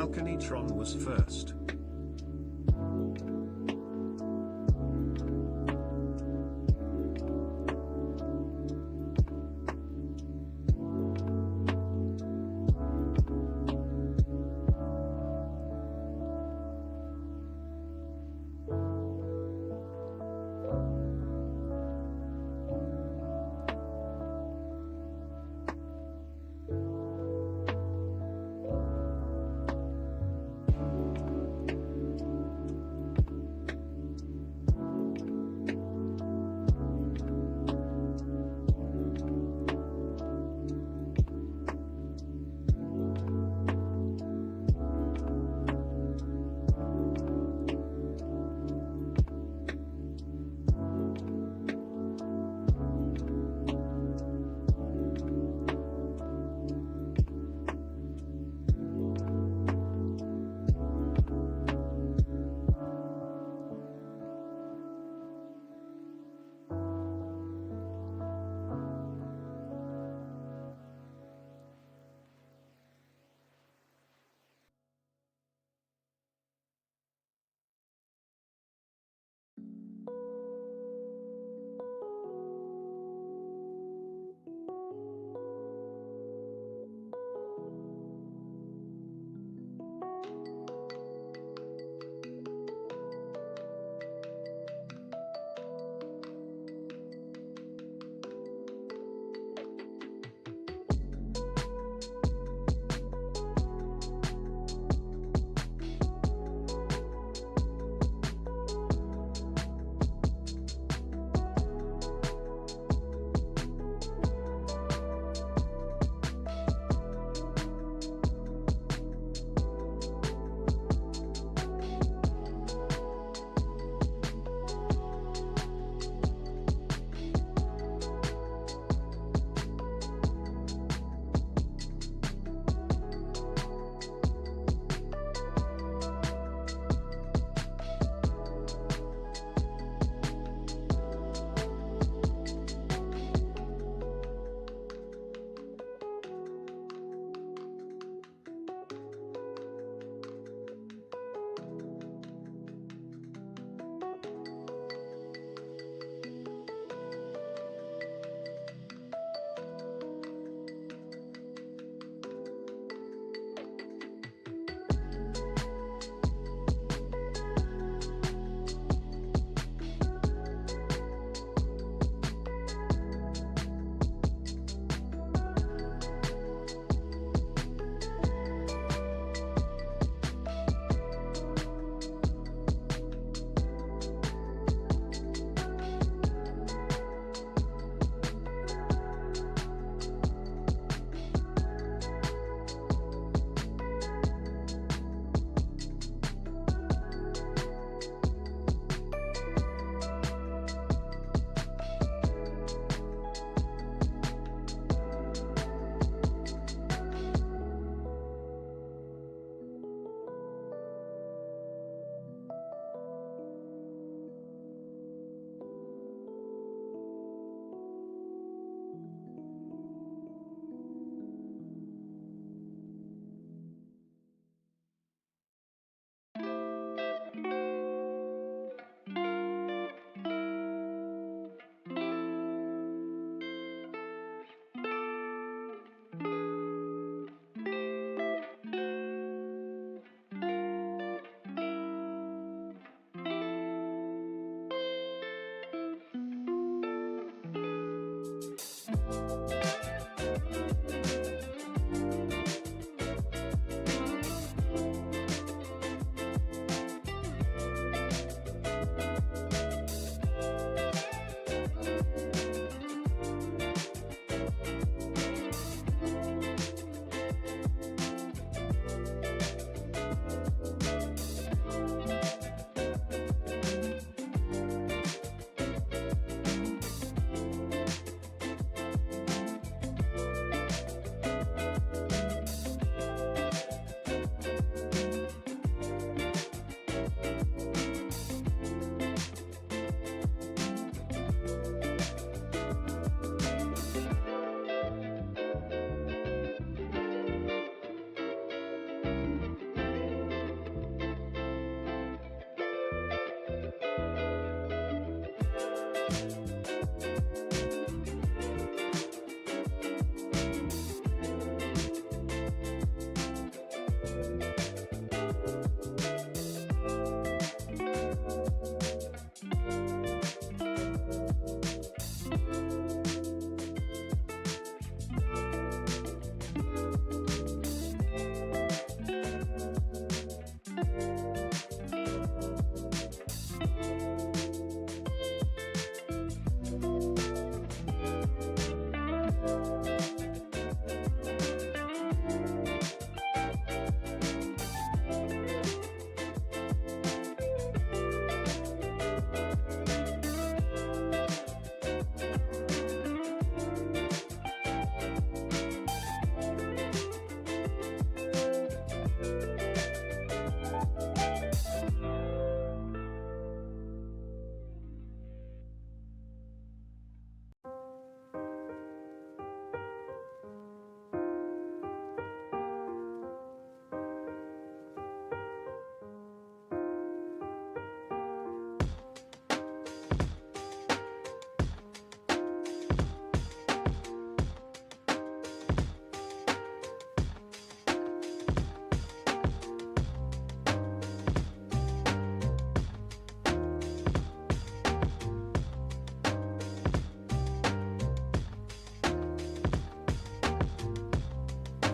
Balconytron was first.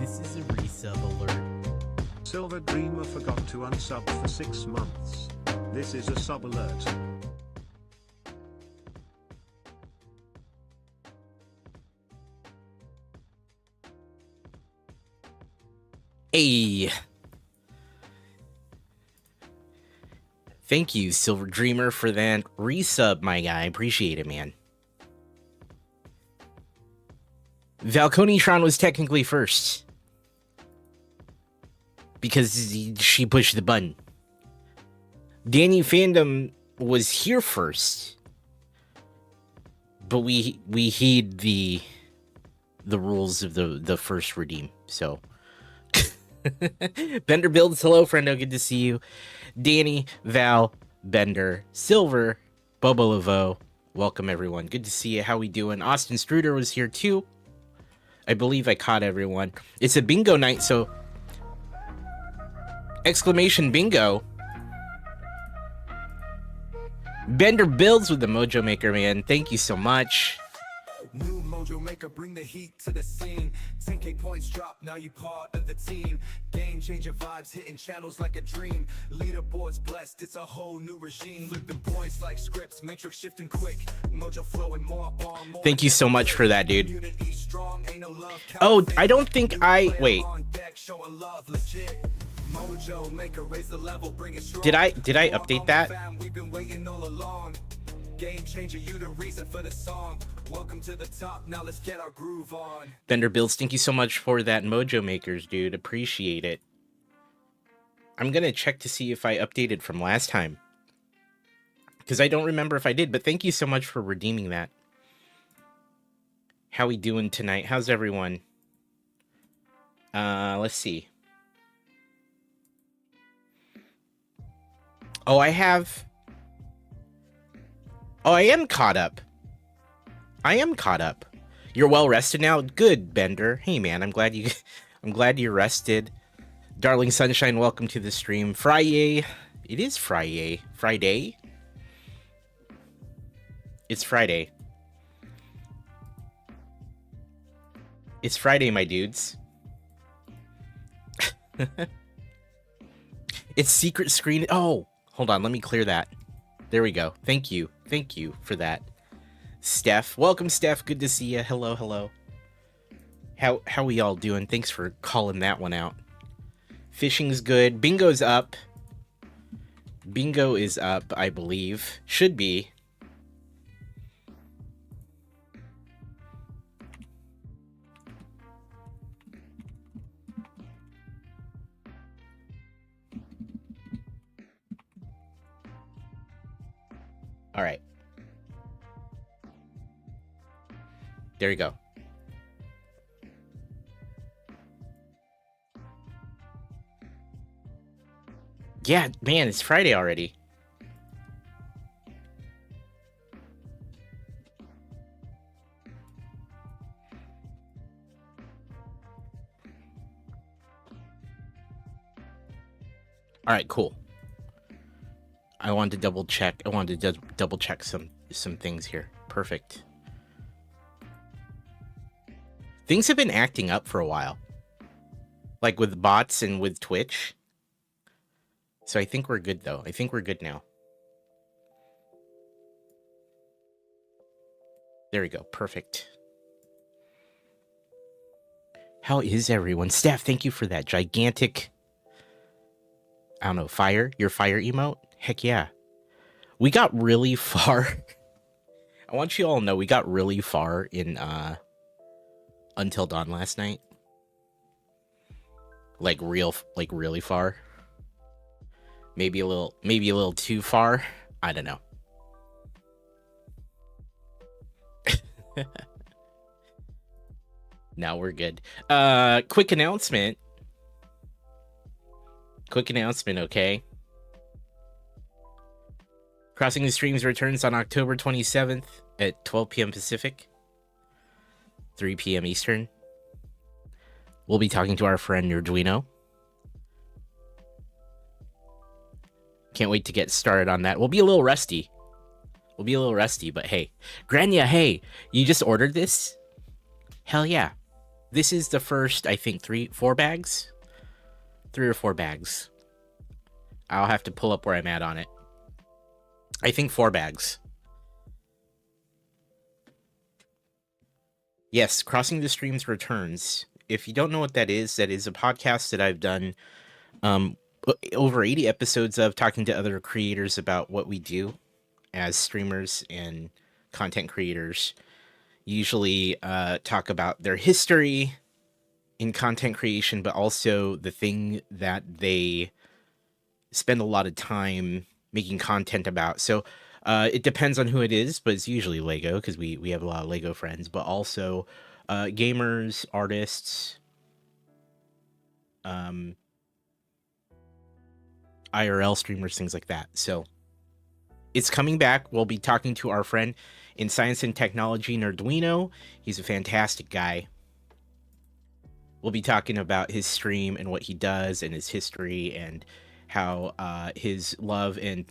This is a resub alert. Silver Dreamer forgot to unsub for 6 months. This is a sub alert. Hey! Thank you, Silver Dreamer, for that resub, my guy. Appreciate it, man. Valconitron was technically first. Because she pushed the button. Danny Fandom was here first. But we heed the rules of the first redeem, so... Bender Builds, hello, friendo, good to see you. Danny, Val, Bender, Silver, Bobo Laveau, welcome everyone. Good to see you. How we doing? Austin Struder was here too. I believe I caught everyone. It's a bingo night, so exclamation bingo. Bender Builds with the Mojo Maker, man. Thank you so much. New Mojo Maker, bring the heat to the scene. 10K points drop, now you part of the team. Game changer vibes, hitting channels like a dream. Leaderboards blessed, it's a whole new regime. Flipping points like scripts, matrix shifting quick. Mojo flowing more on more. Thank you so much for that, dude. Oh, I don't think I... Wait. Did I update that? Game changer, you the reason for the song. Welcome to the top, now let's get our groove on. Bender Builds, thank you so much for that Mojo Makers, dude. Appreciate it. I'm gonna check to see if I updated from last time, because I don't remember if I did, but thank you so much for redeeming that. How we doing tonight? How's everyone? Let's see. Oh, I am caught up. I am caught up. You're well rested now? Good, Bender. Hey man, I'm glad you're rested. Darling Sunshine, welcome to the stream. Friday. It is Friday. Friday? It's Friday. It's Friday, my dudes. It's secret screen. Oh, hold on, let me clear that. There we go. Thank you. Thank you for that. Steph. Welcome, Steph. Good to see you. Hello, hello. How we all doing? Thanks for calling that one out. Fishing's good. Bingo's up. Bingo is up, I believe. Should be. All right. There you go. Yeah, man, it's Friday already. All right, cool. I wanted to double check. I wanted to double check some things here. Perfect. Things have been acting up for a while, like with bots and with Twitch. So I think we're good, though. I think we're good now. There we go. Perfect. How is everyone? Steph, thank you for that gigantic, I don't know, your fire emote? Heck yeah. We got really far. I want you all to know we got really far in Until Dawn last night. Like really far. Maybe a little too far. I don't know. Now we're good. Quick announcement, okay? Crossing the Streams returns on October 27th at 12 p.m. Pacific, 3 p.m. Eastern. We'll be talking to our friend Arduino. Can't wait to get started on that. We'll be a little rusty, but hey. Grania, hey, you just ordered this? Hell yeah. This is the first, I think, 3 or 4 bags. I'll have to pull up where I'm at on it. I think 4 bags. Yes, Crossing the Streams returns. If you don't know what that is a podcast that I've done over 80 episodes of, talking to other creators about what we do as streamers and content creators. Usually talk about their history in content creation, but also the thing that they spend a lot of time making content about. So it depends on who it is, but it's usually Lego, because we have a lot of Lego friends, but also gamers, artists, IRL streamers, things like that. So it's coming back. We'll be talking to our friend in science and technology, Arduino. He's a fantastic guy. We'll be talking about his stream and what he does and his history and how his love and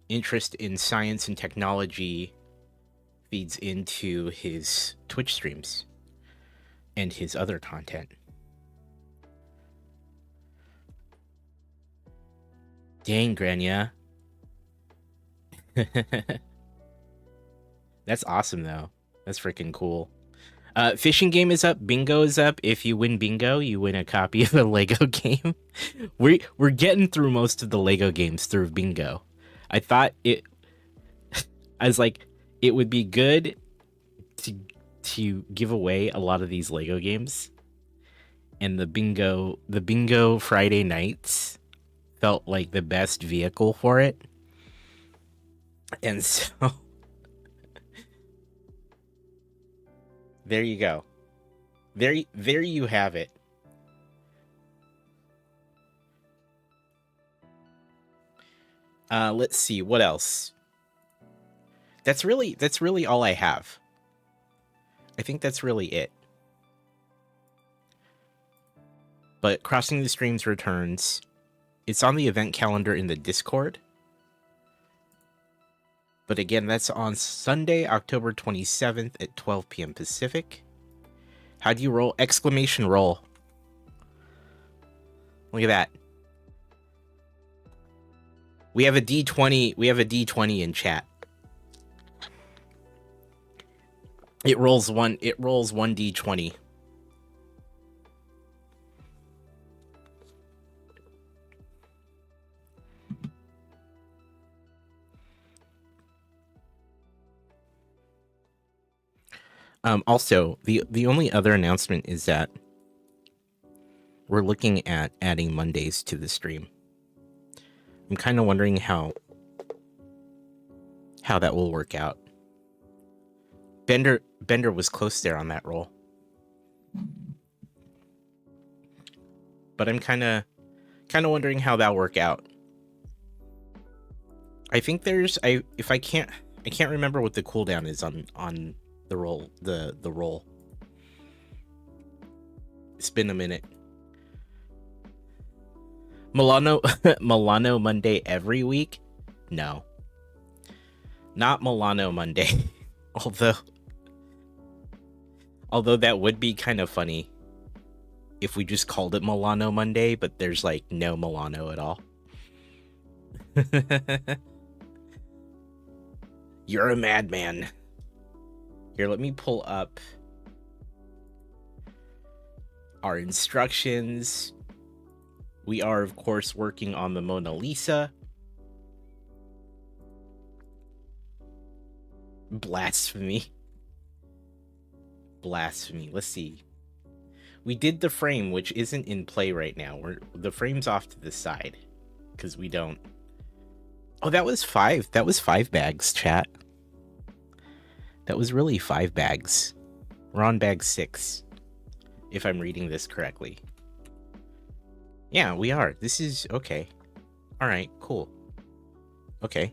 interest in science and technology feeds into his Twitch streams and his other content. Dang, Grania. That's awesome, though. That's freaking cool. Fishing game is up. Bingo is up. If you win bingo, you win a copy of a Lego game. We're getting through most of the Lego games through bingo. I thought it... I was like, it would be good to give away a lot of these Lego games. And the bingo Friday nights felt like the best vehicle for it. And so there you go. There you have it. Let's see what else. That's really all I have. I think that's really it. But Crossing the Streams returns. It's on the event calendar in the Discord. But again, that's on Sunday, October 27th at 12 p.m. Pacific. How do you roll? Exclamation roll. Look at that. We have a D20. We have a D20 in chat. It rolls one D20. Also, the only other announcement is that we're looking at adding Mondays to the stream. I'm kind of wondering how that will work out. Bender was close there on that roll. But I'm kind of wondering how that'll work out. I think there's I can't remember what the cooldown is on the roll, the roll. It's been a minute. Milano Monday every week? No. Not Milano Monday. Although that would be kind of funny if we just called it Milano Monday, but there's like no Milano at all. You're a madman. Here, let me pull up. our instructions. We are, of course, working on the Mona Lisa. Blasphemy. Blasphemy. Let's see. We did the frame, which isn't in play right now. The frame's off to the side because we don't. Oh, that was 5. That was 5 bags, chat. That was really 5 bags. We're on bag 6, if I'm reading this correctly. Yeah, we are. This is okay. All right, cool. Okay.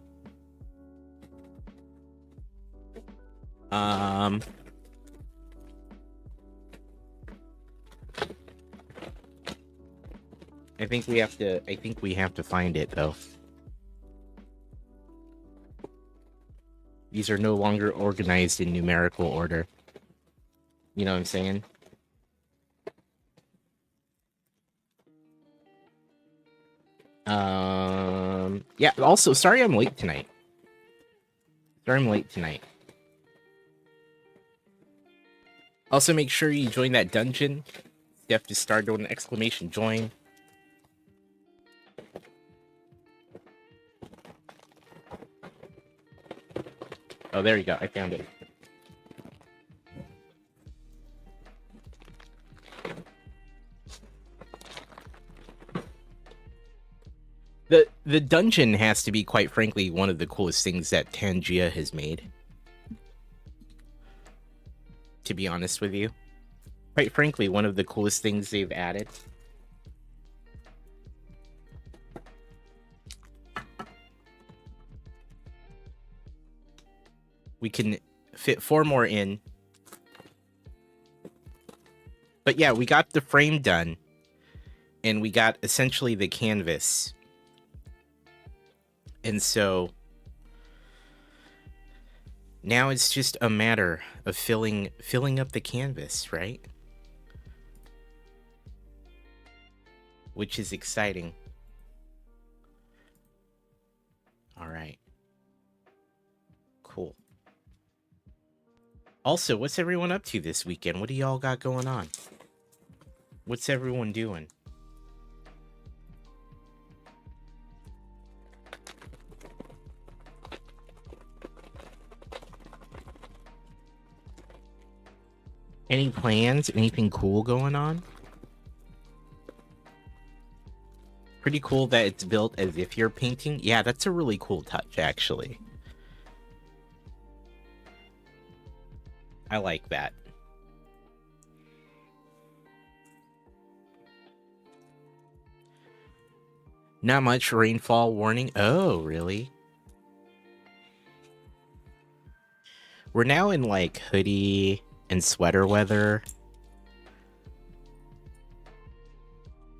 I think we have to find it though. These are no longer organized in numerical order. You know what I'm saying? Yeah, also, sorry I'm late tonight. Also, make sure you join that dungeon. You have to start with an exclamation join. Oh, there you go. I found it. The dungeon has to be, quite frankly, one of the coolest things that Tangia has made. To be honest with you. Quite frankly, one of the coolest things they've added. We can fit 4 more in. But yeah, we got the frame done. And we got essentially the canvas. And so now it's just a matter of filling up the canvas, right? Which is exciting. All right. Cool. Also, what's everyone up to this weekend? What do y'all got going on? What's everyone doing? Any plans? Anything cool going on? Pretty cool that it's built as if you're painting. Yeah, that's a really cool touch, actually. I like that. Not much rainfall warning. Oh, really? We're now in like hoodie and sweater weather.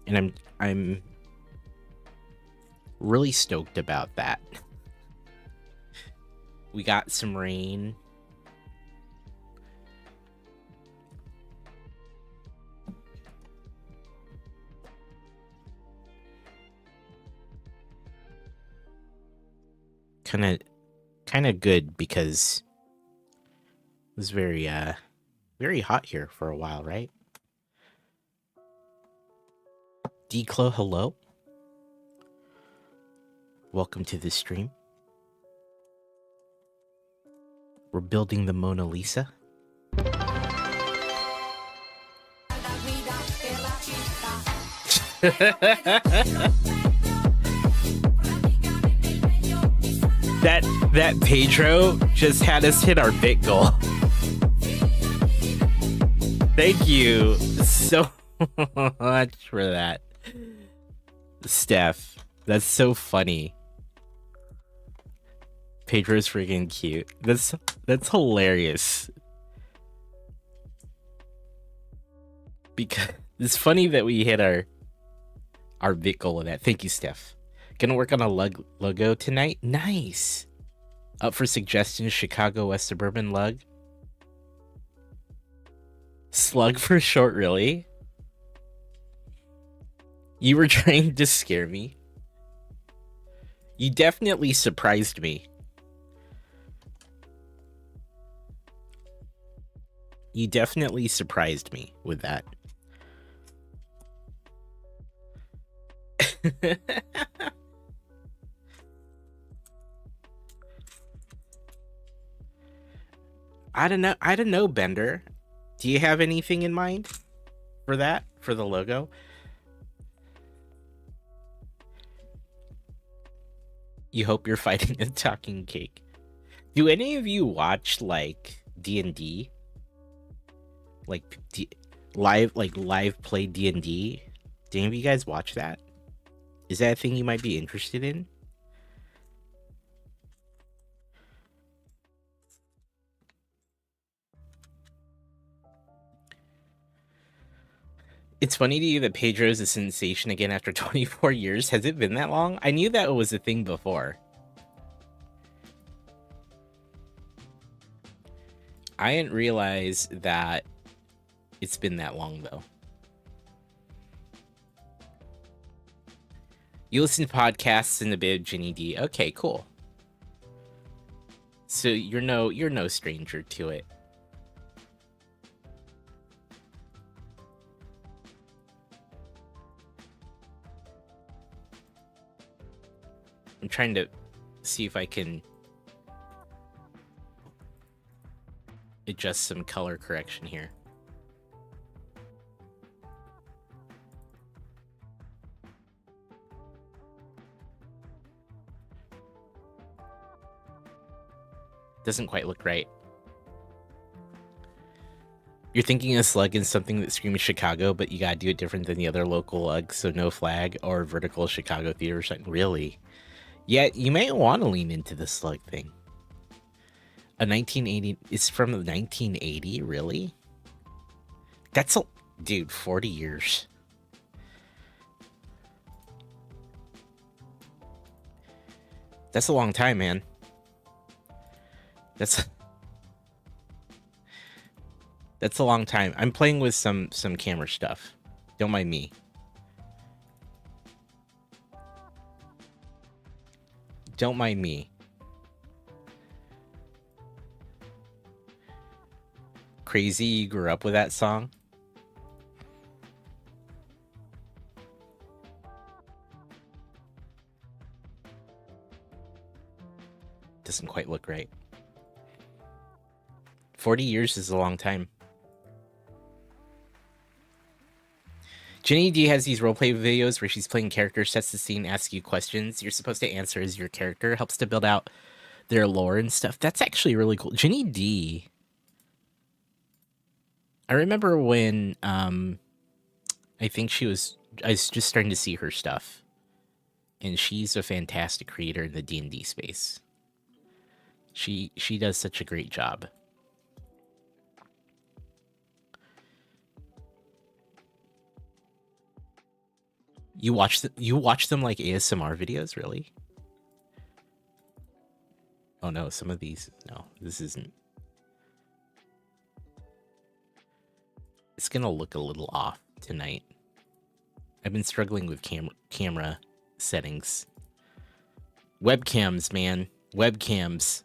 And I'm really stoked about that. We got some rain. Kind of good because it was very hot here for a while, right? Declo, hello. Welcome to the stream. We're building the Mona Lisa. That Pedro just had us hit our bit goal. Thank you so much for that, Steph. That's so funny. Pedro's freaking cute. That's hilarious. Because it's funny that we hit our bit goal of that. Thank you, Steph. Gonna work on a logo tonight. Nice. Up for suggestions, Chicago West Suburban lug. Slug for short, really? You were trying to scare me. You definitely surprised me. You definitely surprised me with that. I don't know. I don't know, Bender. Do you have anything in mind for that? For the logo? You hope you're fighting a talking cake. Do any of you watch like D&D? Like live play D&D? Do any of you guys watch that? Is that a thing you might be interested in? It's funny to you that Pedro's a sensation again after 24 years. Has it been that long? I knew that was a thing before. I didn't realize that it's been that long, though. You listen to podcasts and a bit of Ginny D. Okay, cool. So you're no stranger to it. I'm trying to see if I can adjust some color correction here. Doesn't quite look right. You're thinking a slug is something that screams Chicago, but you gotta do it different than the other local lugs, so no flag or vertical Chicago theater or something. Really? Yeah, you may want to lean into the slug thing. A 1980. It's from 1980, really? That's a dude. 40 years. That's a long time, man. That's a long time. I'm playing with some camera stuff. Don't mind me. Don't mind me. Crazy, you grew up with that song? Doesn't quite look right. 40 years is a long time. Jenny D has these roleplay videos where she's playing characters, sets the scene, asks you questions. You're supposed to answer as your character. Helps to build out their lore and stuff. That's actually really cool. Jenny D. I remember when I think I was just starting to see her stuff. And she's a fantastic creator in the D&D space. She does such a great job. You watch them like ASMR videos, really? Oh no, some of these, no, this isn't. It's gonna look a little off tonight. I've been struggling with camera settings. Webcams, man. Webcams.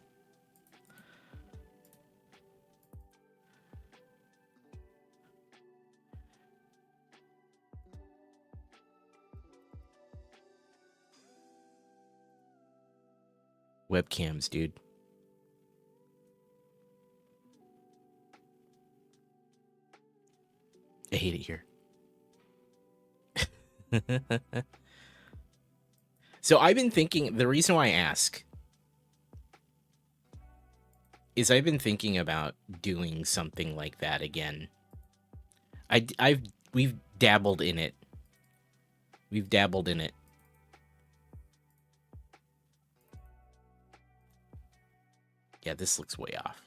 Webcams, dude. I hate it here. So I've been thinking, the reason why I ask is I've been thinking about doing something like that again. We've dabbled in it. We've dabbled in it. Yeah, this looks way off.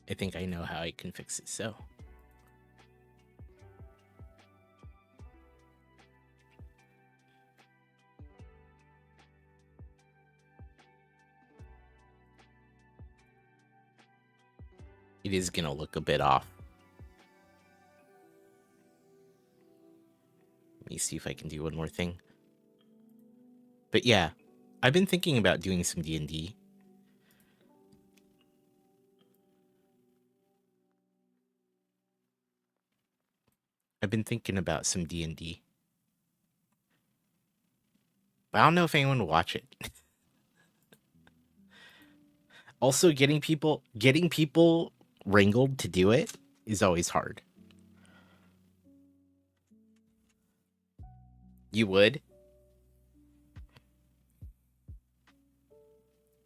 I think I know how I can fix it, so. It is gonna look a bit off. Let me see if I can do one more thing. But yeah, I've been thinking about doing some D&D. I've been thinking about some D&D. But I don't know if anyone will watch it. Also, getting people wrangled to do it is always hard. You would?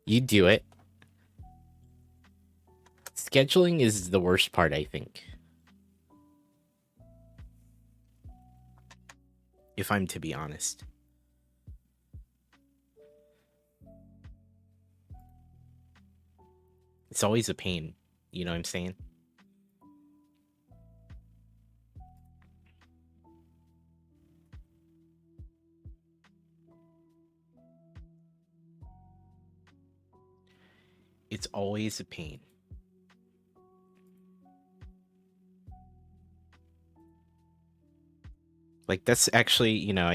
You'd do it. Scheduling is the worst part, I think. If I'm to be honest. It's always a pain. You know what I'm saying? It's always a pain. Like that's actually, you know,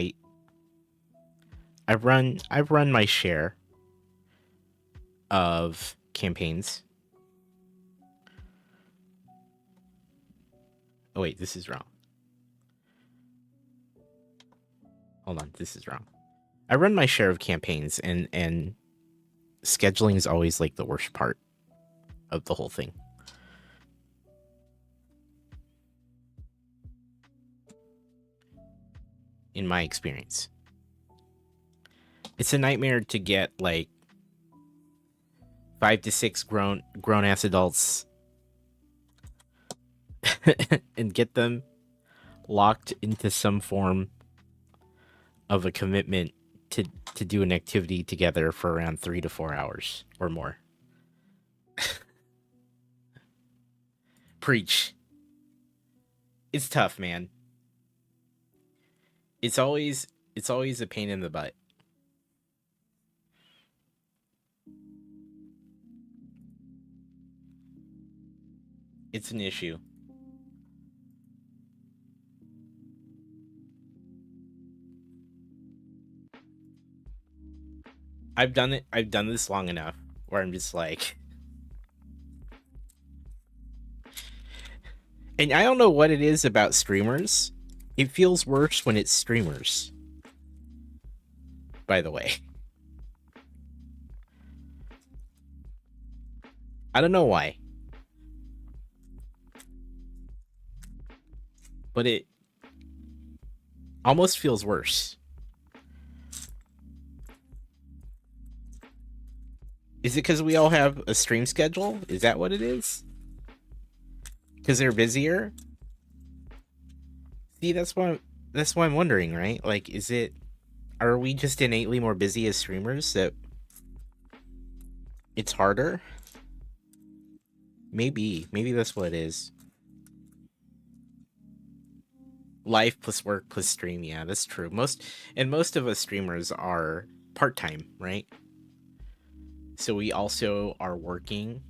I've run my share of campaigns. Oh wait, this is wrong. Hold on, this is wrong. I run my share of campaigns, and scheduling is always like the worst part of the whole thing. In my experience, it's a nightmare to get like 5 to 6 grown ass adults and get them locked into some form of a commitment to do an activity together for around 3 to 4 hours or more. Preach. It's tough, man. It's always a pain in the butt. It's an issue. I've done this long enough where I'm just like, and I don't know what it is about streamers. It feels worse when it's streamers. By the way. I don't know why. But it almost feels worse. Is it because we all have a stream schedule? Is that what it is? Because they're busier? See, that's why I'm wondering, right? Like, are we just innately more busy as streamers that it's harder? Maybe that's what it is. Life plus work plus stream, yeah, that's true. Most of us streamers are part-time, right? So we also are working.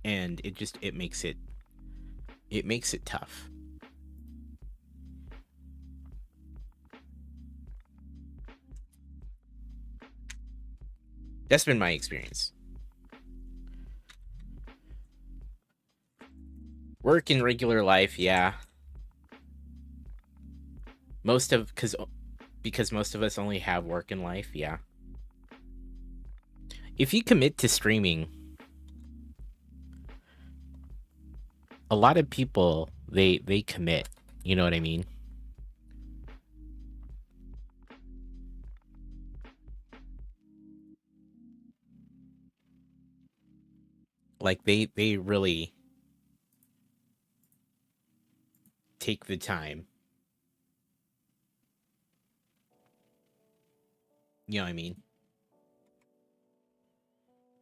And it makes it tough. That's been my experience. Work in regular life, yeah. Because most of us only have work in life, yeah. If you commit to streaming, a lot of people they commit, you know what I mean? Like they really take the time. You know what I mean?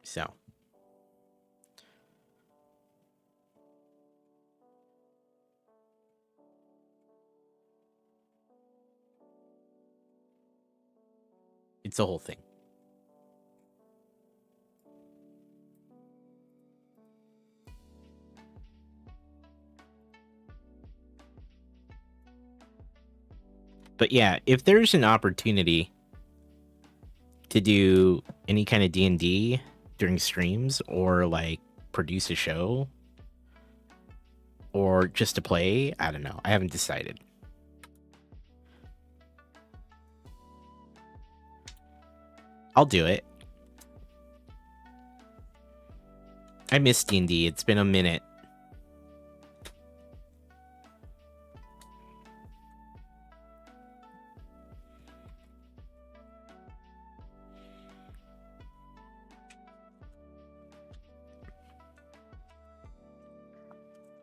So it's a whole thing. But yeah, if there's an opportunity to do any kind of D&D during streams, or like produce a show, or just to play. I don't know. I haven't decided. I'll do it. I miss D&D. It's been a minute.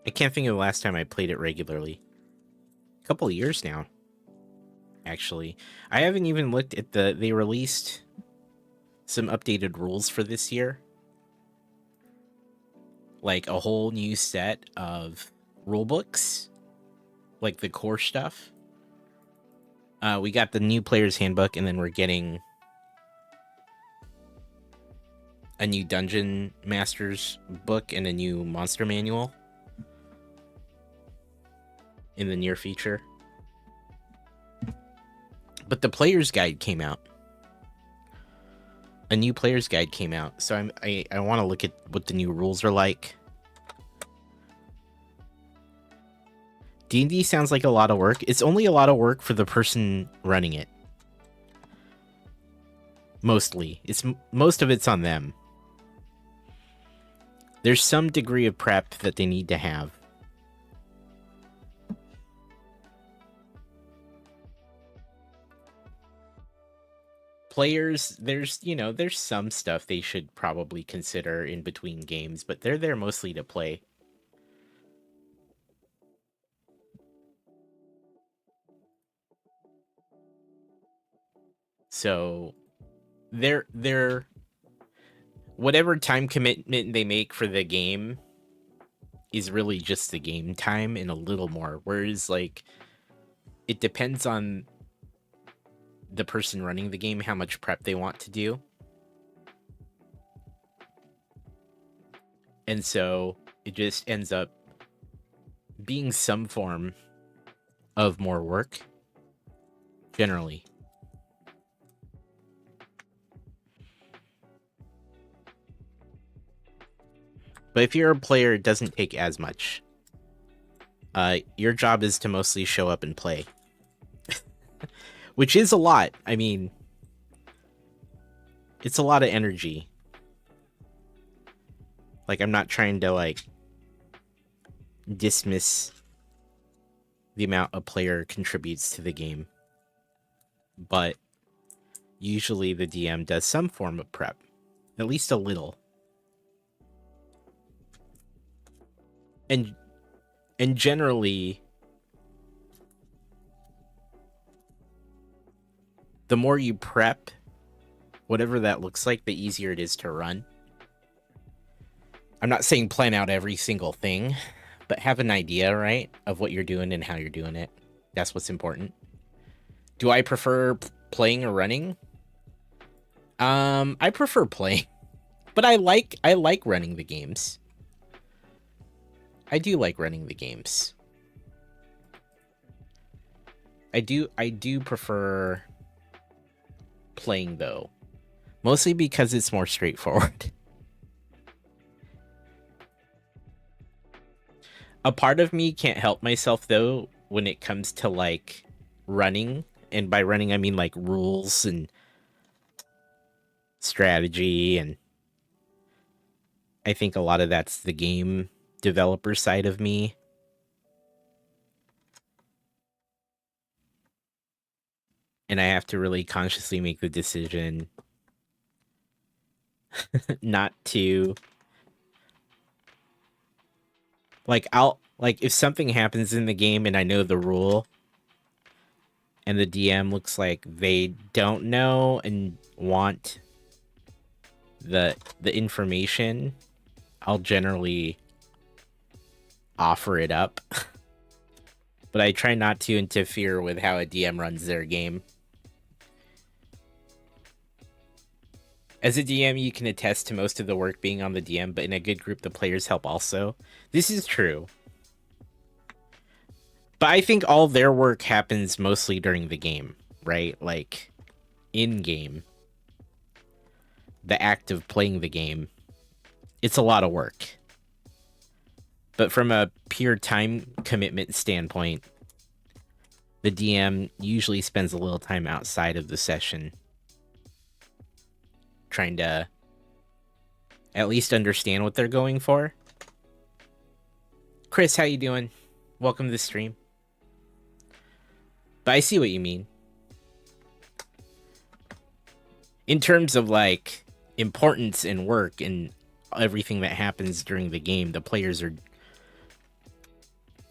I can't think of the last time I played it regularly. A couple of years now, actually. I haven't even looked at they released some updated rules for this year. Like a whole new set of rule books, like the core stuff. We got the new player's handbook, and then we're getting a new dungeon master's book and a new monster manual in the near future. But the player's guide came out. A new player's guide came out, so I want to look at what the new rules are like. D&D sounds like a lot of work. It's only a lot of work for the person running it. Mostly. Most of it's on them. There's some degree of prep that they need to have. Players, there's some stuff they should probably consider in between games, but they're there mostly to play. So they're whatever time commitment they make for the game is really just the game time and a little more. Whereas like it depends on the person running the game, how much prep they want to do. And so it just ends up being some form of more work, generally. But if you're a player, it doesn't take as much. Your job is to mostly show up and play. Which is a lot. I mean, it's a lot of energy. Like, I'm not trying to, like, dismiss the amount a player contributes to the game. But usually the DM does some form of prep. At least a little. And generally, the more you prep, whatever that looks like, the easier it is to run. I'm not saying plan out every single thing, but have an idea, right, of what you're doing and how you're doing it. That's what's important. Do I prefer playing or running? I prefer playing, but I like running the games. I do like running the games. I do prefer playing, though. Mostly because it's more straightforward. A part of me can't help myself, though, when it comes to, like, running. And by running, I mean, like, rules and strategy. And I think a lot of that's the game developer side of me. And I have to really consciously make the decision not to, like, if something happens in the game and I know the rule and the DM looks like they don't know and want the information, I'll generally offer it up. But I try not to interfere with how a DM runs their game. As a DM, you can attest to most of the work being on the DM, but in a good group, the players help also. This is true. But I think all their work happens mostly during the game, right? Like, in-game. the act of playing the game, it's a lot of work. But from a pure time commitment standpoint, the DM usually spends a little time outside of the session trying to at least understand what they're going for. Chris, how you doing? Welcome to the stream. But I see what you mean. In terms of like importance and work and everything that happens during the game, the players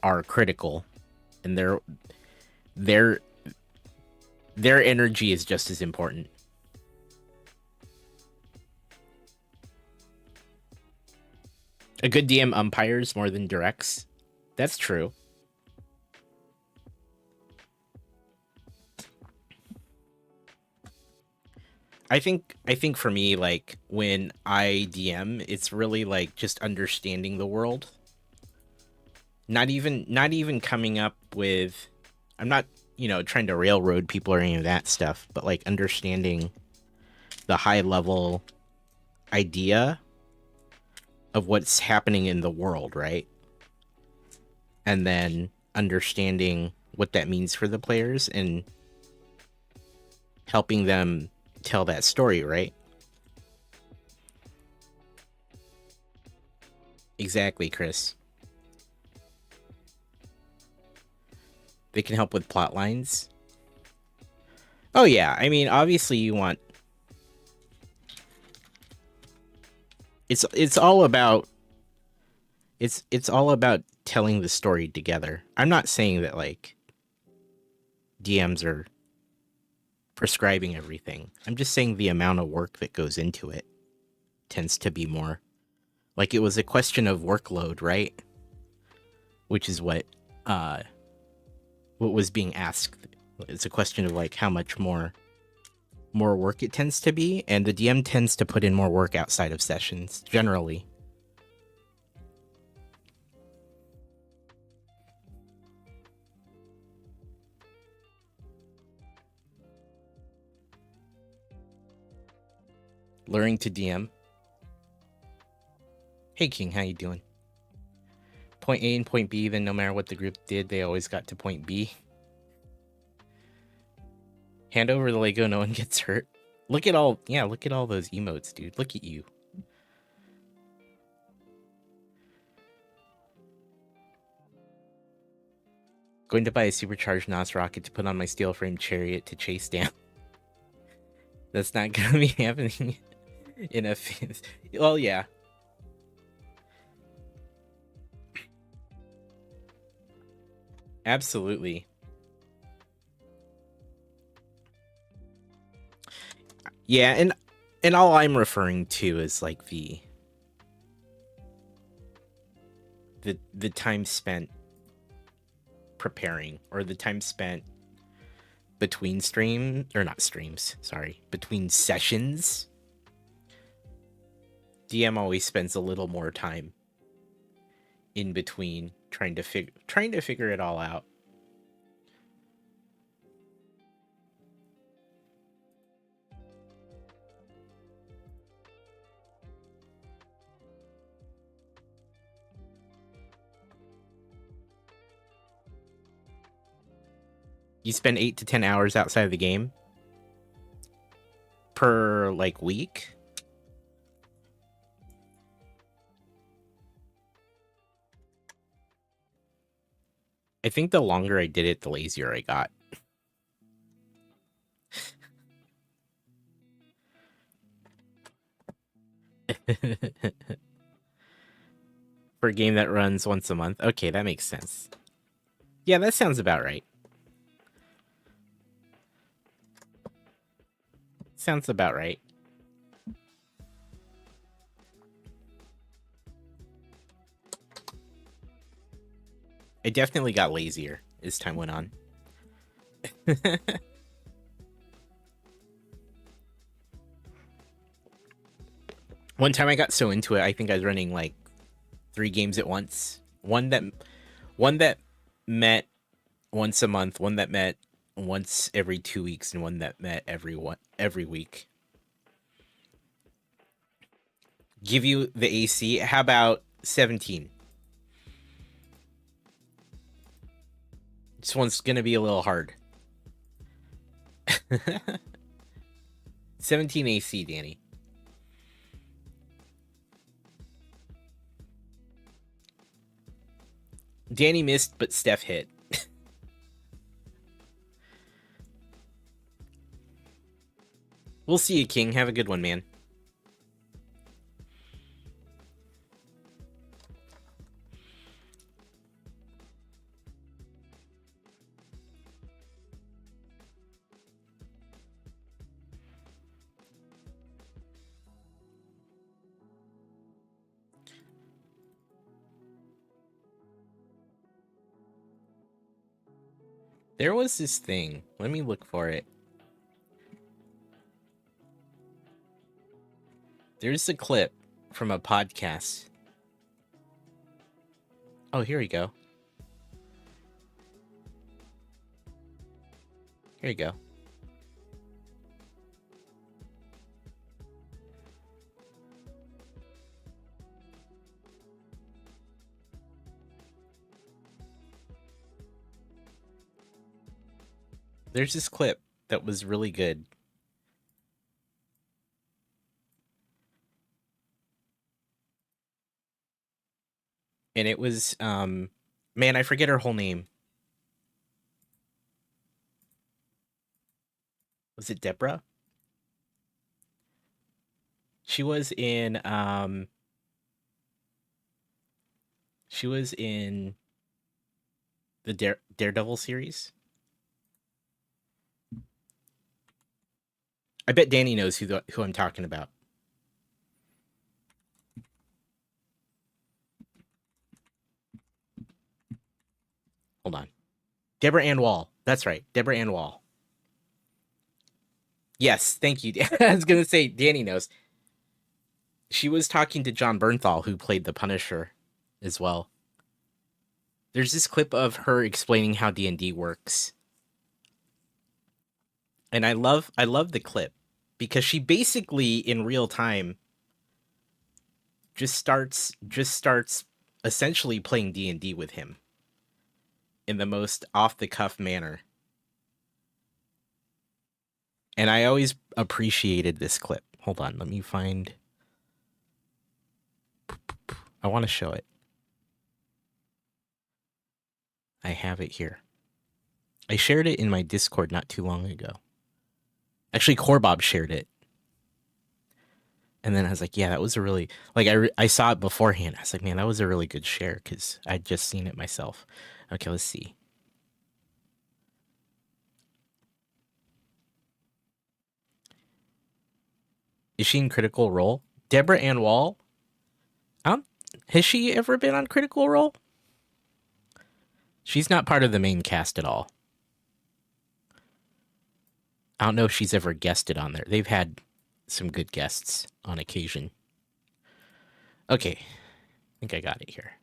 are critical, and their energy is just as important. A good DM umpires more than directs. That's true. I think for me, like when I DM, it's really like just understanding the world. Not even coming up with, I'm not, trying to railroad people or any of that stuff, but like understanding the high level idea of what's happening in the world, right? And then understanding what that means for the players and helping them tell that story, right? Exactly, Chris. They can help with plot lines. Oh yeah, I mean, obviously you want... It's all about... It's all about telling the story together. I'm not saying that, like, DMs are prescribing everything. I'm just saying the amount of work that goes into it tends to be more. Like, it was a question of workload, right? Which is what was being asked. It's a question of like how much more work it tends to be, and the DM tends to put in more work outside of sessions generally. Learning to DM. Hey King, how you doing? Point A and point B, then no matter what the group did, they always got to point B. Hand over the Lego, no one gets hurt. Look at all those emotes, dude. Look at you. Going to buy a supercharged NOS rocket to put on my steel frame chariot to chase down. That's not gonna be happening in a... Well, yeah. Absolutely. Yeah, and all I'm referring to is like the time spent preparing, or the time spent between between sessions. DM always spends a little more time in between trying to figure it all out. You spend 8 to 10 hours outside of the game per like week. I think the longer I did it, the lazier I got. For a game that runs once a month. Okay, that makes sense. Yeah, that sounds about right. Sounds about right. I definitely got lazier as time went on. One time I got so into it, I think I was running like 3 games at once. One that met once a month, one that met once every 2 weeks, and one that met every week. give you the AC. How about 17? This one's gonna be a little hard. 17 AC, Danny. Danny missed, but Steph hit. We'll see you, King. Have a good one, man. There was this thing. Let me look for it. There's a clip from a podcast. Oh, here we go. Here you go. There's this clip that was really good. And it was, man, I forget her whole name. Was it Deborah? She was in, the Daredevil series. I bet Danny knows who I'm talking about. Hold on. Deborah Ann Wall. That's right. Deborah Ann Wall. Yes, thank you. I was going to say, Danny knows. She was talking to John Bernthal, who played the Punisher as well. There's this clip of her explaining how D&D works. And I love the clip because she basically in real time just starts essentially playing D&D with him in the most off-the-cuff manner. And I always appreciated this clip. Hold on, let me find... I want to show it. I have it here. I shared it in my Discord not too long ago. Actually, Corbob shared it. And then I was like, yeah, that was a really... Like, I saw it beforehand. I was like, man, that was a really good share because I'd just seen it myself. Okay, let's see. Is she in Critical Role? Deborah Ann Wall? Has she ever been on Critical Role? She's not part of the main cast at all. I don't know if she's ever guested on there. They've had some good guests on occasion. Okay. I think I got it here.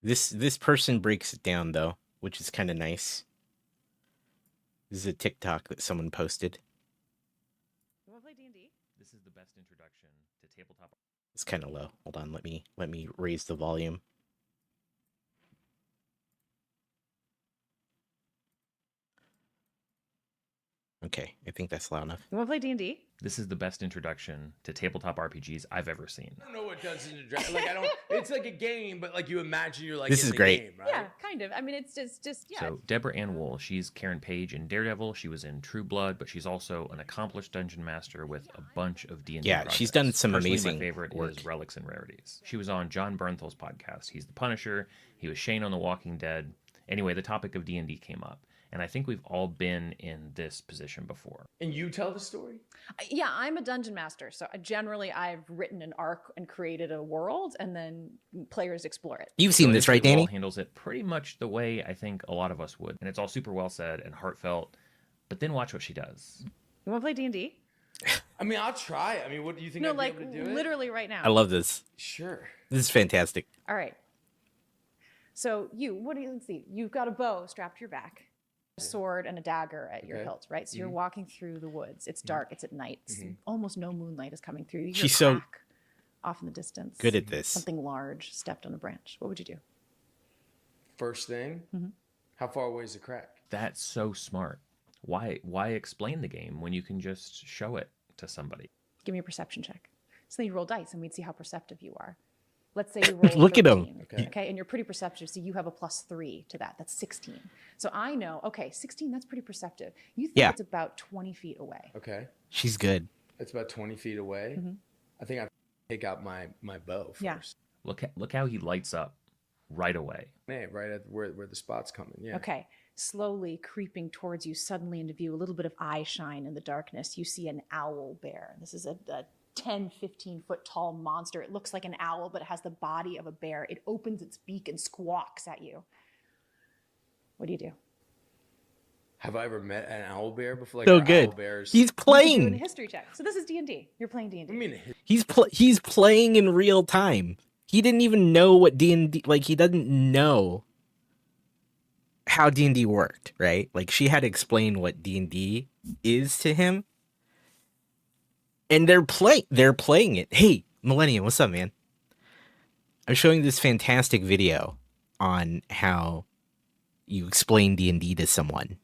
This person breaks it down, though, which is kind of nice. This is a TikTok that someone posted. You want to play D&D? This is the best introduction to tabletop. It's kind of low. Hold on, let me raise the volume. Okay, I think that's loud enough. You want to play D&D? This is the best introduction to tabletop RPGs I've ever seen. I don't know what Dungeons and Dragons. Like I don't. It's like a game, but like you imagine you're like. This in is the great. Game, right? Yeah, kind of. I mean, it's just yeah. So Deborah Ann Wool, she's Karen Page in Daredevil. She was in True Blood, but she's also an accomplished dungeon master with a bunch of D&D Yeah, projects. she's done some Personally, amazing my favorite work. is Relics and Rarities. She was on John Bernthal's podcast. He's the Punisher. He was Shane on The Walking Dead. Anyway, the topic of D&D came up. And I think we've all been in this position before. And you tell the story. Yeah, I'm a dungeon master, so generally I've written an arc and created a world, and then players explore it. You've seen this, right, Danny? Handles it pretty much the way I think a lot of us would, and it's all super well said and heartfelt. But then watch what she does. You want to play D&D? I mean, I'll try. I mean, what do you think? No, I'd like be able to do literally right now. I love this. Sure. This is fantastic. All right. So what do you let's see? You've got a bow strapped to your back, a sword and a dagger at your Okay. hilt, right? So you're walking through the woods. It's dark. It's at night. Almost no moonlight is coming through. You hear She's a so crack off in the distance. good at this. Something large stepped on a branch. What would you do? First thing, how far away is the crack? That's so smart. Why explain the game when you can just show it to somebody? Give me a perception check. So then you roll dice, and we'd see how perceptive you are. Let's say you roll Look at him. 13, okay, and you're pretty perceptive, so you have a +3 to that. That's 16. So I know, okay, 16, that's pretty perceptive. You think Yeah. it's about 20 feet away. Okay. She's good. It's about 20 feet away. I think I take out my bow first. Yeah. Look how he lights up right away. Hey, right at where the spot's coming. Yeah. Okay, slowly creeping towards you, suddenly into view, a little bit of eye shine in the darkness. You see an owl bear. This is a 10, 15 foot tall monster. It looks like an owl, but it has the body of a bear. It opens its beak and squawks at you. What do you do? Have I ever met an owl bear before? Like So are good. Owl bears. He's You could do a playing. history check. So this is D&D. You're playing D&D. I mean, He's playing in real time. He didn't even know what D&D, like, he doesn't know how D&D worked, right? Like, she had to explain what D&D is to him. And they're playing it. Hey, Millennium, what's up, man? I'm showing this fantastic video on how you explain D&D to someone,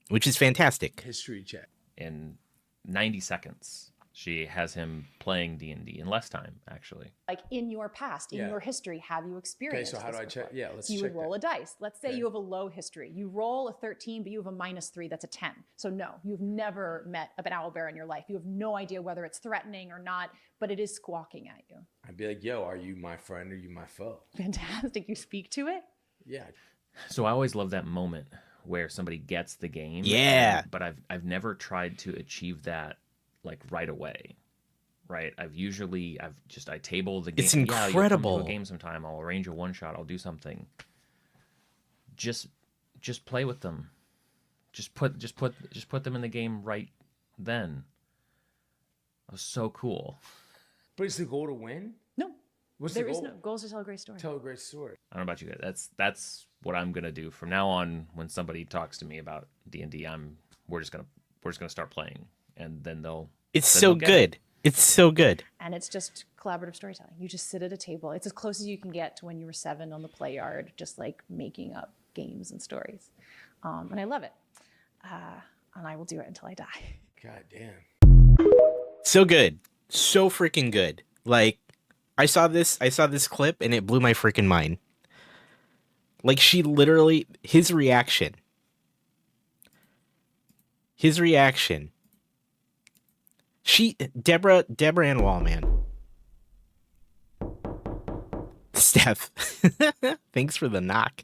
which is fantastic. history check. In 90 seconds, she has him playing D&D in less time, actually. Like in your past, in Yeah. your history, have you experienced so how this do I check- before? yeah, let's So you check would roll that. a dice. Let's say Okay. you have a low history. You roll a 13, but you have a -3. That's a 10. So no, you've never met an owl bear in your life. You have no idea whether it's threatening or not, but it is squawking at you. I'd be like, yo, are you my friend or are you my foe? Fantastic. You speak to it. Yeah. So I always love that moment where somebody gets the game. Yeah. But I've never tried to achieve that like right away. Right? I table the game. It's Yeah, you'll come to incredible. a game sometime. I'll arrange a one shot. I'll do something. Just play with them. Just put them in the game right then. That was so cool. But is the goal to win? No, What's there the is goal? no goals to tell a great story. Tell a great story. I don't know about you guys. That's what I'm gonna do from now on. When somebody talks to me about D&D, we're just gonna start playing, and then It's then so they'll get good. It's so good. And it's just collaborative storytelling. You just sit at a table. It's as close as you can get to when you were 7 on the play yard, just like making up games and stories. And I love it. And I will do it until I die. God damn. So good. So freaking good. Like, I saw this clip and it blew my freaking mind. Like, she literally, his reaction. Deborah Ann Wall, man. Steph. Thanks for the knock.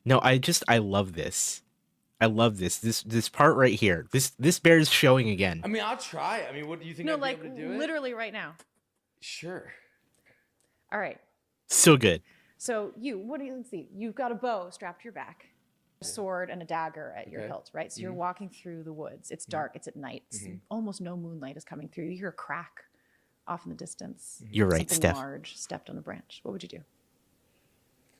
No, I love this. I love this. This part right here. This bear's showing again. I mean, I'll try. I mean, what do you think No, I'd like be able to do it? literally right now. Sure. All right. So good. So let's see. You've got a bow strapped to your back, a sword and a dagger at your Okay. hilt, right? So you're walking through the woods. It's dark. It's at night. Almost no moonlight is coming through. You hear a crack off in the distance. You're right, Something Steph. large stepped on a branch. What would you do?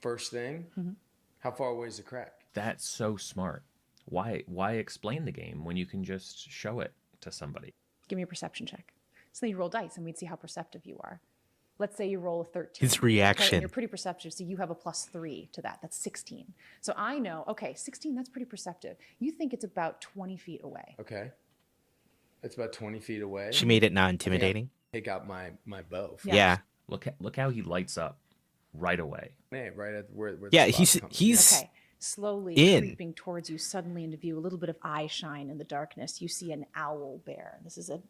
First thing, how far away is the crack? That's so smart. Why explain the game when you can just show it to somebody? Give me a perception check. So then you roll dice, and we'd see how perceptive you are. Let's say you roll a 13. His okay, reaction. and you're pretty perceptive, so you have a +3 to that. That's 16. So I know, okay, 16, that's pretty perceptive. You think it's about 20 feet away. Okay. It's about 20 feet away. She made it not intimidating. Take out my bow first. Yeah. Look how he lights up right away. Hey, right at where the Yeah, spot's coming. he's Okay, slowly in. creeping towards you, suddenly into view, a little bit of eye shine in the darkness. You see an owl bear. This is a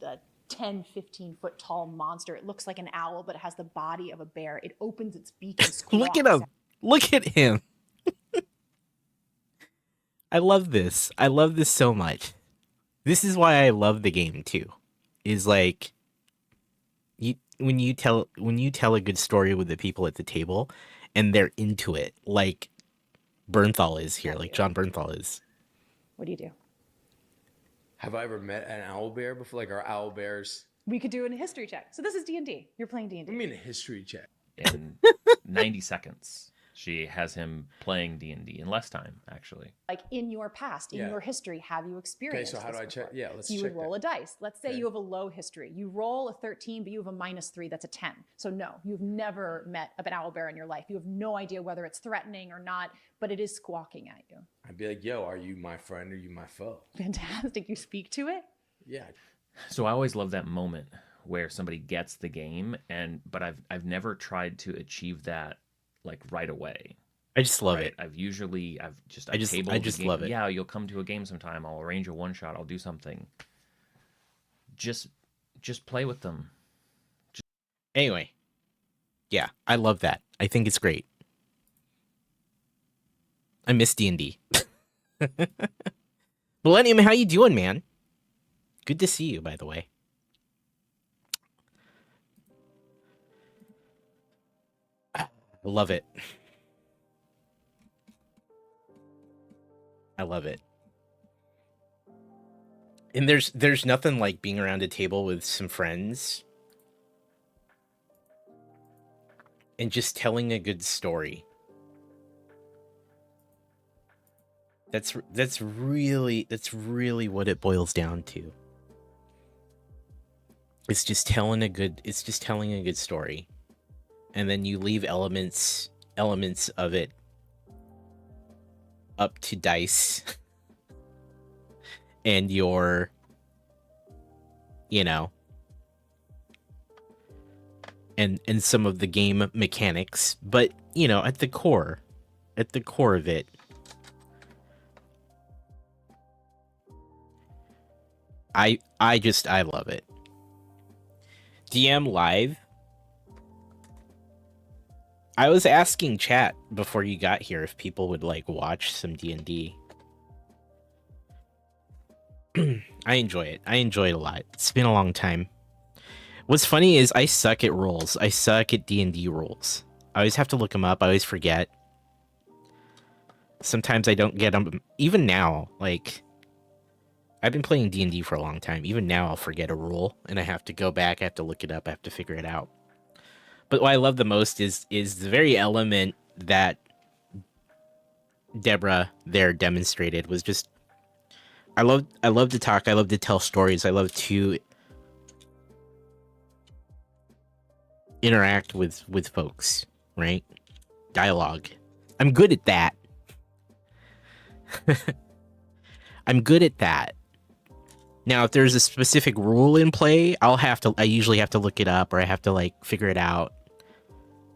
10, 15 foot tall monster. It looks like an owl, but it has the body of a bear. It opens its beak and squawks. Look at him. Look at him. I love this. I love this so much. This is why I love the game too. Is like when you tell a good story with the people at the table and they're into it, like Bernthal is here, like John Bernthal is. What do you do? Have I ever met an owl bear before? Like, are owl bears? We could do a history check. So this is D&D. You're playing D&D. I mean, a history check. in 90 seconds. She has him playing D&D in less time, actually. Like in your past, in Yeah. your history, have you Okay, experienced so how do this I check? before? Yeah, let's So you check would roll that. a dice. Let's say Okay. you have a low history. You roll a 13, but you have a -3, that's a 10. So no, you've never met an owlbear in your life. You have no idea whether it's threatening or not, but it is squawking at you. I'd be like, yo, are you my friend or are you my foe? Fantastic. You speak to it? Yeah. So I always love that moment where somebody gets the game, but I've never tried to achieve that like right away. I just love it. I've usually I just love it. Yeah, you'll come to a game sometime. I'll arrange a one shot. I'll do something. Just play with them. Anyway, yeah, I love that. I think it's great. I miss D&D. Millennium, how you doing, man? Good to see you, by the way. I love it. I love it. And there's nothing like being around a table with some friends and just telling a good story. That's really what it boils down to. It's just telling a good story. And then you leave elements of it up to dice and your, and some of the game mechanics, but at the core of it, I love it. DM Live. I was asking chat before you got here if people would like watch some D&D. I enjoy it. I enjoy it a lot. It's been a long time. What's funny is I suck at rules. I suck at D&D rules. I always have to look them up. I always forget. Sometimes I don't get them. Even now, like, I've been playing D&D for a long time. Even now, I'll forget a rule, and I have to go back. I have to look it up. I have to figure it out. But what I love the most is the very element that Deborah there demonstrated was just. I love to talk. I love to tell stories. I love to interact with folks, right? Dialogue. I'm good at that. I'm good at that. Now, if there's a specific rule in play, I usually have to look it up, or I have to like figure it out.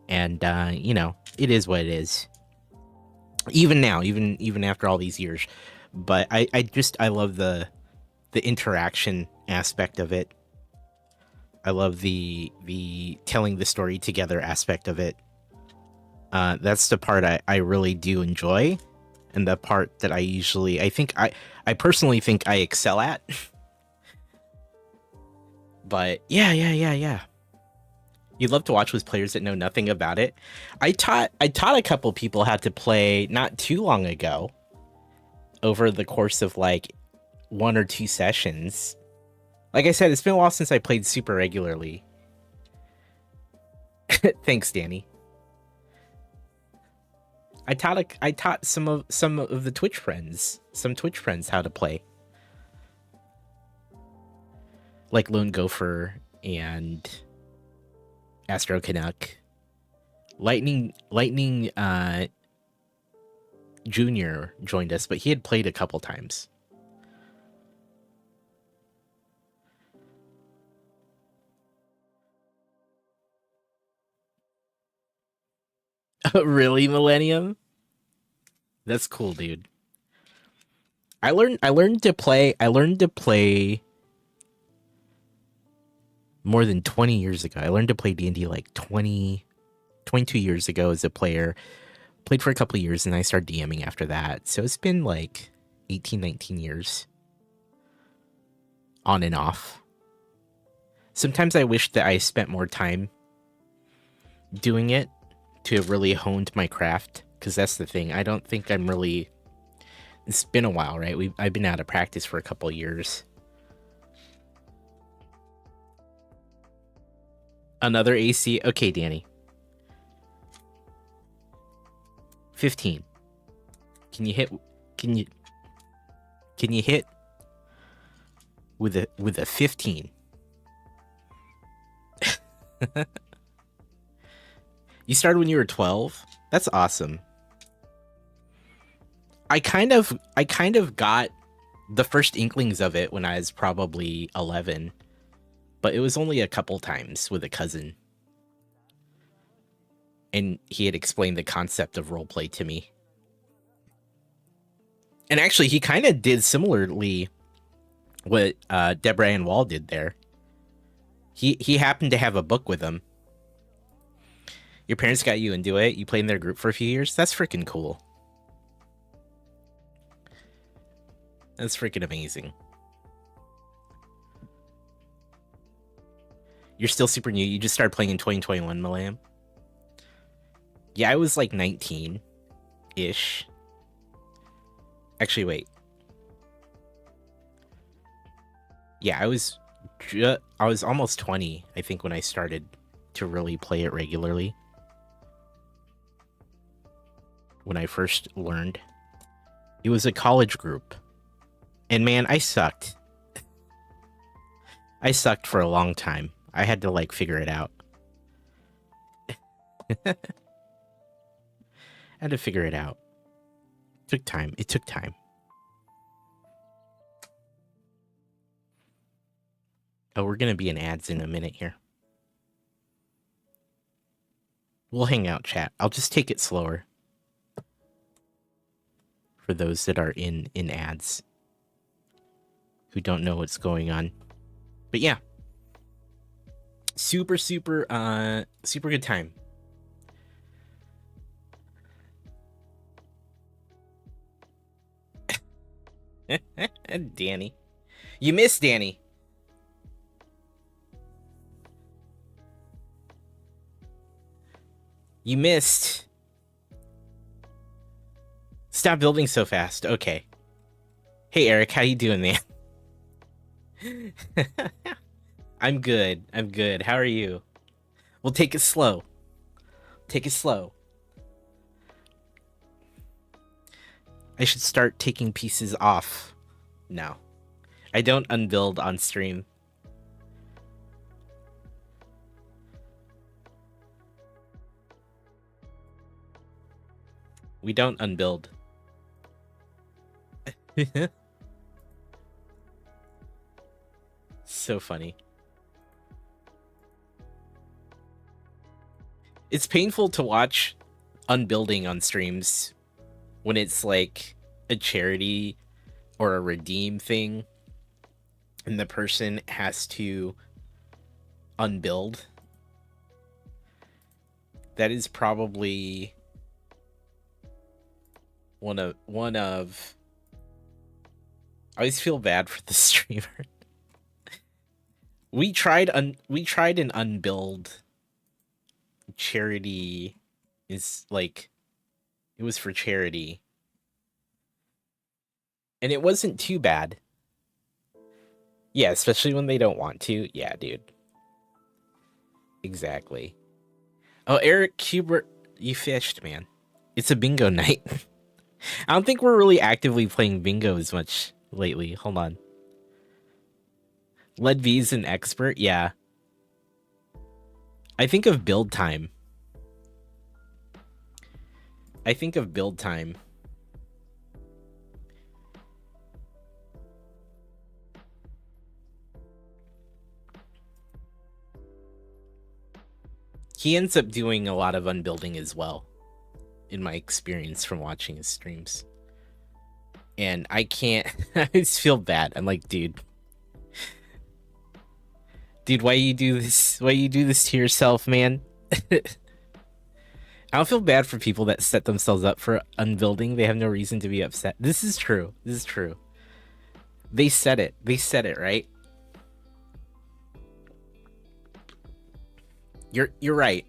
And it is what it is. Even now, even after all these years. But I love the interaction aspect of it. I love the telling the story together aspect of it. That's the part I really do enjoy, and the part that I personally think I excel at. But yeah. You'd love to watch with players that know nothing about it. I taught a couple people how to play not too long ago, over the course of like 1 or 2 sessions. Like I said, it's been a while since I played super regularly. Thanks, Danny. I taught some of the Twitch friends how to play. Like Lone Gopher and Astro Canuck. Lightning Junior joined us, but he had played a couple times. Really, Millennium? That's cool, dude. I learned to play more than 20 years ago. I learned to play D&D like 22 years ago as a player. Played for a couple of years, and I started DMing after that. So it's been like 18, 19 years. On and off. Sometimes I wish that I spent more time doing it to really hone my craft. Because that's the thing. I don't think I'm really... It's been a while, right? I've been out of practice for a couple of years. Another AC? Okay, Danny. 15. Can you hit? Can you hit with a 15? You started when you were 12? That's awesome. I kind of got the first inklings of it when I was probably 11, but it was only a couple times with a cousin. And he had explained the concept of roleplay to me. And actually, he kind of did similarly what Deborah Ann Wall did there. He happened to have a book with him. Your parents got you into it. You played in their group for a few years. That's freaking cool. That's freaking amazing. You're still super new. You just started playing in 2021, Malam. Yeah, I was like 19-ish. Actually, wait. Yeah, I was almost 20, I think, when I started to really play it regularly. When I first learned. It was a college group. And man, I sucked. I sucked for a long time. I had to like figure it out. I had to figure it out. It took time. It took time. Oh, we're gonna be in ads in a minute here. We'll hang out, chat. I'll just take it slower. For those that are in ads. Who don't know what's going on. But yeah. Super good time. Danny. You missed Danny. You missed. Stop building so fast. Okay. Hey Eric, how you doing, man? I'm good. I'm good. How are you? We'll take it slow. Take it slow. I should start taking pieces off. No. I don't unbuild on stream. We don't unbuild. So funny. It's painful to watch unbuilding on streams when it's like a charity or a redeem thing and the person has to unbuild. That is probably one of I always feel bad for the streamer. We tried an unbuild charity. Is like it was for charity. And it wasn't too bad. Yeah, especially when they don't want to. Yeah, dude. Exactly. Oh, Eric Hubert, you fished, man. It's a bingo night. I don't think we're really actively playing bingo as much lately. Hold on. Led V's an expert? Yeah. I think of build time. He ends up doing a lot of unbuilding as well, in my experience from watching his streams. And I can't... I just feel bad. I'm like, dude, why you do this? Why you do this to yourself, man? I don't feel bad for people that set themselves up for unbuilding. They have no reason to be upset. This is true. This is true. They said it. They said it, right? You're right.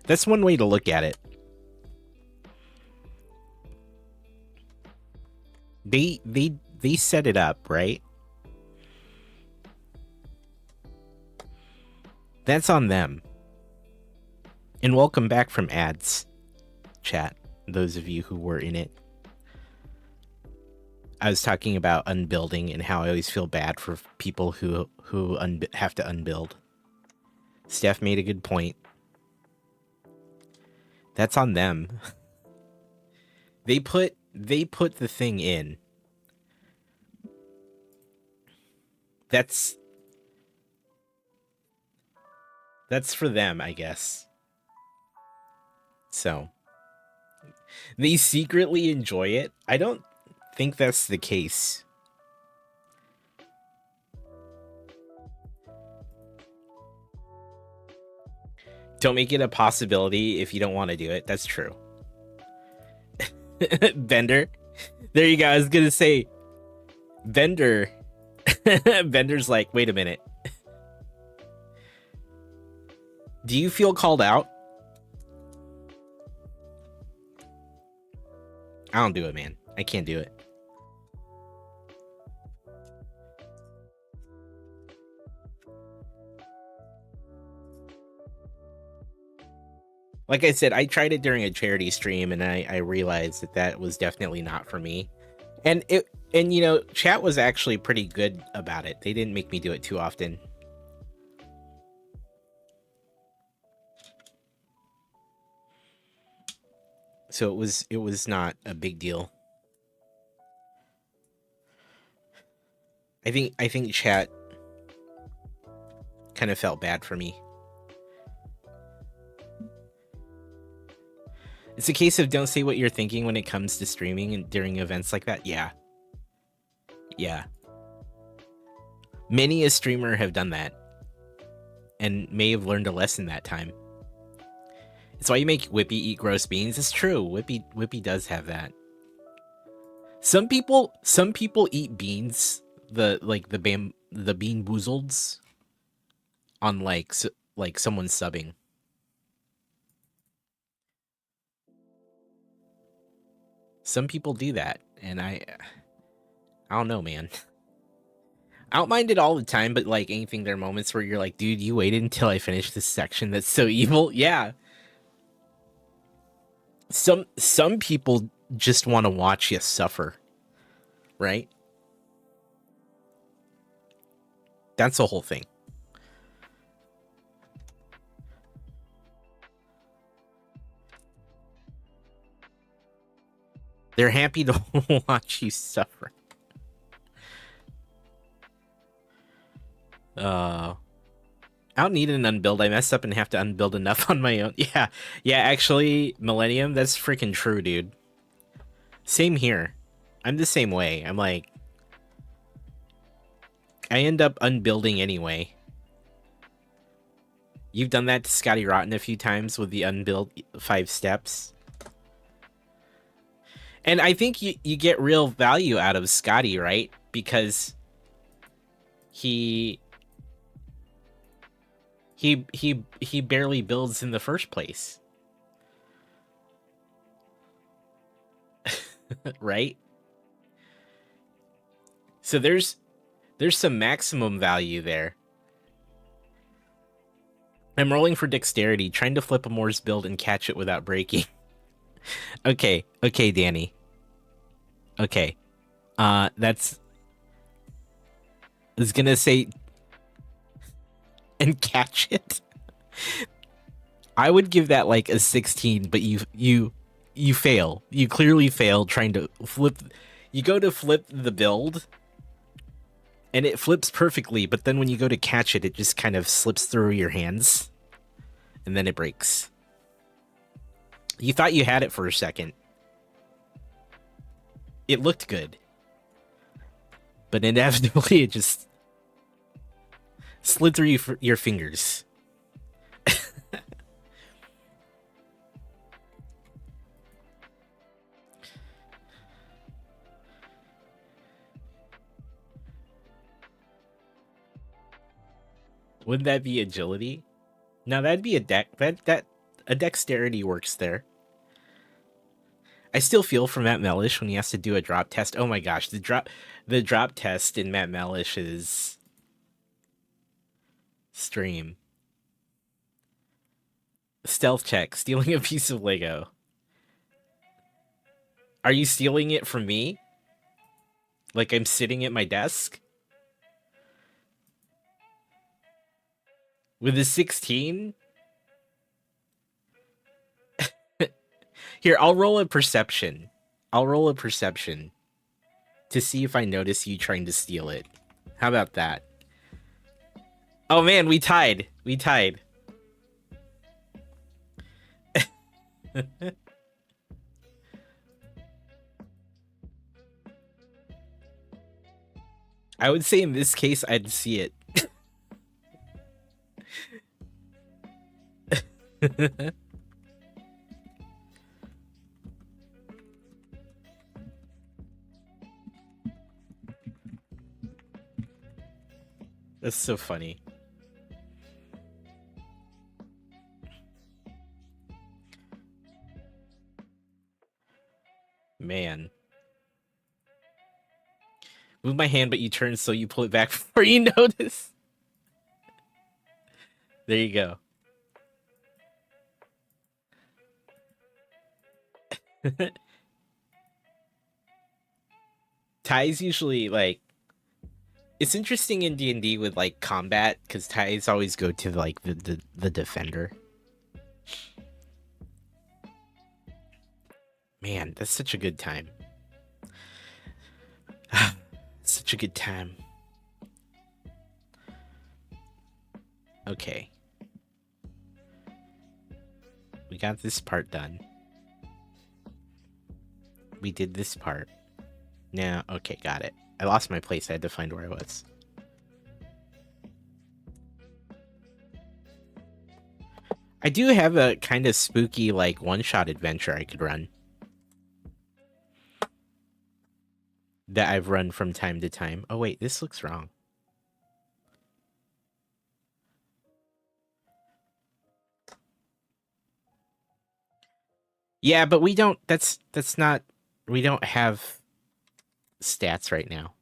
That's one way to look at it. They set it up, right? That's on them. And welcome back from ads, chat, those of you who were in it. I was talking about unbuilding and how I always feel bad for people who have to unbuild. Steph made a good point. That's on them. They put the thing in. That's for them, I guess. So they secretly enjoy it. I don't think that's the case. Don't make it a possibility if you don't want to do it. That's true. Bender. There you go. I was gonna say Bender. Bender's like, wait a minute. Do you feel called out? I don't do it, man. I can't do it. Like I said, I tried it during a charity stream, and I realized that was definitely not for me. And you know, chat was actually pretty good about it. They didn't make me do it too often. So it was not a big deal. I think chat kind of felt bad for me. It's a case of don't say what you're thinking when it comes to streaming and during events like that. Yeah. Yeah. Many a streamer have done that and may have learned a lesson that time. It's why you make Whippy eat gross beans. It's true. Whippy does have that. Some people eat beans, the bean boozleds on like someone subbing. Some people do that, and I don't know, man. I don't mind it all the time, but like anything, there are moments where you're like, dude, you waited until I finished this section. That's so evil. Yeah. Some people just want to watch you suffer, right? That's the whole thing. They're happy to watch you suffer. I don't need an unbuild. I mess up and have to unbuild enough on my own. Yeah, actually, Millennium, that's freaking true, dude. Same here. I'm the same way. I'm like, I end up unbuilding anyway. You've done that to Scotty Rotten a few times with the unbuild 5 steps. And I think you get real value out of Scotty, right? Because he barely builds in the first place. Right? So there's some maximum value there. I'm rolling for dexterity, trying to flip a Moore's build and catch it without breaking. Okay, Danny. Okay. That's... I was gonna say... and catch it. I would give that like a 16, but you fail. You clearly fail trying to flip. You go to flip the build, and it flips perfectly, but then when you go to catch it, it just kind of slips through your hands, and then it breaks. You thought you had it for a second. It looked good, but inevitably it just slid through your fingers. Wouldn't that be agility? No, that'd be a dexterity works there. I still feel for Matt Mellish when he has to do a drop test. Oh my gosh, the drop test in Matt Mellish's stream Stealth check. Stealing a piece of Lego. Are you stealing it from me? Like I'm sitting at my desk? With a 16? Here, I'll roll a perception. I'll roll a perception to see if I notice you trying to steal it. How about that? Oh man, we tied. We tied. I would say in this case, I'd see it. That's so funny. Man. Move my hand, but you turn so you pull it back before you notice. There you go. Ties usually, like... It's interesting in D&D with, like, combat, because ties always go to, like, the defender. Man, that's such a good time. Such a good time. Okay. We got this part done. We did this part. Now, okay, got it. I lost my place. I had to find where I was. I do have a kind of spooky, like, one-shot adventure I could run. That I've run from time to time. Oh, wait, this looks wrong. Yeah, but we don't... That's not... We don't have stats right now.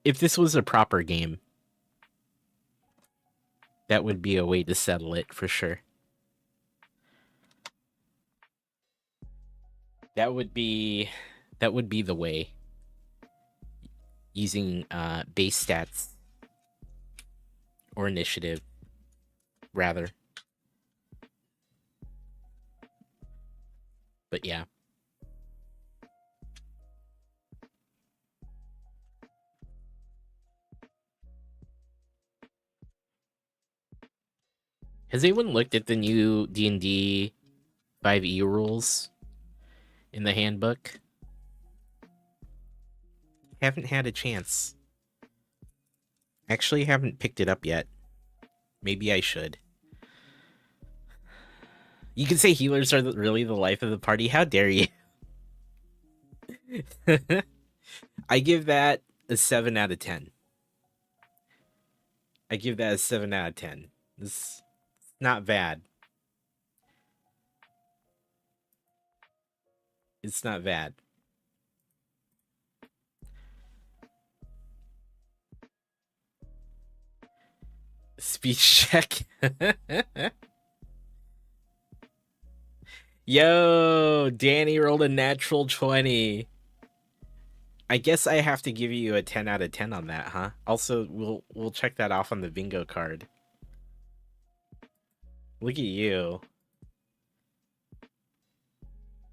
If this was a proper game, that would be a way to settle it for sure. That would be the way. Using base stats or initiative, rather. But yeah. Has anyone looked at the new D&D 5e rules in the handbook? Haven't had a chance. Actually, haven't picked it up yet. Maybe I should. You can say healers are really the life of the party. How dare you? I give that a 7 out of 10. I give that a 7 out of 10. It's not bad. It's not bad. Speech check. Yo, Danny rolled a natural 20. I guess I have to give you a 10 out of 10 on that, huh? Also, we'll check that off on the bingo card. Look at you.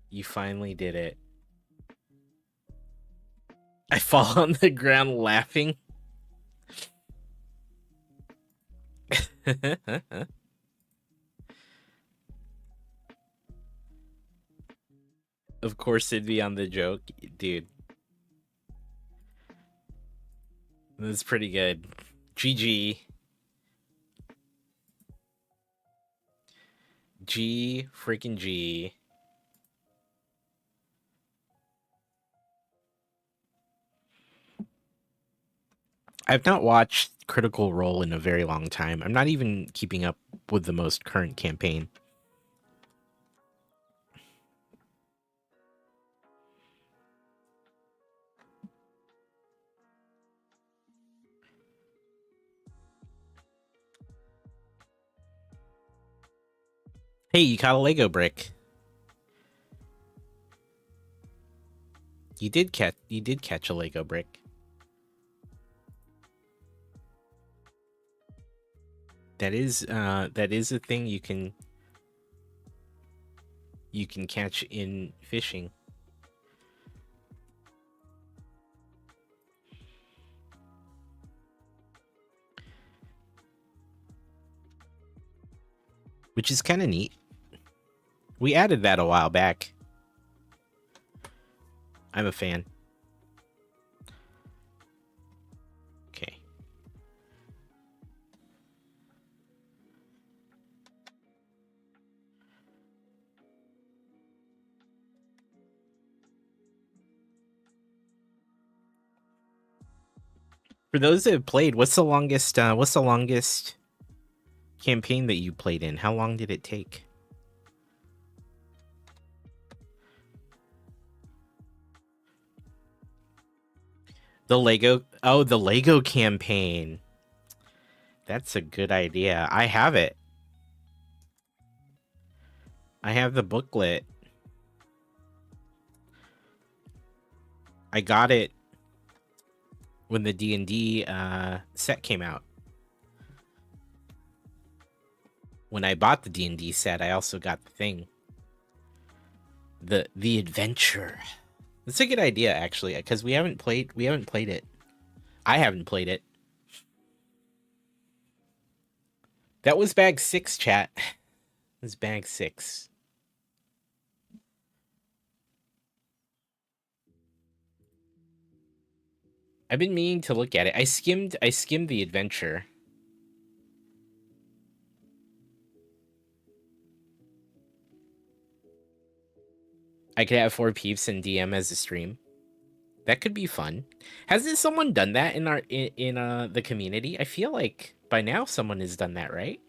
You finally did it. I fall on the ground laughing. Of course it'd be on the joke, dude. That's pretty good. GG. G freaking G. I've not watched Critical Role in a very long time. I'm not even keeping up with the most current campaign. Hey, you caught a Lego brick. You did catch a Lego brick. That is a thing you can catch in fishing. Which is kind of neat. We added that a while back. I'm a fan. Okay. For those that have played, what's the longest campaign that you played in? How long did it take? The Lego campaign. That's a good idea. I have it. I have the booklet. I got it when the D&D set came out. When I bought the D&D set, I also got the thing. The adventure. It's a good idea, actually, because we haven't played it. I haven't played it. That was bag 6, chat. It was bag 6. I've been meaning to look at it. I skimmed the adventure. I could have 4 peeps and DM as a stream. That could be fun. Hasn't someone done that in the community? I feel like by now someone has done that, right?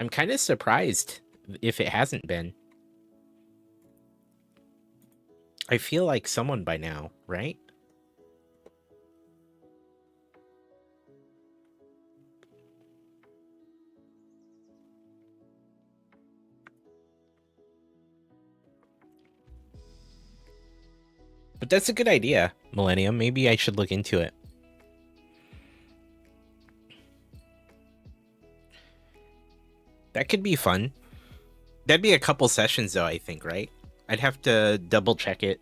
I'm kind of surprised if it hasn't been. I feel like someone by now, right? But that's a good idea, Millennium. Maybe I should look into it. That could be fun. That'd be a couple sessions, though, I think, right? I'd have to double check it.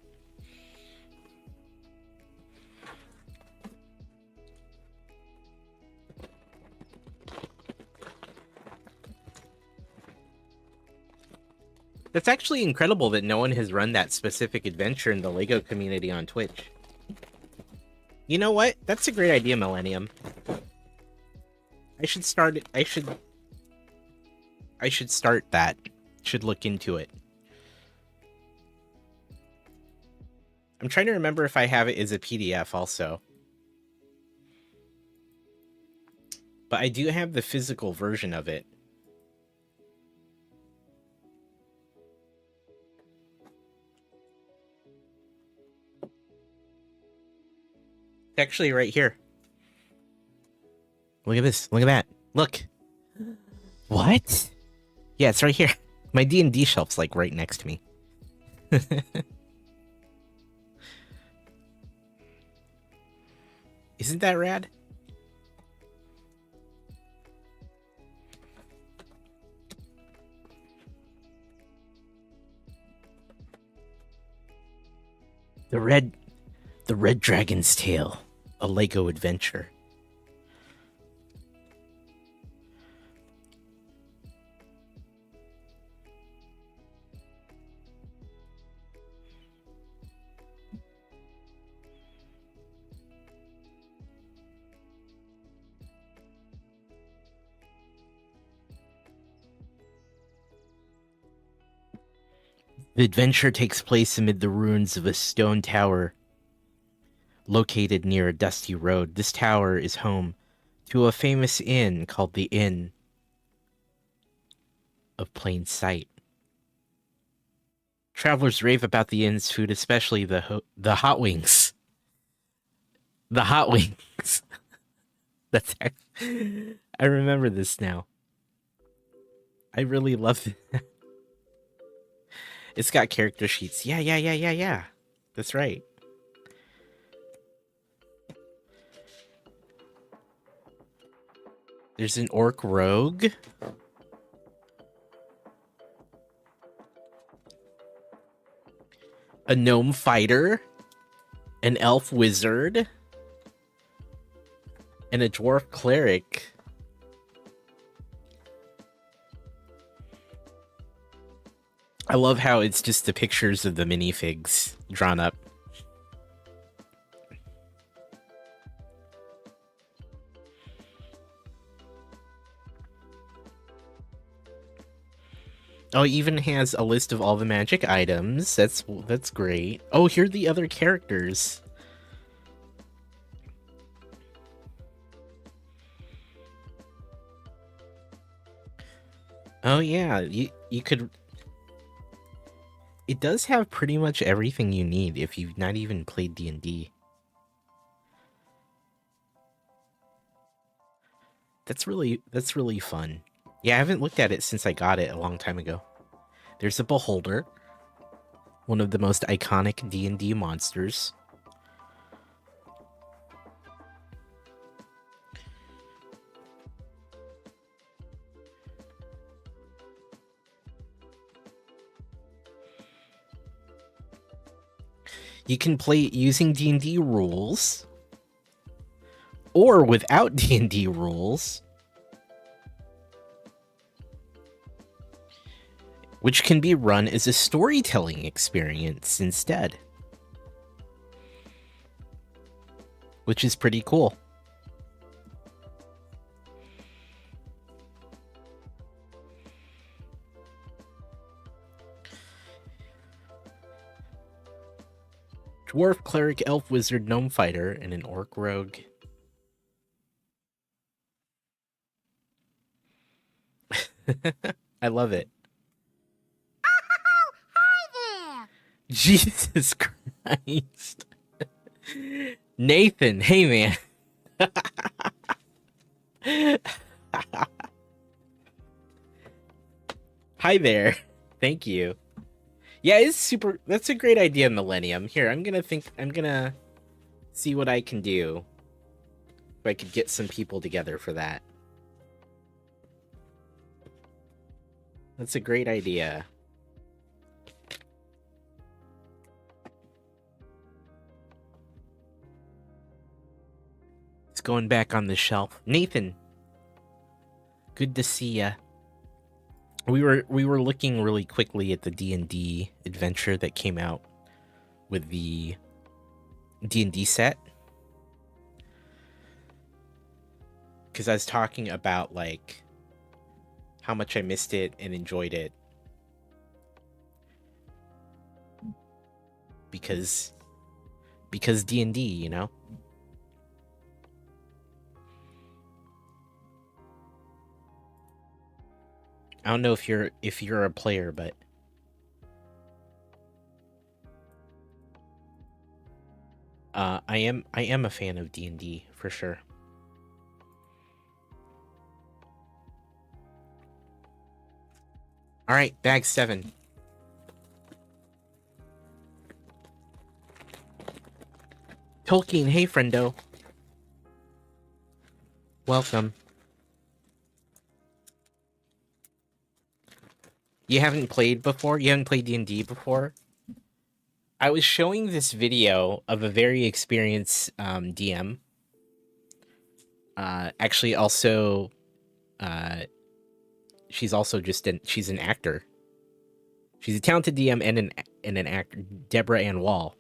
That's actually incredible that no one has run that specific adventure in the LEGO community on Twitch. You know what? That's a great idea, Millennium. I should start it. I should start that. Should look into it. I'm trying to remember if I have it as a PDF also. But I do have the physical version of it. It's actually right here. Look at this. Look at that. Look. What? Yeah, it's right here. My D&D shelf's like right next to me. Isn't that rad? The Red Dragon's Tale, a LEGO adventure. The adventure takes place amid the ruins of a stone tower located near a dusty road. This tower is home to a famous inn called the Inn of Plain Sight. Travelers rave about the inn's food, especially the hot wings. The hot wings. I remember this now. I really love it. It's got character sheets. Yeah. That's right. There's an orc rogue. A gnome fighter. An elf wizard. And a dwarf cleric. I love how it's just the pictures of the minifigs drawn up. Oh, it even has a list of all the magic items. That's great. Oh, here are the other characters. Oh yeah, you could. It does have pretty much everything you need if you've not even played D&D. That's really fun. Yeah, I haven't looked at it since I got it a long time ago. There's a beholder, one of the most iconic D&D monsters. You can play it using D&D rules or without D&D rules, which can be run as a storytelling experience instead, which is pretty cool. Dwarf, cleric, elf, wizard, gnome fighter, and an orc rogue. I love it. Hi there! Jesus Christ. Nathan, hey man. Hi there. Thank you. Yeah, it's super. That's a great idea, Millennium. Here, I'm gonna see what I can do. If I could get some people together for that. That's a great idea. It's going back on the shelf. Nathan, good to see ya. We were looking really quickly at the D&D adventure that came out with the D&D set. Because I was talking about, like, how much I missed it and enjoyed it. Because D&D, you know? I don't know if you're a player, but I am a fan of D&D for sure. All right, bag 7. Tolkien, hey friendo. Welcome. You haven't played before? You haven't played D&D before? I was showing this video of a very experienced DM. Actually, also, she's also she's an actor. She's a talented DM and an actor, Deborah Ann Wall,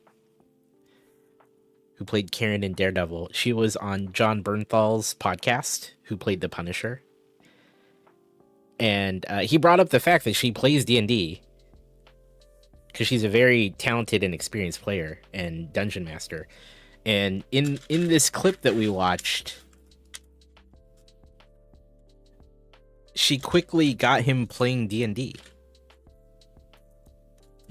who played Karen in Daredevil. She was on John Bernthal's podcast, who played the Punisher. And he brought up the fact that she plays D&D because she's a very talented and experienced player and dungeon master. And in this clip that we watched, she quickly got him playing D&D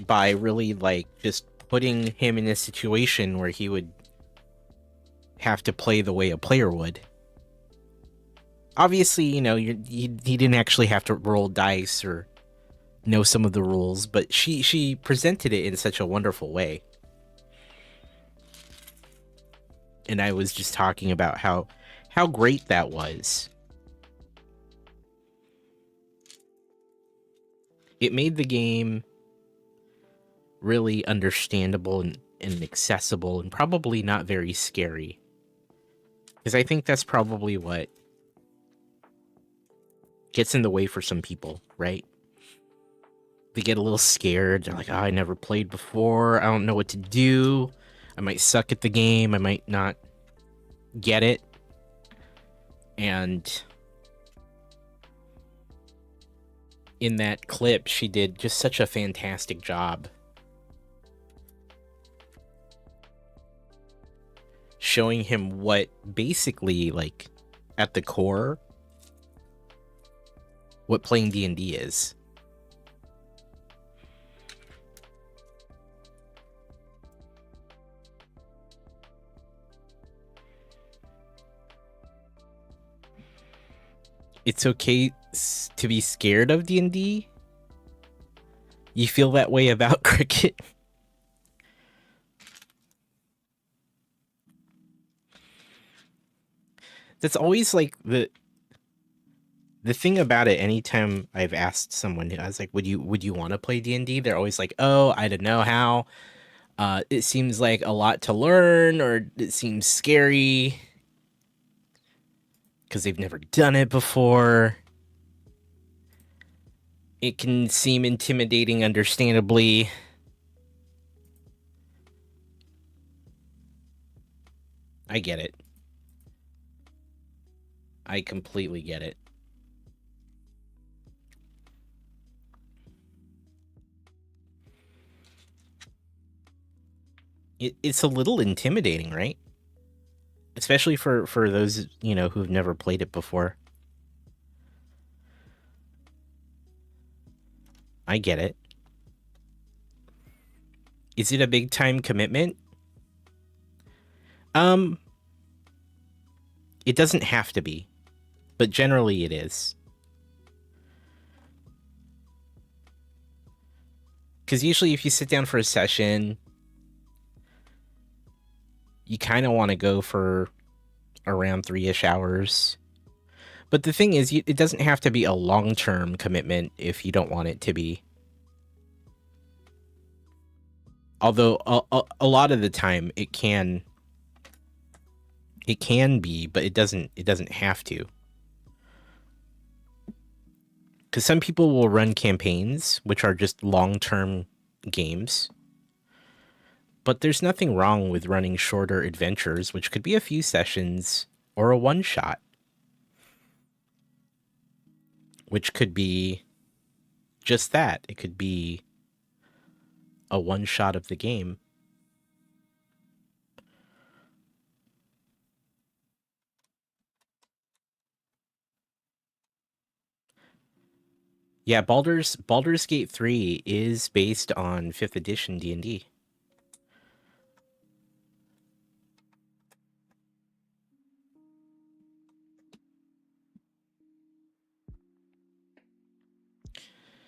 by really, like, just putting him in a situation where he would have to play the way a player would. Obviously, you know, he didn't actually have to roll dice or know some of the rules, but she presented it in such a wonderful way. And I was just talking about how great that was. It made the game really understandable and accessible and probably not very scary. Because I think that's probably what gets in the way for some people, right? They get a little scared. They're like, oh, I never played before. I don't know what to do. I might suck at the game. I might not get it. And in that clip, she did just such a fantastic job showing him what basically, like, at the core, what playing D&D is. It's okay to be scared of D&D? You feel that way about cricket? That's always like the thing about it. Anytime I've asked someone, I was like, would you want to play D&D? They're always like, oh, I don't know how. It seems like a lot to learn, or it seems scary because they've never done it before. It can seem intimidating, understandably. I get it. I completely get it. It's a little intimidating, right? Especially for those, you know, who've never played it before. I get it. Is it a big time commitment? It doesn't have to be, but generally it is. Because usually if you sit down for a session, you kind of want to go for around 3-ish hours. But the thing is, it doesn't have to be a long-term commitment if you don't want it to be. Although a lot of the time it can be, but it doesn't have to. Because some people will run campaigns, which are just long-term games. But there's nothing wrong with running shorter adventures, which could be a few sessions or a one-shot. Which could be just that. It could be a one-shot of the game. Yeah, Baldur's Gate 3 is based on 5th edition D&D.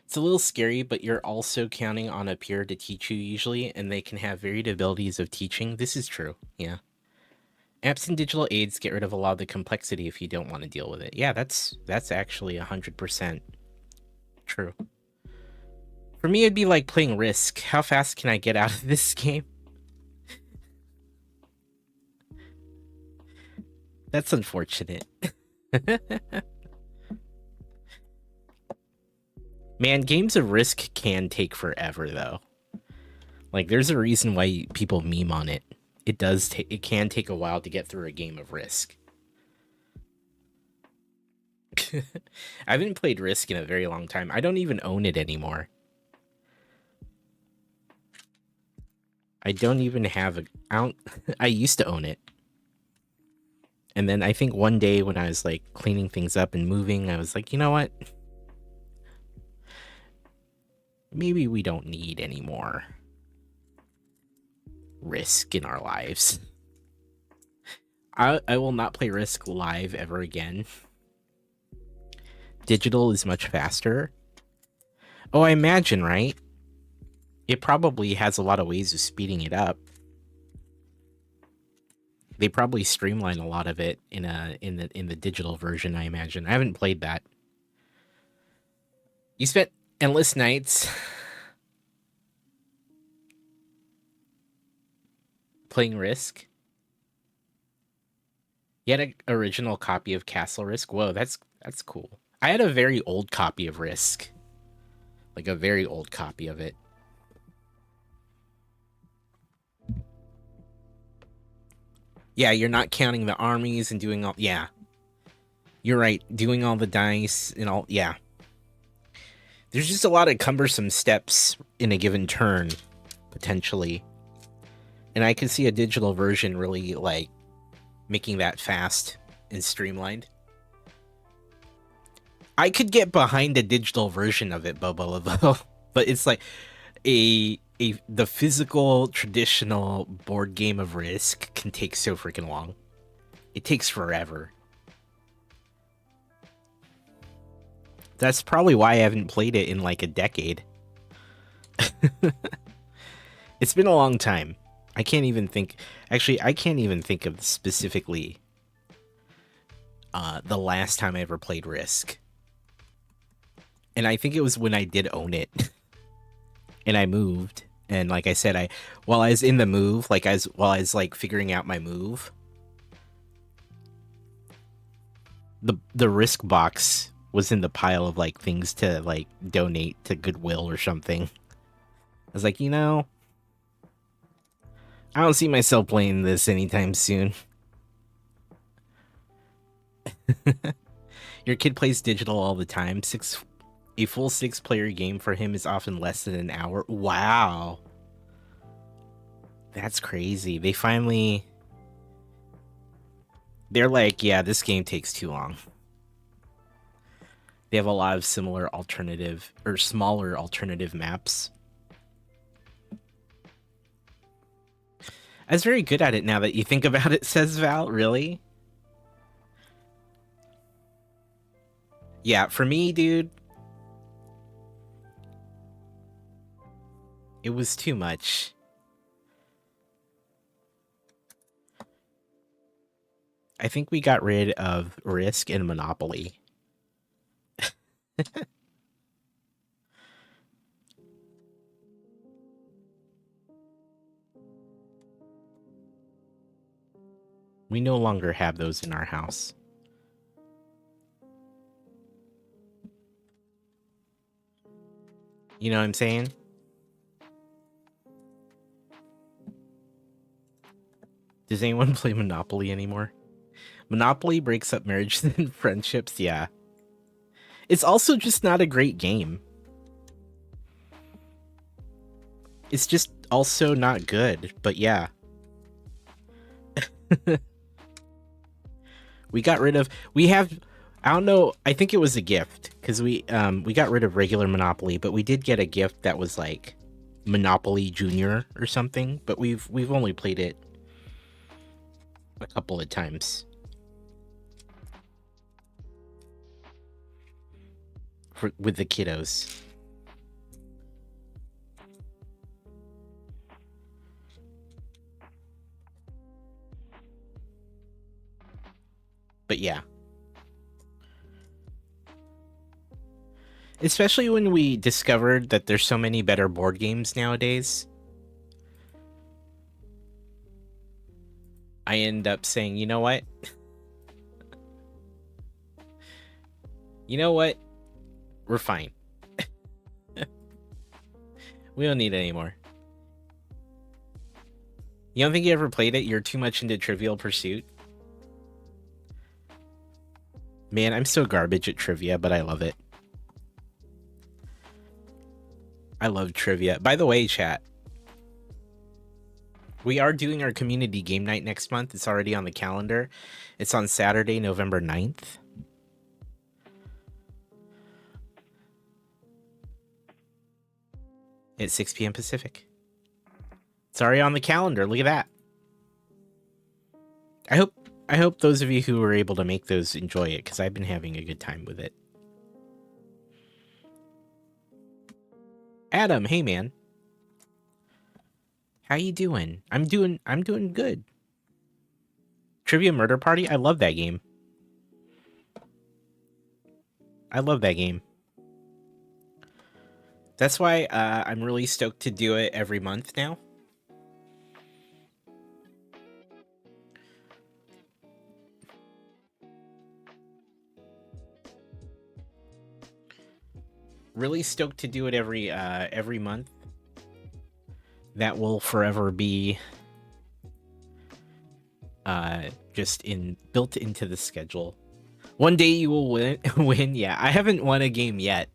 It's a little scary, but you're also counting on a peer to teach you usually, and they can have varied abilities of teaching. This is true, yeah. Apps and digital aids get rid of a lot of the complexity if you don't want to deal with it. Yeah, that's actually 100% true. For me, it'd be like playing Risk. How fast can I get out of this game? That's unfortunate. Man, games of Risk can take forever, though. Like, there's a reason why people meme on it. It can take a while to get through a game of Risk. I haven't played Risk in a very long time. I don't even own it anymore. I don't even have I used to own it. And then I think one day when I was like cleaning things up and moving, I was like, you know what? Maybe we don't need any more Risk in our lives. I will not play Risk live ever again. Digital is much faster. Oh, I imagine, right? It probably has a lot of ways of speeding it up. They probably streamline a lot of it in the digital version, I imagine. I haven't played that. You spent endless nights playing Risk. You had an original copy of Castle Risk. Whoa, that's cool. I had a very old copy of Risk. Like a very old copy of it. Yeah, you're not counting the armies and doing all... Yeah. You're right. Doing all the dice and all... Yeah. There's just a lot of cumbersome steps in a given turn, potentially. And I could see a digital version really, like, making that fast and streamlined. I could get behind a digital version of it, Bobo, though. But it's like the physical traditional board game of Risk can take so freaking long. It takes forever. That's probably why I haven't played it in like a decade. It's been a long time. I can't even think. Actually, I can't even think of specifically the last time I ever played Risk. And I think it was when I did own it. And I moved. And like I said, while I was in the move, like while I was like figuring out my move, the Risk box was in the pile of like things to like donate to Goodwill or something. I was like, I don't see myself playing this anytime soon. Your kid plays digital all the time. A full 6-player game for him is often less than an hour. Wow. That's crazy. They're like, yeah, this game takes too long. They have a lot of similar alternative or smaller alternative maps. I was very good at it now that you think about it, says Val. Really? Yeah, for me, dude, it was too much. I think we got rid of Risk and Monopoly. We no longer have those in our house. You know what I'm saying? Does anyone play Monopoly anymore? Monopoly breaks up marriages and friendships, yeah. It's also just not a great game. It's just also not good, but yeah. I don't know, I think it was a gift, because we got rid of regular Monopoly, but we did get a gift that was like Monopoly Junior or something, but we've only played it a couple of times. With the kiddos. But yeah. Especially when we discovered that there's so many better board games nowadays. I end up saying, you know what? You know what? We're fine. We don't need it anymore. You don't think you ever played it? You're too much into Trivial Pursuit? Man, I'm so garbage at trivia, but I love it. I love trivia. By the way, chat, we are doing our community game night next month. It's already on the calendar. It's on Saturday, November 9th. At 6 p.m. Pacific. It's already on the calendar. Look at that. I hope those of you who were able to make those enjoy it, because I've been having a good time with it. Adam, hey man. How you doing? I'm doing good. Trivia Murder Party? I love that game. I love that game. That's why I'm really stoked to do it every month now. Really stoked to do it every month. That will forever be just built into the schedule. One day you will win. Yeah, I haven't won a game yet.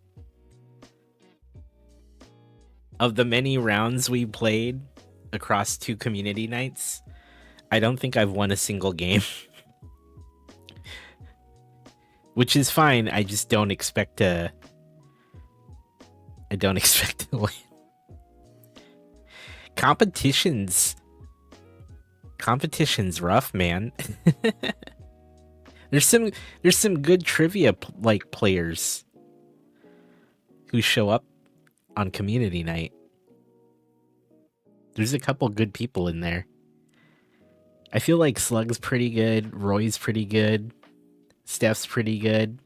Of the many rounds we played across 2 community nights, I don't think I've won a single game. Which is fine. I just don't expect to. I don't expect to win. Competition's rough, man. There's some good trivia like players who show up on community night. There's a couple good people in there. I feel like Slug's pretty good, Roy's pretty good, Steph's pretty good.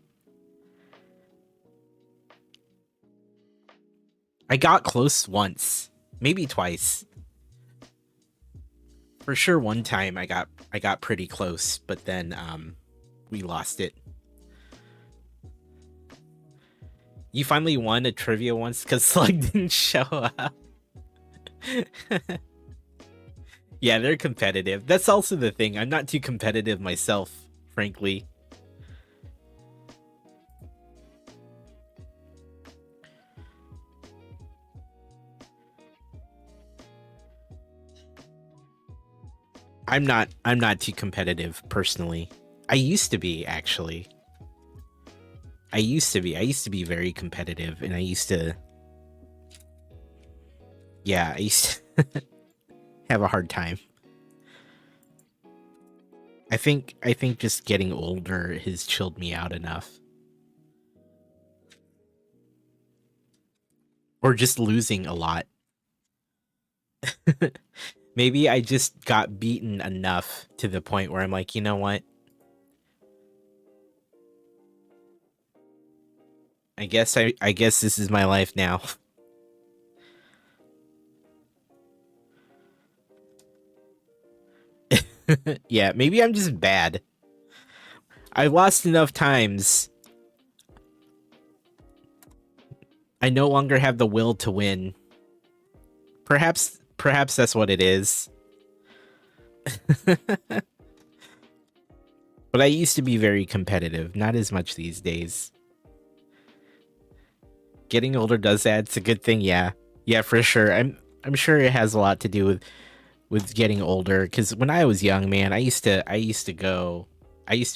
I got close once, maybe twice. For sure one time I got pretty close, but then we lost it. You finally won a trivia once because Slug didn't show up. Yeah, they're competitive. That's also the thing. I'm not too competitive myself, frankly. I'm not too competitive personally. I used to be, actually. I used to be very competitive, and I used to have a hard time. I think just getting older has chilled me out enough. Or just losing a lot. Maybe I just got beaten enough to the point where I'm like, you know what? I guess this is my life now. Yeah, maybe I'm just bad. I've lost enough times. I no longer have the will to win. Perhaps that's what it is. But I used to be very competitive, not as much these days. Getting older does that. It's a good thing, yeah. Yeah, for sure. I'm sure it has a lot to do with getting older, because when I was young, man, I used to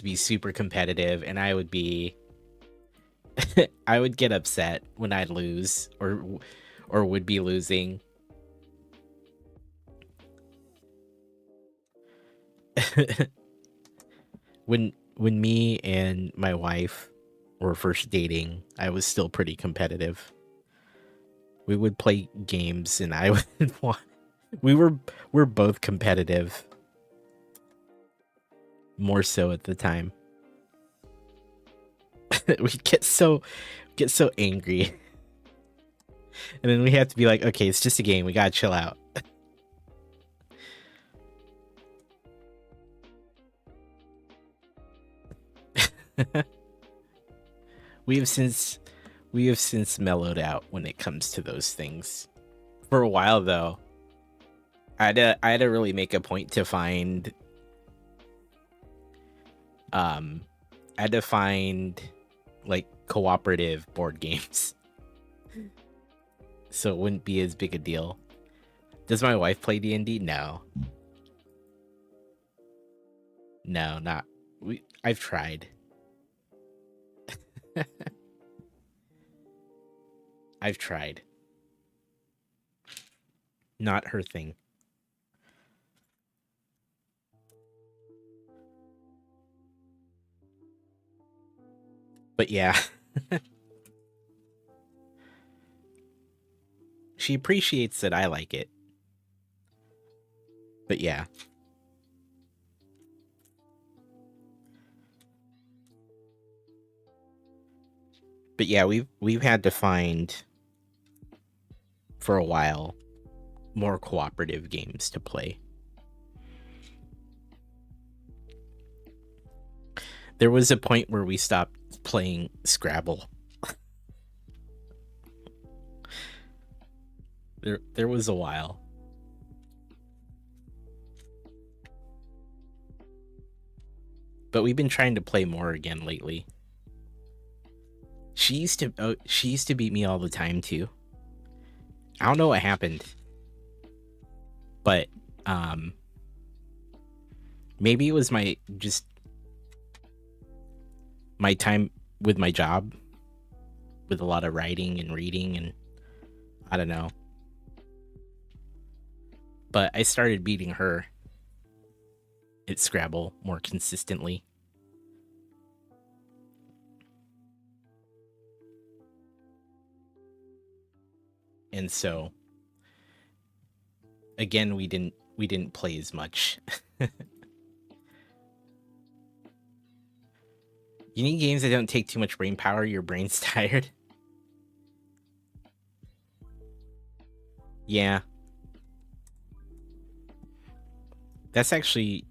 be super competitive, and I would be I would get upset when I'd lose or would be losing. when me and my wife were first dating, I was still pretty competitive. We would play games, and I would want. We're both competitive. More so at the time. We get so angry. And then we have to be like, okay, it's just a game. We gotta chill out. We have since mellowed out when it comes to those things. For a while, though, I had to really make a point to find like cooperative board games, so it wouldn't be as big a deal. Does my wife play D&D? No, not. I've tried. I've tried. Not her thing. But yeah. She appreciates that I like it. But yeah. But yeah, we've had to find for a while more cooperative games to play. There was a point where we stopped playing Scrabble. There was a while. But we've been trying to play more again lately. She used to beat me all the time too. I don't know what happened. But maybe it was my time with my job with a lot of writing and reading, and I don't know. But I started beating her at Scrabble more consistently. And so again, we didn't play as much. You need games that don't take too much brain power, your brain's tired. Yeah. That's actually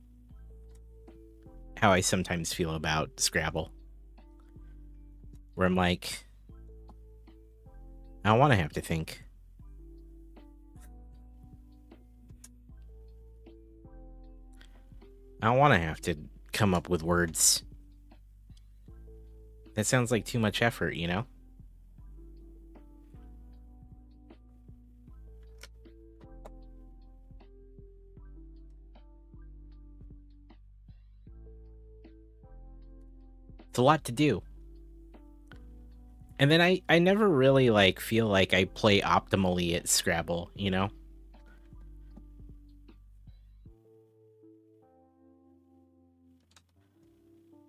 how I sometimes feel about Scrabble. Where I'm like, I don't want to have to think. I don't want to have to come up with words. That sounds like too much effort, you know? It's a lot to do. And then I never really like feel like I play optimally at Scrabble, you know?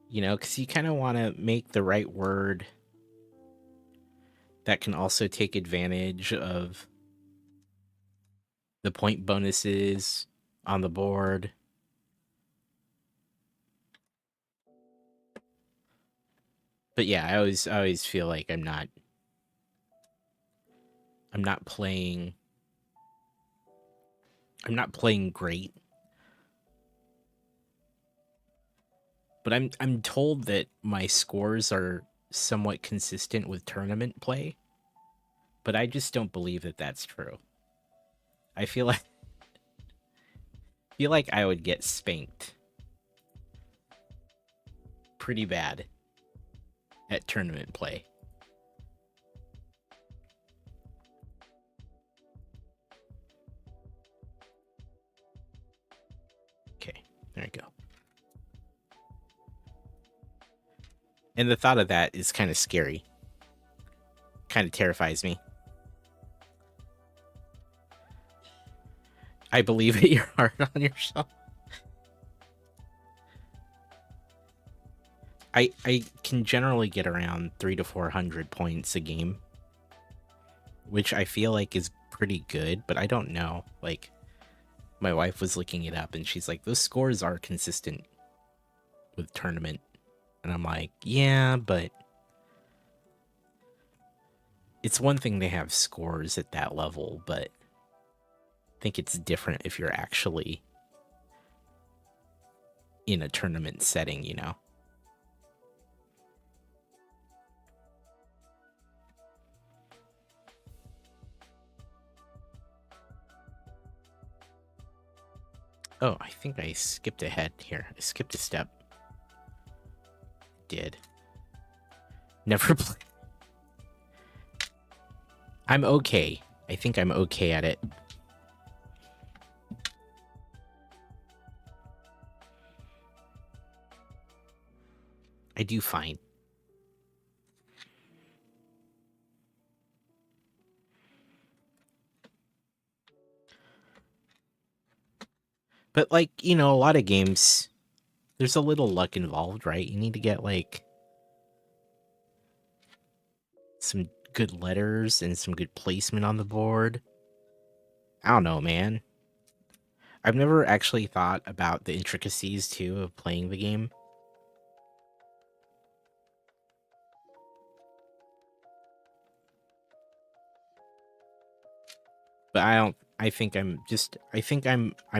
You know, because you kind of want to make the right word that can also take advantage of the point bonuses on the board. But yeah, I always feel like I'm not playing great. But I'm told that my scores are somewhat consistent with tournament play. But I just don't believe that that's true. I feel like I would get spanked pretty bad at tournament play. Okay, there we go. And the thought of that is kind of scary. Kind of terrifies me. I believe that you're hard on yourself. I can generally get around 300 to 400 points a game, which I feel like is pretty good, but I don't know. Like, my wife was looking it up and she's like, those scores are consistent with tournament. And I'm like, yeah, but it's one thing to have scores at that level, but I think it's different if you're actually in a tournament setting, you know? Oh, I think I skipped ahead here. I skipped a step. Did. Never play. I'm okay. I think I'm okay at it. I do fine. But, like, you know, a lot of games, there's a little luck involved, right? You need to get, like, some good letters and some good placement on the board. I don't know, man. I've never actually thought about the intricacies too of playing the game. But I think I'm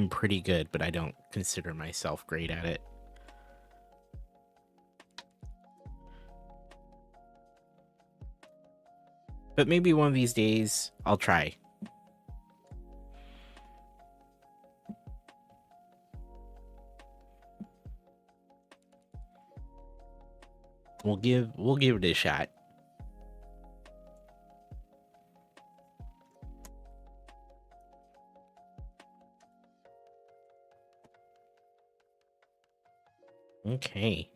pretty good, but I don't consider myself great at it. But maybe one of these days I'll try. We'll give it a shot. Okay.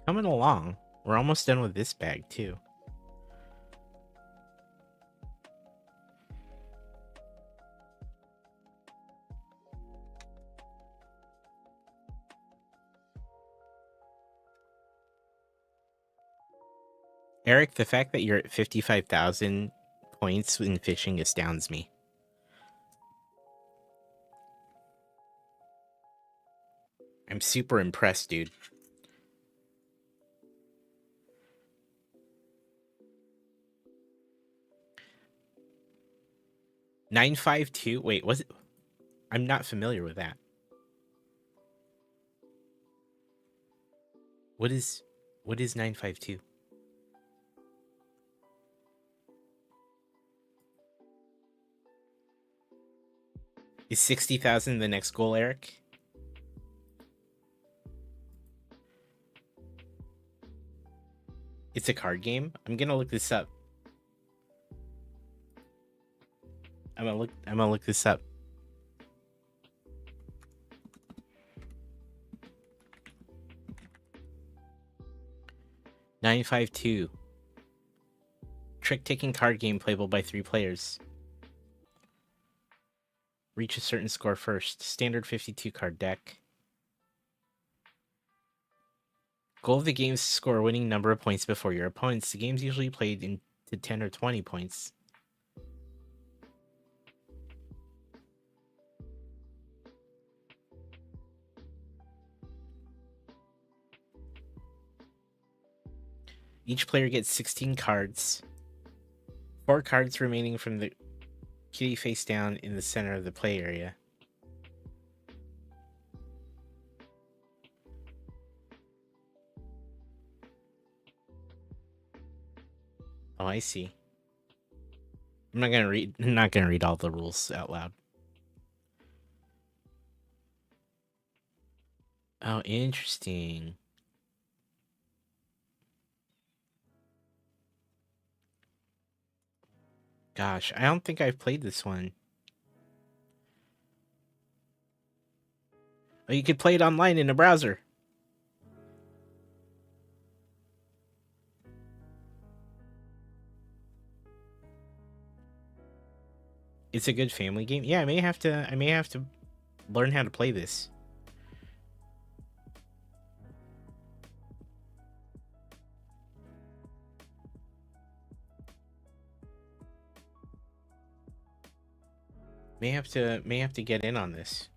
Coming along. We're almost done with this bag too. Eric, the fact that you're at 55,000 points in fishing astounds me. I'm super impressed, dude. $952. Wait, was it? I'm not familiar with that. What is 952? Is 60,000 the next goal, Eric? It's a card game? I'm gonna look this up. I'm gonna look this up. $952. Trick-taking card game playable by 3 players. Reach a certain score first. Standard 52 card deck. Goal of the game is to score a winning number of points before your opponents. The game's usually played into 10 or 20 points. Each player gets 16 cards. 4 cards remaining from the kitty face down in the center of the play area. Oh, I see. I'm not gonna read all the rules out loud. Oh, interesting. Gosh, I don't think I've played this one. Oh, you could play it online in a browser. It's a good family game. Yeah, I may have to learn how to play this. May have to get in on this.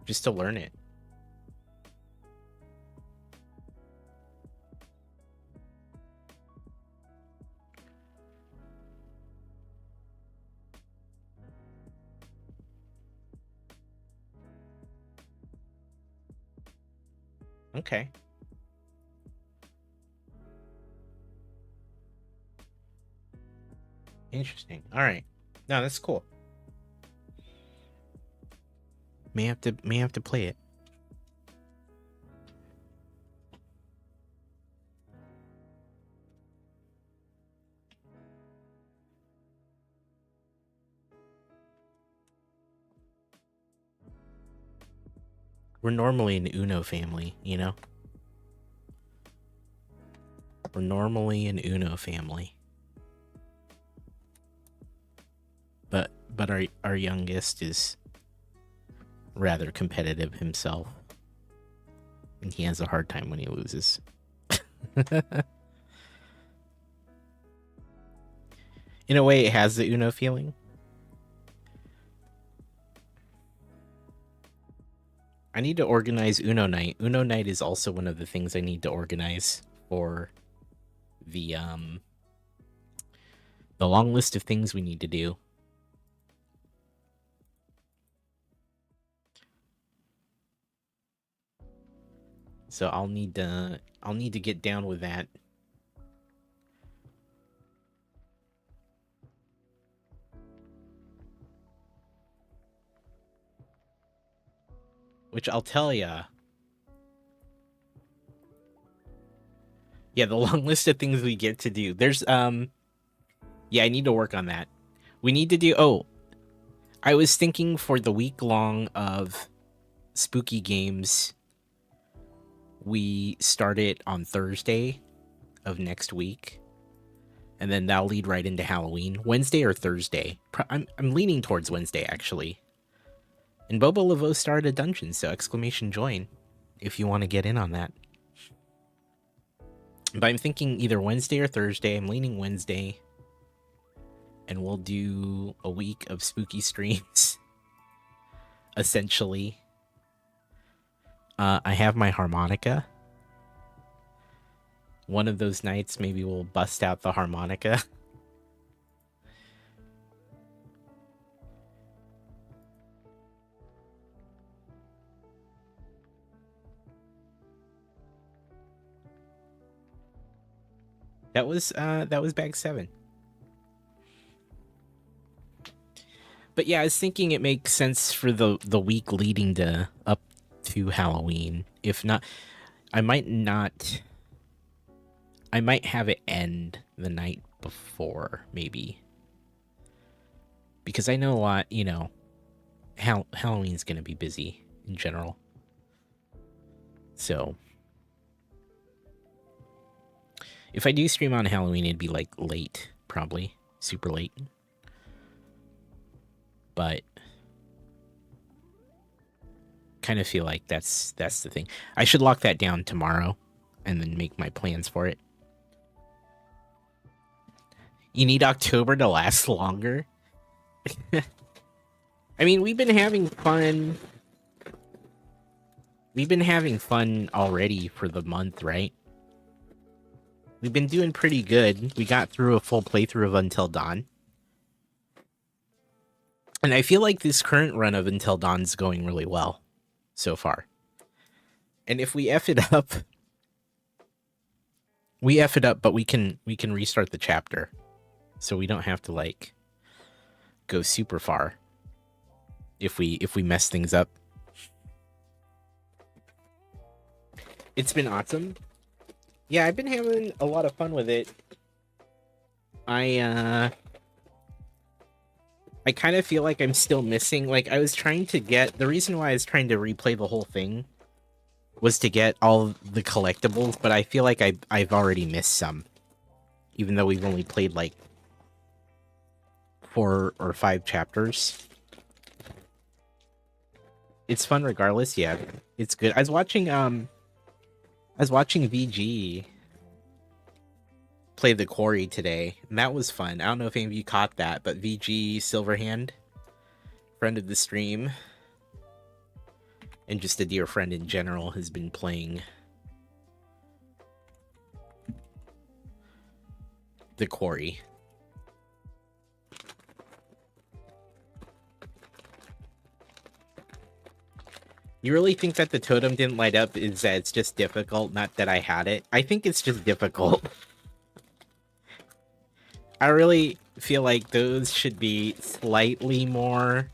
Just to learn it. Okay. Interesting. All right. No, that's cool. May have to play it. We're normally an Uno family, you know? We're normally an Uno family. But our youngest is rather competitive himself. And he has a hard time when he loses. In a way, it has the Uno feeling. I need to organize Uno night. Uno night is also one of the things I need to organize for the long list of things we need to do. So I'll need to get down with that. Which I'll tell ya. Yeah, the long list of things we get to do. There's yeah, I need to work on that. We need to do I was thinking for the week long of spooky games, we start it on Thursday of next week. And then that'll lead right into Halloween. Wednesday or Thursday. I'm leaning towards Wednesday, actually. And Bobo Laveau started a dungeon, so exclamation join if you want to get in on that. But I'm thinking either Wednesday or Thursday. I'm leaning Wednesday. And we'll do a week of spooky streams. Essentially. I have my harmonica. One of those nights, maybe we'll bust out the harmonica. That was bag 7. But yeah, I was thinking it makes sense for the week leading to up to Halloween. If not, I might have it end the night before, maybe. Because I know a lot, you know, Halloween's going to be busy in general. So if I do stream on Halloween, it'd be like late, probably. Super late. But kind of feel like that's the thing. I should lock that down tomorrow and then make my plans for it. You need October to last longer? I mean, we've been having fun. We've been having fun already for the month, right? We've been doing pretty good. We got through a full playthrough of Until Dawn. And I feel like this current run of Until Dawn's going really well so far. And if we F it up, but we can restart the chapter. So we don't have to like go super far if we mess things up. It's been awesome. Yeah, I've been having a lot of fun with it. I kind of feel like I'm still missing, like I was trying to get, the reason why I was trying to replay the whole thing was to get all the collectibles, but I feel like I've already missed some. Even though we've only played like 4 or 5 chapters. It's fun regardless, yeah. It's good. I was watching VG play The Quarry today, and that was fun. I don't know if any of you caught that, but VG Silverhand, friend of the stream, and just a dear friend in general, has been playing The Quarry. You really think that the totem didn't light up is that it's just difficult, not that I had it? I think it's just difficult. I really feel like those should be slightly more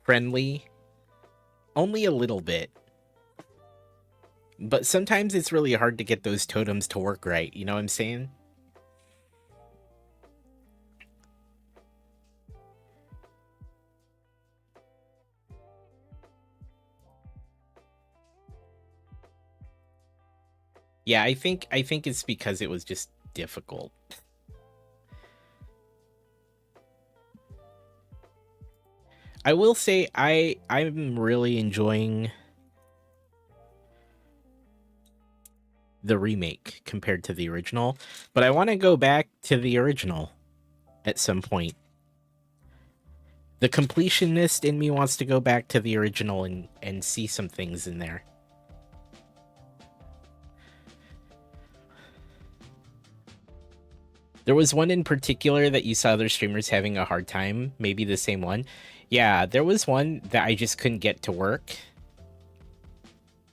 friendly. Only a little bit. But sometimes it's really hard to get those totems to work right, you know what I'm saying? Yeah, I think it's because it was just difficult. I will say I'm really enjoying the remake compared to the original, but I want to go back to the original at some point. The completionist in me wants to go back to the original and see some things in there. There was one in particular that you saw other streamers having a hard time, maybe the same one. Yeah, there was one that I just couldn't get to work.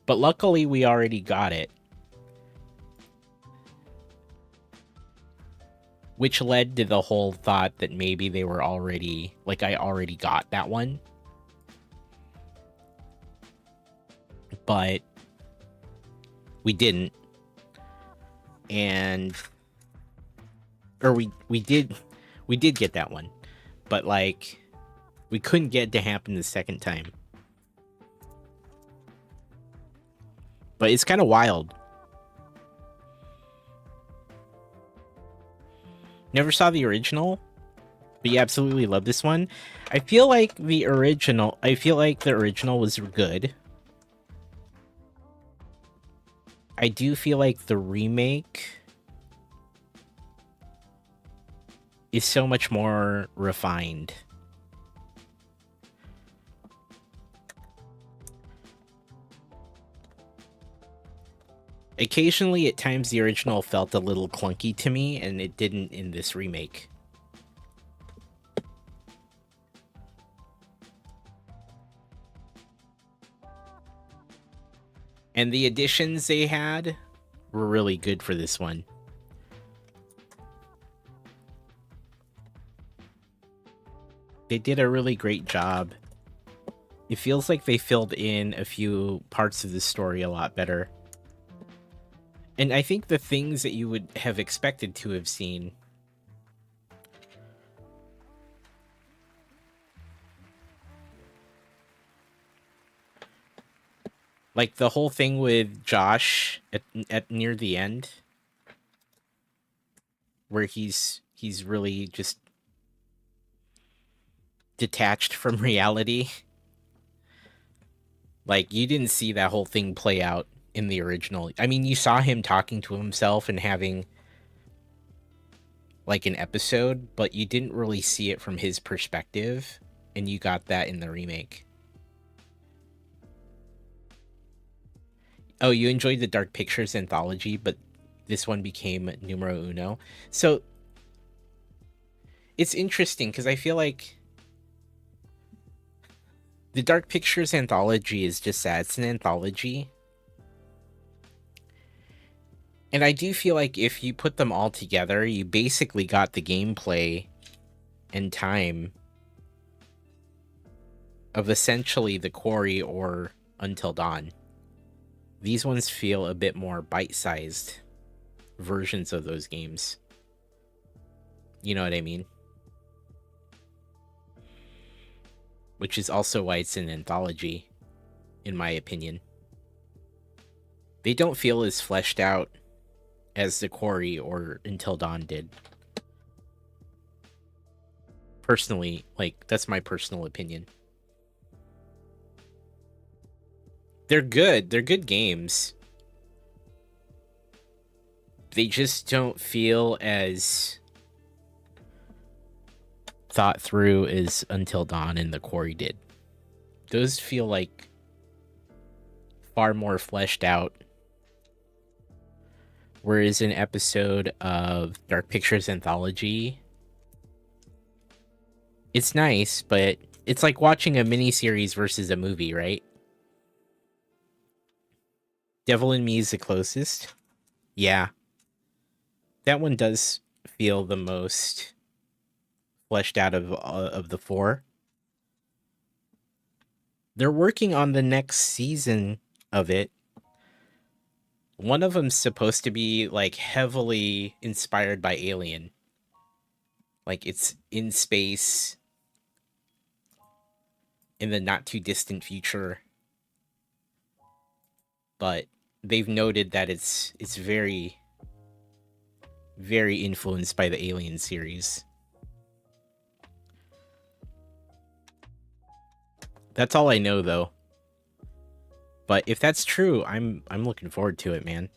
But luckily we already got it. Which led to the whole thought that maybe they were already, like, I already got that one. But we didn't. And or we did get that one. But like we couldn't get it to happen the second time. But it's kind of wild. Never saw the original, but you absolutely love this one. I feel like the original was good. I do feel like the remake is so much more refined. Occasionally, at times, the original felt a little clunky to me, and it didn't in this remake. And the additions they had were really good for this one. They did a really great job. It feels like they filled in a few parts of the story a lot better. And I think the things that you would have expected to have seen. Like the whole thing with Josh at near the end. Where he's really just detached from reality. Like, you didn't see that whole thing play out in the original. I mean, you saw him talking to himself and having like an episode, but you didn't really see it from his perspective, and you got that in the remake. Oh, you enjoyed the Dark Pictures anthology, but this one became numero uno. So it's interesting because I feel like the Dark Pictures anthology is just that. It's an anthology. And I do feel like if you put them all together, you basically got the gameplay and time of essentially the Quarry or Until Dawn. These ones feel a bit more bite-sized versions of those games. You know what I mean? Which is also why it's an anthology, in my opinion. They don't feel as fleshed out as the Quarry or Until Dawn did. Personally, like, that's my personal opinion. They're good. They're good games. They just don't feel as thought through as Until Dawn and the Quarry did. Those feel like far more fleshed out. Whereas an episode of Dark Pictures Anthology, it's nice, but it's like watching a miniseries versus a movie, right? Devil in Me is the closest. Yeah. That one does feel the most fleshed out of the four. They're working on the next season of it. One of them's supposed to be like heavily inspired by Alien. Like it's in space in the not too distant future. But they've noted that it's very, very influenced by the Alien series. That's all I know, though. But if that's true, I'm looking forward to it, man.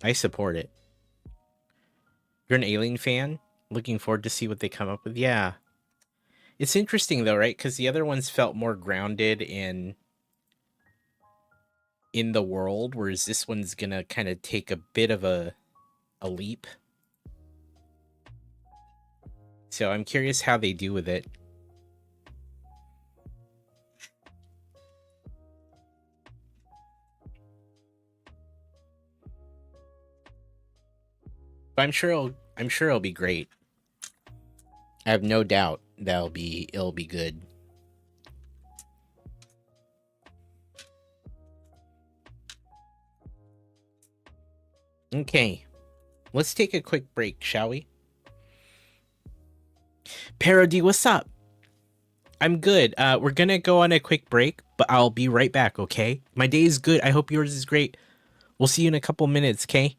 I support it. You're an Alien fan? Looking forward to see what they come up with? Yeah. It's interesting though, right? Because the other ones felt more grounded in the world, whereas this one's gonna kind of take a bit of a leap. So I'm curious how they do with it. But I'm sure it'll be great. I have no doubt it'll be good. Okay. Let's take a quick break, shall we? Parody, what's up? I'm good. We're gonna go on a quick break, but I'll be right back, okay? My day is good. I hope yours is great. We'll see you in a couple minutes, okay?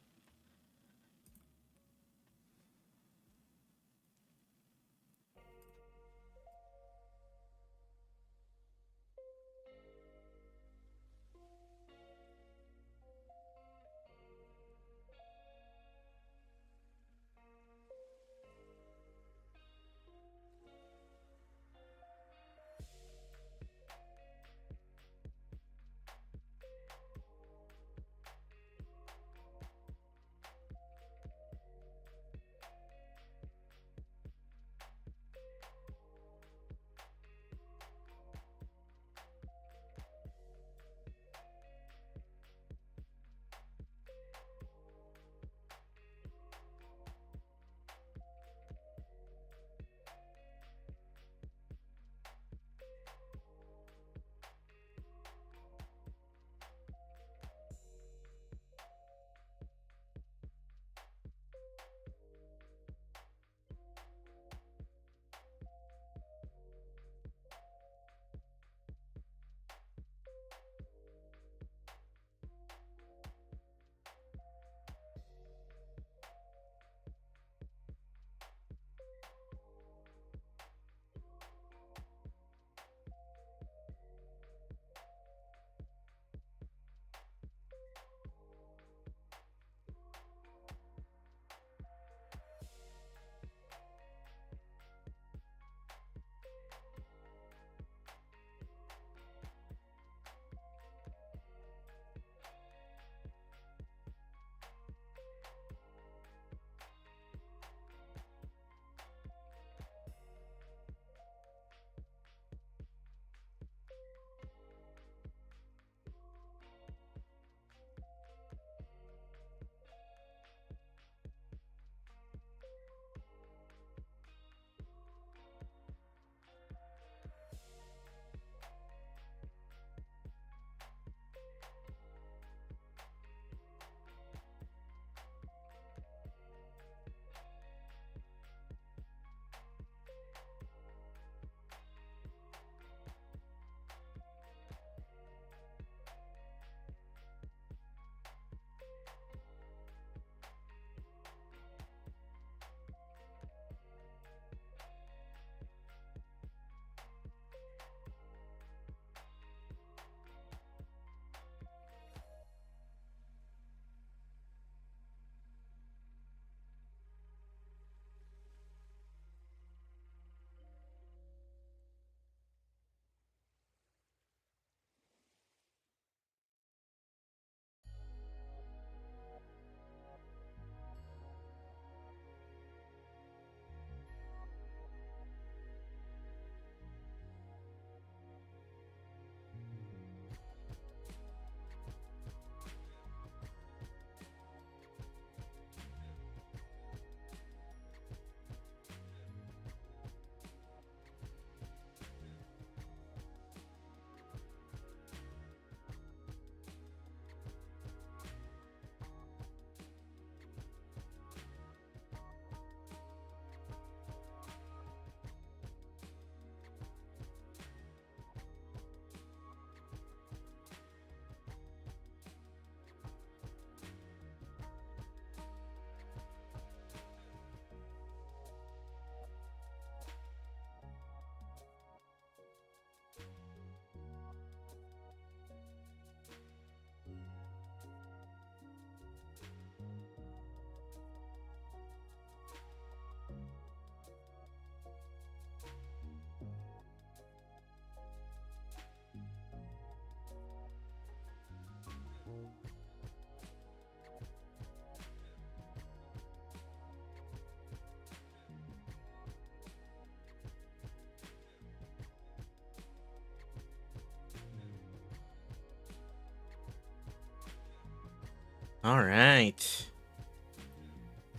All right.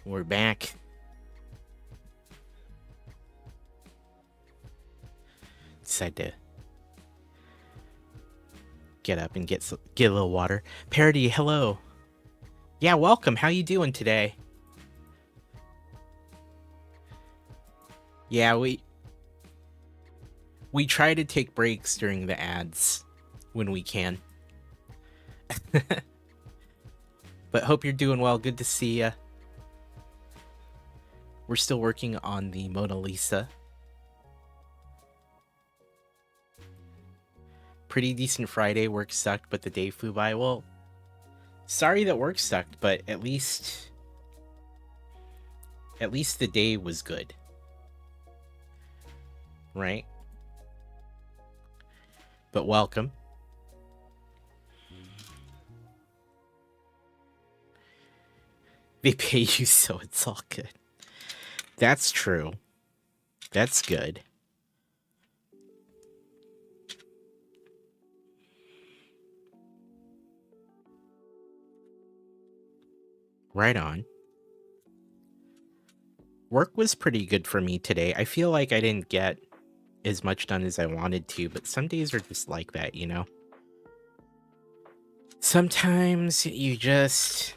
We're back. Decided to get up and get a little water. Parody, hello. Yeah, welcome. How you doing today? Yeah, we try to take breaks during the ads when we can. But hope you're doing well. Good to see ya. We're still working on the Mona Lisa. Pretty decent Friday. Work sucked, but the day flew by. Well, sorry that work sucked, but at least the day was good. Right? But welcome. They pay you, so it's all good. That's true. That's good. Right on. Work was pretty good for me today. I feel like I didn't get as much done as I wanted to, but some days are just like that, you know? Sometimes you just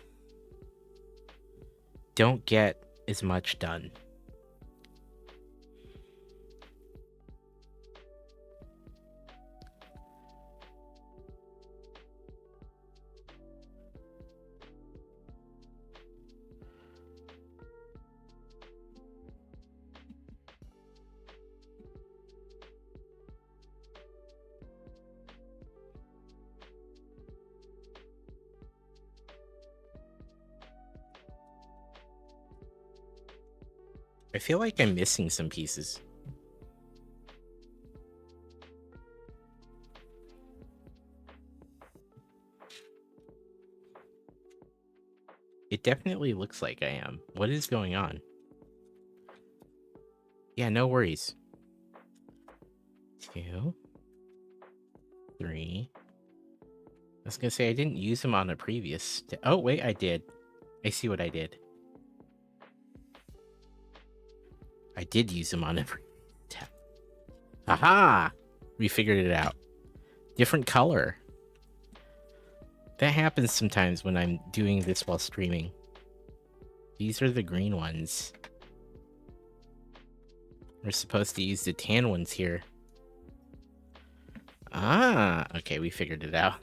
don't get as much done. I feel like I'm missing some pieces. It definitely looks like I am. What is going on? Yeah, no worries. 2, 3. I was gonna say I didn't use them on a previous. Oh wait, I did. I see what I did. I did use them on every tab. Aha! We figured it out. Different color. That happens sometimes when I'm doing this while streaming. These are the green ones. We're supposed to use the tan ones here. Ah, okay, we figured it out.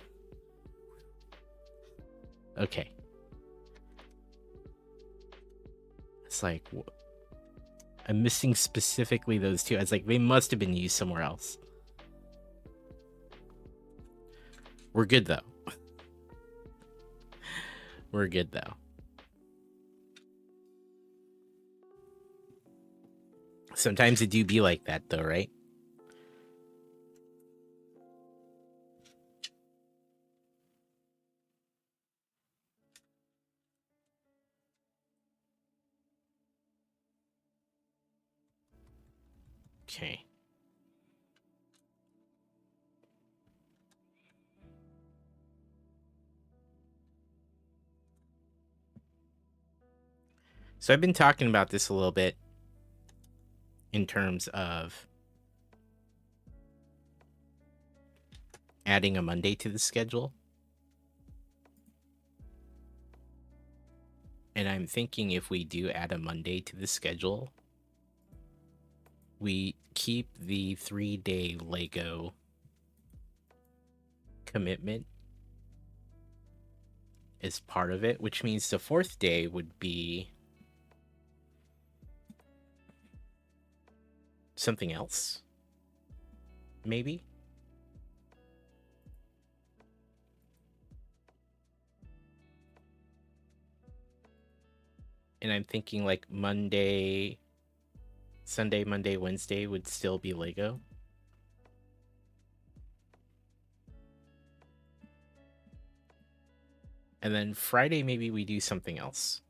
Okay. It's like, I'm missing specifically those two. I was like, they must have been used somewhere else. We're good, though. We're good, though. Sometimes it do be like that, though, right? Okay. So I've been talking about this a little bit in terms of adding a Monday to the schedule. And I'm thinking if we do add a Monday to the schedule, we keep the 3-day Lego commitment as part of it, which means the 4th day would be something else, maybe. And I'm thinking like Monday, Sunday, Monday, Wednesday would still be Lego. And then Friday, maybe we do something else.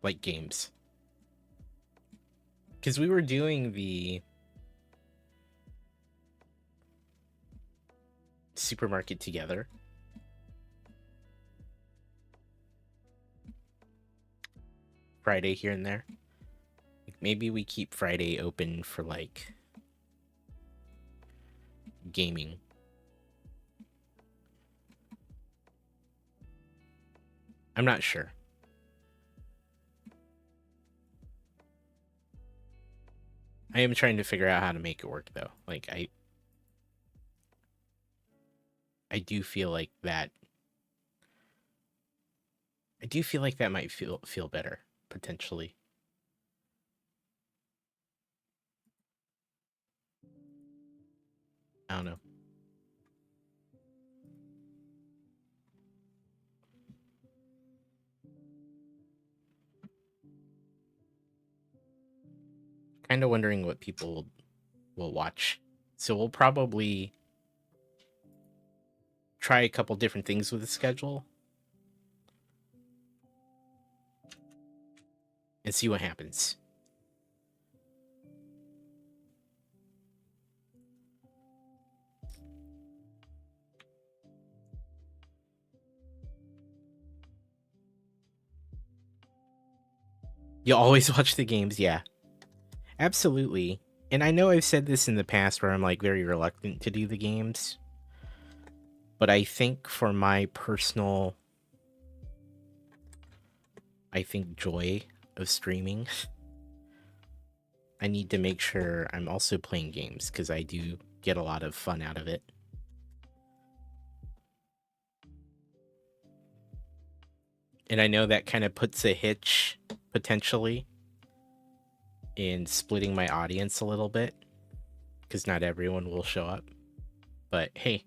Like games. Because we were doing the supermarket together. Friday here and there. Like, maybe we keep Friday open for like gaming. I'm not sure. I am trying to figure out how to make it work though. Like I do feel like that might feel better potentially. I don't know. Kind of wondering what people will watch. So we'll probably try a couple different things with the schedule and see what happens. You'll always watch the games, yeah. Absolutely. And I know I've said this in the past where I'm like very reluctant to do the games. But I think for my personal joy of streaming, I need to make sure I'm also playing games because I do get a lot of fun out of it. And I know that kind of puts a hitch potentially in splitting my audience a little bit because not everyone will show up. But hey,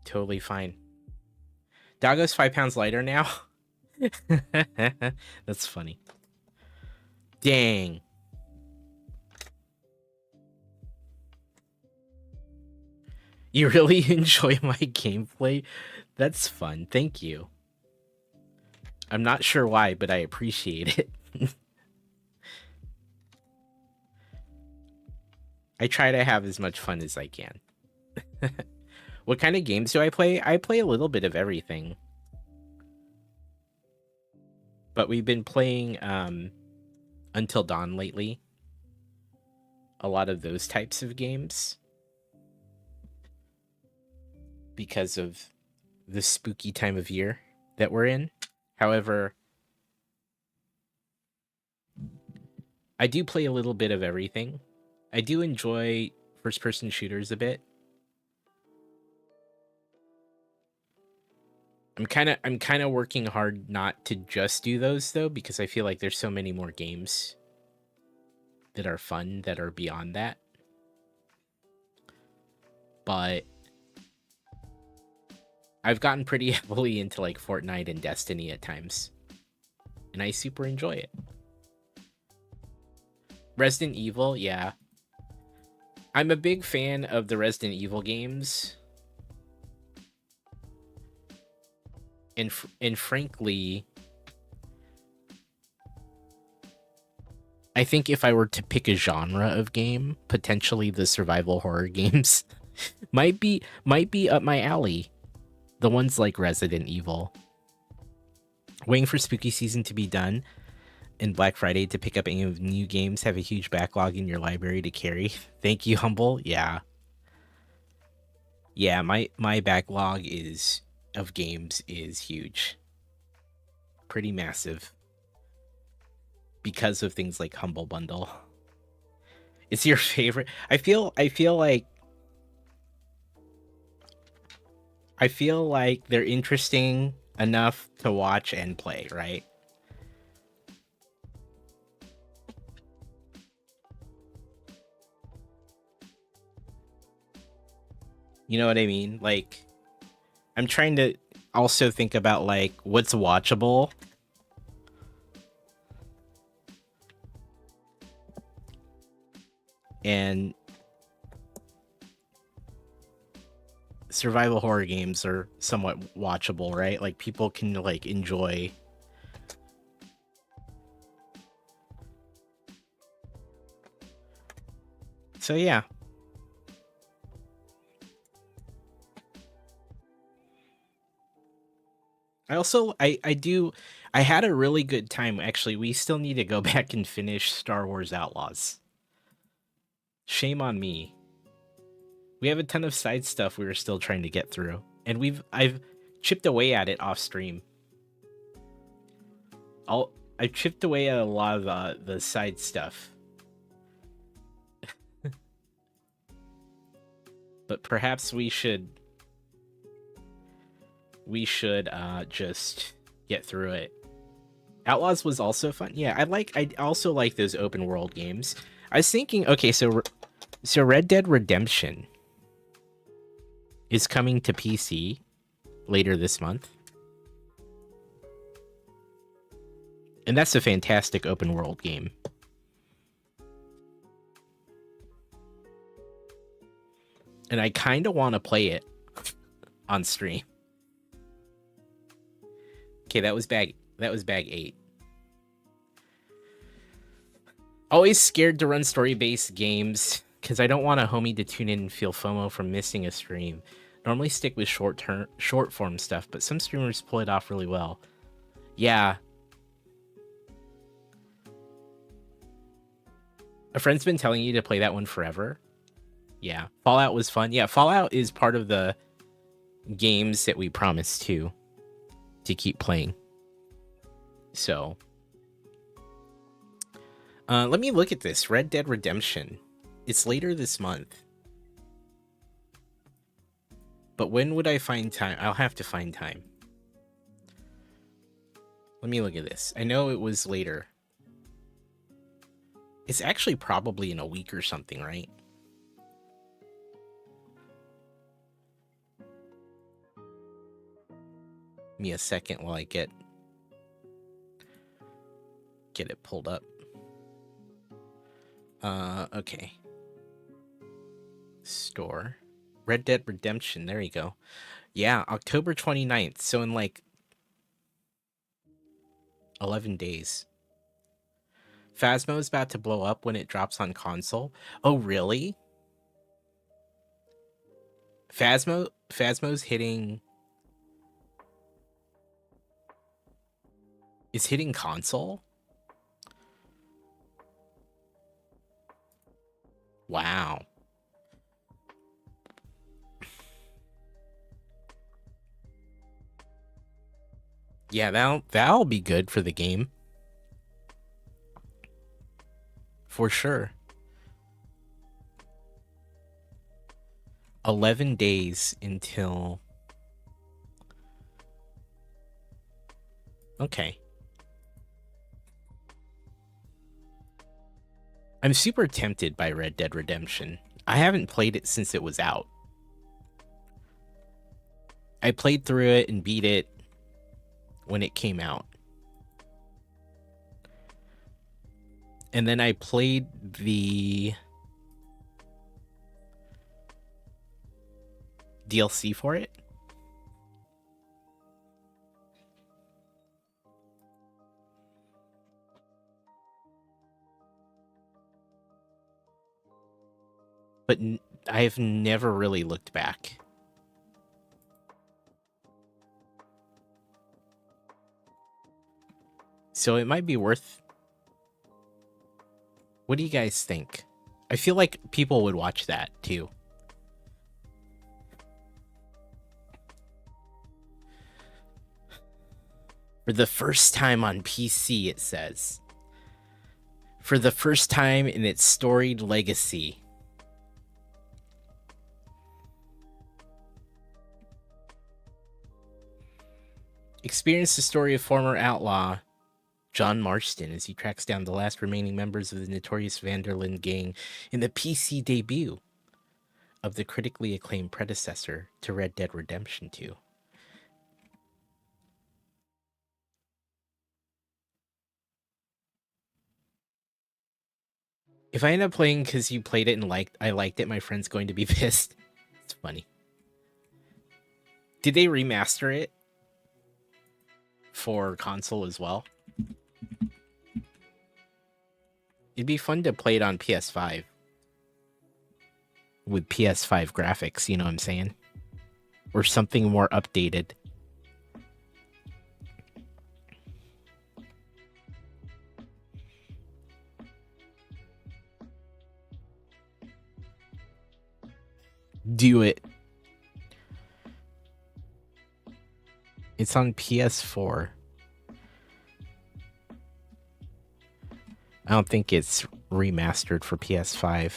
totally fine. Doggo's 5 pounds lighter now. That's funny. Dang. You really enjoy my gameplay? That's fun. Thank you. I'm not sure why, but I appreciate it. I try to have as much fun as I can. What kind of games do I play? I play a little bit of everything. But we've been playing Until Dawn lately. A lot of those types of games. Because of the spooky time of year that we're in. However, I do play a little bit of everything. I do enjoy first-person shooters a bit. I'm kind of working hard not to just do those though, because I feel like there's so many more games that are fun that are beyond that. But I've gotten pretty heavily into like Fortnite and Destiny at times, and I super enjoy it. Resident Evil, yeah. I'm a big fan of the Resident Evil games. And frankly, I think if I were to pick a genre of game, potentially the survival horror games might be up my alley. The ones like Resident Evil. Waiting for spooky season to be done and Black Friday to pick up any of new games. Have a huge backlog in your library to carry. Thank you, Humble. Yeah. Yeah, my backlog of games is huge. Pretty massive. Because of things like Humble Bundle. It's your favorite. I feel like they're interesting enough to watch and play, right? You know what I mean? Like, I'm trying to also think about like what's watchable. And survival horror games are somewhat watchable, right? Like people can like enjoy. So yeah. I had a really good time. Actually, we still need to go back and finish Star Wars Outlaws. Shame on me. We have a ton of side stuff we were still trying to get through, and I've chipped away at it off stream. I chipped away at a lot of the side stuff. But perhaps we should just get through it. Outlaws was also fun. Yeah, I also like those open world games. I was thinking, okay, so Red Dead Redemption is coming to PC later this month. And that's a fantastic open world game. And I kind of want to play it on stream. Okay, that was bag 8. Always scared to run story-based games because I don't want a homie to tune in and feel FOMO from missing a stream. Normally stick with short form stuff, but some streamers pull it off really well. Yeah. A friend's been telling you to play that one forever. Yeah, Fallout was fun. Yeah, Fallout is part of the games that we promised to keep playing. So, let me look at this. Red Dead Redemption. It's later this month. But when would I find time? I'll have to find time. Let me look at this. I know it was later. It's actually probably in a week or something, right? Give me a second while I get it pulled up. Okay. Store. Red Dead Redemption. There you go. Yeah, October 29th. So in like 11 days. Phasmo is about to blow up when it drops on console. Oh, really? Phasmo's hitting... is hitting console? Wow. Yeah, that'll be good for the game. For sure. 11 days until... Okay. I'm super tempted by Red Dead Redemption. I haven't played it since it was out. I played through it and beat it when it came out. And then I played the DLC for it. But I've never really looked back. So it might be worth... What do you guys think? I feel like people would watch that too. For the first time on PC, it says. For the first time in its storied legacy. Experience the story of former outlaw John Marston as he tracks down the last remaining members of the notorious Vanderlyn gang in the PC debut of the critically acclaimed predecessor to Red Dead Redemption 2. If I end up playing because you played it and I liked it, my friend's going to be pissed. It's funny. Did they remaster it for console as well? It'd be fun to play it on PS5 with PS5 graphics, you know what I'm saying? Or something more updated. Do it. It's on PS4. I don't think it's remastered for PS5.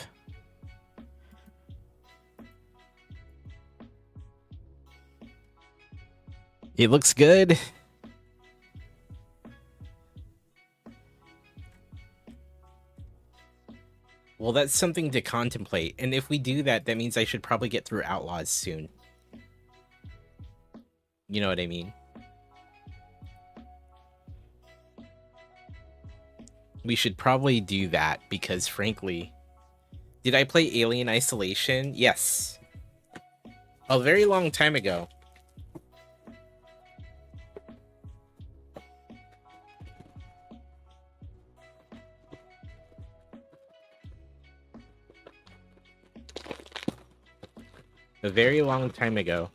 It looks good. Well, that's something to contemplate. And if we do that, that means I should probably get through Outlaws soon. You know what I mean? We should probably do that because, frankly... Did I play Alien Isolation? Yes. A very long time ago. A very long time ago.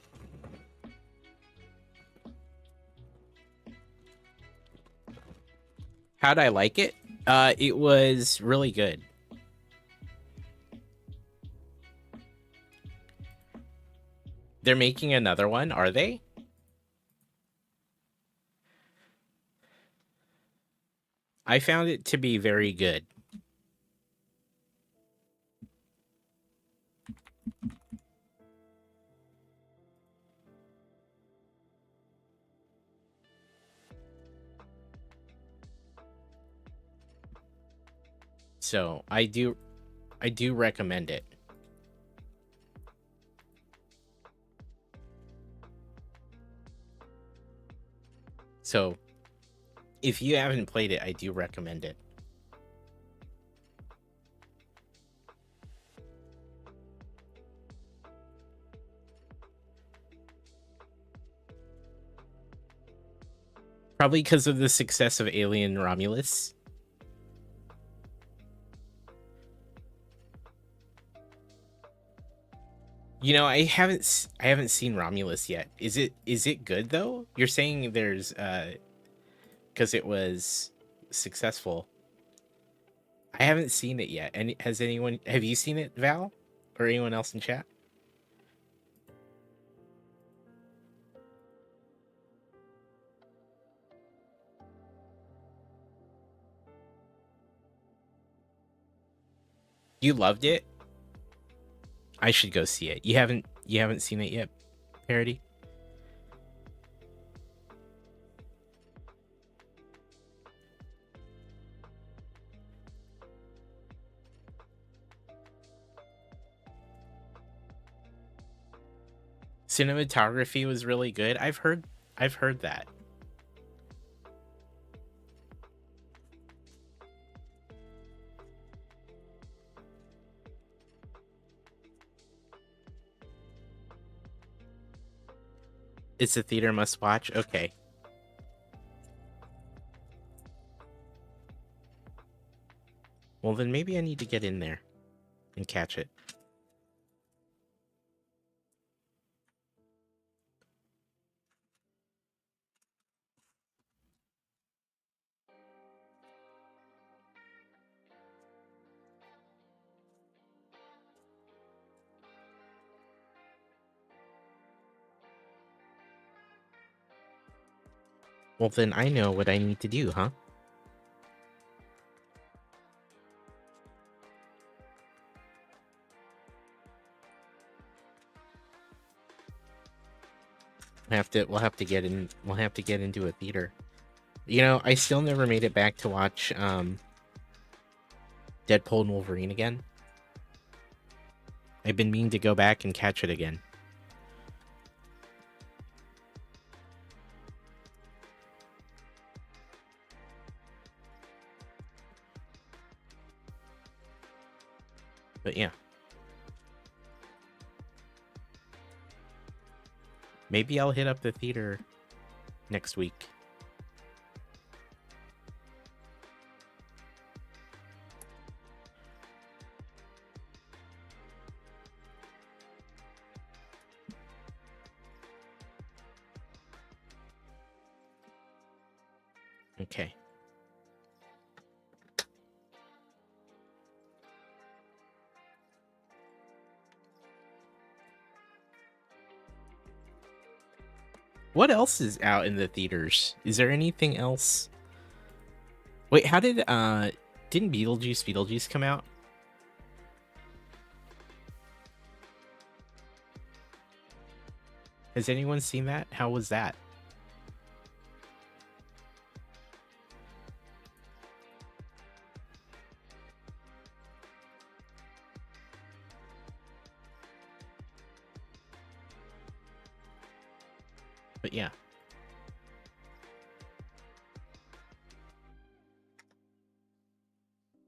How'd I like it? It was really good. They're making another one, are they? I found it to be very good. So I do recommend it. So if you haven't played it, I do recommend it. Probably because of the success of Alien Romulus. You know, I haven't seen Romulus yet. Is it good though? You're saying there's because it was successful. I haven't seen it yet. And have you seen it, Val? Or anyone else in chat? You loved it? I should go see it. You haven't seen it yet, Parody? Cinematography was really good. I've heard that. It's a theater must watch. Okay. Well, then maybe I need to get in there and catch it. Well, then I know what I need to do, huh? We'll have to get into a theater. You know, I still never made it back to watch Deadpool and Wolverine again. I've been meaning to go back and catch it again. But yeah. Maybe I'll hit up the theater next week. Okay. What else is out in the theaters? Is there anything else? Wait, how did didn't Beetlejuice come out? Has anyone seen that? How was that? But yeah.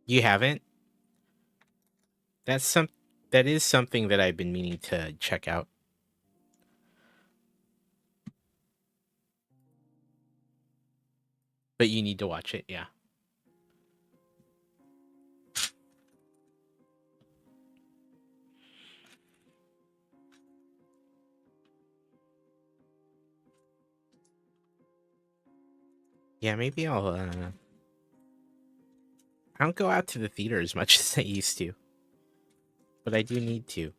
You haven't? That is something that I've been meaning to check out. But you need to watch it, yeah. Yeah, maybe I'll I don't go out to the theater as much as I used to. But I do need to.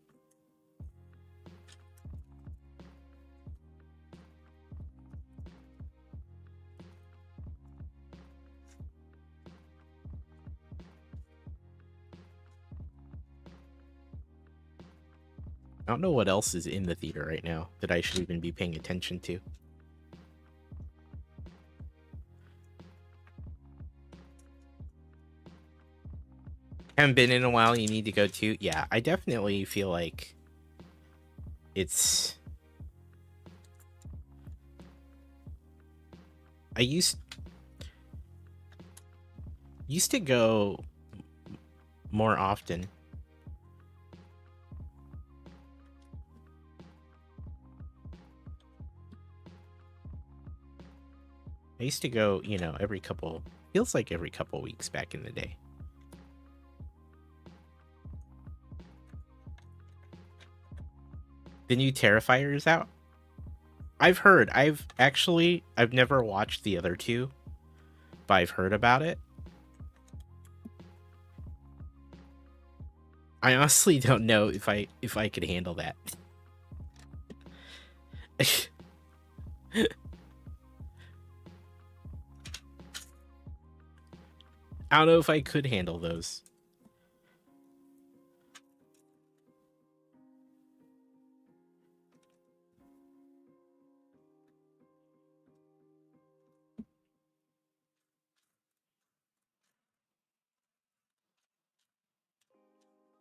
I don't know what else is in the theater right now that I should even be paying attention to. Haven't been in a while, you need to go to. Yeah, I definitely feel like it's... I used to go more often. I used to go, you know, feels like every couple weeks back in the day. The new Terrifier is out. I've heard. I've never watched the other two, but I've heard about it. I honestly don't know if I could handle that. I don't know if I could handle those.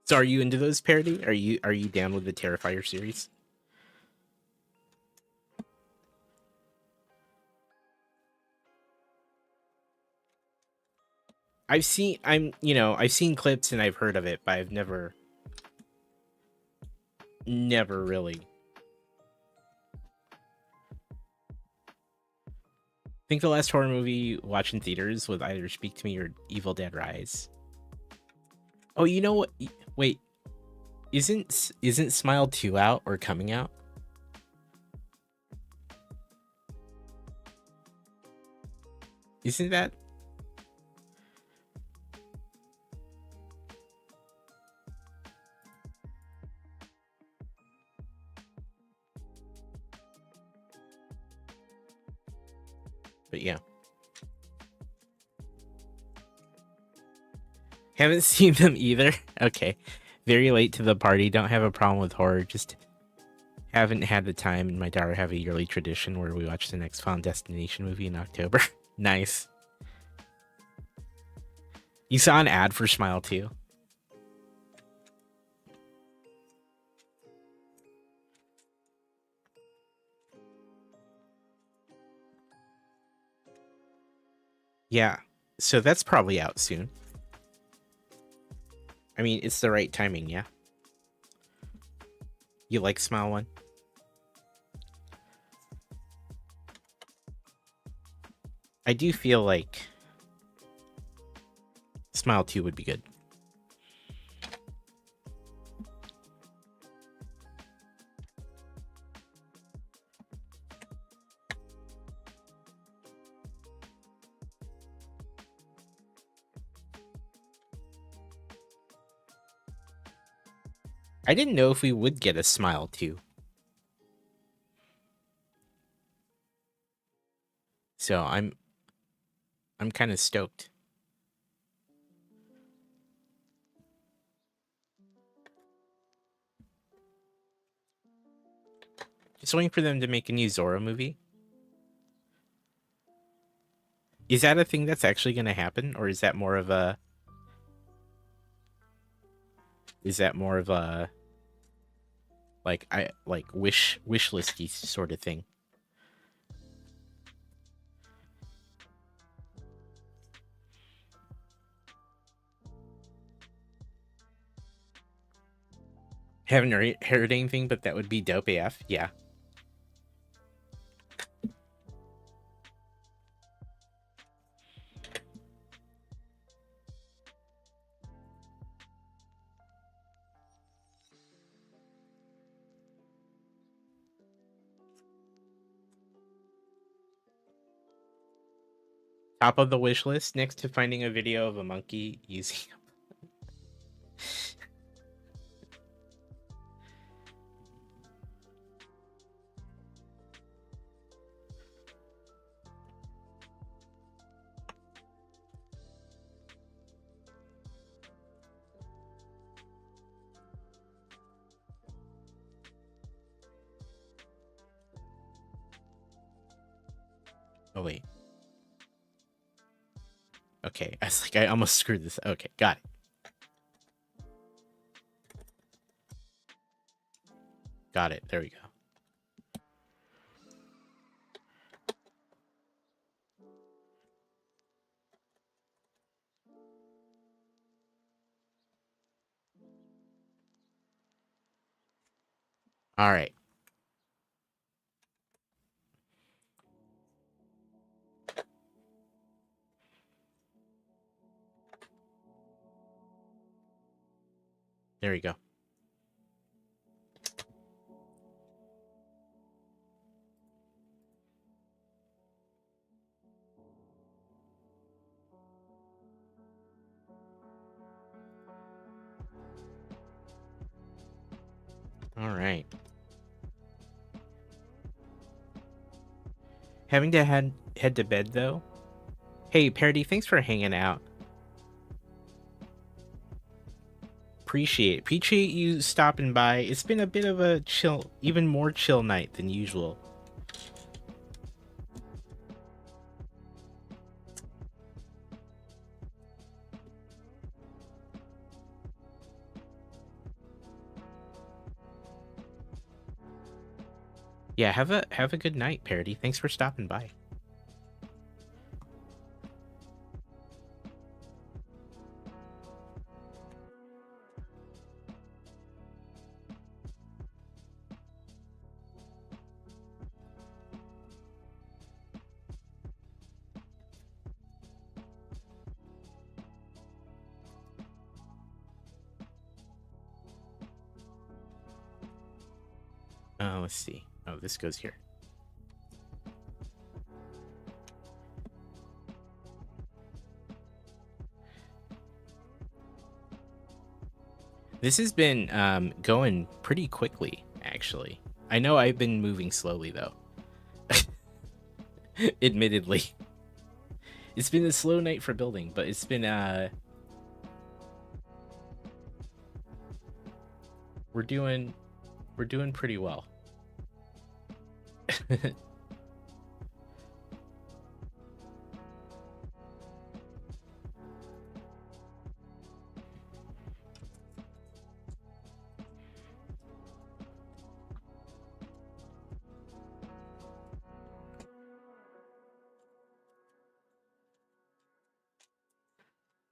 So are you into those, Parody? Are you down with the Terrifier series? I've seen clips and I've heard of it, but I've never really. I think the last horror movie watched in theaters was either Speak to Me or Evil Dead Rise. Oh, you know what? Wait, isn't Smile 2 out or coming out? Isn't that? But yeah. Haven't seen them either. Okay. Very late to the party. Don't have a problem with horror. Just haven't had the time. And my daughter have a yearly tradition where we watch the next Final Destination movie in October. Nice. You saw an ad for Smile 2? Yeah. So that's probably out soon. I mean, it's the right timing, yeah? You like Smile 1? I do feel like Smile 2 would be good. I didn't know if we would get a Smile 2. So I'm kind of stoked. Just waiting for them to make a new Zorro movie. Is that a thing that's actually going to happen, or is that more of a? Is that more of a? Like wish listy sort of thing? Haven't heard anything, but that would be dope AF. Yeah. Top of the wish list, next to finding a video of a monkey using. Oh wait. Okay, I was like, I almost screwed this. Okay, got it. Got it. There we go. All right. There we go. All right. Having to head to bed though. Hey, Parody, thanks for hanging out. Appreciate you stopping by. It's been a bit of a chill, even more chill night than usual. Yeah, have a good night, Parody. Thanks for stopping by. Let's see. Oh, this goes here. This has been going pretty quickly, actually. I know I've been moving slowly, though. Admittedly. It's been a slow night for building, but it's been, we're doing pretty well.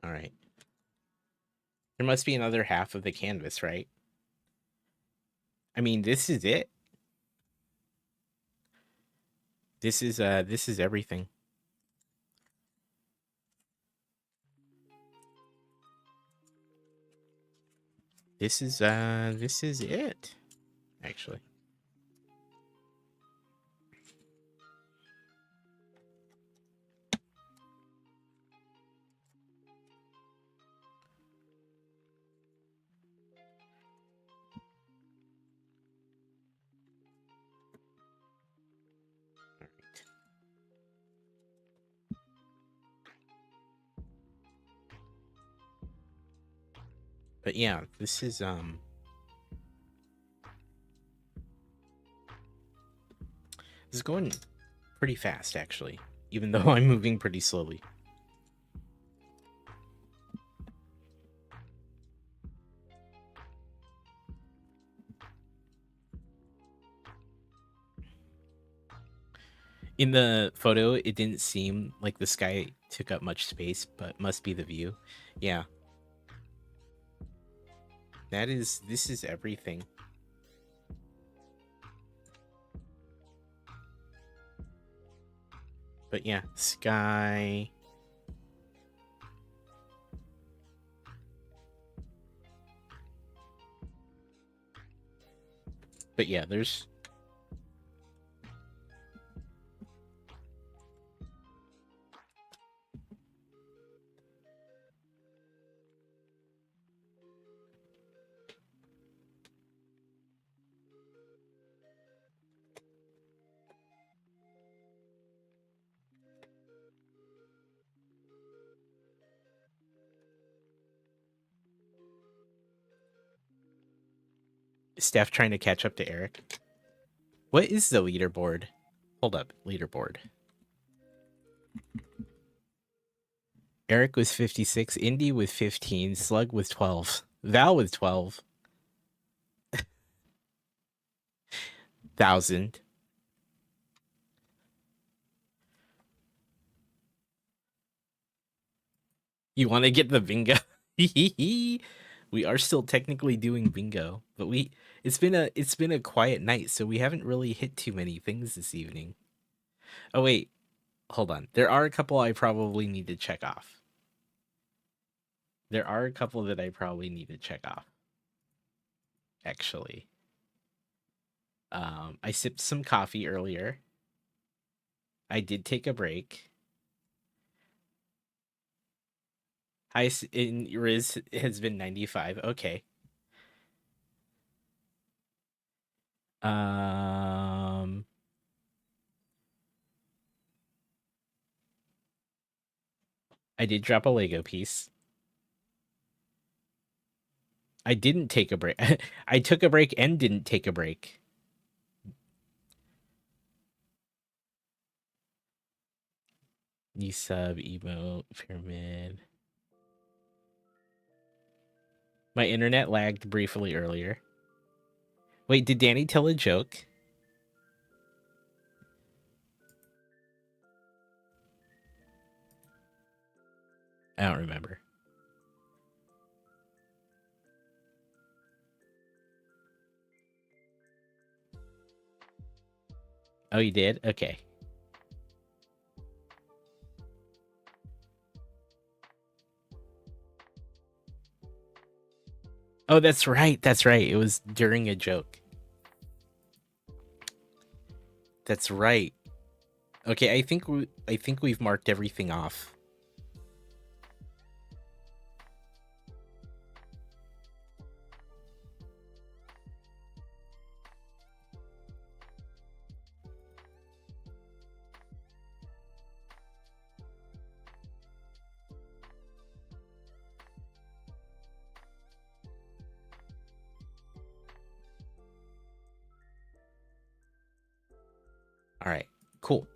All right. There must be another half of the canvas, right? I mean, this is it. This is everything. This is it, actually. But yeah, this is going pretty fast actually, even though I'm moving pretty slowly. In the photo, it didn't seem like the sky took up much space, but must be the view. Yeah. This is everything. But yeah, sky. But yeah, there's Steph trying to catch up to Eric. What is the leaderboard? Hold up, leaderboard. Eric was 56, Indy with 15, Slug with 12, Val with 12,000. You want to get the bingo? We are still technically doing bingo, but it's been a quiet night, so we haven't really hit too many things this evening. Oh wait, hold on. There are a couple I probably need to check off. There are a couple that I probably need to check off. Actually. I sipped some coffee earlier. I did take a break. Highest in Riz has been 95. Okay. I did drop a Lego piece. I didn't take a break. I took a break and didn't take a break. New sub, emote, pyramid. My internet lagged briefly earlier. Wait, did Danny tell a joke? I don't remember. Oh, you did? Okay. Oh, that's right. That's right. It was during a joke. That's right. Okay, I think we've marked everything off. All right, cool.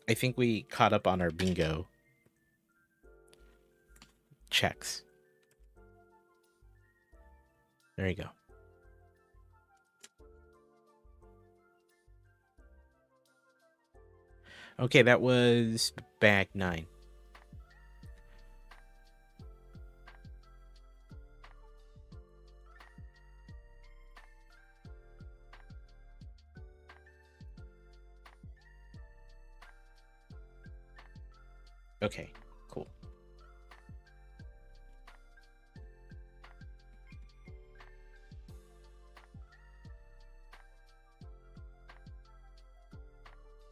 I think we caught up on our bingo checks. There you go. Okay, that was bag 9. Okay, cool.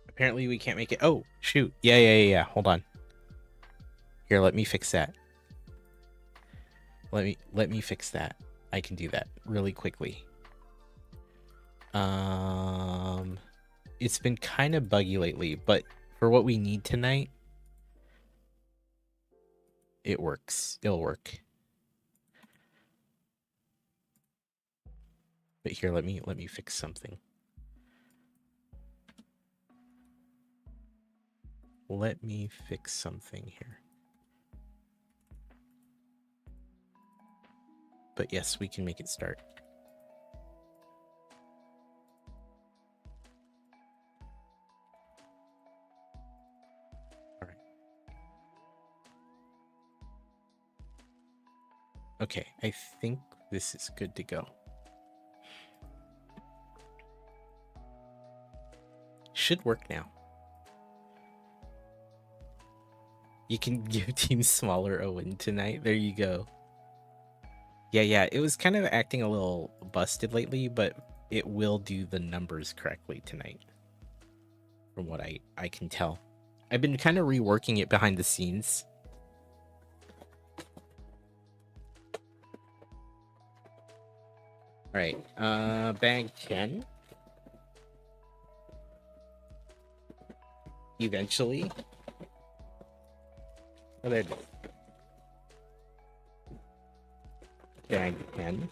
Apparently we can't make it. Oh, shoot. Yeah. Hold on. Here, let me fix that. Let me fix that. I can do that really quickly. It's been kind of buggy lately, but for what we need tonight, it works. It'll work. But here, let me fix something. Let me fix something here. But yes, we can make it start. All right. Okay, I think this is good to go. Should work now. You can give teams smaller a win tonight. There you go. Yeah, it was kind of acting a little busted lately, but it will do the numbers correctly tonight. From what I can tell. I've been kind of reworking it behind the scenes. Alright, bag 10. Eventually. Oh, there it is. Bag 10.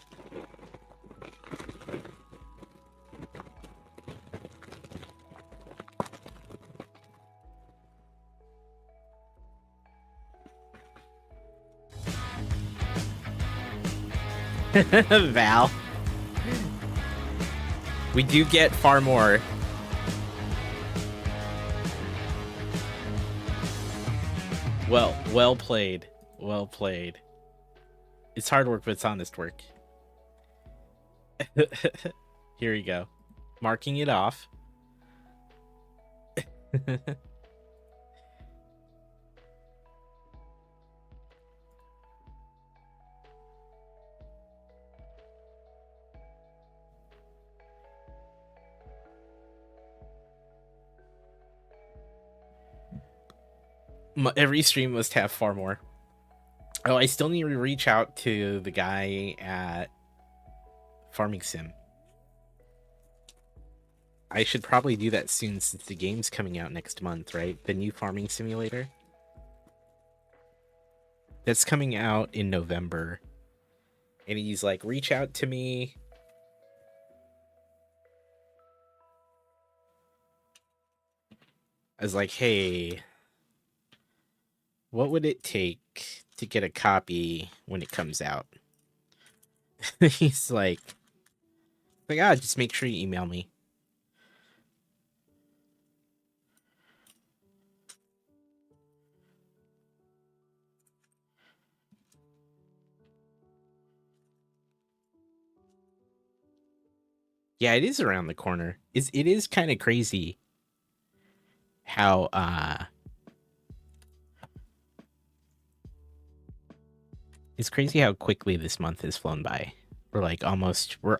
Val. We do get far more. Well played. Well played. It's hard work, but it's honest work. Here we go. Marking it off. Every stream must have far more. Oh, I still need to reach out to the guy at Farming Sim. I should probably do that soon since the game's coming out next month, right? The new farming simulator. That's coming out in November. And he's like, reach out to me. I was like, hey, what would it take to get a copy when it comes out? He's like, just make sure you email me. Yeah, it is around the corner. It is kind of crazy how it's crazy how quickly this month has flown by. We're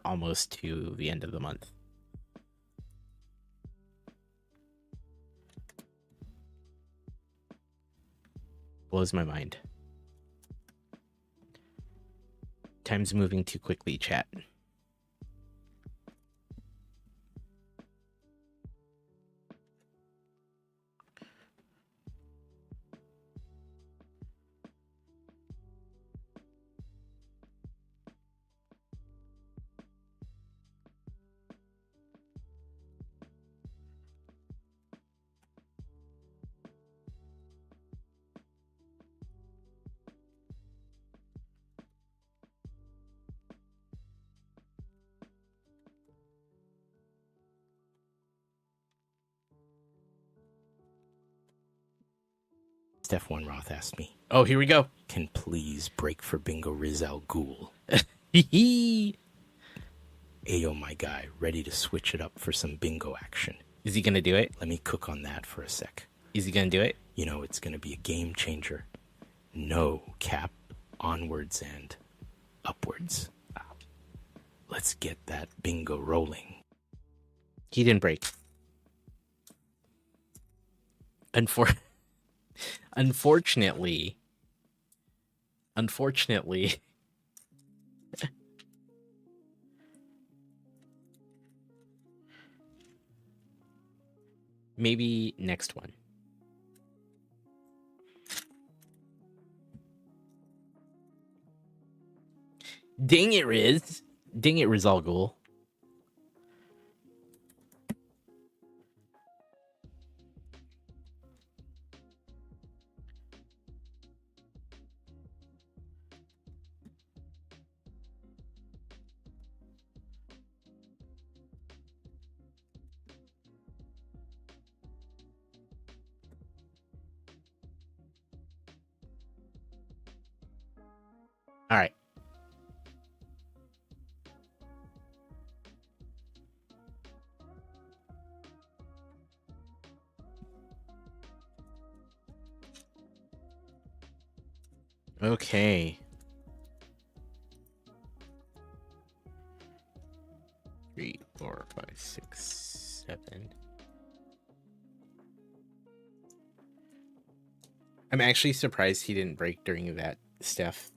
almost to the end of the month. Blows my mind. Time's moving too quickly, chat. Steph One Roth asked me. Oh, here we go. Can please break for Bingo Rizal Ghoul. Ayo, my guy, ready to switch it up for some bingo action. Is he gonna do it? Let me cook on that for a sec. Is he gonna do it? You know, it's gonna be a game changer. No cap, onwards and upwards. Let's get that bingo rolling. He didn't break. Unfortunately, maybe next one. Dang it, Riz. Dang it, Rizal Ghoul. Okay. 3, 4, 5, 6, 7. I'm actually surprised he didn't break during that, Steph.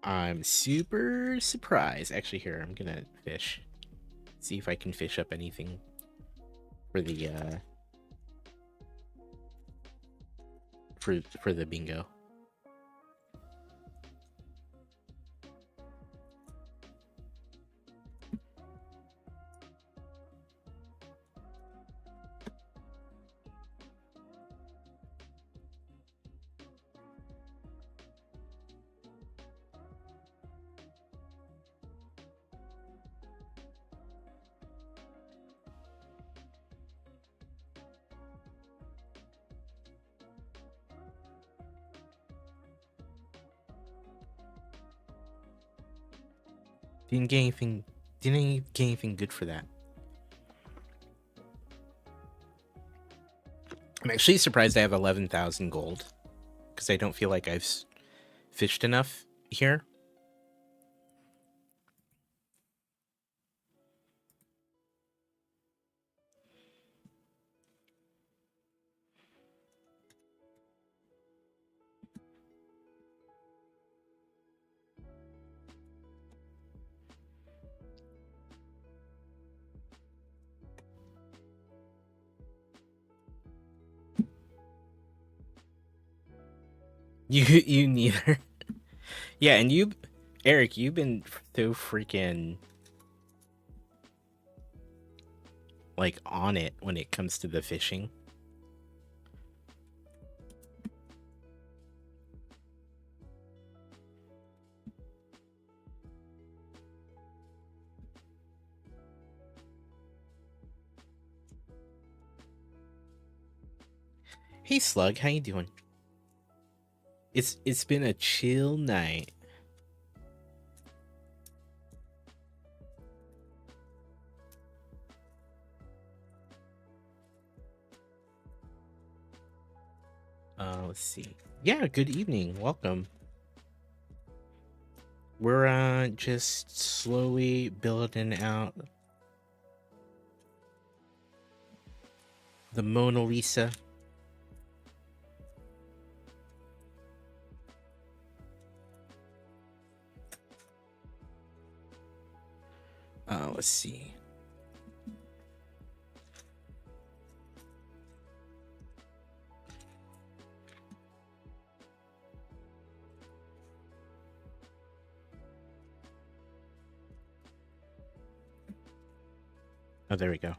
I'm super surprised. Actually, here, I'm gonna fish. See if I can fish up anything for the for the bingo. Didn't get anything. Didn't get anything good for that. I'm actually surprised I have 11,000 gold because I don't feel like I've fished enough here. You neither. Yeah, and you, Eric, you've been so freaking like on it when it comes to the fishing. Hey Slug, how you doing? It's been a chill night. Let's see. Yeah, good evening. Welcome. We're just slowly building out the Mona Lisa. Let's see. Oh, there we go.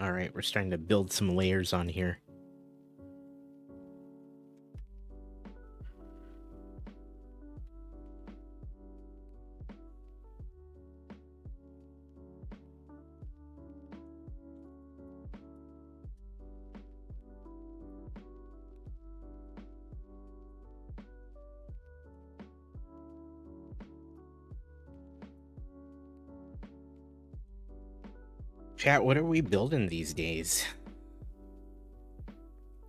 All right, we're starting to build some layers on here. Chat, what are we building these days?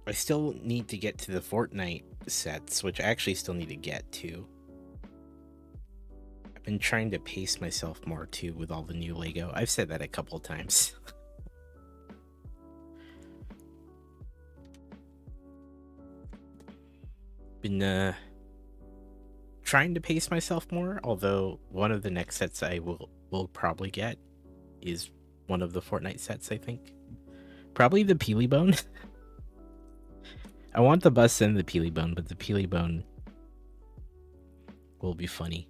I still need to get to the Fortnite sets, which I actually still need to get to. I've been trying to pace myself more too with all the new Lego. I've said that a couple of times. Been trying to pace myself more, although one of the next sets I will probably get is one of the Fortnite sets, I think. Probably the Peely Bone. I want the bus and the Peely Bone, but the Peely Bone will be funny.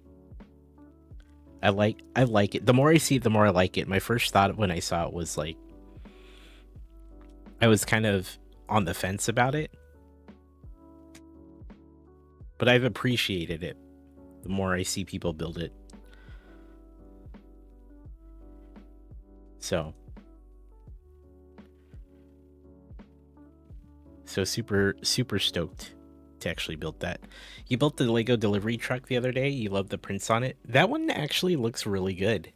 I like it. The more I see it, the more I like it. My first thought when I saw it was like I was kind of on the fence about it, but I've appreciated it the more I see people build it. So super stoked to actually build that. You built the Lego delivery truck the other day. You love the prints on it. That one actually looks really good.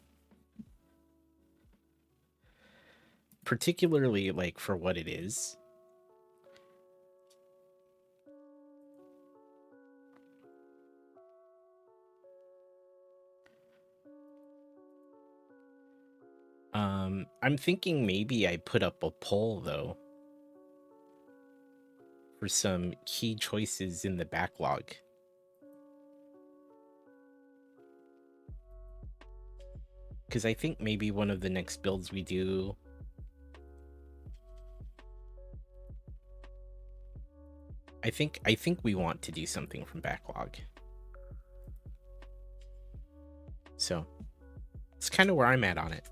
Particularly like for what it is. I'm thinking maybe I put up a poll though for some key choices in the backlog. Because I think maybe one of the next builds we do, I think we want to do something from backlog. So it's kind of where I'm at on it.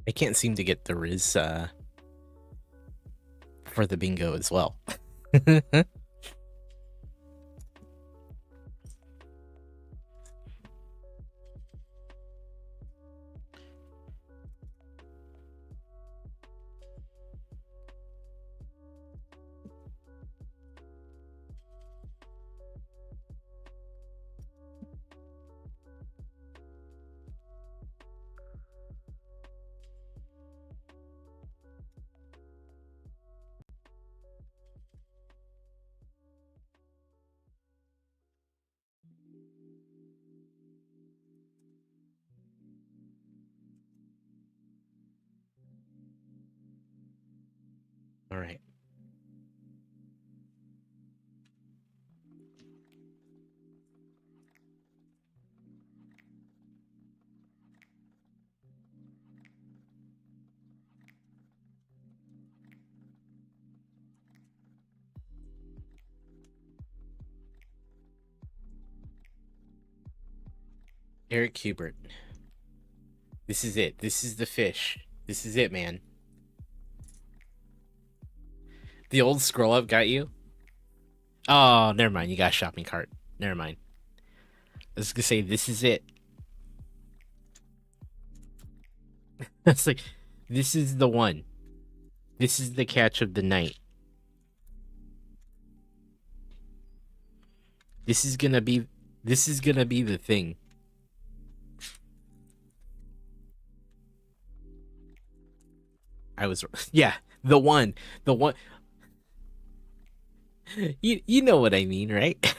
I can't seem to get the Riz for the bingo as well. All right. Eric Hubert. This is it. This is the fish. This is it, man. The old scroll up got you? Oh, never mind. You got a shopping cart. Never mind. I was gonna say, this is it. It's like, this is the one. This is the catch of the night. This is gonna be the thing. I was, yeah, the one. You know what I mean, right?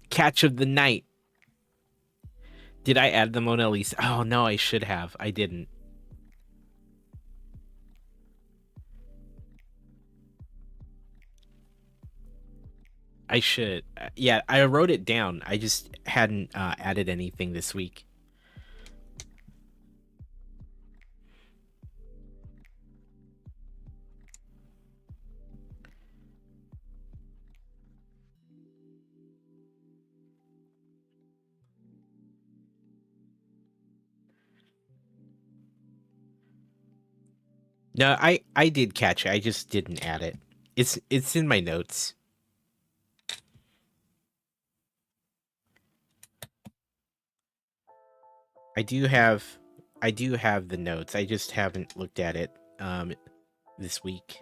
Catch of the night. Did I add the Mona Lisa? Oh no, I should have. I didn't. I should. Yeah, I wrote it down. I just hadn't added anything this week. No, I did catch it. I just didn't add it. It's in my notes. I do have the notes. I just haven't looked at it this week.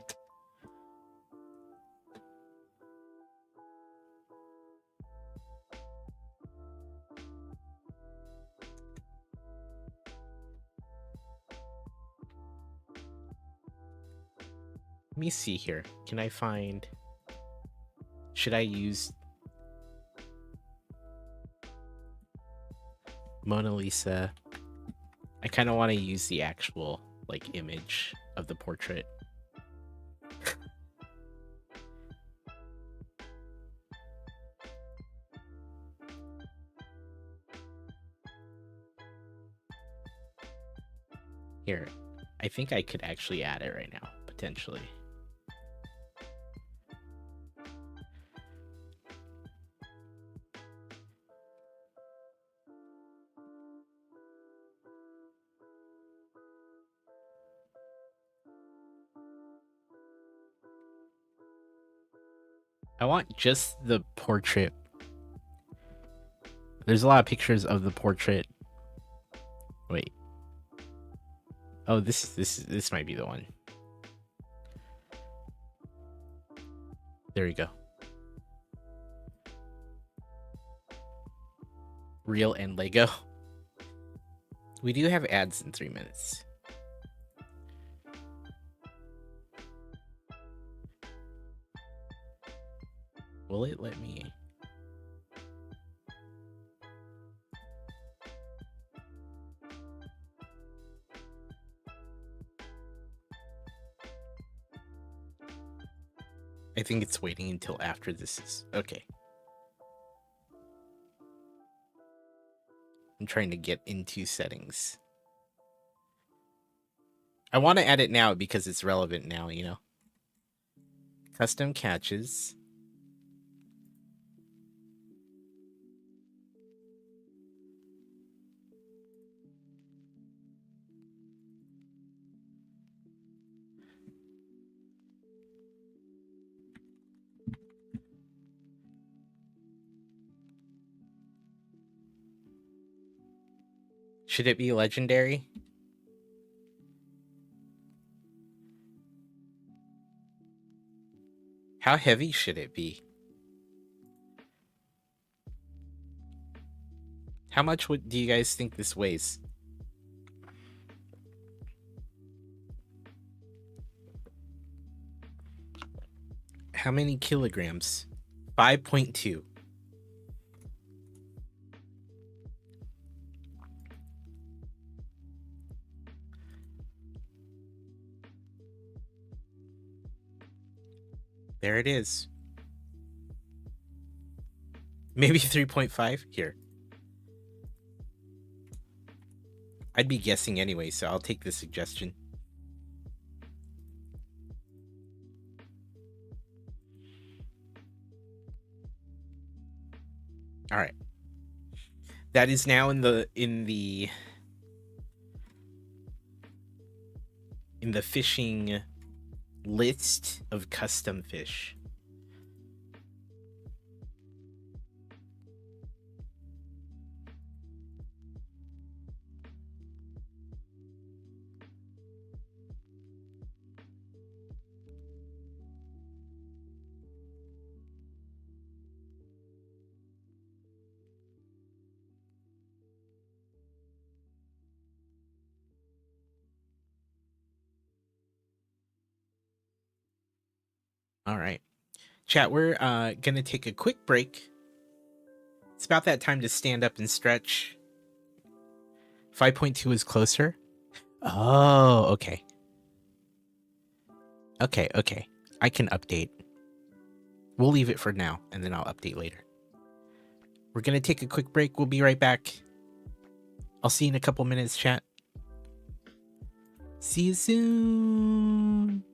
Let me see here. Can I find... Should I use... Mona Lisa. I kind of want to use the actual like image of the portrait. Here, I think I could actually add it right now, potentially. I want just the portrait. There's a lot of pictures of the portrait. Wait. Oh, this might be the one. There you go. Real and Lego. We do have ads in 3 minutes. Will it let me? I think it's waiting until after this is okay. I'm trying to get into settings. I want to add it now because it's relevant now, you know. Custom catches. Should it be legendary? How heavy should it be? How much do you guys think this weighs? How many kilograms? 5.2. There it is. Maybe 3.5? Here. I'd be guessing anyway, so I'll take the suggestion. All right. That is now in the fishing list of custom fish. All right. Chat, we're going to take a quick break. It's about that time to stand up and stretch. 5.2 is closer. Oh, okay. Okay. I can update. We'll leave it for now, and then I'll update later. We're going to take a quick break. We'll be right back. I'll see you in a couple minutes, chat. See you soon.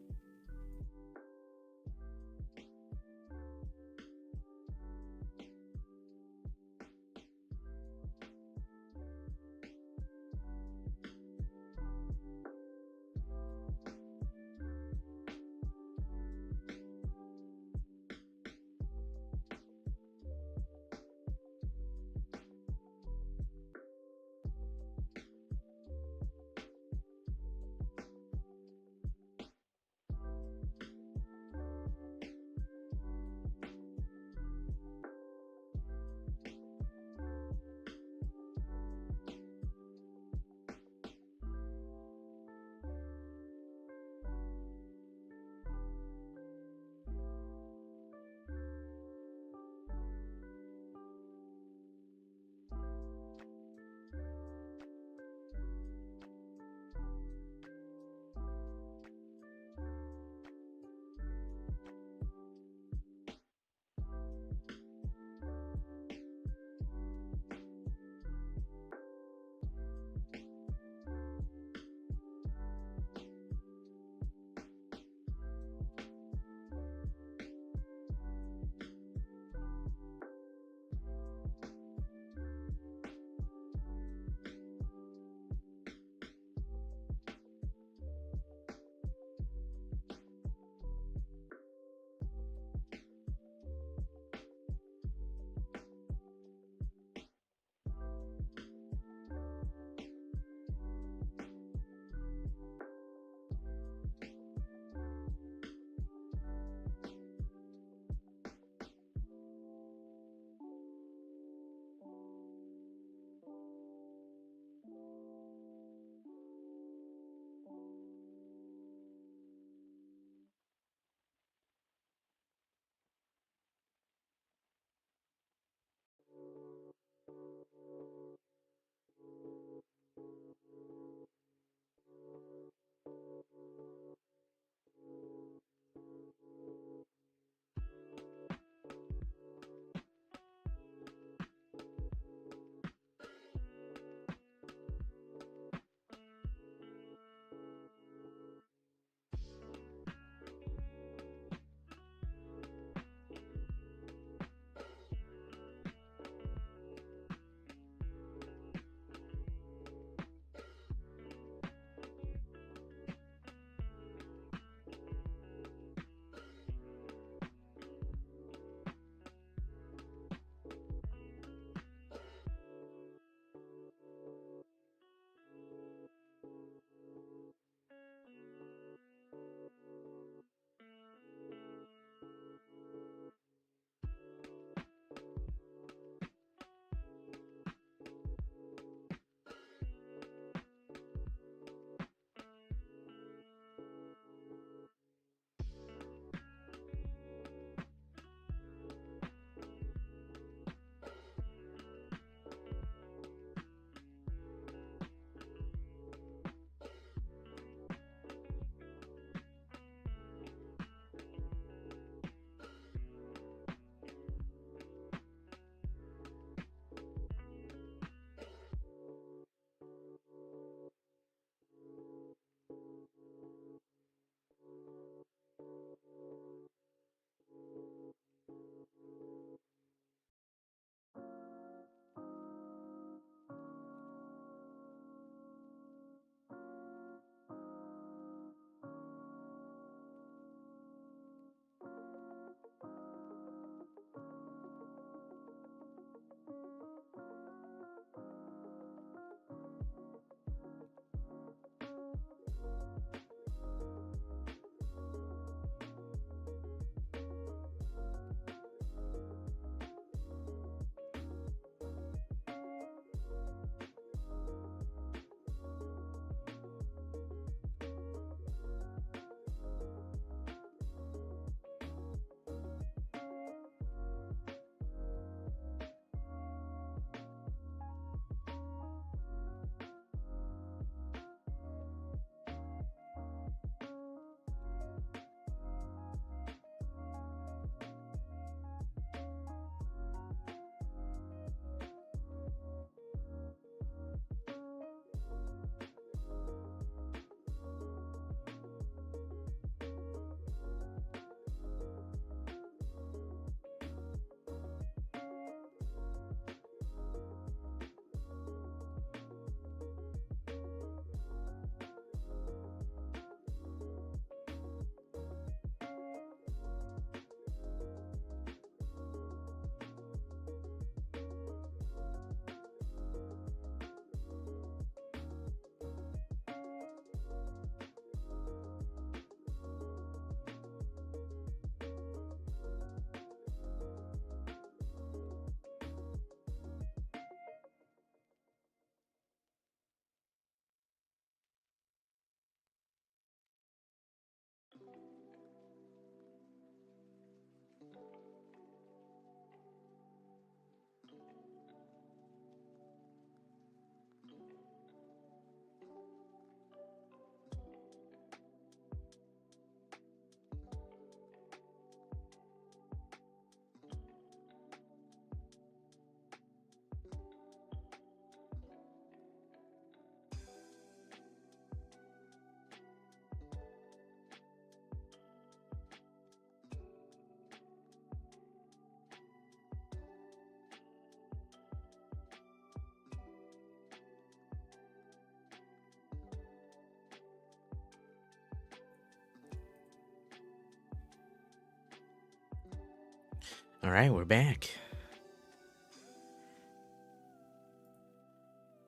All right, we're back.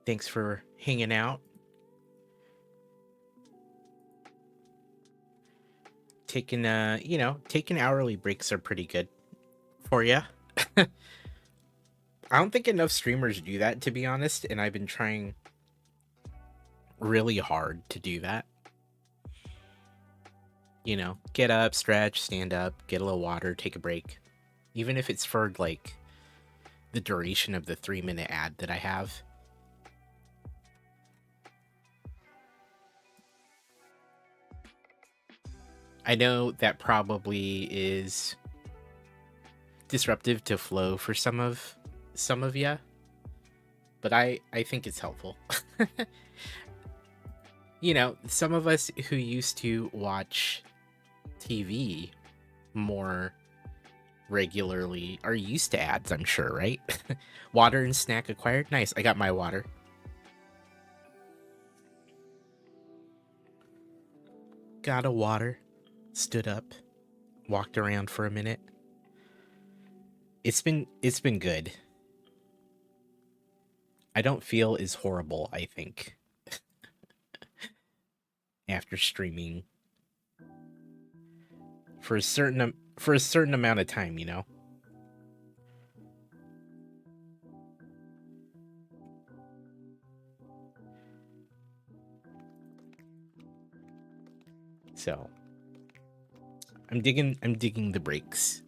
Thanks for hanging out. Taking taking hourly breaks are pretty good for you. I don't think enough streamers do that, to be honest, and I've been trying really hard to do that. You know, get up, stretch, stand up, get a little water, take a break. Even if it's for like the duration of the 3-minute ad that I have. I know that probably is disruptive to flow for some of you, but I think it's helpful. You know, some of us who used to watch TV more regularly are used to ads, I'm sure, right? Water and snack acquired. Nice. I got my water. Got a water. Stood up. Walked around for a minute. It's been good. I don't feel as horrible, I think, after streaming for a certain amount of time, you know. So I'm digging the breaks.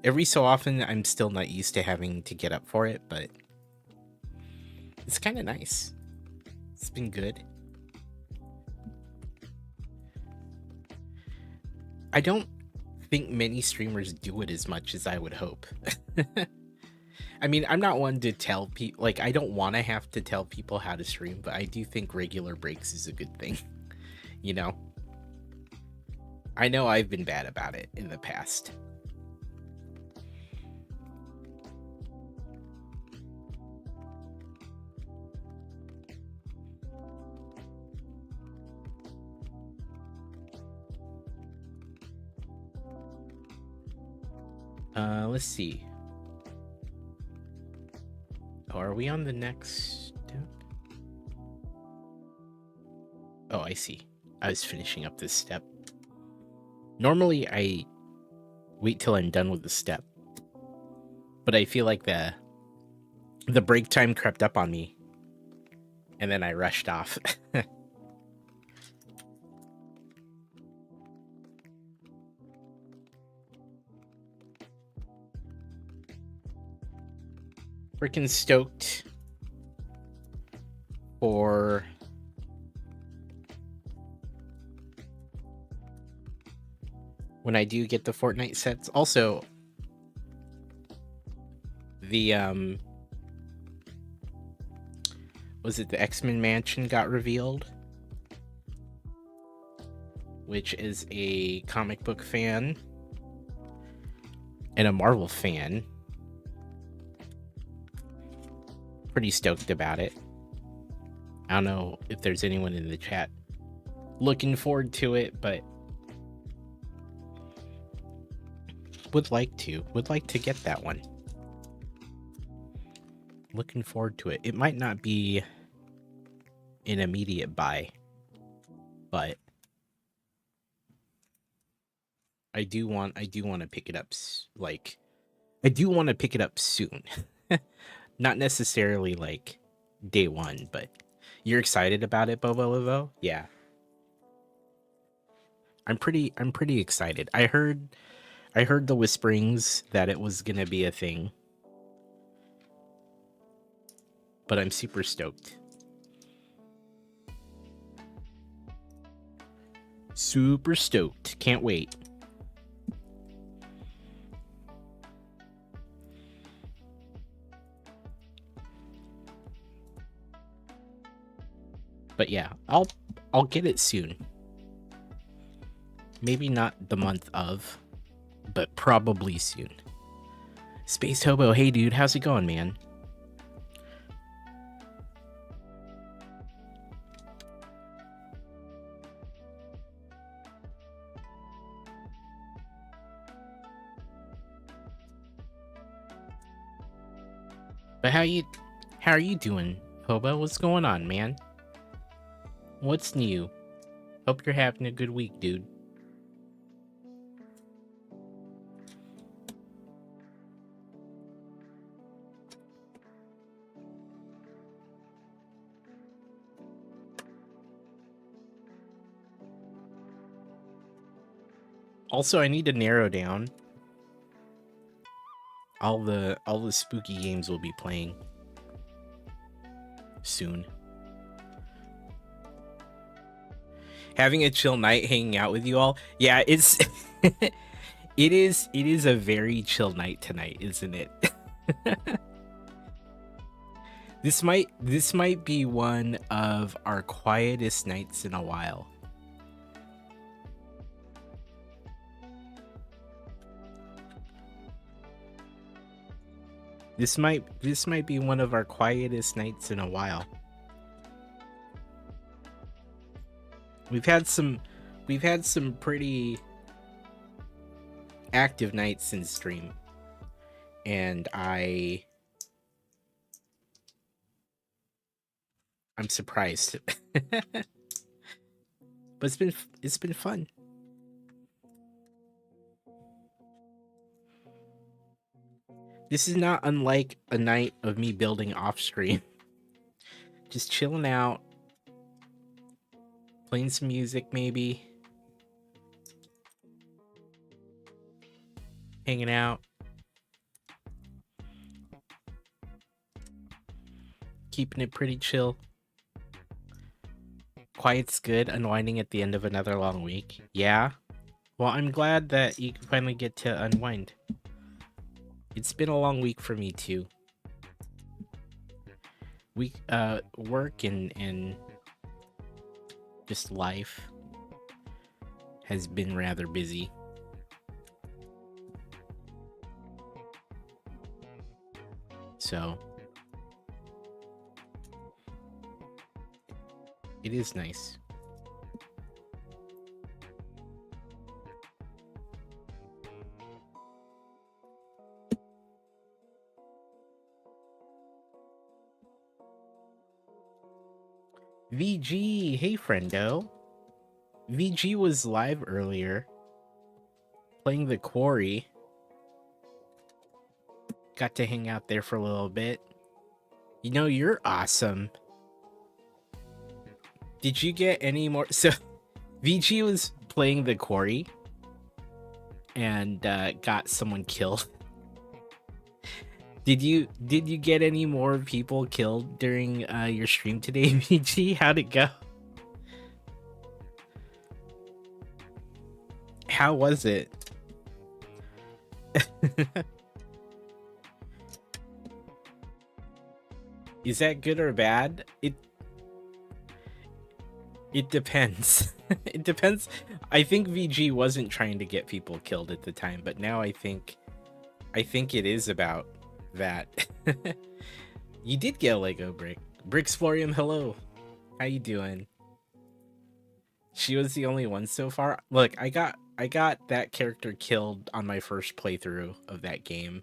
Every so often I'm still not used to having to get up for it, but it's kind of nice. It's been good. I don't think many streamers do it as much as I would hope. I mean, I'm not one to tell people, like, I don't want to have to tell people how to stream, but I do think regular breaks is a good thing. You know? I know I've been bad about it in the past. Let's see. Oh, are we on the next step? Oh, I see. I was finishing up this step. Normally, I wait till I'm done with the step. But I feel like the break time crept up on me. And then I rushed off. Freaking stoked for when I do get the Fortnite sets. Also, the was it the X-Men Mansion got revealed, which is a comic book fan and a Marvel fan. Pretty stoked about it. I don't know if there's anyone in the chat looking forward to it, but would like to get that one. Looking forward to it. It might not be an immediate buy, but I do want to pick it up. Like, I do want to pick it up soon. Not necessarily like day one, but you're excited about it, Bobo Livo? Yeah. I'm pretty excited. I heard the whisperings that it was gonna be a thing, but I'm super stoked. Super stoked. Can't wait. But yeah, I'll get it soon. Maybe not the month of, but probably soon. Space Hobo, hey dude, how's it going, man? But how are you doing, Hobo? What's going on, man? What's new? Hope you're having a good week, dude. Also, I need to narrow down all the spooky games we'll be playing soon. Having a chill night hanging out with you all. Yeah, it's it is a very chill night tonight, isn't it? This might be one of our quietest nights in a while. This might be one of our quietest nights in a while. We've had some pretty active nights in stream, and I'm surprised. But it's been fun. This is not unlike a night of me building off stream. Just chilling out, playing some music maybe, hanging out, keeping it pretty chill. Quiet's good, unwinding at the end of another long week. Yeah, well, I'm glad that you can finally get to unwind. It's been a long week for me too. Work and just life has been rather busy. So it is nice. VG, hey friendo. VG was live earlier playing the Quarry. Got to hang out there for a little bit. You know, you're awesome. Did you get any more? So VG was playing the Quarry and got someone killed. Did you get any more people killed during your stream today, VG? How'd it go? How was it? Is that good or bad? It depends. It depends. I think VG wasn't trying to get people killed at the time, but now I think it is about that. You did get a Lego brick. Brixflorium, hello. How you doing? She was the only one so far. Look, I got that character killed on my first playthrough of that game.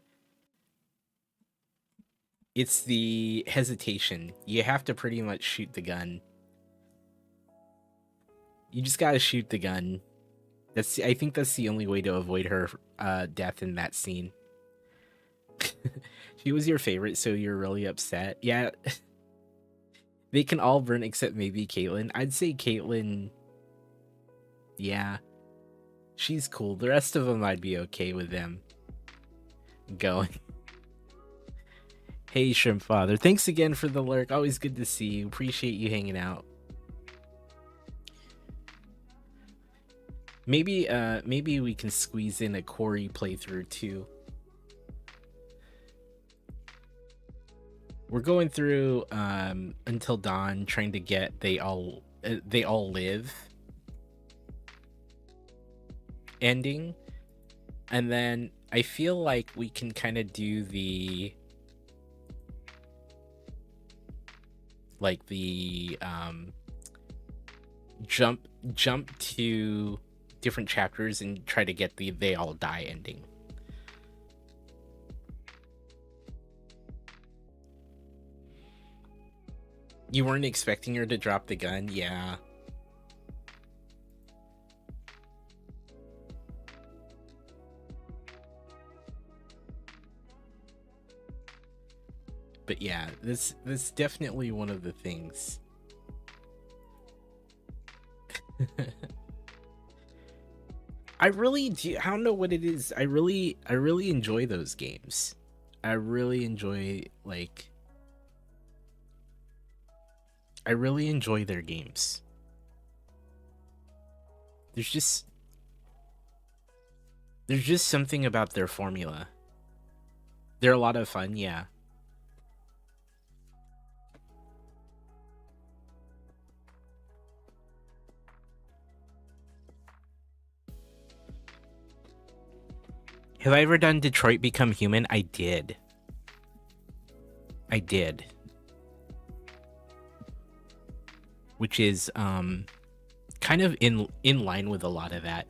It's the hesitation. You have to pretty much shoot the gun. You just gotta shoot the gun. I think that's the only way to avoid her death in that scene. She was your favorite, so you're really upset. Yeah. They can all burn except maybe Caitlyn. I'd say Caitlyn, yeah. She's cool. The rest of them I'd be okay with them going. Hey, Shrimp Father. Thanks again for the lurk. Always good to see you. Appreciate you hanging out. Maybe we can squeeze in a Quarry playthrough too. We're going through Until Dawn, trying to get They All Live ending, and then I feel like we can kind of do the jump to different chapters and try to get the They All Die ending. You weren't expecting her to drop the gun? Yeah. But yeah, this definitely one of the things. I really do. I don't know what it is. I really enjoy those games. I really enjoy I really enjoy their games. There's just something about their formula. They're a lot of fun, yeah. Have I ever done Detroit Become Human? I did. Which is kind of in line with a lot of that.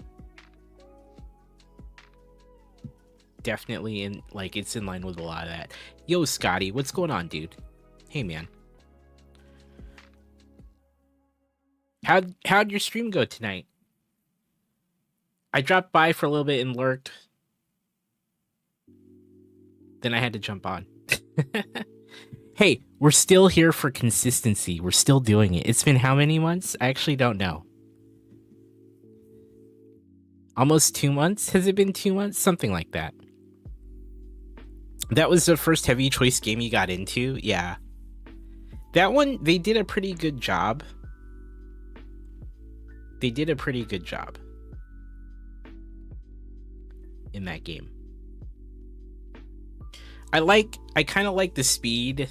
Definitely it's in line with a lot of that. Yo, Scotty, what's going on, dude? Hey, man. How'd your stream go tonight? I dropped by for a little bit and lurked. Then I had to jump on. Hey, we're still here for consistency. We're still doing it. It's been how many months? I actually don't know. Almost 2 months? Has it been 2 months? Something like that. That was the first heavy choice game you got into? Yeah. That one, they did a pretty good job. They did a pretty good job in that game. I kind of like the speed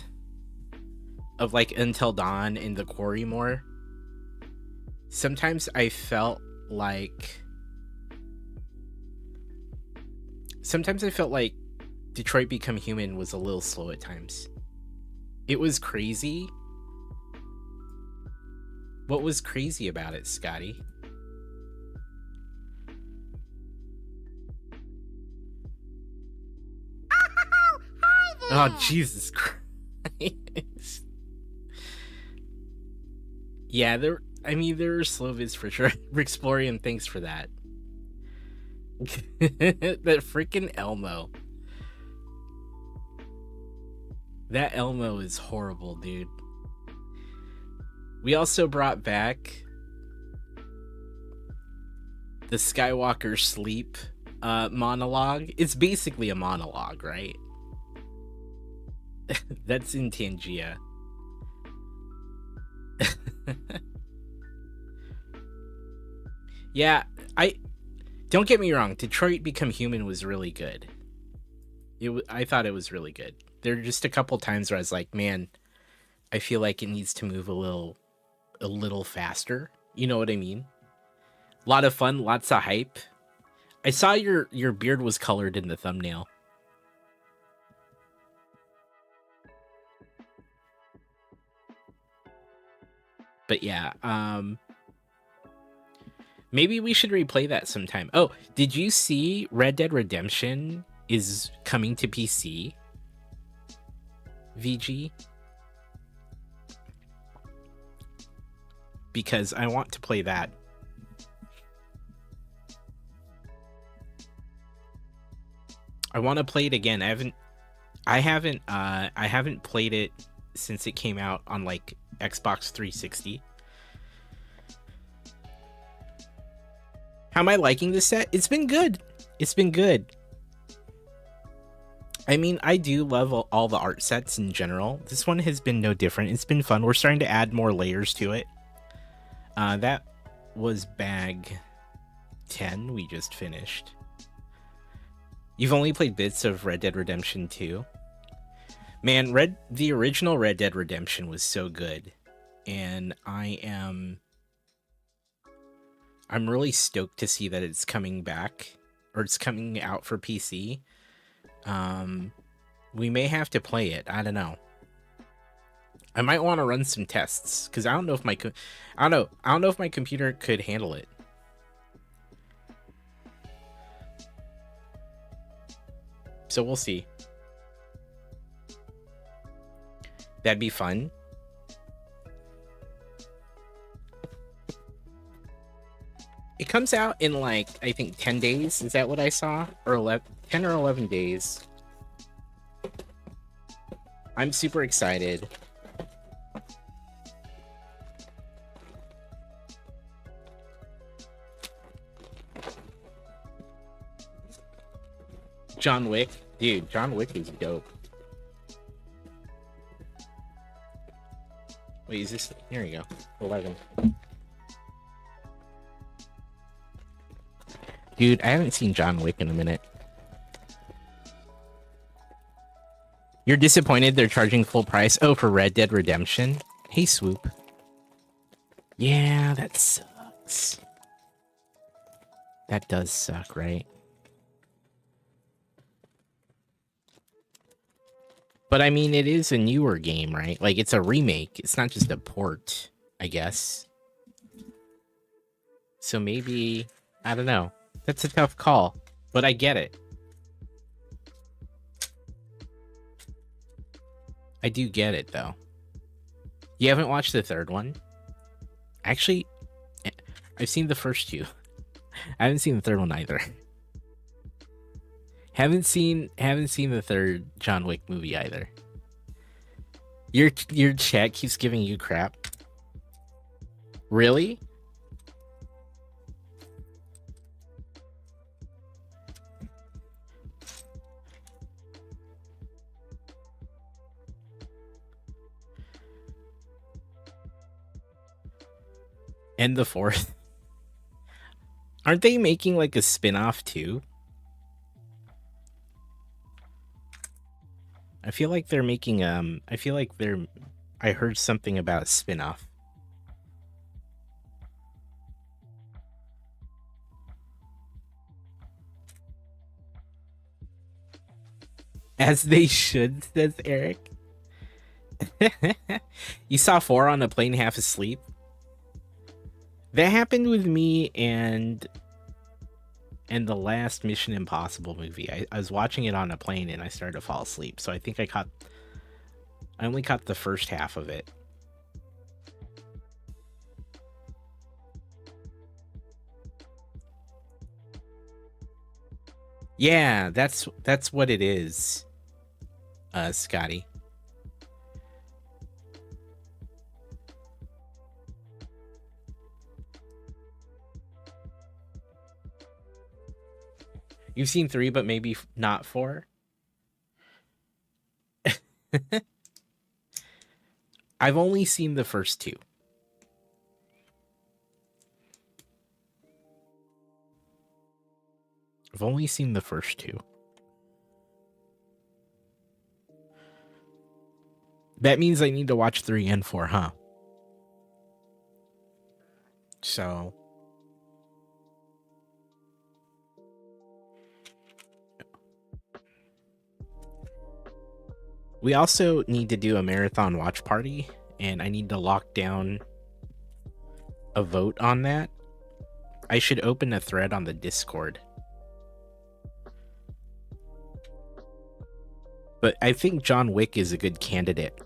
of Until Dawn and the Quarry more. Sometimes I felt like Detroit Become Human was a little slow at times. It was crazy. What was crazy about it, Scotty? Oh, Jesus Christ. Yeah, there are slow vids for sure. Rixplorian, thanks for that. That freaking Elmo. That Elmo is horrible, dude. We also brought back the Skywalker sleep monologue. It's basically a monologue, right? That's in Tangia. Yeah, don't get me wrong. Detroit Become Human was really good. I thought it was really good. There are just a couple times where I was like, man, I feel like it needs to move a little faster. You know what I mean? A lot of fun, lots of hype. I saw your beard was colored in the thumbnail. But yeah, maybe we should replay that sometime. Oh, did you see Red Dead Redemption is coming to PC? VG? Because I want to play that. I want to play it again. I haven't played it since it came out on Xbox 360. How am I liking this set? It's been good. It's been good. I mean, I do love all the art sets in general. This one has been no different. It's been fun. We're starting to add more layers to it. That was bag 10 we just finished. You've only played bits of Red Dead Redemption 2. Man, the original Red Dead Redemption was so good. And I'm really stoked to see that it's coming back, or it's coming out for PC. We may have to play it. I don't know. I might want to run some tests because I don't know if my computer could handle it. So we'll see. That'd be fun. It comes out in like, I think 10 days. Is that what I saw? Or 11, 10 or 11 days. I'm super excited. John Wick. Dude, John Wick is dope. Wait, is this... Here we go. 11. Dude, I haven't seen John Wick in a minute. You're disappointed they're charging full price? Oh, for Red Dead Redemption? Hey, Swoop. Yeah, that sucks. That does suck, right? But I mean, it is a newer game, right? Like, it's a remake. It's not just a port, I guess. So maybe... I don't know. That's a tough call, but I get it. I do get it, though. You haven't watched the third one? Actually, I've seen the first two. I haven't seen the third one either. Haven't seen the third John Wick movie either. Your chat keeps giving you crap. Really? And the fourth. Aren't they making like a spin-off too? I feel like they're making I heard something about a spin-off. As they should, says Eric. You saw 4 on a plane half asleep? That happened with me and the last Mission Impossible movie. I was watching it on a plane and I started to fall asleep. So I think I only caught the first half of it. Yeah, that's what it is, Scotty. You've seen 3, but maybe not 4? I've only seen the first 2. I've only seen the first 2. That means I need to watch 3 and 4, huh? So... we also need to do a marathon watch party, and I need to lock down a vote on that. I should open a thread on the Discord. But I think John Wick is a good candidate.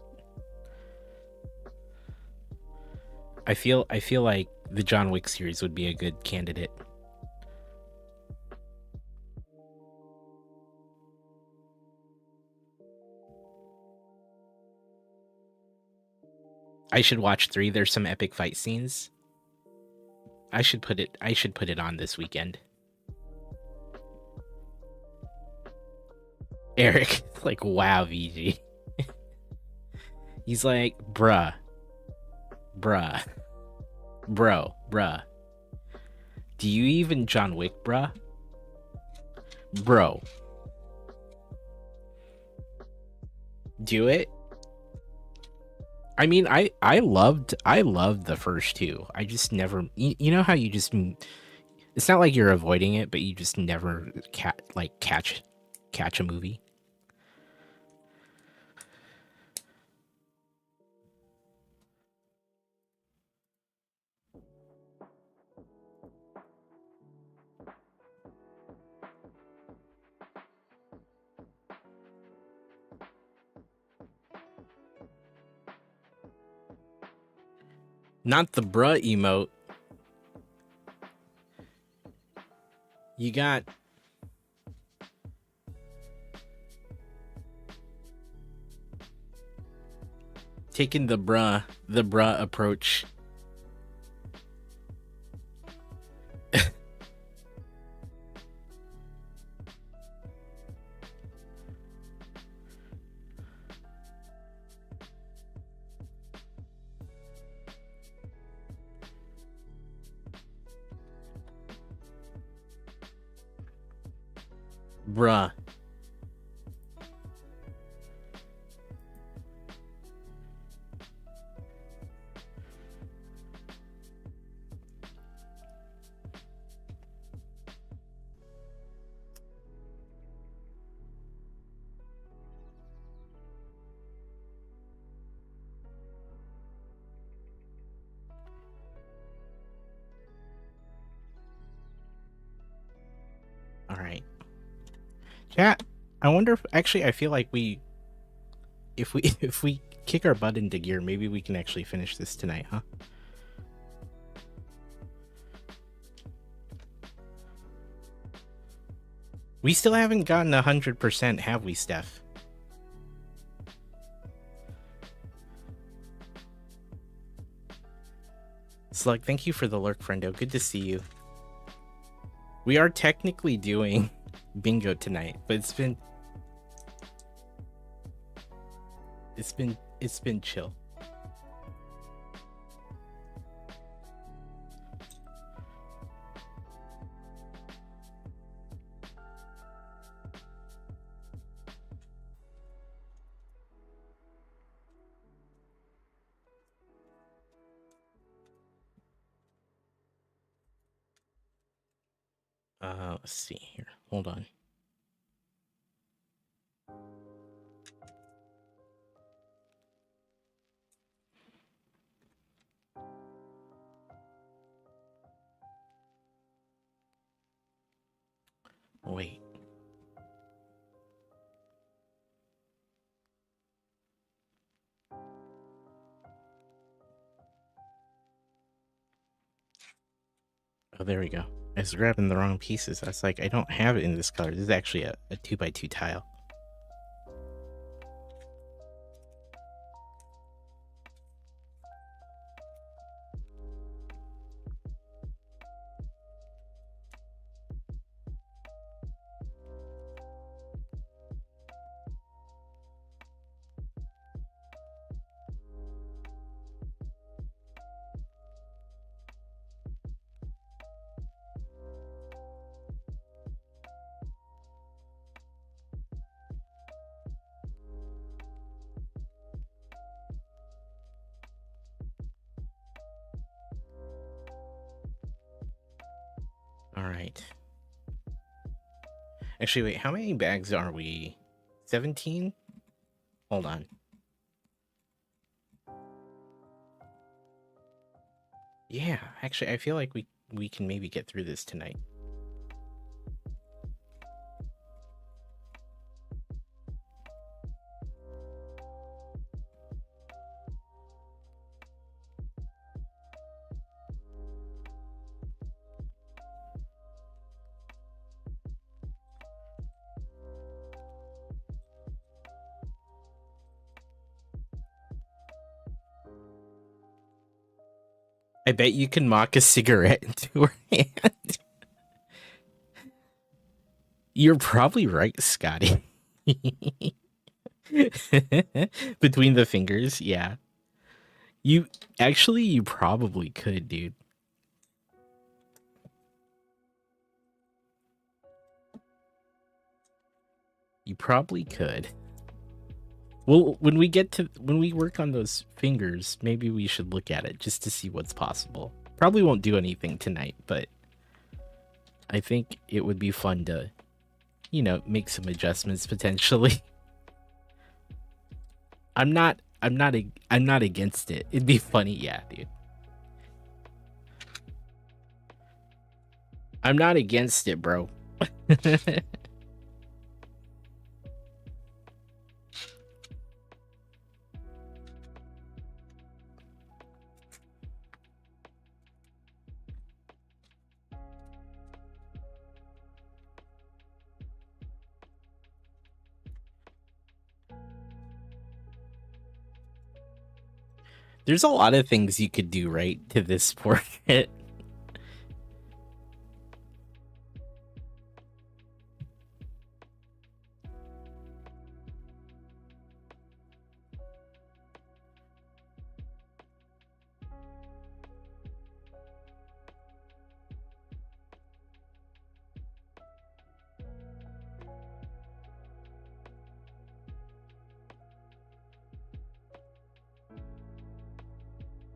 I feel like the John Wick series would be a good candidate. I should watch 3. There's some epic fight scenes. I should put it on this weekend. Eric, like, wow, VG. He's like, bruh. Do you even John Wick, bruh? Bro. Do it? I mean, I loved the first 2. I just never, you know how you just, it's not like you're avoiding it, but you just never catch a movie. Not the bruh emote. You got taking the bruh approach. Bruh. All right. Chat, I wonder if actually I feel like if we if we kick our butt into gear, maybe we can actually finish this tonight, huh? We still haven't gotten 100%, have we, Steph? Slug, thank you for the lurk, friendo. Good to see you. We are technically doing bingo tonight, but it's been chill. Let's see here. Hold on. Wait. Oh, there we go. I was grabbing the wrong pieces. I was like, I don't have it in this color. This is actually a 2x2 tile. All right. Actually, wait, how many bags are we? 17? Hold on. Yeah, actually, I feel like we can maybe get through this tonight. I bet you can mock a cigarette into her hand. You're probably right, Scotty. Between the fingers, yeah. You probably could, dude. You probably could. Well, when we work on those fingers, maybe we should look at it just to see what's possible. Probably won't do anything tonight, but I think it would be fun to, make some adjustments potentially. I'm not against it. It'd be funny, yeah, dude. I'm not against it, bro. There's a lot of things you could do right to this portrait.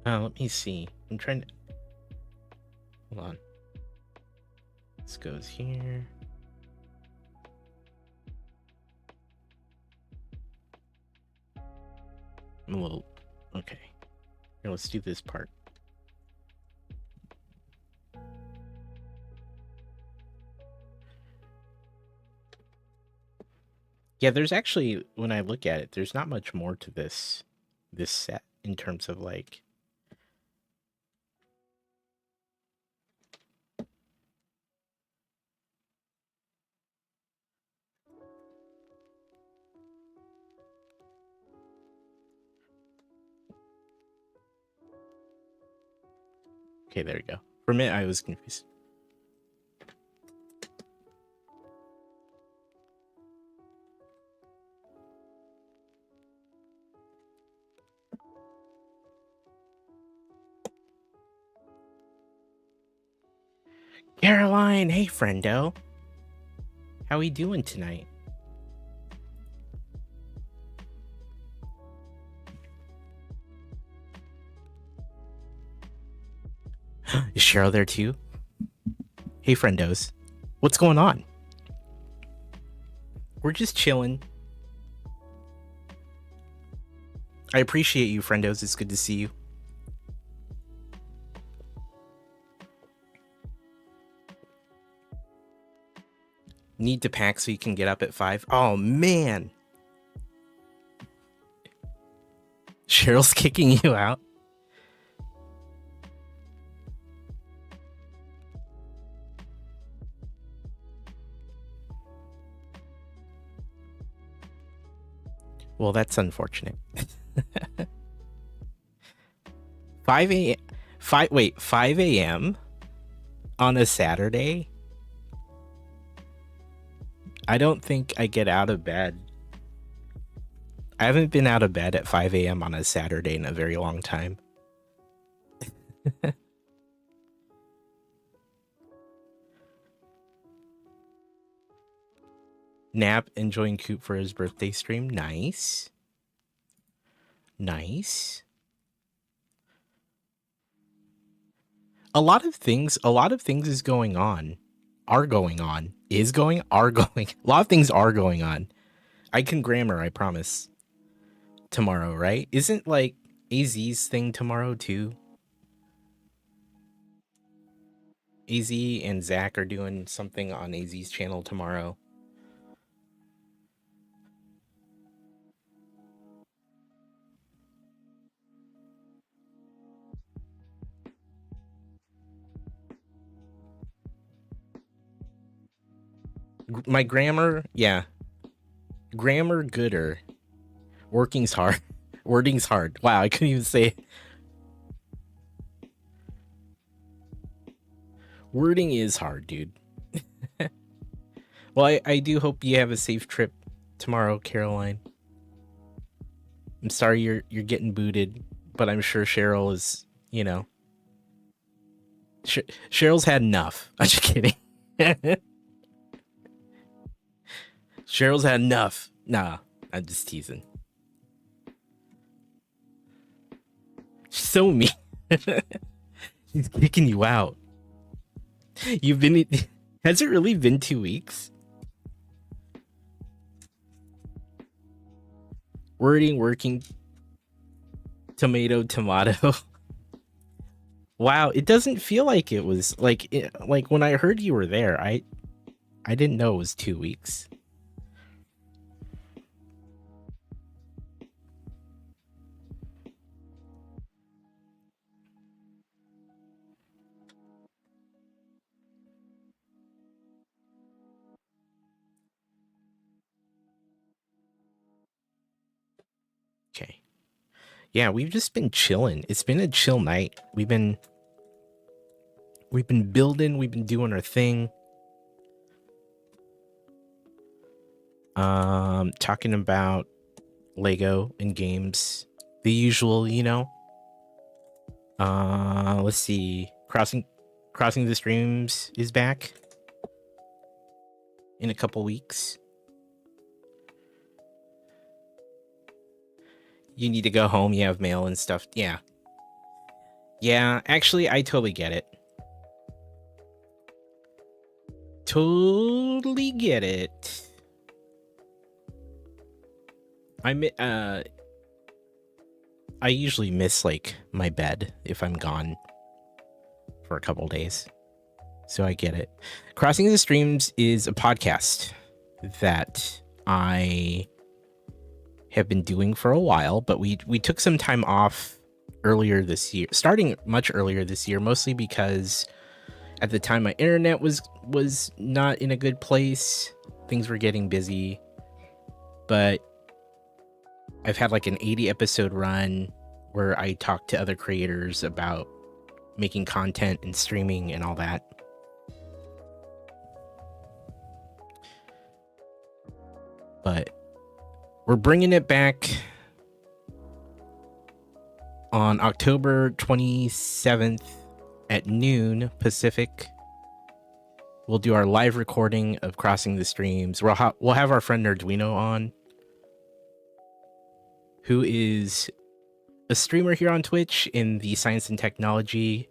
Let me see. I'm trying to... Hold on. This goes here. I'm a little... Okay. Here, let's do this part. Yeah, there's actually, when I look at it, there's not much more to this set in terms of like... Okay, there we go. For a minute, I was confused. Caroline, hey friendo. How we doing tonight? Is Cheryl there too? Hey friendos. What's going on? We're just chilling. I appreciate you, friendos. It's good to see you. Need to pack so you can get up at 5. Oh, man. Cheryl's kicking you out. Well, that's unfortunate. 5 a.m. 5 a.m. on a Saturday? I don't think I get out of bed. I haven't been out of bed at 5 a.m. on a Saturday in a very long time. Nap enjoying Coop for his birthday stream. Nice. Nice. A lot of things is going on. Are going on. Is going. Are going. A lot of things are going on. I can grammar, I promise. Tomorrow, right? Isn't like AZ's thing tomorrow too? AZ and Zach are doing something on AZ's channel tomorrow. My grammar, yeah. Grammar gooder. Working's hard. Wording's hard. Wow, I couldn't even say it. Wording is hard, dude. Well, I do hope you have a safe trip tomorrow, Caroline. I'm sorry you're getting booted, but I'm sure Cheryl is, you know. Cheryl's had enough. I'm just kidding. Cheryl's had enough. Nah, I'm just teasing. She's so mean. She's kicking you out. You've been... Has it really been 2 weeks? Wording, working. Tomato. Wow, it doesn't feel like it was... Like when I heard you were there, I didn't know it was 2 weeks. Okay. Yeah, we've just been chilling. It's been a chill night. We've been building, we've been doing our thing. Talking about Lego and games. The usual, you know. Let's see. Crossing the Streams is back in a couple weeks. You need to go home, you have mail and stuff. Yeah. Yeah, actually, I totally get it. Totally get it. I usually miss, like, my bed if I'm gone for a couple days. So I get it. Crossing the Streams is a podcast that I have been doing for a while, but we took some time off earlier this year, starting much earlier this year, mostly because at the time my internet was not in a good place. Things were getting busy, but I've had like an 80 episode run where I talked to other creators about making content and streaming and all that. But we're bringing it back on October 27th at noon Pacific. We'll do our live recording of Crossing the Streams. We'll have our friend Arduino on, who is a streamer here on Twitch in the science and technology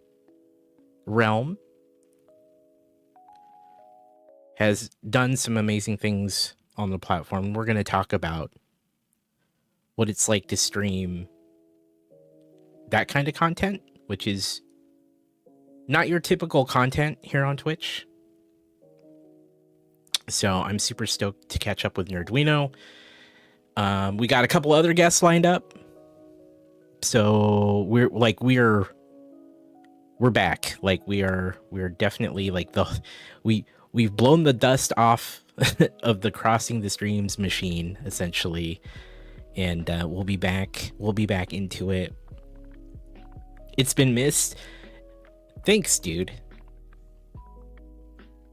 realm. Has done some amazing things on the platform. We're going to talk about what it's like to stream that kind of content, which is not your typical content here on Twitch. So I'm super stoked to catch up with Nerdwino. We got a couple other guests lined up. So we're back. Like we're definitely like we've blown the dust off of the Crossing the Streams machine, essentially. And we'll be back into it. It's been missed. Thanks, dude.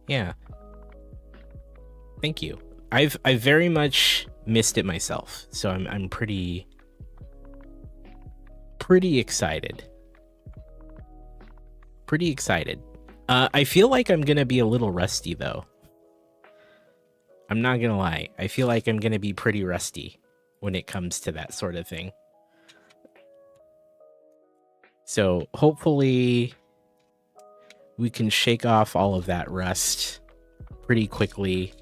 Yeah. Thank you. I've very much missed it myself. So I'm pretty excited. Pretty excited. I feel like I'm gonna be a little rusty though. I'm not gonna lie. I feel like I'm gonna be pretty rusty when it comes to that sort of thing. So hopefully we can shake off all of that rust pretty quickly.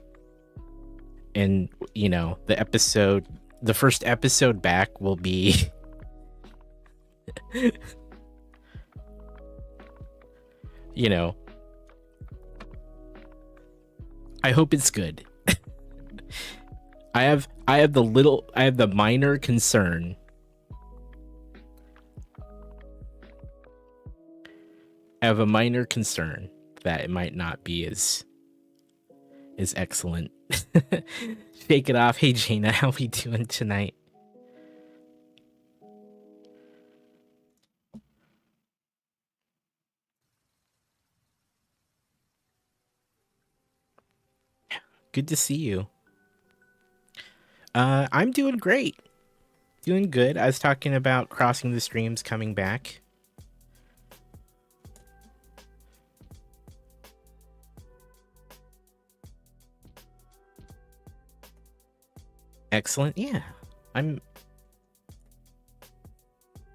And, you know, the first episode back will be you know, I hope it's good. I have the minor concern that it might not be as excellent. Shake it off. Hey Jaina, how we doing tonight? Good to see you. I'm doing great. Doing good. I was talking about Crossing the Streams coming back. Excellent. Yeah. I'm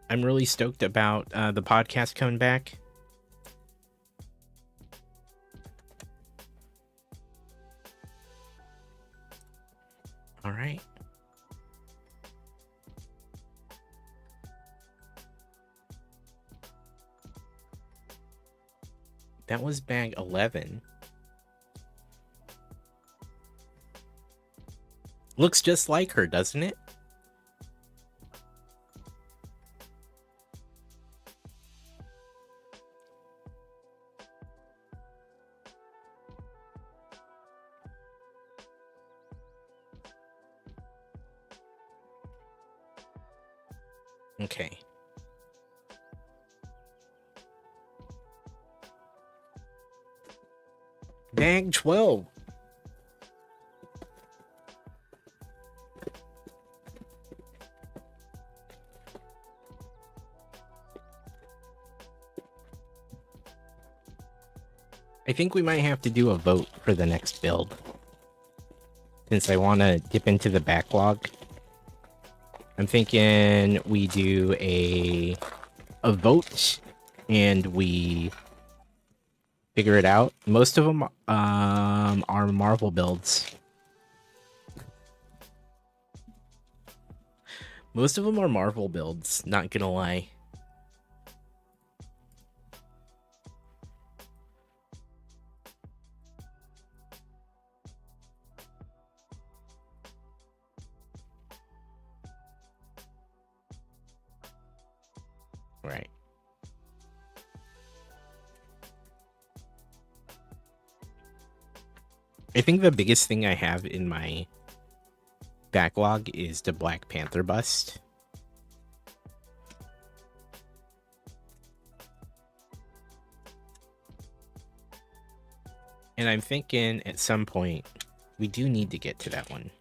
really stoked about the podcast coming back. All right. That was bag 11. Looks just like her, doesn't it? Okay. Bag 12. I think we might have to do a vote for the next build. Since I want to dip into the backlog. I'm thinking we do a vote and we figure it out. Most of them are Marvel builds. Most of them are Marvel builds, not gonna lie. Right. I think the biggest thing I have in my backlog is the Black Panther bust. And I'm thinking at some point we do need to get to that one.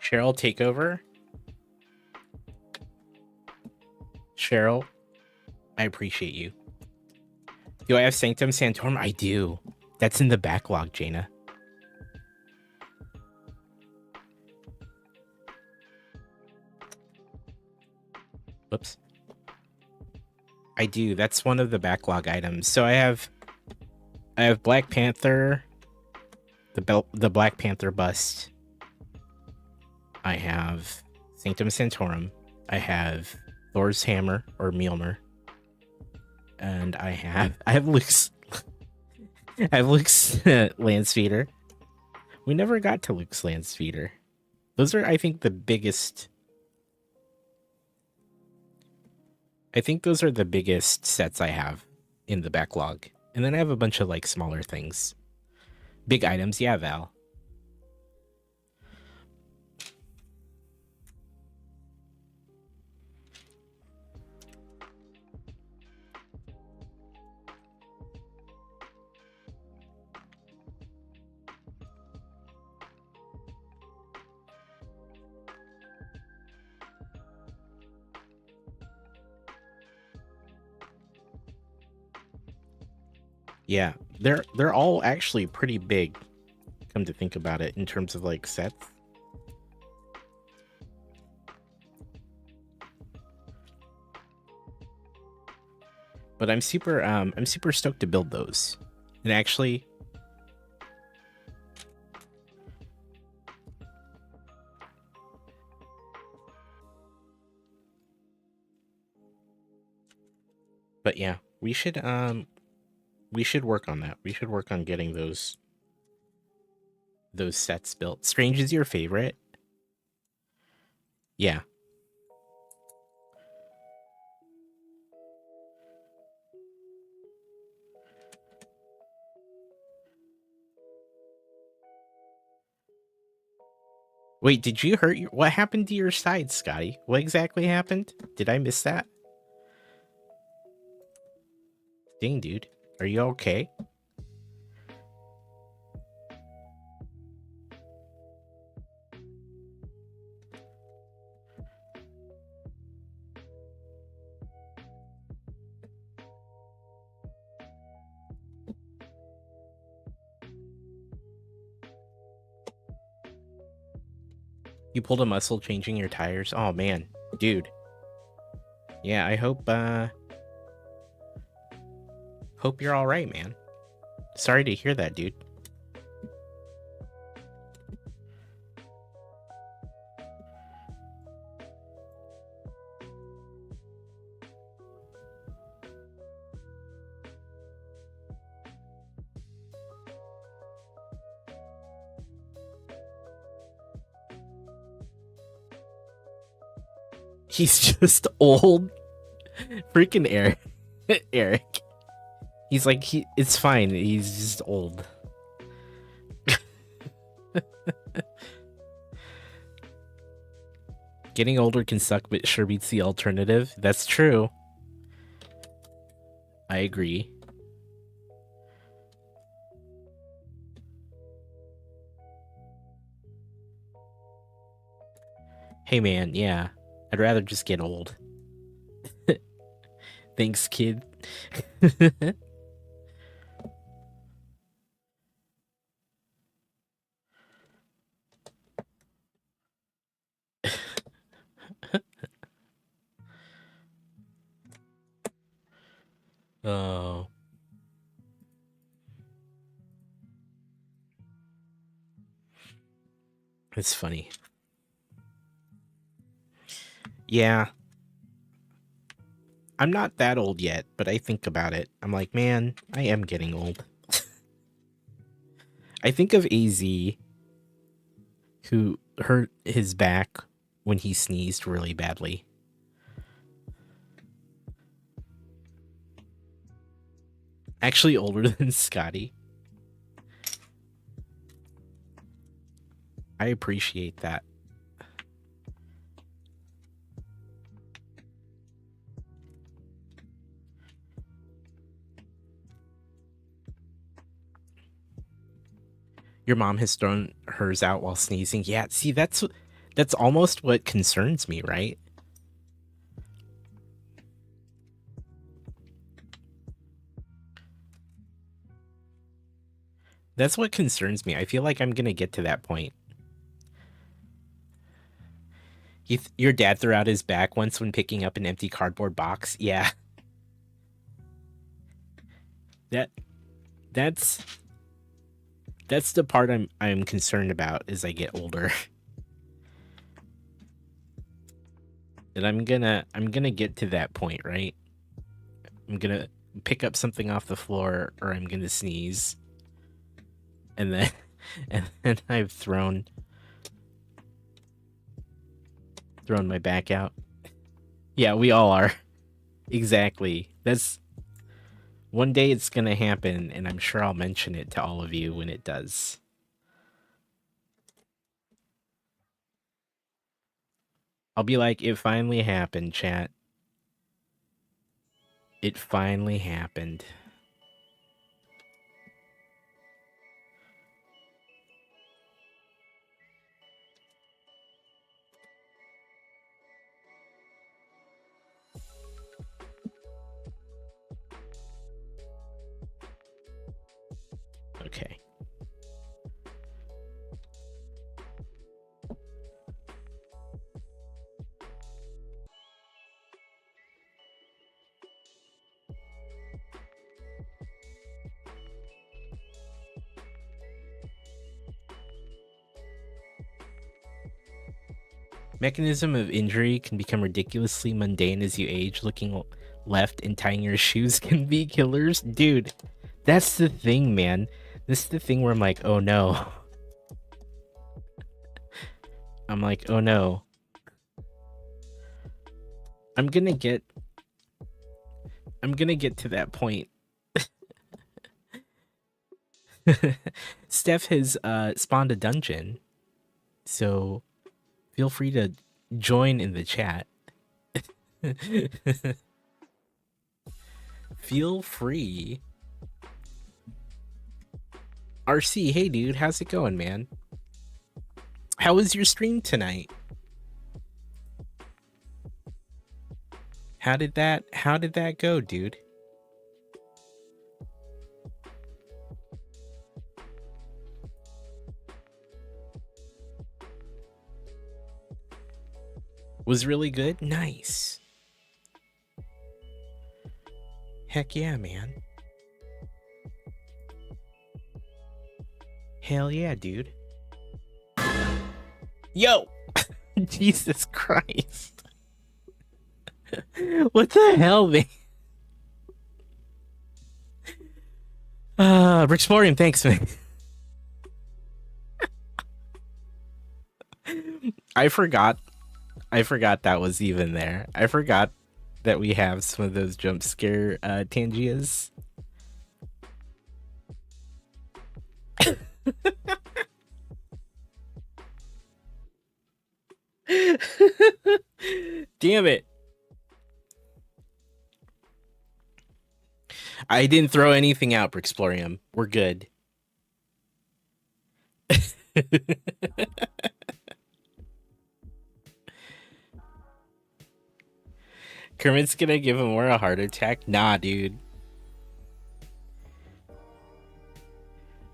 Cheryl, take over. Cheryl, I appreciate you. Do I have Sanctum Sanctorum? I do. That's in the backlog, Jaina. Whoops. I do. That's one of the backlog items. So I have Black Panther, the Black Panther bust. I have Sanctum Sanctorum. I have Thor's hammer or Mjolnir. And I have Luke's I have Luke's Landspeeder. We never got to Luke's Landspeeder. Those are, I think, the biggest. I think those are the biggest sets I have in the backlog. And then I have a bunch of like smaller things. Big items, yeah, Val. Yeah, they're all actually pretty big, come to think about it, in terms of like sets. But I'm super stoked to build those. And actually, but yeah, we should work on that. We should work on getting those sets built. Strange is your favorite? Yeah. Wait, did you hurt your... What happened to your side, Scotty? What exactly happened? Did I miss that? Dang, dude. Are you okay? You pulled a muscle changing your tires? Oh, man. Dude. Yeah, I hope you're all right, man. Sorry to hear that, dude. He's just old. Freaking Eric. Eric. He's like, it's fine. He's just old. Getting older can suck, but sure beats the alternative. That's true. I agree. Hey man, yeah. I'd rather just get old. Thanks, kid. Oh. It's funny. Yeah. I'm not that old yet, but I think about it. I'm like, man, I am getting old. I think of AZ, who hurt his back when he sneezed really badly. Actually older than Scotty. I appreciate that. Your mom has thrown hers out while sneezing. Yeah, see, that's almost what concerns me, right? That's what concerns me. I feel like I'm gonna get to that point. Your dad threw out his back once when picking up an empty cardboard box. Yeah. That's the part I'm concerned about as I get older. And I'm gonna get to that point, right? I'm gonna pick up something off the floor or I'm gonna sneeze. And then I've thrown my back out. Yeah, we all are. Exactly. That's one day it's gonna happen, and I'm sure I'll mention it to all of you when it does. I'll be like, it finally happened, chat. It finally happened. Okay. Mechanism of injury can become ridiculously mundane as you age. Looking left and tying your shoes can be killers. Dude, that's the thing, man. This is the thing where I'm like, oh no. I'm like, oh no. I'm gonna get to that point. Steph has spawned a dungeon, so feel free to join in the chat. Feel free. RC, hey dude, how's it going, man? How was your stream tonight? How did that go, dude? Was really good? Nice. Heck yeah, man. Hell yeah, dude. Yo! Jesus Christ. What the hell, man? Rixporium, thanks, man. I forgot I forgot that was even there. I forgot that we have some of those jump scare Tangias. Damn it. I didn't throw anything out, Brixplorium. We're good. Kermit's gonna give him a heart attack? Nah, dude.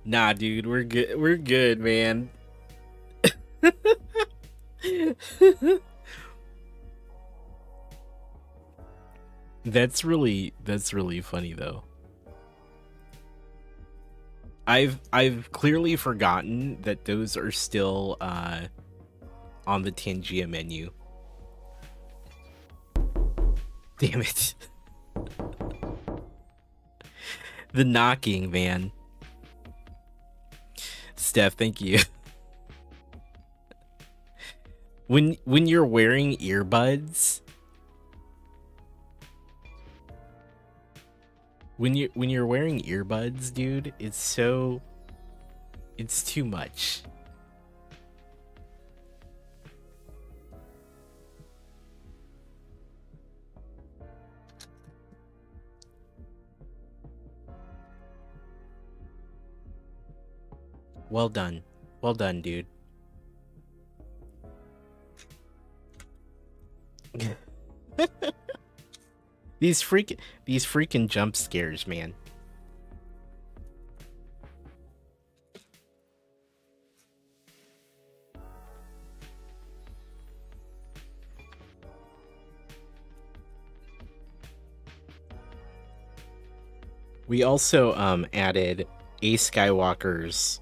Nah, dude, we're good. We're good, man. That's really funny though. I've clearly forgotten that those are still on the Tangia menu. Damn it. The knocking, man. Steph, thank you. When you're wearing earbuds, when you're wearing earbuds, dude, it's too much. Well done, dude. These freaking jump scares, man. We also added A Skywalker's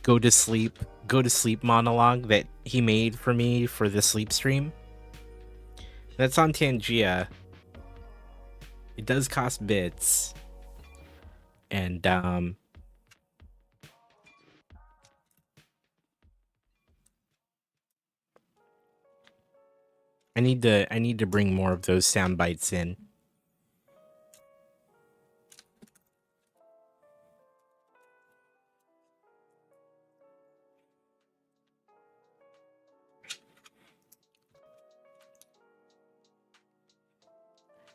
go to sleep monologue that he made for me for the sleep stream. That's on Tangia. It does cost bits. And I need to bring more of those sound bites in.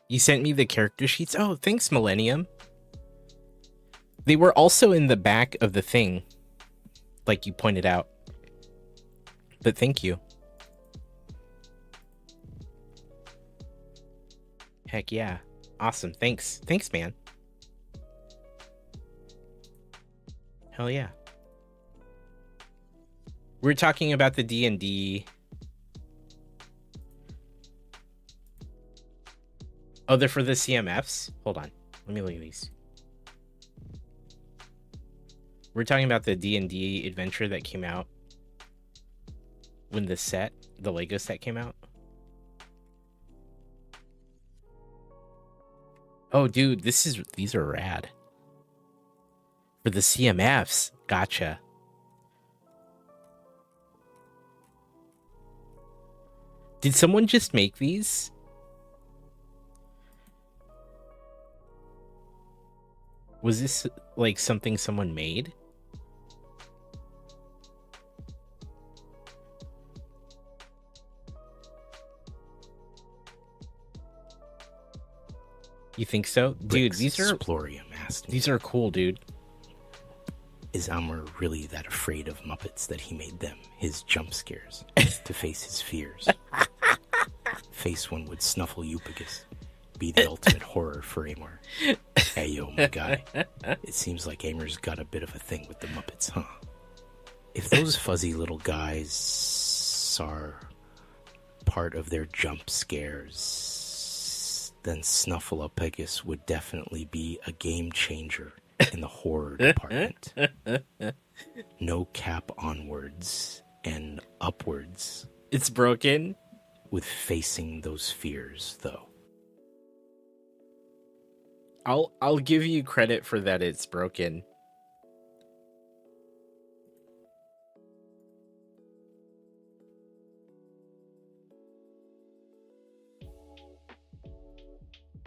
You sent me the character sheets? Oh, thanks, Millennium. They were also in the back of the thing, like you pointed out. But thank you. Heck yeah. Awesome. Thanks. Thanks, man. Hell yeah. We're talking about the D&D. Oh, they're for the CMFs? Hold on. Let me look at these. We're talking about the D&D adventure that came out when the Lego set came out. Oh, dude, these are rad. For the CMFs. Gotcha. Did someone just make these? Was this like something someone made? You think so? Dude, these are cool, dude. Is Elmer really that afraid of Muppets that he made them his jump scares to face his fears? Face one would snuffle Eupagus. Be the ultimate horror for Amor. Hey, yo, my guy. It seems like Amor's got a bit of a thing with the Muppets, huh? If those fuzzy little guys are part of their jump scares, then Snuffleupagus would definitely be a game changer in the horror department. No cap onwards and upwards. It's broken. With facing those fears, though. I'll give you credit for that. It's broken.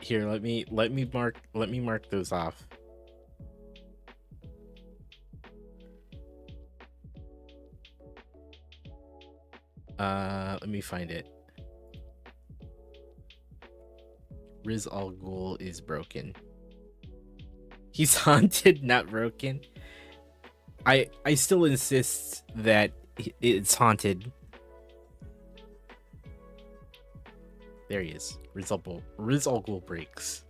Here, let me mark those off. Let me find it. Riz Al Ghul is broken. He's haunted, not broken. I still insist that it's haunted. There he is. Riz Al Ghul breaks.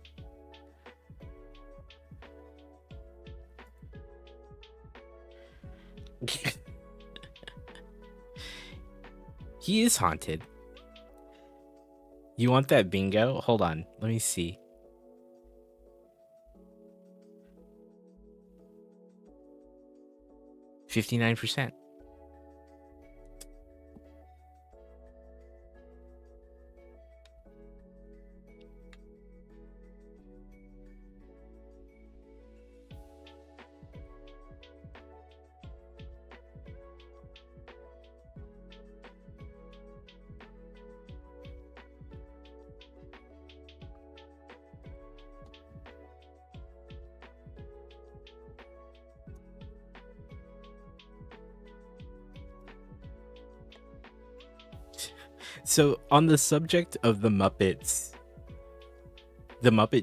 He is haunted. You want that bingo? Hold on. Let me see. $59%. So, on the subject of the Muppet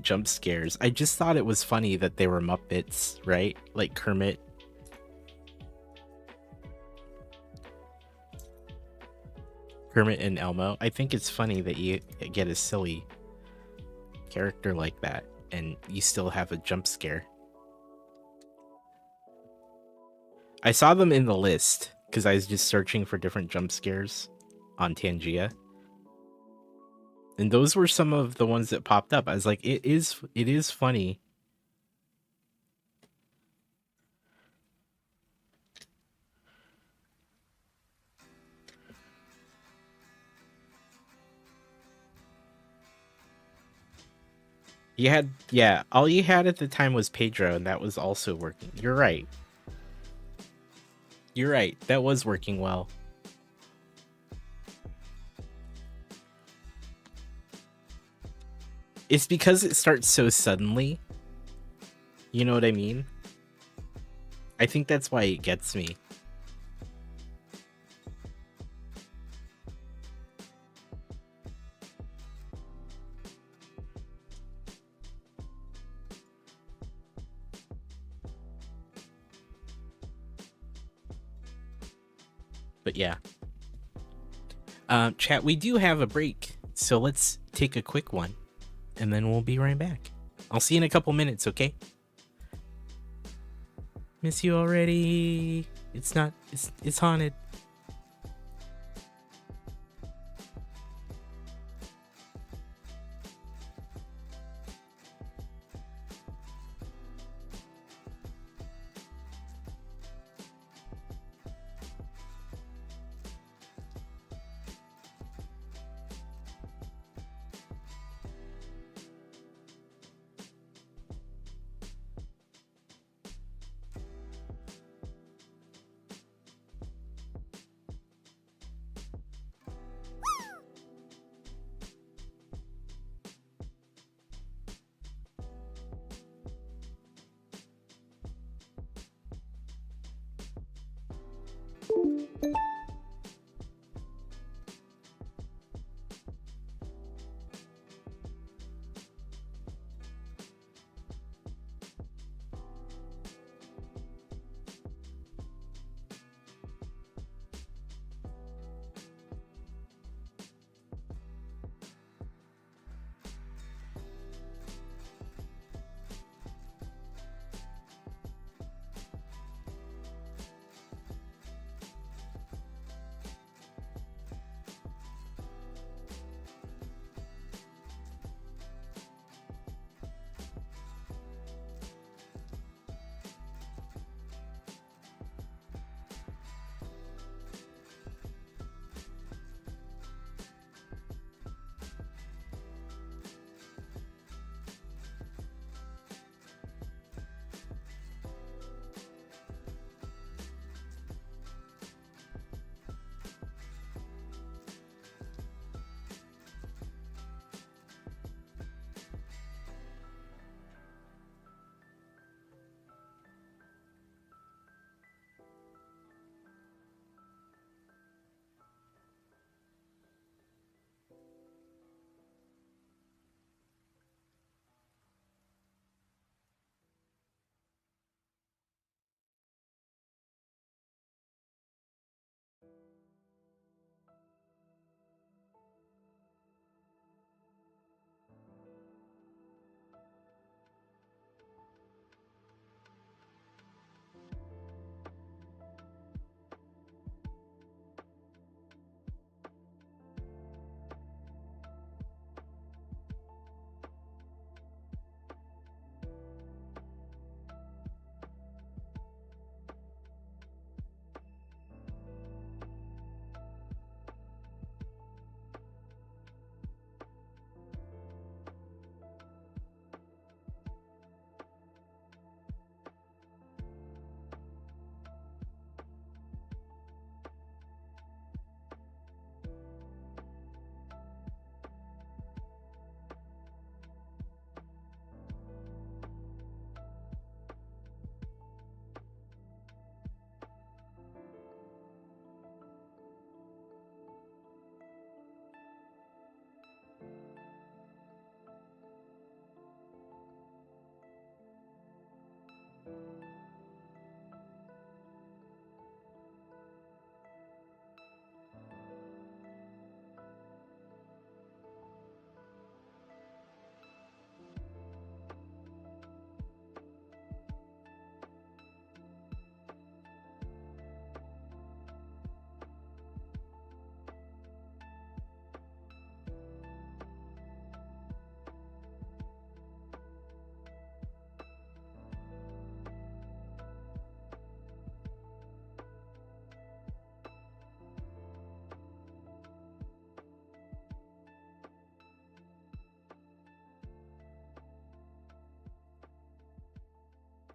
jump scares, I just thought it was funny that they were Muppets, right? Like Kermit. Kermit and Elmo. I think it's funny that you get a silly character like that and you still have a jump scare. I saw them in the list because I was just searching for different jump scares on Tangia. And those were some of the ones that popped up. I was like, it is funny. All you had at the time was Pedro, and that was also working. You're right. That was working well. It's because it starts so suddenly. You know what I mean? I think that's why it gets me. But yeah. Chat, we do have a break, so let's take a quick one. And then we'll be right back. I'll see you in a couple minutes, okay? Miss you already. It's haunted.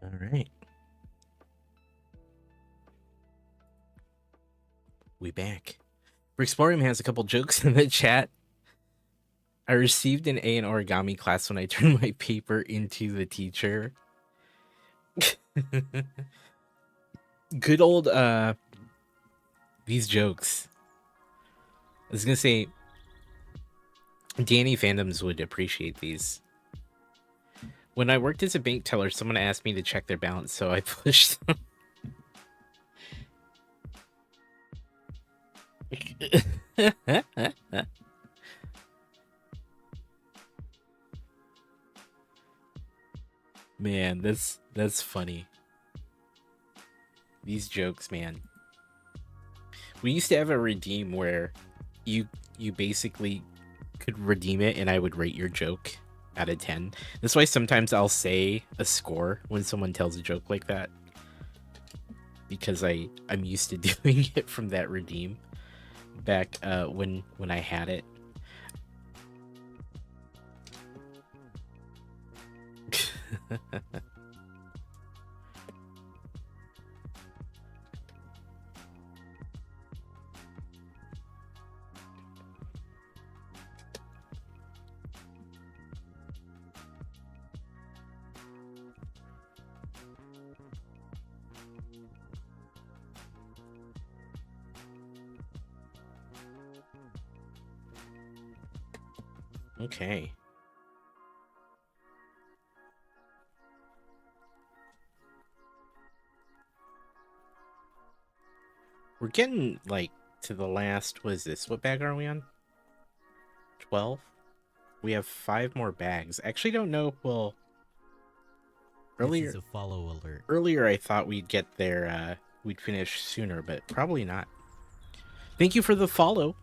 All right. We back. Brixporium has a couple jokes in the chat. I received an A in origami class when I turned my paper into the teacher. Good old these jokes. I was gonna say Danny fandoms would appreciate these. When I worked as a bank teller, someone asked me to check their balance, so I pushed them. Man, that's funny. These jokes, man. We used to have a redeem where you basically could redeem it and I would rate your joke out of 10. That's why sometimes I'll say a score when someone tells a joke like that. Because I'm used to doing it from that redeem back when I had it. Okay. We're getting, like, to the last... What is this? What bag are we on? 12? We have 5 more bags. Actually don't know if we'll... Earlier, This is a follow alert. earlier I thought we'd get there, we'd finish sooner, but probably not. Thank you for the follow.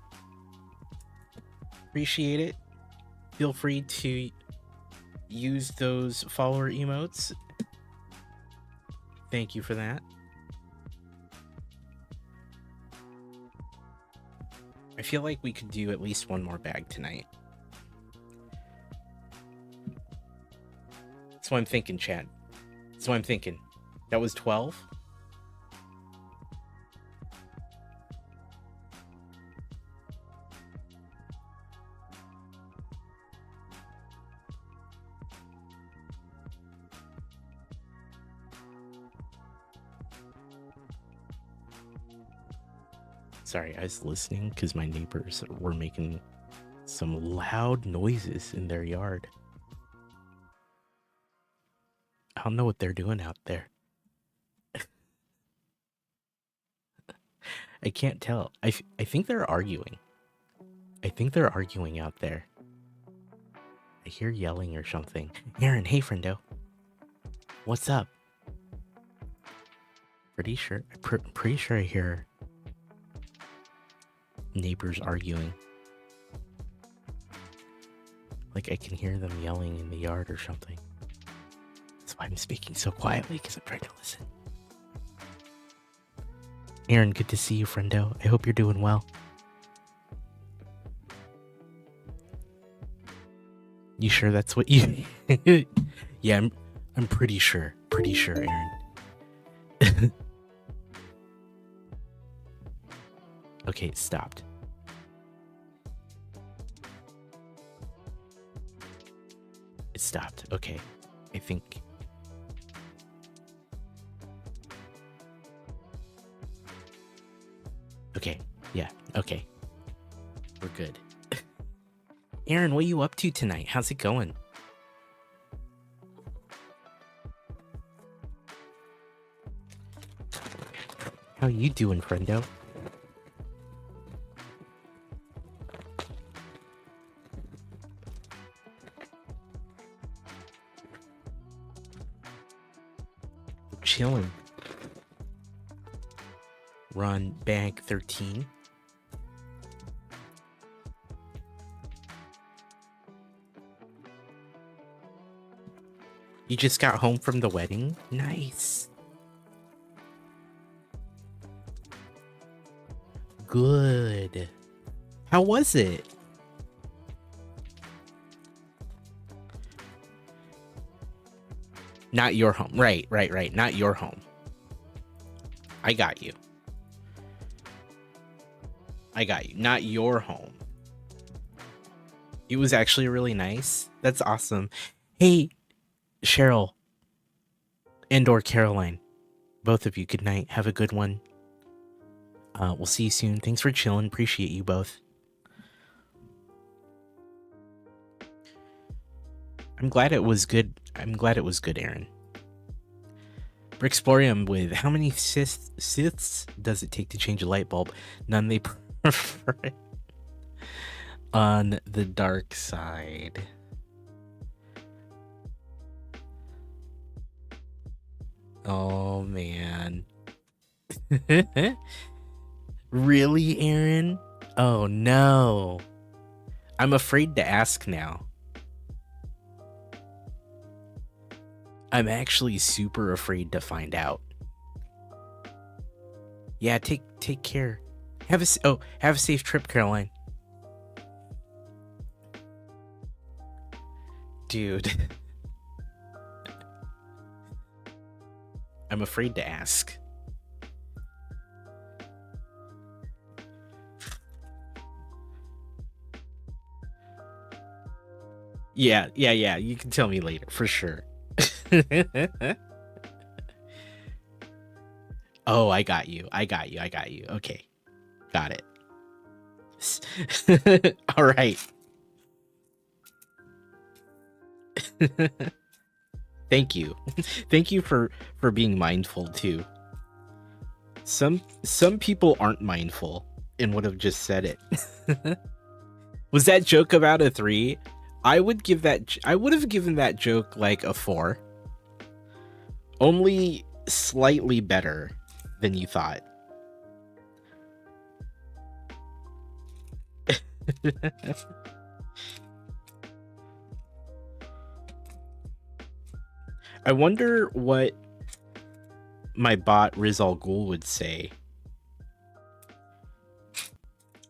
Appreciate it. Feel free to use those follower emotes. Thank you for that. I feel like we could do at least one more bag tonight. That's what I'm thinking, Chad. That's what I'm thinking. That was 12? Sorry, I was listening because my neighbors were making some loud noises in their yard. I don't know what they're doing out there. I can't tell. I think they're arguing. I think they're arguing out there. I hear yelling or something. Aaron, hey, friendo. What's up? Pretty sure I hear neighbors arguing. Like I can hear them yelling in the yard or something. That's why I'm speaking so quietly, because I'm trying to listen. Aaron, good to see you, friendo. I hope you're doing well. You sure that's what you... Yeah, I'm pretty sure. Pretty sure, Aaron. Okay, it stopped. It stopped. Okay. I think... Okay. Yeah. Okay. We're good. Aaron, what are you up to tonight? How's it going? How you doing, friendo? Chilling. Run bag 13. You just got home from the wedding? Nice. Good. How was it? Not your home. Right, right, right. Not your home. I got you. I got you. Not your home. It was actually really nice. That's awesome. Hey, Cheryl and or Caroline, both of you, good night. Have a good one. We'll see you soon. Thanks for chilling. Appreciate you both. I'm glad it was good. I'm glad it was good, Aaron. Brixplorium with how many Siths does it take to change a light bulb? None, they prefer it on the dark side. Oh, man. Really, Aaron? Oh, no. I'm afraid to ask now. I'm actually super afraid to find out. Yeah, take care. Have a safe trip, Caroline. Dude. I'm afraid to ask. Yeah, you can tell me later, for sure. Oh, I got you. Okay. Got it. All right. Thank you. Thank you for being mindful too. Some people aren't mindful and would have just said it. Was that joke about a 3? I would have given that joke like a 4. Only slightly better than you thought. I wonder what my bot Rizal Ghul would say.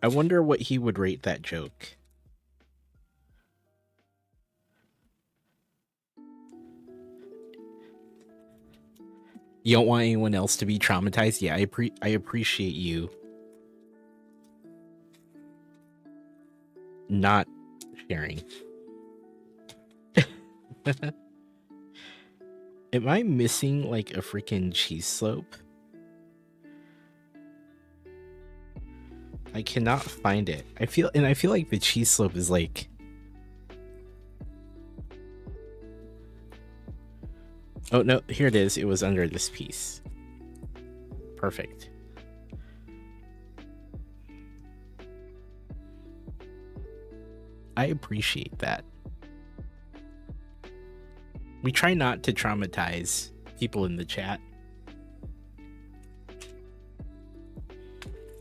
I wonder what he would rate that joke. You don't want anyone else to be traumatized? Yeah, I appreciate you not sharing. Am I missing like a freaking cheese slope? I cannot find it. I feel like the cheese slope is like... Oh no, here it is. It was under this piece. Perfect. I appreciate that. We try not to traumatize people in the chat.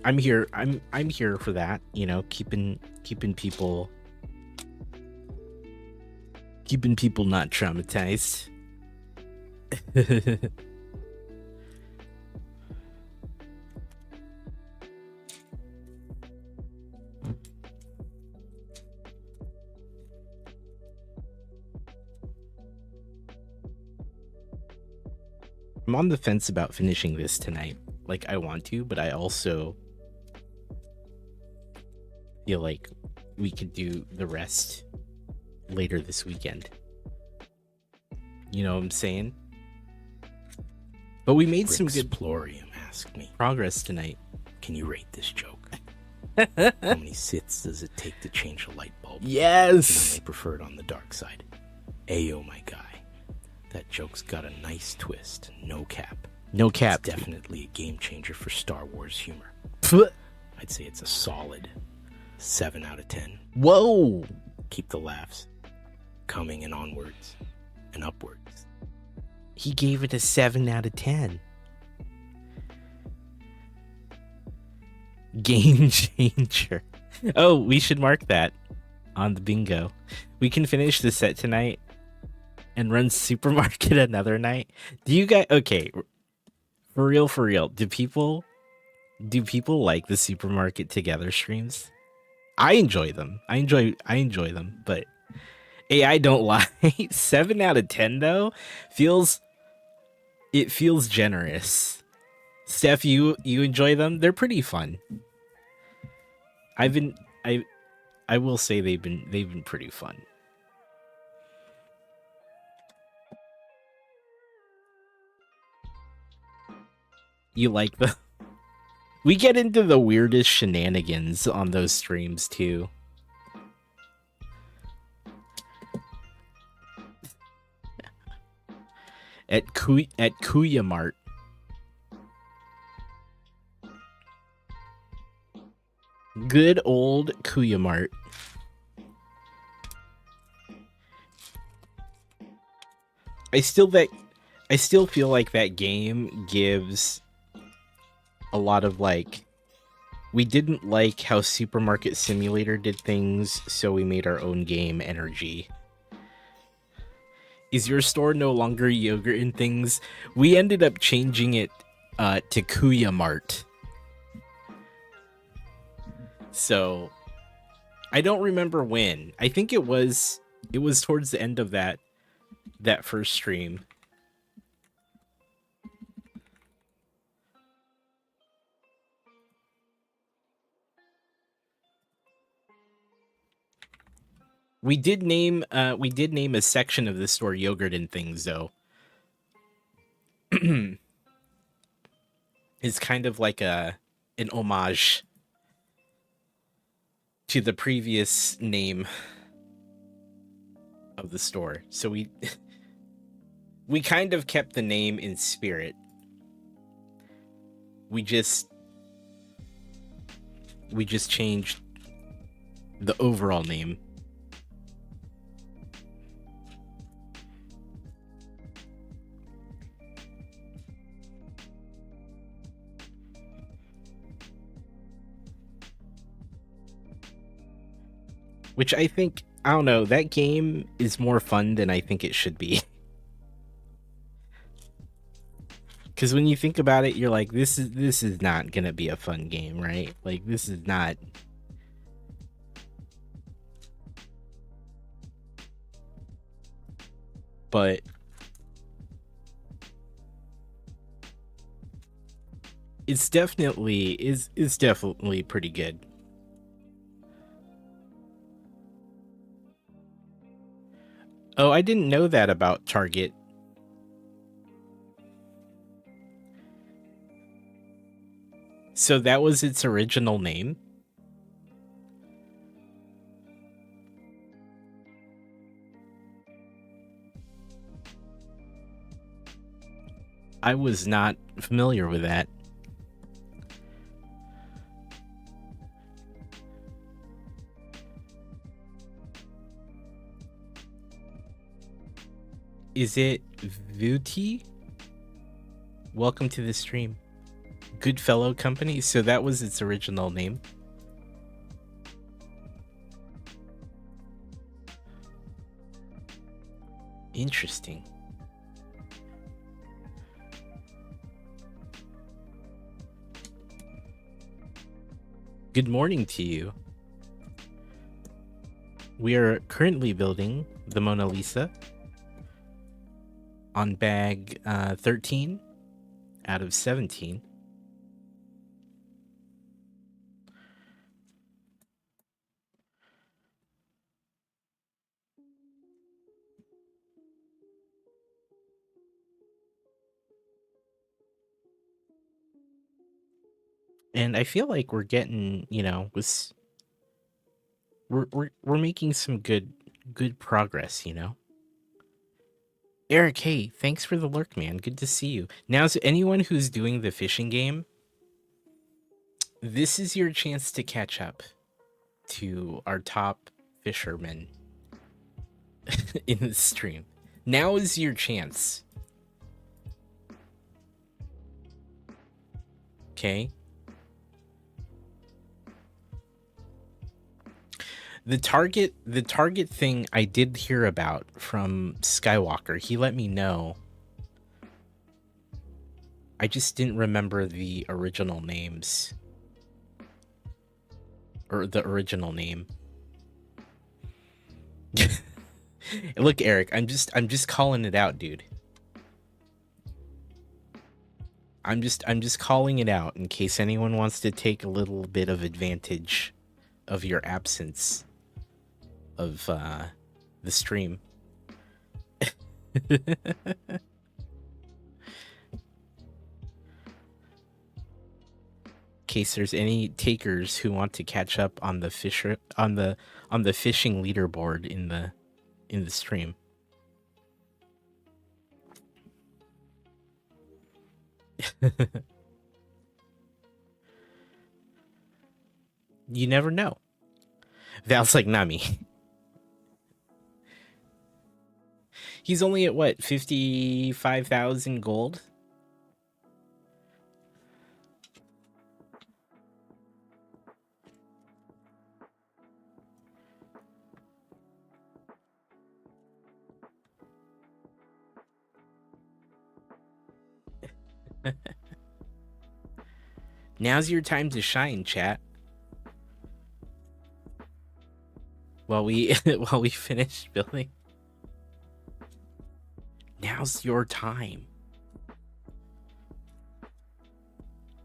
I'm here for that, you know, keeping people not traumatized. I'm on the fence about finishing this tonight. Like, I want to, but I also feel like we could do the rest later this weekend. You know what I'm saying? But we made some good asked me, progress tonight. can you rate this joke? How many Siths does it take to change a light bulb? Yes! They prefer it on the dark side. Ayo, my guy. That joke's got a nice twist. No cap. No cap. It's definitely a game changer for Star Wars humor. I'd say it's a solid 7 out of 10. Whoa! Keep the laughs coming and onwards and upwards. He gave it a 7 out of 10. Game changer. Oh, we should mark that on the bingo. We can finish the set tonight and run Supermarket another night. Do you guys... Okay, for real, do people like the Supermarket together streams? I enjoy them. I enjoy them, but AI don't lie. 7 out of 10 though feels generous. Steph, you enjoy them? They're pretty fun. I will say they've been pretty fun. You like the We get into the weirdest shenanigans on those streams too. At Kuya Mart. Good old Kuya Mart. I still feel like that game gives a lot of like, we didn't like how Supermarket Simulator did things, so we made our own game energy. Is your store no longer Yogurt and Things? We ended up changing it to Kuya Mart. So I don't remember when. I think it was towards the end of that first stream. We did name a section of the store Yogurt and Things though. It's kind of like an homage to the previous name of the store. So we kind of kept the name in spirit. We just changed the overall name. Which I think, I don't know, that game is more fun than I think it should be. Because when you think about it, you're like, this is not gonna be a fun game, right? Like, this is not. But it's definitely pretty good. Oh, I didn't know that about Target. So that was its original name? I was not familiar with that. Is it Vuti? Welcome to the stream. Goodfellow Company? So that was its original name? Interesting. Good morning to you. We are currently building the Mona Lisa on bag 13 out of 17. And I feel like we're getting, you know, we're making some good progress, you know. Eric, hey, thanks for the lurk, man. Good to see you. Now, to anyone who's doing the fishing game, this is your chance to catch up to our top fishermen in the stream. Now is your chance. Okay? The target thing I did hear about from Skywalker. He let me know. I just didn't remember the original names. Or the original name. Look, Eric, I'm just calling it out, dude. I'm just calling it out in case anyone wants to take a little bit of advantage of your absence of the stream. Case there's any takers who want to catch up on the fishing leaderboard in the stream. You never know. Val's like, not me. He's only at what, 55,000 gold? Now's your time to shine, chat. While we finish building. Now's your time.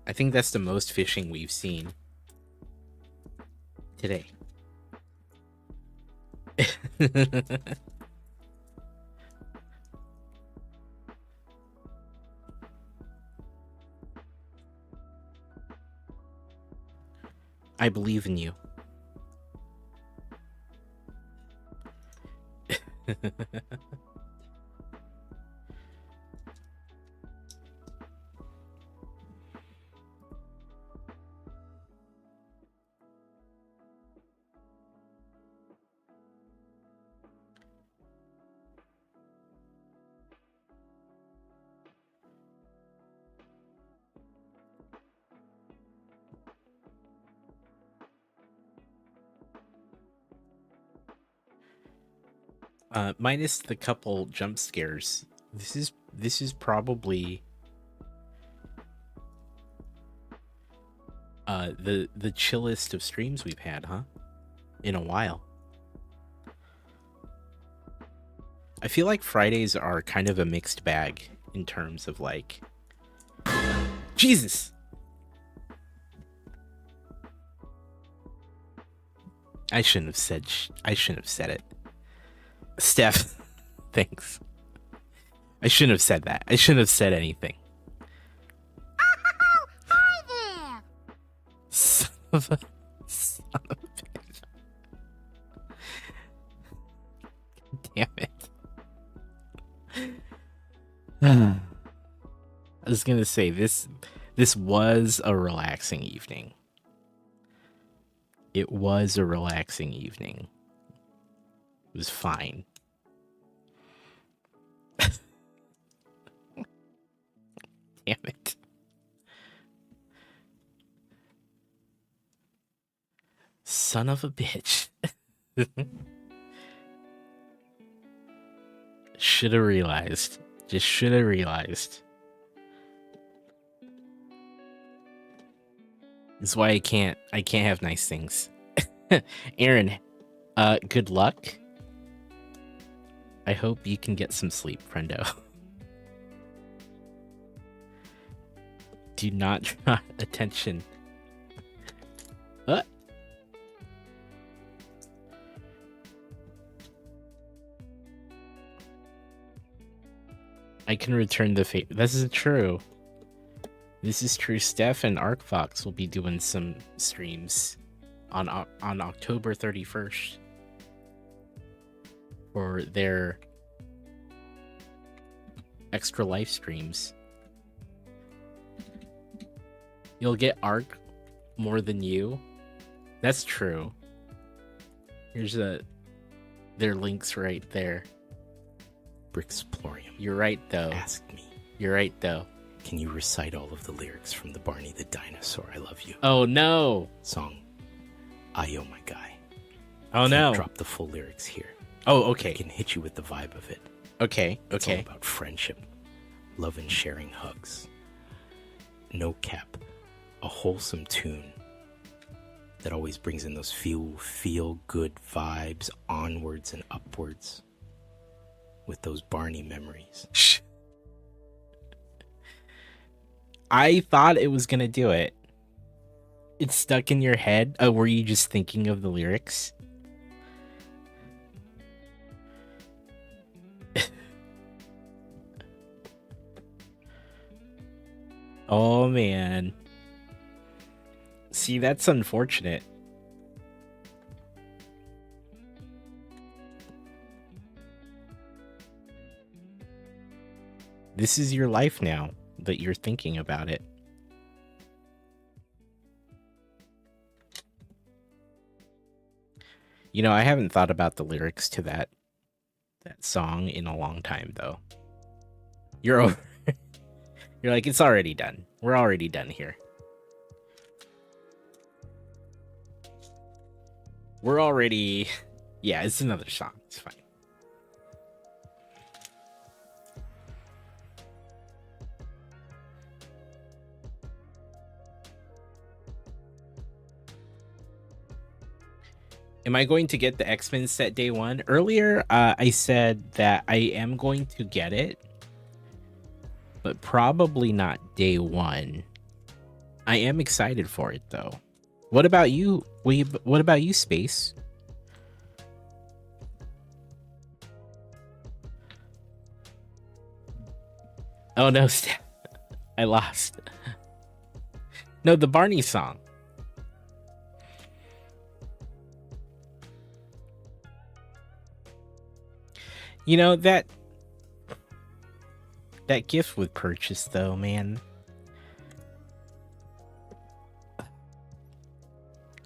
I think that's the most fishing we've seen today. I believe in you. Minus the couple jump scares, this is probably the chillest of streams we've had, huh? In a while. I feel like Fridays are kind of a mixed bag in terms of like Jesus. I shouldn't have said it. Steph, thanks. I shouldn't have said that. I shouldn't have said anything. Oh, hi there. Son of a bitch. Damn it. I was gonna say this was a relaxing evening. It was a relaxing evening. It was fine. Damn it. Son of a bitch. Should have realized. Just should have realized. This is why I can't have nice things. Aaron, good luck. I hope you can get some sleep, friendo. Do not draw attention. What? I can return the favor. This is true. This is true. Steph and ArcFox will be doing some streams on October 31st. For their extra live streams. You'll get Arc more than you. That's true. Here's their links right there. Brixplorium. You're right though. Ask me. You're right though. Can you recite all of the lyrics from the Barney the Dinosaur I Love You Oh no. song? Ayo, my guy. Oh no. Drop the full lyrics here. Oh, I okay. can hit you with the vibe of it. Okay. It's all Okay. about friendship, love and sharing hugs. No cap. A wholesome tune that always brings in those feel good vibes onwards and upwards. with those Barney memories. I thought it was gonna do it. It's stuck in your head. Oh, were you just thinking of the lyrics? Oh man. See, that's unfortunate. This is your life now that you're thinking about it. You know, I haven't thought about the lyrics to that song in a long time though. You're over. You're like, it's already done. We're already done here. We're already... Yeah, it's another song. It's fine. Am I going to get the X-Men set day one? Earlier, I said that I am going to get it, but probably not day one. I am excited for it, though. What about you? What about you, Space? Oh, no, I lost. No, the Barney song. You know, that gift with purchase, though, man.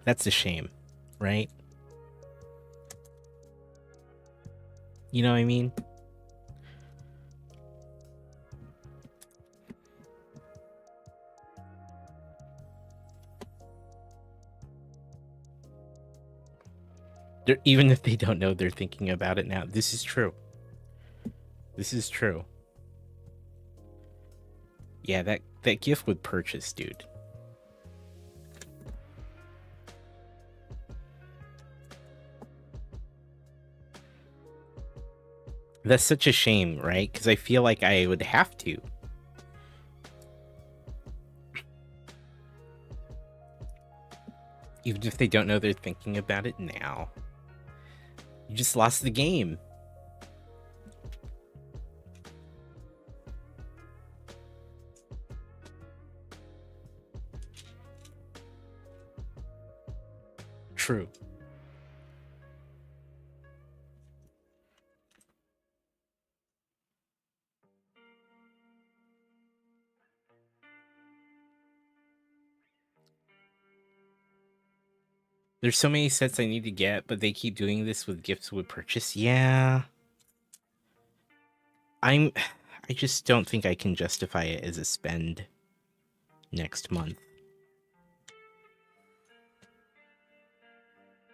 That's a shame, right? You know what I mean? Even if they don't know, they're thinking about it now. This is true. This is true. Yeah, that gift with purchase, dude. That's such a shame, right? Because I feel like I would have to. Even if they don't know, they're thinking about it now. You just lost the game. True. There's so many sets I need to get, but they keep doing this with gifts with purchase. Yeah. I just don't think I can justify it as a spend next month.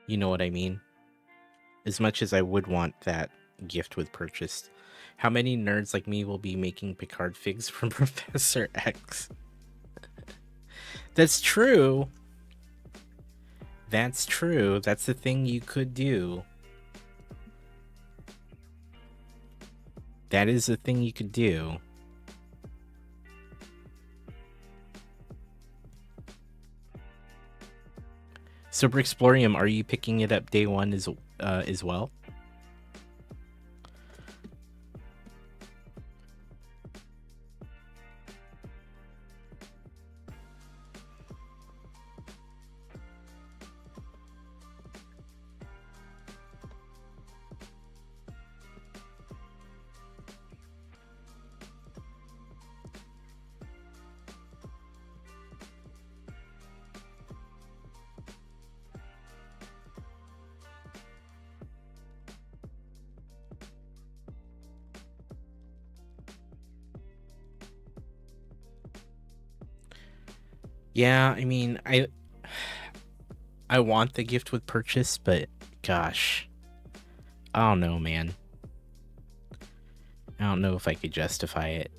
You know what I mean? As much as I would want that gift with purchase, how many nerds like me will be making Picard figs from Professor X? That's true. That's true. That's the thing you could do. That is the thing you could do. So Brixplorium, are you picking it up day one as well? Yeah, I mean, I want the gift with purchase, but gosh, I don't know, man. I don't know if I could justify it.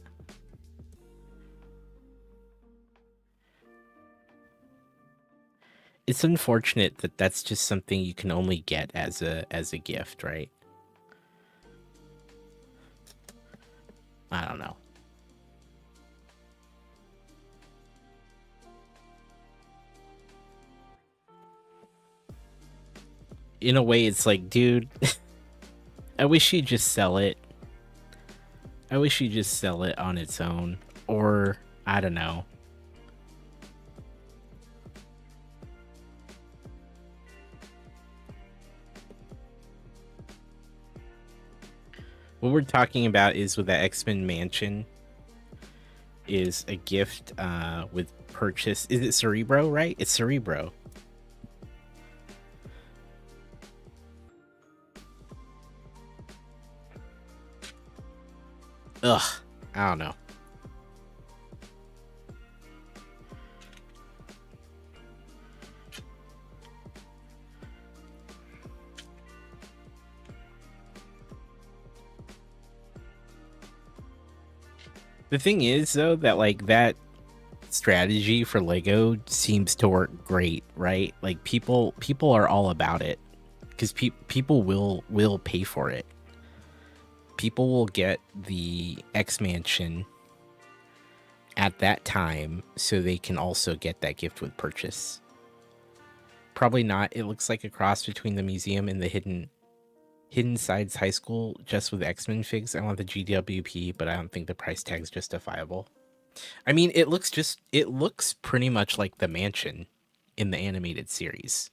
It's unfortunate that that's just something you can only get as a gift, right? I don't know. In a way, it's like, dude, I wish you'd just sell it. I wish you'd just sell it on its own. Or, I don't know. What we're talking about is with the X-Men Mansion is a gift with purchase. Is it Cerebro, right? It's Cerebro. Ugh, I don't know. The thing is, though, that like that strategy for Lego seems to work great, right? Like people are all about it because people will pay for it. People will get the X Mansion at that time so they can also get that gift with purchase. Probably not. It looks like a cross between the museum and the Hidden Sides High School just with X-Men figs. I want the GWP, but I don't think the price tag's justifiable. I mean, it looks pretty much like the mansion in the animated series.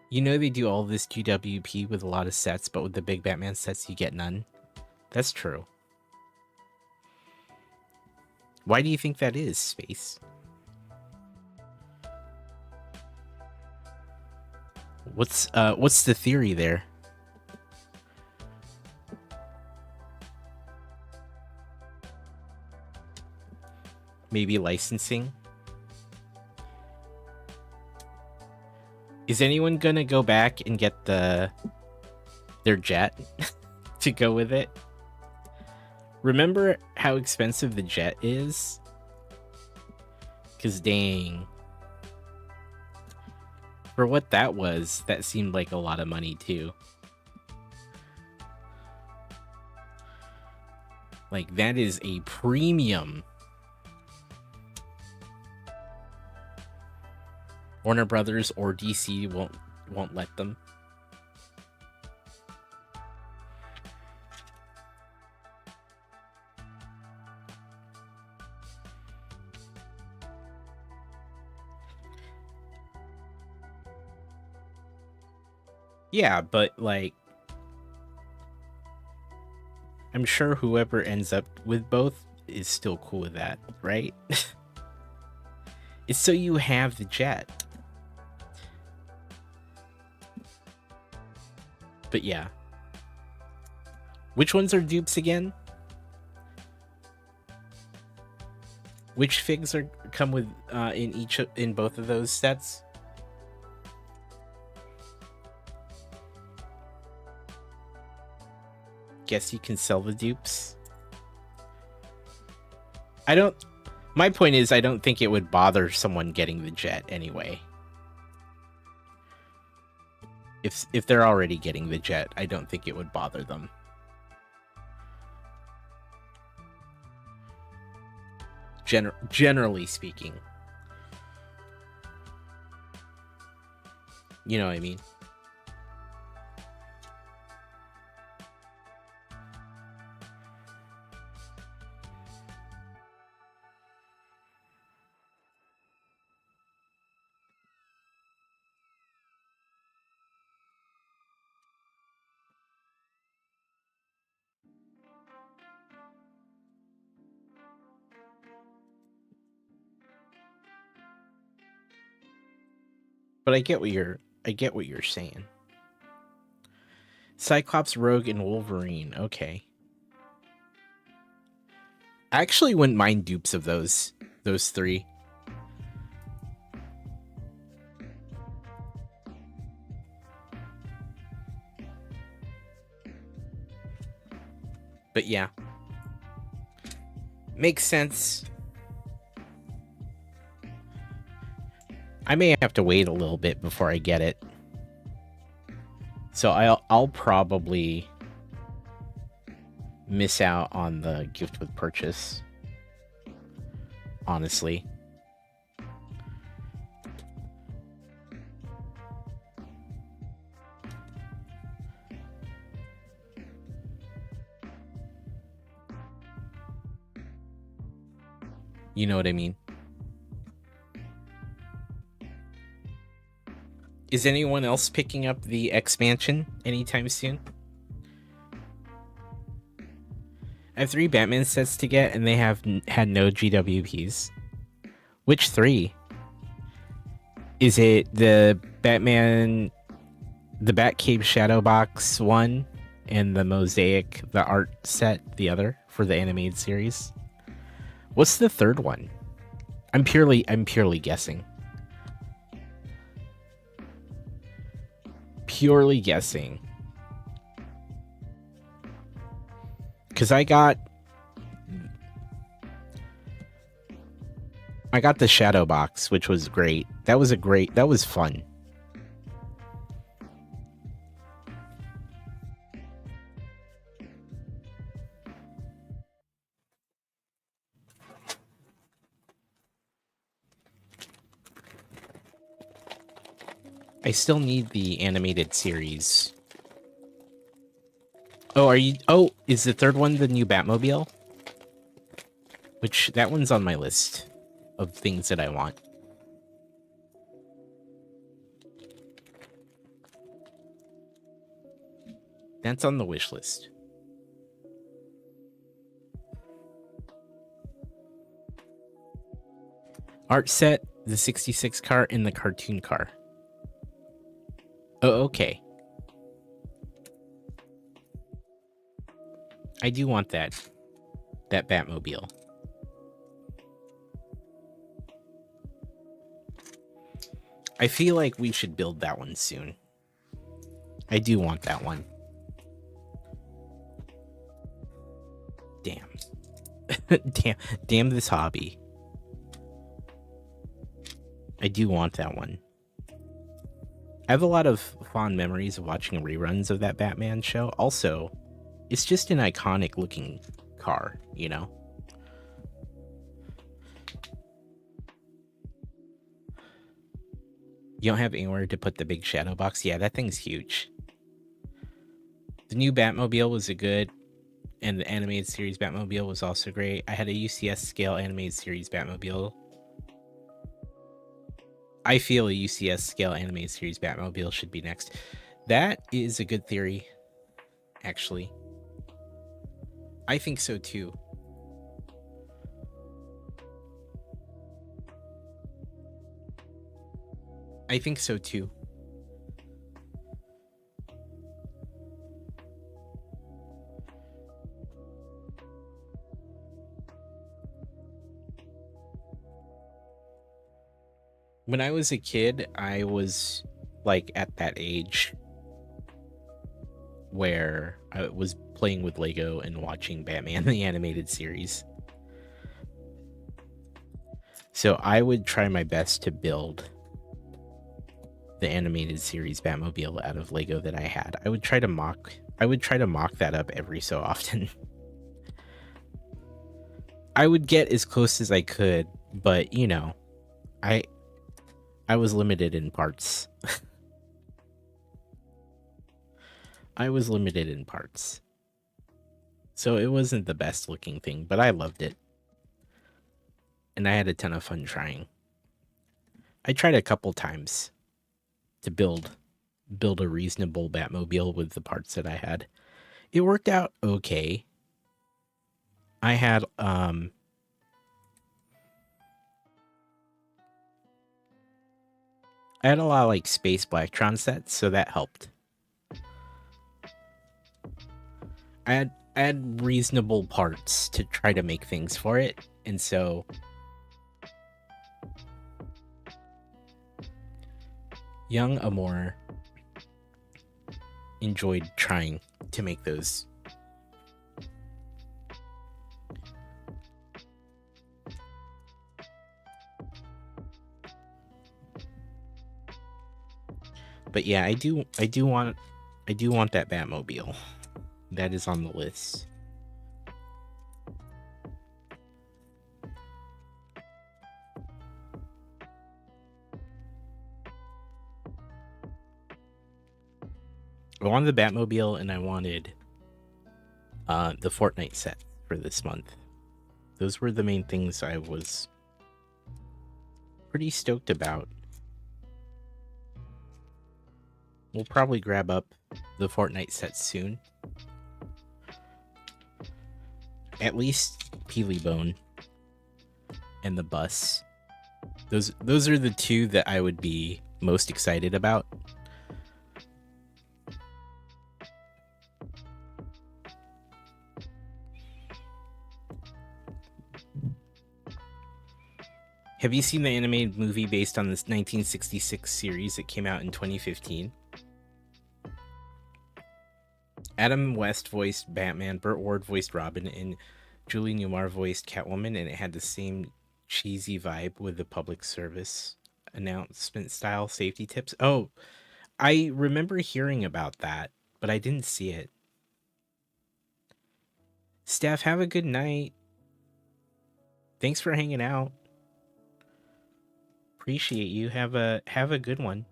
You know they do all this GWP with a lot of sets, but with the big Batman sets, you get none. That's true. Why do you think that is, Space? What's the theory there? Maybe licensing? Is anyone gonna go back and get their jet to go with it? Remember how expensive the jet is? 'Cause dang. For what that was, that seemed like a lot of money too. Like that is a premium. Warner Brothers or DC won't let them. Yeah, but like I'm sure whoever ends up with both is still cool with that, right? It's so you have the jet. But yeah. Which ones are dupes again? Which figs come with in both of those sets? Guess you can sell the dupes. My point is I don't think it would bother someone getting the jet anyway. If they're already getting the jet, I don't think it would bother them. Generally speaking. You know what I mean? But I get what you're saying. Cyclops, Rogue, and Wolverine. Okay. I actually wouldn't mind dupes of those three. But yeah. Makes sense. I may have to wait a little bit before I get it. So I'll probably miss out on the gift with purchase. Honestly. You know what I mean? Is anyone else picking up the expansion anytime soon? I have 3 Batman sets to get, and they have had no GWPs. Which 3? Is it the Batman, the Batcave Shadow Box one, and the Mosaic, the art set, the other for the animated series? What's the 3rd one? I'm purely guessing. Purely guessing. Cause I got the Shadow Box, which was great. That was fun. I still need the animated series. Oh, is the 3rd one the new Batmobile? Which, that one's on my list of things that I want. That's on the wish list. Art set, the 66 car, and the cartoon car. Oh, okay. I do want that Batmobile. I feel like we should build that one soon. I do want that one. Damn. Damn this hobby. I do want that one. I have a lot of fond memories of watching reruns of that Batman show. Also, it's just an iconic looking car, you know? You don't have anywhere to put the big shadow box? Yeah, that thing's huge. The new Batmobile was and the animated series Batmobile was also great. I had a UCS scale animated series Batmobile. I feel a UCS scale animated series Batmobile should be next. That is a good theory, actually. I think so too. I think so too. When I was a kid, I was like at that age where I was playing with Lego and watching Batman the animated series. So I would try my best to build the animated series Batmobile out of Lego that I had. I would try to mock that up every so often. I would get as close as I could, but you know, I was limited in parts. I was limited in parts. So it wasn't the best looking thing, but I loved it. And I had a ton of fun trying. I tried a couple times to build a reasonable Batmobile with the parts that I had. It worked out okay. I had a lot of like Space Blacktron sets, so that helped. I had reasonable parts to try to make things for it, and so young Amor enjoyed trying to make those. But yeah, I do want that Batmobile. That is on the list. I wanted the Batmobile and I wanted the Fortnite set for this month. Those were the main things I was pretty stoked about. We'll probably grab up the Fortnite set soon. At least Peelybone and the bus. Those are the two that I would be most excited about. Have you seen the animated movie based on this 1966 series that came out in 2015? Adam West voiced Batman, Burt Ward voiced Robin, and Julie Newmar voiced Catwoman, and it had the same cheesy vibe with the public service announcement style safety tips. Oh, I remember hearing about that, but I didn't see it. Steph, have a good night. Thanks for hanging out. Appreciate you. Have a good one.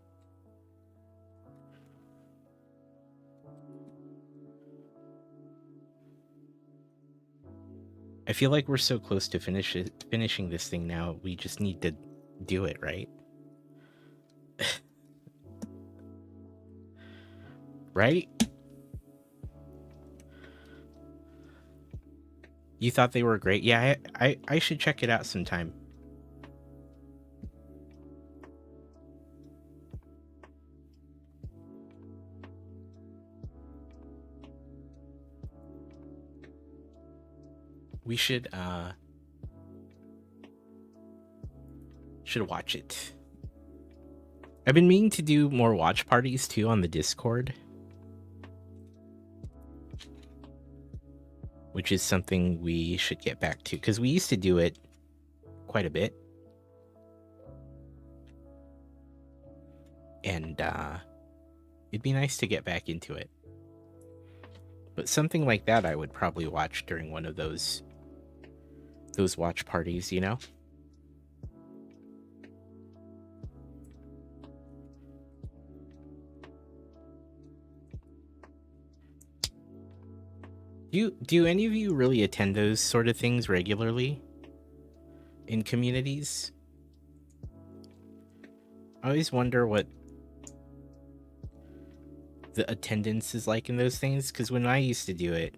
I feel like we're so close to finishing this thing now. We just need to do it, right? Right? You thought they were great? Yeah, I should check it out sometime. We should watch it. I've been meaning to do more watch parties too on the Discord, which is something we should get back to because we used to do it quite a bit. And it'd be nice to get back into it. But something like that I would probably watch during one of those watch parties, you know? Do any of you really attend those sort of things regularly in communities? I always wonder what the attendance is like in those things, because when I used to do it,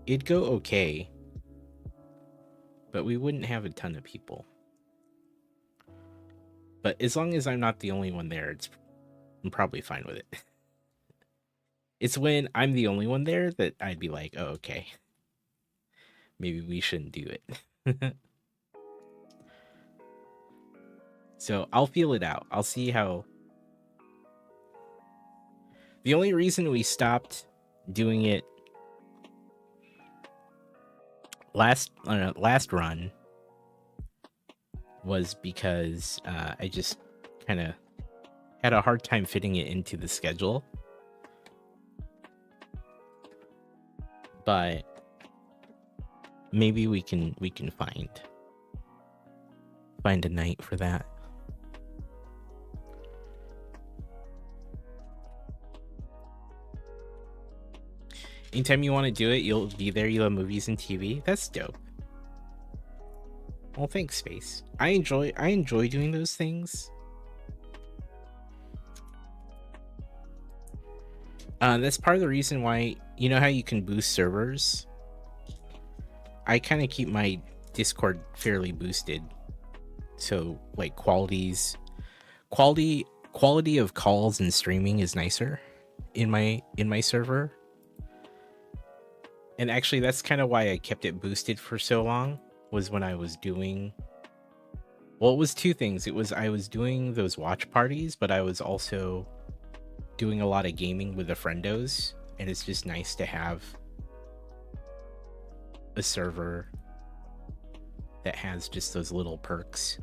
it'd go okay, but we wouldn't have a ton of people. But as long as I'm not the only one there, I'm probably fine with it. It's when I'm the only one there that I'd be like, oh, okay, maybe we shouldn't do it. So I'll feel it out. I'll see how. The only reason we stopped doing it last run was because I just kind of had a hard time fitting it into the schedule. But maybe we can find a night for that. Anytime you want to do it, you'll be there. You'll have movies and TV. That's dope. Well, thanks, Space. I enjoy doing those things. That's part of the reason why, you know how you can boost servers? I kind of keep my Discord fairly boosted. So like quality of calls and streaming is nicer in my server. And actually that's kind of why I kept it boosted for so long, was when I was doing, well, it was two things. It was I was doing those watch parties, but I was also doing a lot of gaming with the friendos, and it's just nice to have a server that has just those little perks.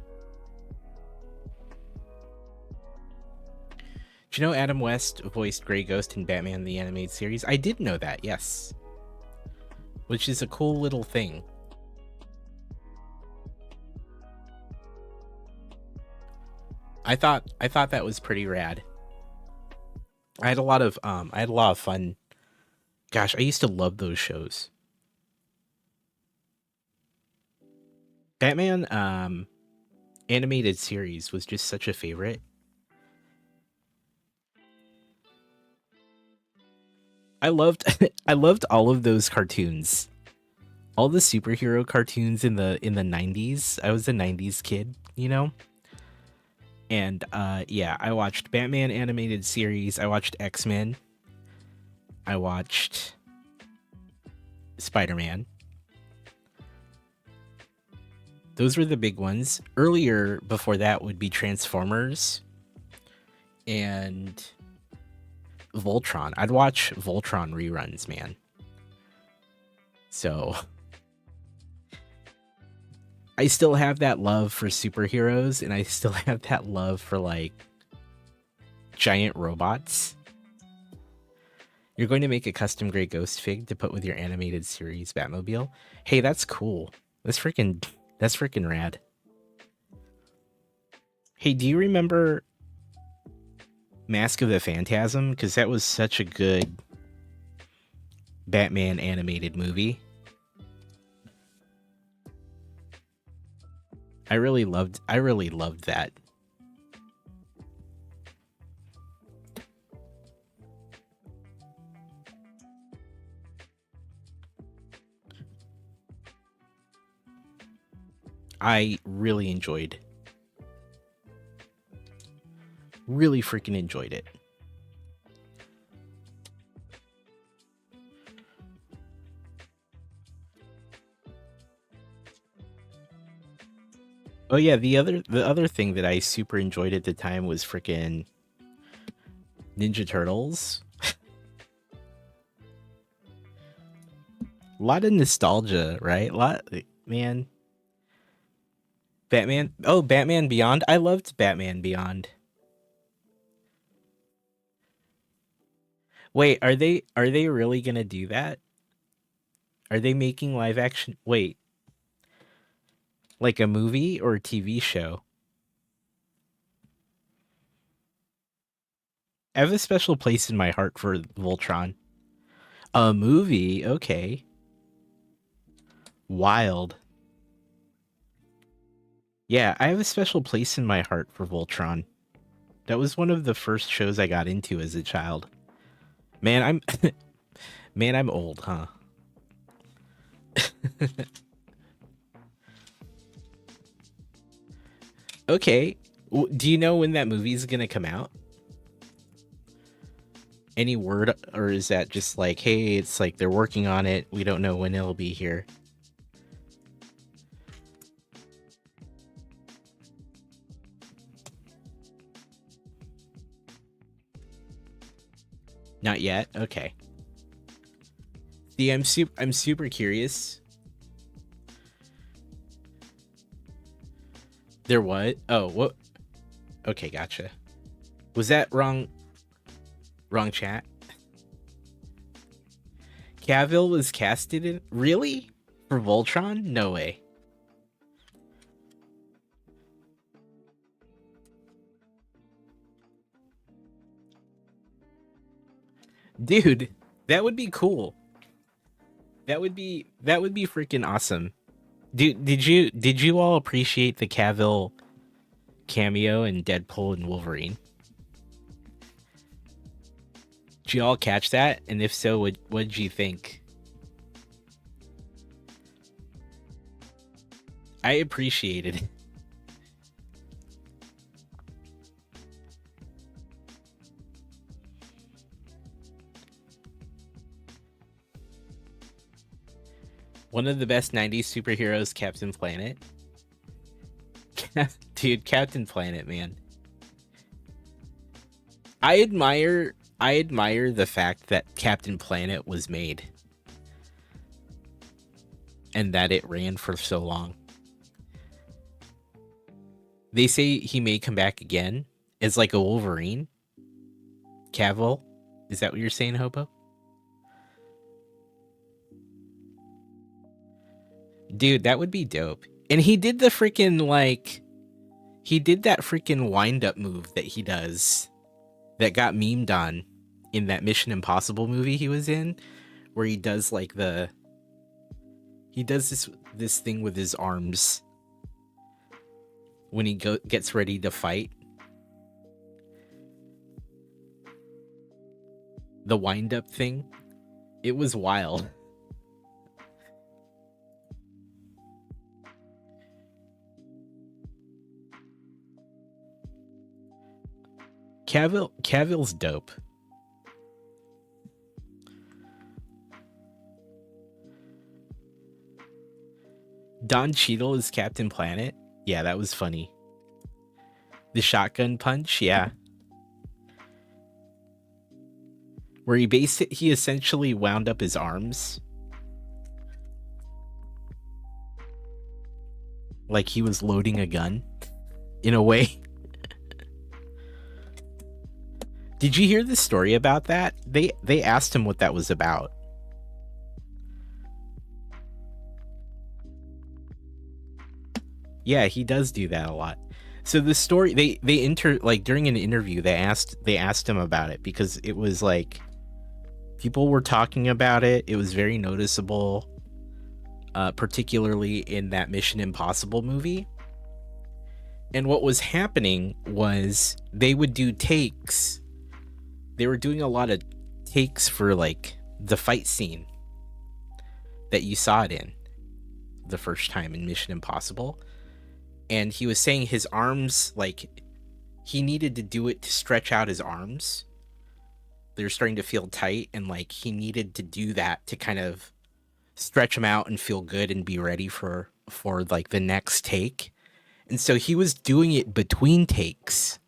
Do you know Adam West voiced Grey Ghost in Batman the Animated Series? I did know that, yes. Which is a cool little thing. I thought that was pretty rad. I had a lot of fun. Gosh, I used to love those shows. Batman animated series was just such a favorite. I loved I loved all of those cartoons. All the superhero cartoons in the 90s. I was a 90s kid, you know? And yeah, I watched Batman animated series, I watched X-Men, I watched Spider-Man. Those were the big ones. Earlier, before that, would be Transformers and Voltron. I'd watch Voltron reruns, man. So I still have that love for superheroes, and I still have that love for like giant robots. You're going to make a custom gray ghost fig to put with your animated series Batmobile? Hey, that's cool. That's freaking rad. Hey, do you remember Mask of the Phantasm? Because that was such a good Batman animated movie. I really loved that. I really freaking enjoyed it. Oh yeah, the other thing that I super enjoyed at the time was freaking Ninja Turtles. A lot of nostalgia, right? Man. Batman. Oh, Batman Beyond. I loved Batman Beyond. Wait, are they really gonna do that? Are they making live action? Wait, like a movie or a TV show? I have a special place in my heart for Voltron. A movie, okay. Wild. Yeah, I have a special place in my heart for Voltron. That was one of the first shows I got into as a child. Man, I'm old, huh? Okay. Do you know when that movie's gonna come out? Any word, or is that just like, hey, it's like they're working on it, we don't know when it'll be here? Not yet? Okay. See, I'm super curious. There what? Oh, what? Okay, gotcha. Was that wrong chat? Cavill was casted in? Really? For Voltron? No way. Dude, that would be cool. That would be freaking awesome. Did you all appreciate the Cavill cameo in Deadpool and Wolverine? Did you all catch that? And if so, what'd you think? I appreciated it. One of the best 90s superheroes, Captain Planet. Dude, Captain Planet, man. I admire the fact that Captain Planet was made. And that it ran for so long. They say he may come back again as like a Wolverine. Cavill? Is that what you're saying, Hobo? Dude, that would be dope. And he did the freaking he did that freaking wind up move that he does that got memed on in that Mission Impossible movie he was in, where he does like this thing with his arms when he gets ready to fight. The wind up thing. It was wild. Cavill's dope. Don Cheadle is Captain Planet. Yeah, that was funny. The shotgun punch, yeah. Where he essentially wound up his arms. Like he was loading a gun, in a way. Did you hear the story about that? They asked him what that was about. Yeah, he does do that a lot. So the story during an interview they asked him about it because it was like people were talking about it. It was very noticeable, particularly in that Mission Impossible movie. And what was happening was they would do takes. They were doing a lot of takes for like the fight scene that you saw it in the first time in Mission Impossible. And he was saying his arms, like, he needed to do it to stretch out his arms. They were starting to feel tight, and, like, he needed to do that to kind of stretch them out and feel good and be ready for like, the next take. And so he was doing it between takes.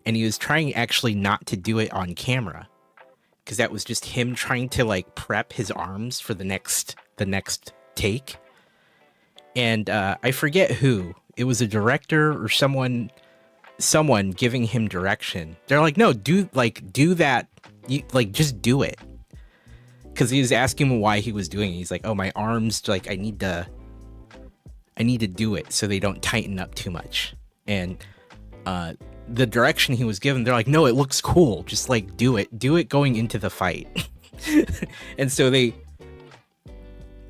And he was trying actually not to do it on camera. Because that was just him trying to, like, prep his arms for the next take. And I forget who. It was a director or someone giving him direction. They're like, no, do that. Just do it. Because he was asking him why he was doing it. He's like, oh, my arms, like, I need to do it so they don't tighten up too much. And the direction he was given, they're like, no, it looks cool. Just, like, do it going into the fight. And so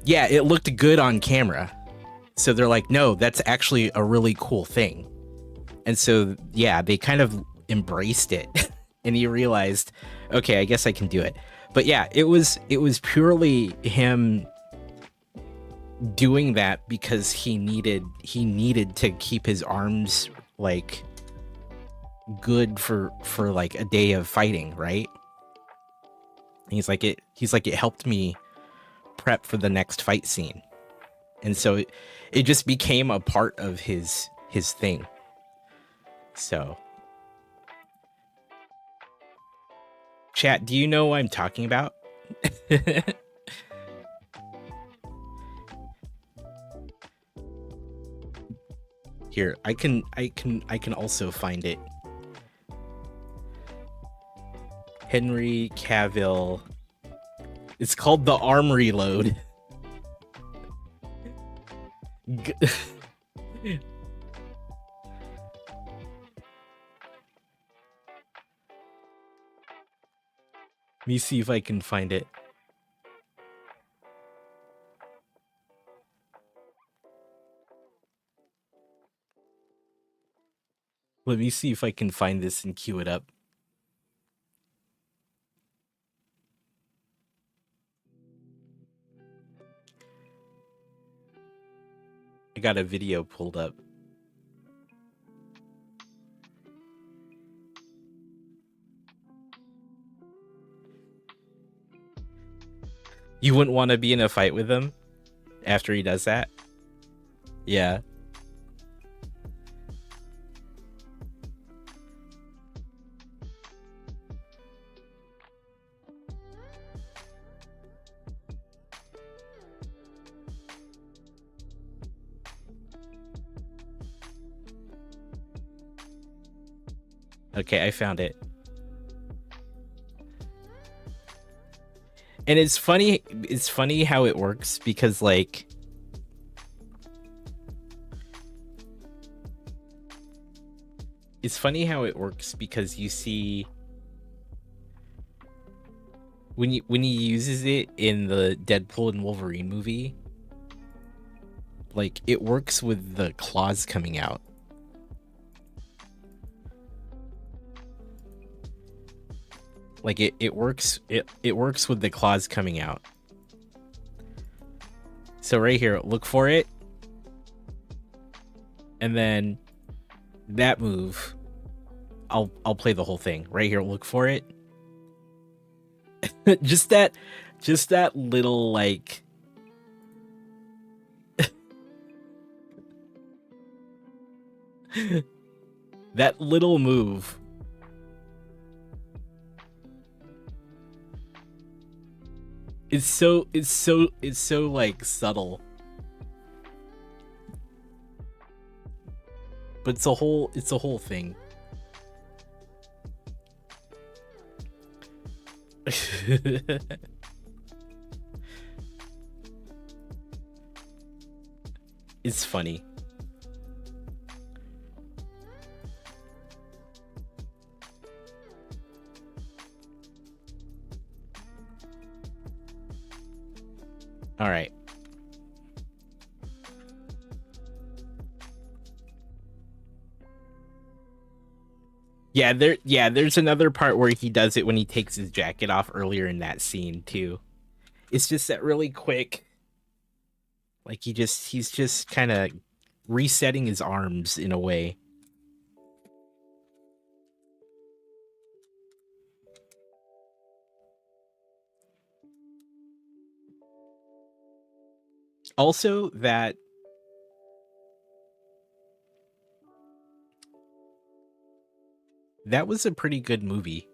it looked good on camera. So they're like, no, that's actually a really cool thing. And so, yeah, they kind of embraced it. And he realized, okay, I guess I can do it. But yeah, it was purely him doing that because he needed to keep his arms, like, good for like a day of fighting, right? And he's like, it helped me prep for the next fight scene. And so it just became a part of his thing. So, chat, do you know what I'm talking about? Here, I can also find it. Henry Cavill. It's called The Arm Reload. Let me see if I can find it. Let me see if I can find this and queue it up. I got a video pulled up. You wouldn't want to be in a fight with him after he does that? Yeah. Okay, I found it. And it's funny how it works because, like, you see when he uses it in the Deadpool and Wolverine movie, like it works with the claws coming out. Like it works with the claws coming out. So right here, look for it. And then that move, I'll play the whole thing. Right here, look for it. just that little like that little move. It's so like subtle. But it's a whole thing. It's funny. All right. There's another part where he does it when he takes his jacket off earlier in that scene too. It's just that really quick, like he's just kind of resetting his arms in a way. Also, that was a pretty good movie.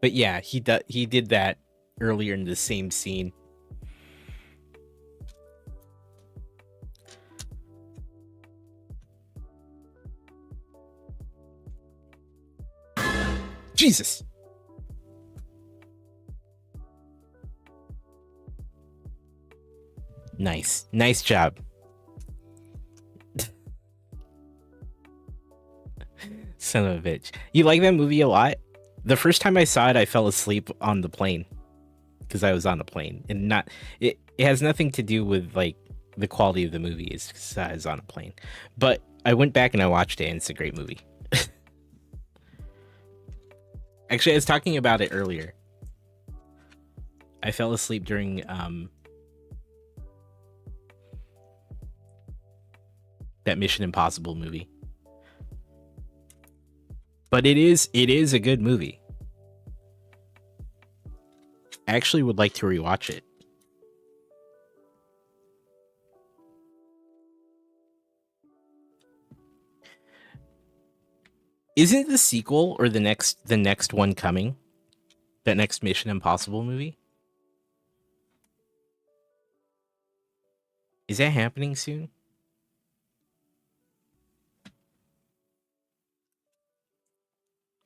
But yeah, he did that earlier in the same scene. Jesus. Nice job. Son of a bitch. You like that movie a lot? The first time I saw it, I fell asleep on the plane because I was on a plane, and it has nothing to do with like the quality of the movie. It's because I was on a plane. But I went back and I watched it, and it's a great movie. Actually, I was talking about it earlier. I fell asleep during that Mission Impossible movie. But it is a good movie. I actually would like to rewatch it. Isn't the sequel or the next one coming? That next Mission Impossible movie? Is that happening soon?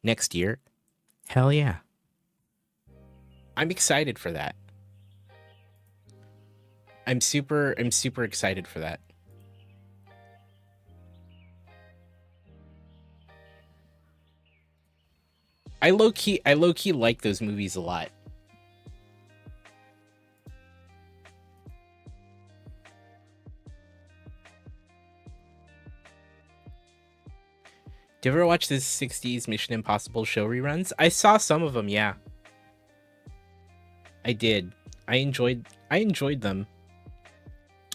Next year? Hell yeah. I'm excited for that. I'm super excited for that. I low key like those movies a lot. Do you ever watch the 60s Mission Impossible show reruns? I saw some of them, yeah. I did. I enjoyed them.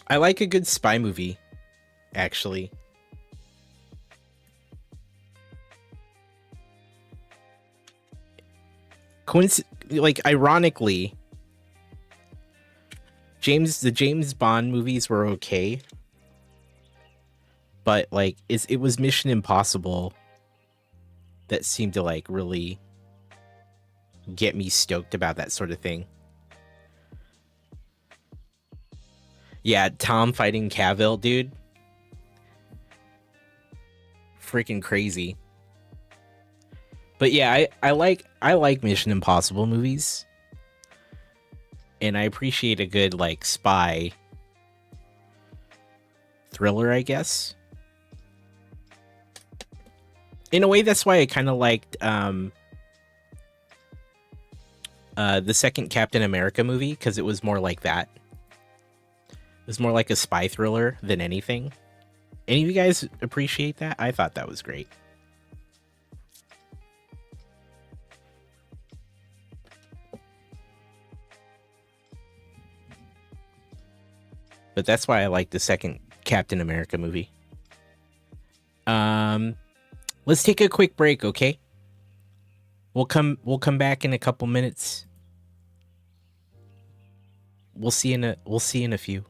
I like a good spy movie, actually. Ironically, the James Bond movies were okay, but like it was Mission Impossible that seemed to like really get me stoked about that sort of thing. Yeah, Tom fighting Cavill, dude. Freaking crazy. But yeah, I like Mission Impossible movies. And I appreciate a good like spy thriller, I guess. in a way, that's why I kind of liked the second Captain America movie, because it was more like that. It was more like a spy thriller than anything. Any of you guys appreciate that? I thought that was great. But that's why I like the second Captain America movie. Let's take a quick break, okay? We'll come back in a couple minutes. We'll see in a few.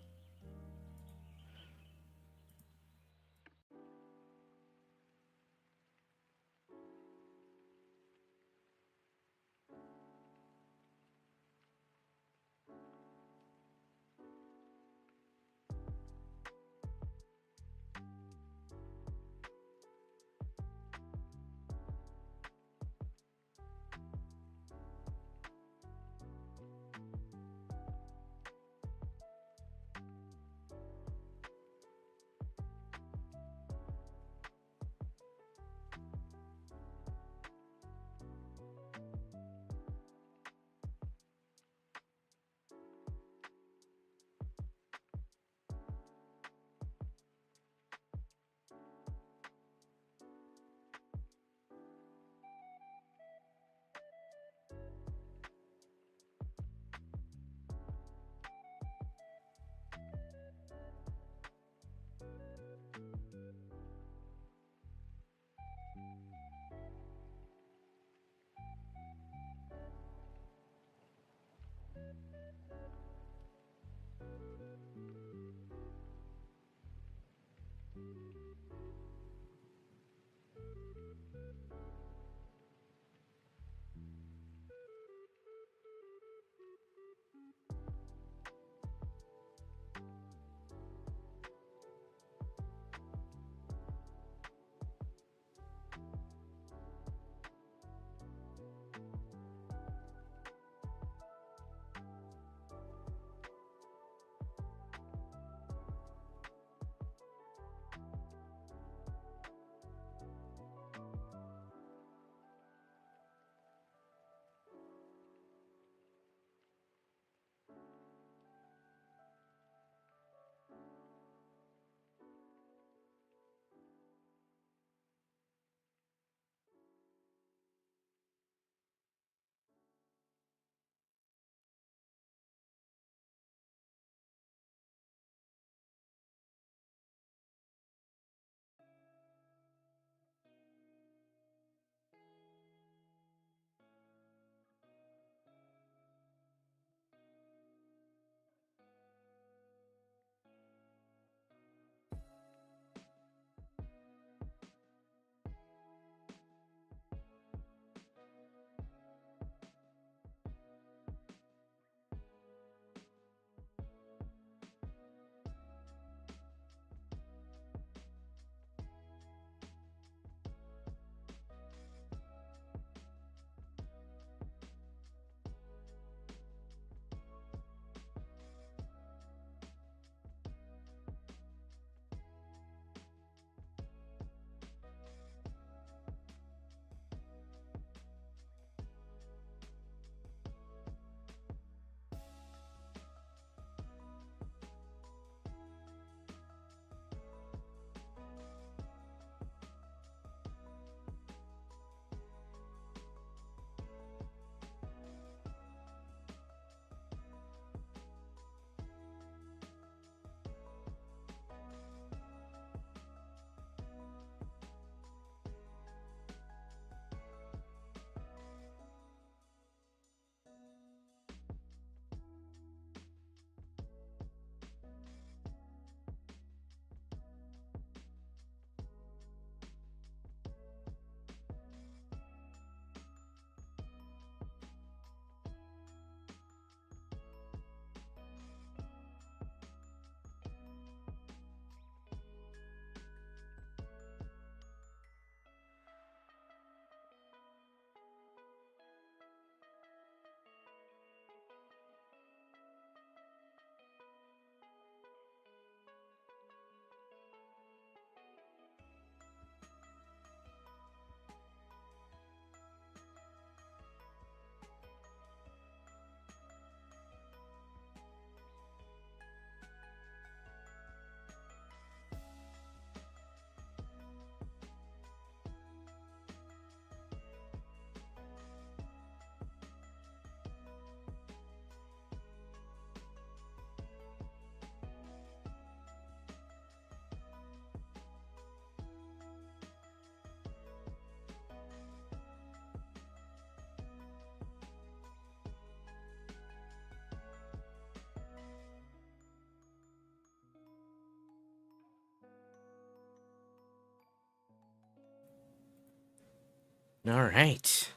All right.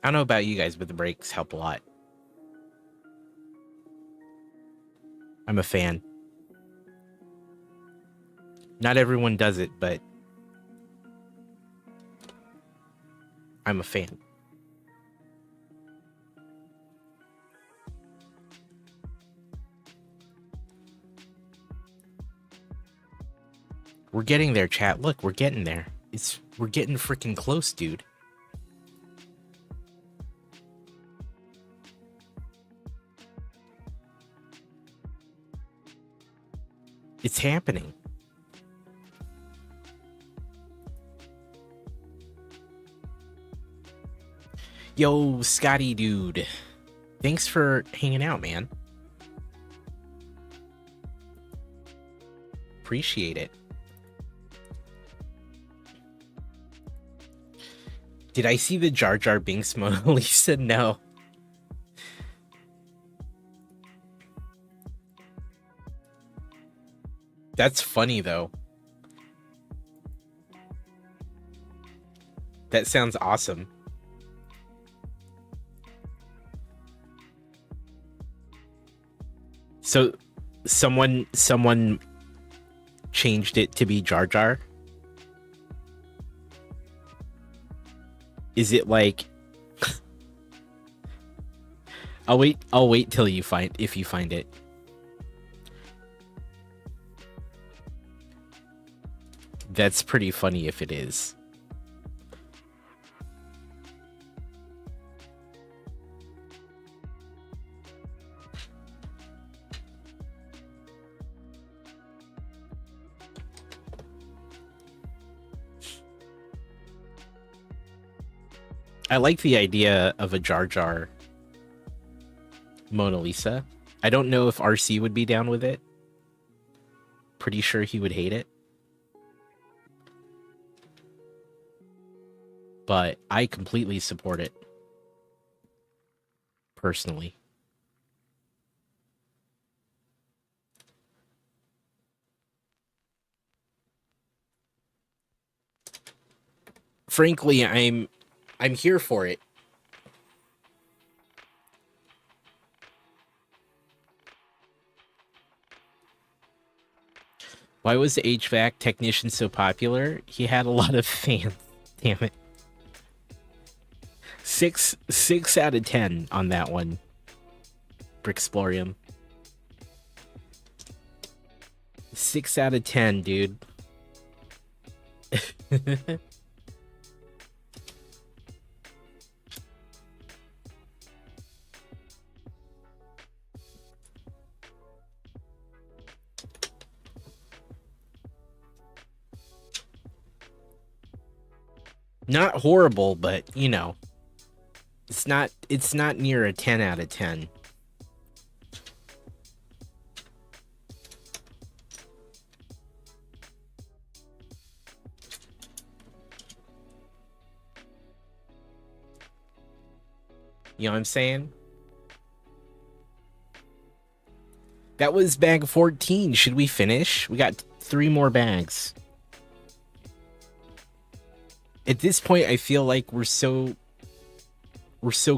I don't know about you guys, but the breaks help a lot. I'm a fan. Not everyone does it, but I'm a fan. We're getting there, chat. Look, we're getting there. We're getting freaking close, dude. It's happening. Yo, Scotty dude. Thanks for hanging out, man. Appreciate it. Did I see the Jar Jar Binks Mona Lisa? No. That's funny, though. That sounds awesome. So, someone changed it to be Jar Jar? Is it like... I'll wait till you find it. That's pretty funny if it is. I like the idea of a Jar Jar Mona Lisa. I don't know if RC would be down with it. Pretty sure he would hate it. But I completely support it. Personally. Frankly, I'm here for it. Why was the HVAC technician so popular? He had a lot of fans. Damn it. 6 out of 10 on that one. Brixplorium. 6 out of 10, dude. Not horrible, but you know, it's not near a 10 out of 10. You know what I'm saying? That was bag 14. Should we finish? We got 3 more bags. At this point, I feel like we're so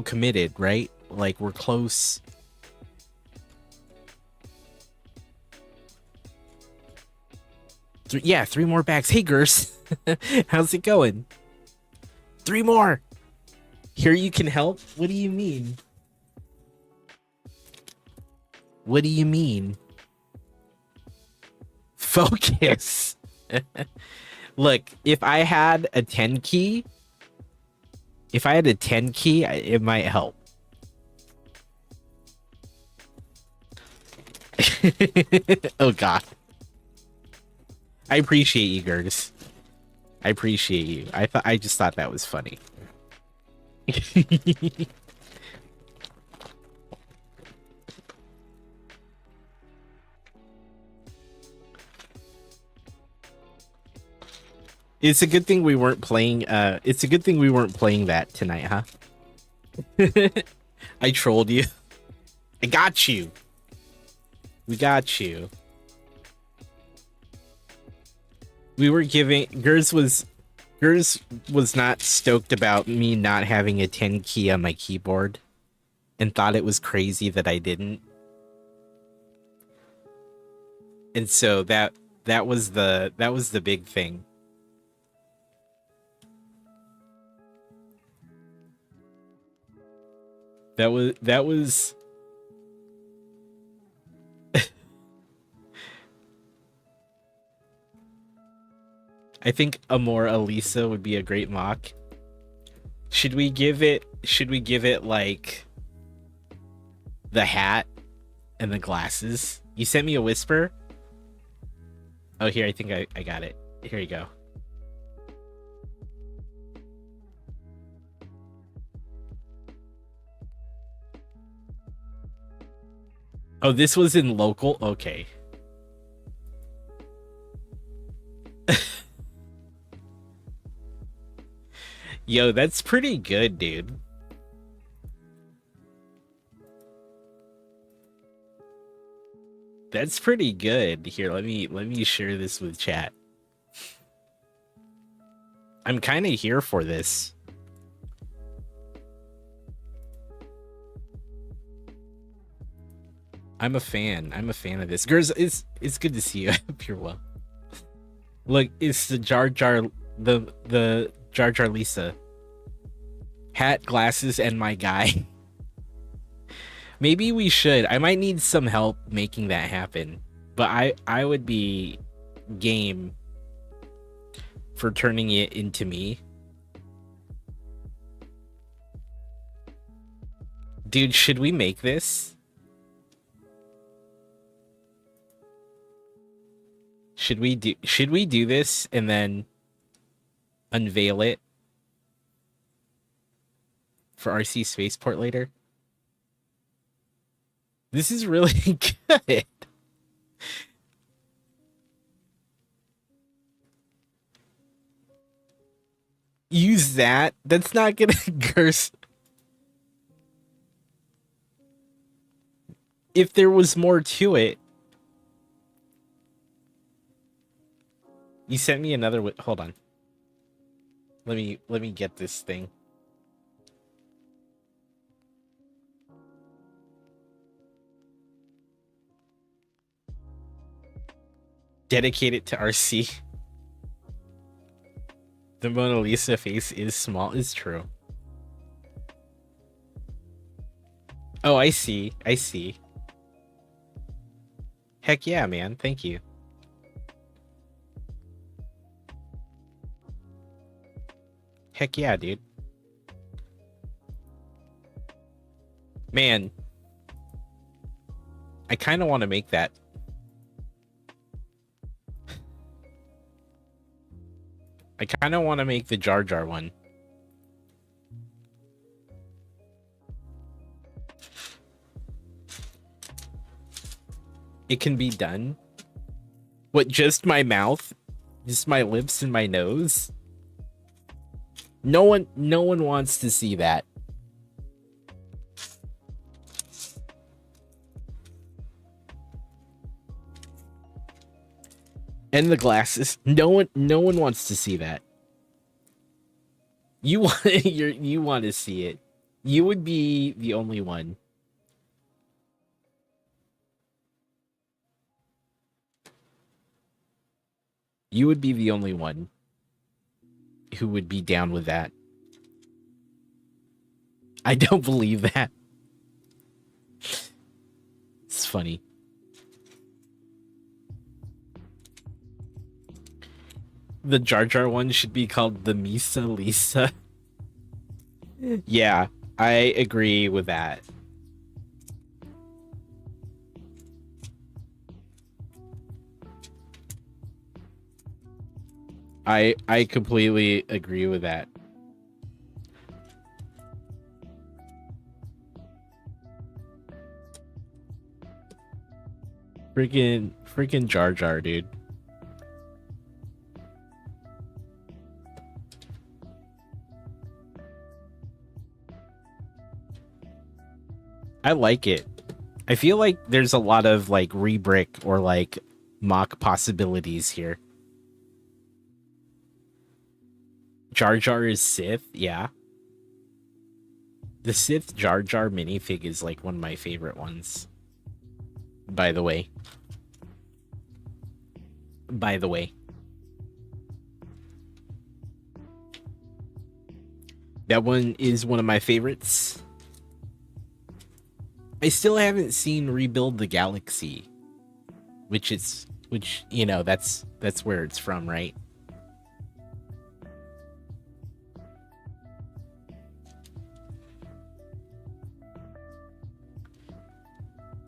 committed, right? Like we're close. Yeah, 3 more bags. Hey, Gers. How's it going? 3 more. Here you can help? What do you mean? What do you mean? Focus. Look, if I had a 10 key, it might help. Oh God. I appreciate you, Gertis. I appreciate you. I just thought that was funny. It's a good thing we weren't playing that tonight, huh? I trolled you. I got you. We got you. We were giving Gers was not stoked about me not having a 10 key on my keyboard and thought it was crazy that I didn't. And so that was the big thing. That was I think Amor Elisa would be a great mock. Should we give it like the hat and the glasses? You sent me a whisper? Oh, here, I think I got it. Here you go. Oh, this was in local? Okay. Yo, that's pretty good, dude. That's pretty good. Here, let me share this with chat. I'm kind of here for this. I'm a fan. I'm a fan of this. Girls, it's good to see you. I hope you're well. Look, it's the Jar Jar Lisa. Hat, glasses, and my guy. Maybe we should. I might need some help making that happen. But I would be game for turning it into me. Dude, should we make this? Should we do this and then unveil it for RC Spaceport later? This is really good. Use that. That's not gonna curse. If there was more to it. You sent me another. Hold on. Let me get this thing. Dedicate it to RC. The Mona Lisa face is small. Is true. Oh, I see. I see. Heck yeah, man. Thank you. Heck yeah, dude. Man. I kind of want to make that. I kind of want to make the Jar Jar one. It can be done. What, just my mouth? Just my lips and my nose? No one wants to see that. And the glasses. No one wants to see that. You want you want to see it. You would be the only one. You would be the only one who would be down with that. I don't believe that. It's funny. The Jar Jar one should be called the Misa Lisa. Yeah, I agree with that. I completely agree with that. Freaking Jar Jar, dude. I like it. I feel like there's a lot of like rebrick or like mock possibilities here. Jar Jar is Sith, yeah. The Sith Jar Jar minifig is like one of my favorite ones. By the way. By the way. That one is one of my favorites. I still haven't seen Rebuild the Galaxy, which you know, that's where it's from, right?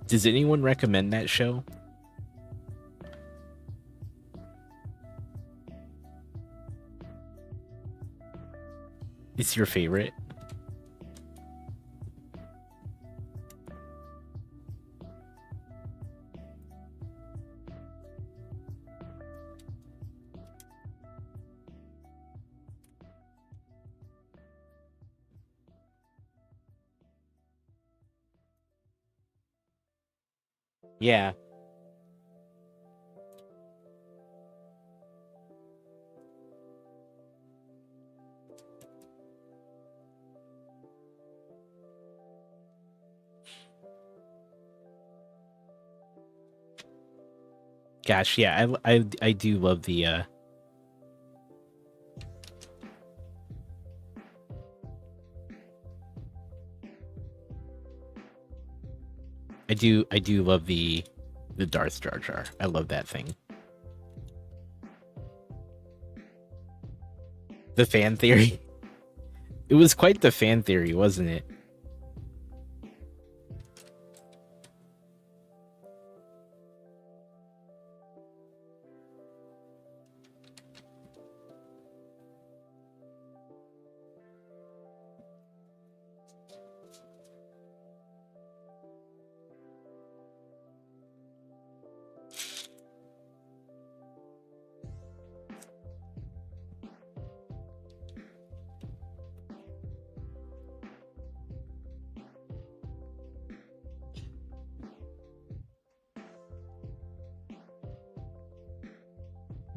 Does anyone recommend that show? It's your favorite? Yeah. Gosh, yeah, I do love the I do love the Darth Jar Jar. I love that thing. The fan theory. It was quite the fan theory, wasn't it?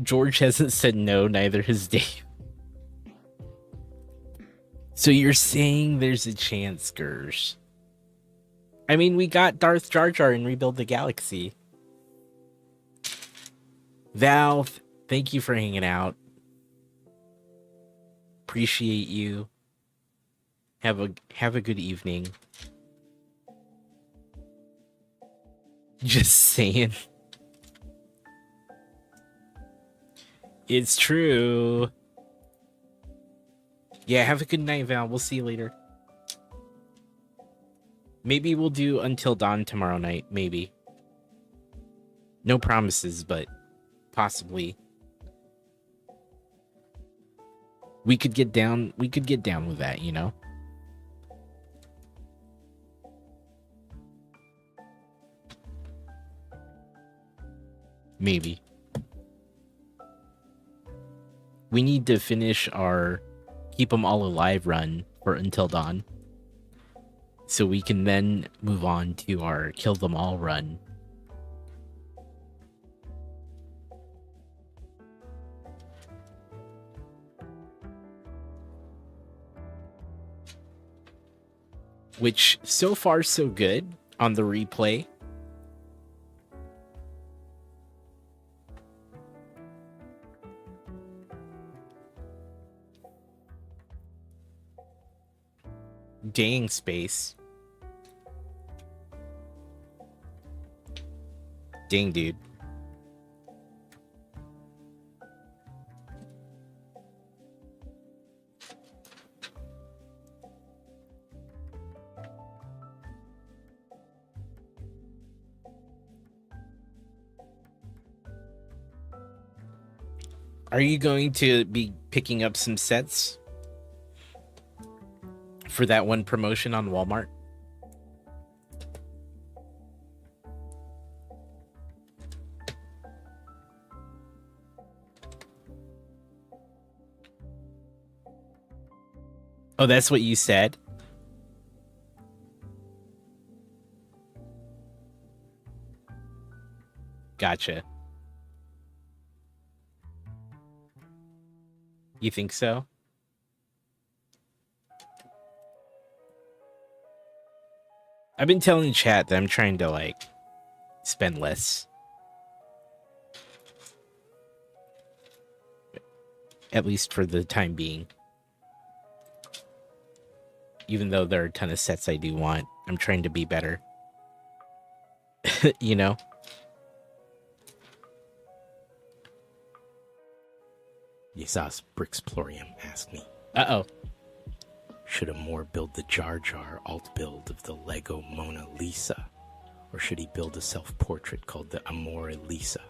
George hasn't said no, neither has Dave. So you're saying there's a chance, Gers? I mean, we got Darth Jar Jar in Rebuild the Galaxy. Val, thank you for hanging out. Appreciate you. Have a good evening. Just saying. It's true. Yeah, have a good night, Val. We'll see you later. Maybe we'll do Until Dawn tomorrow night. Maybe. No promises, but possibly. We could get down with that, you know? Maybe. We need to finish our Keep 'em All Alive run for Until Dawn, so we can then move on to our Kill Them All run. Which, so far, so good on the replay. Dang, Space. Dang, dude. Are you going to be picking up some sets for that one promotion on Walmart? Oh, that's what you said? Gotcha. You think so? I've been telling chat that I'm trying to, like, spend less. At least for the time being. Even though there are a ton of sets I do want, I'm trying to be better. You know? Yesas Brixplorium asked me, Uh-oh. should Amor build the Jar Jar alt build of the Lego Mona Lisa? Or should he build a self-portrait called the Amor Lisa?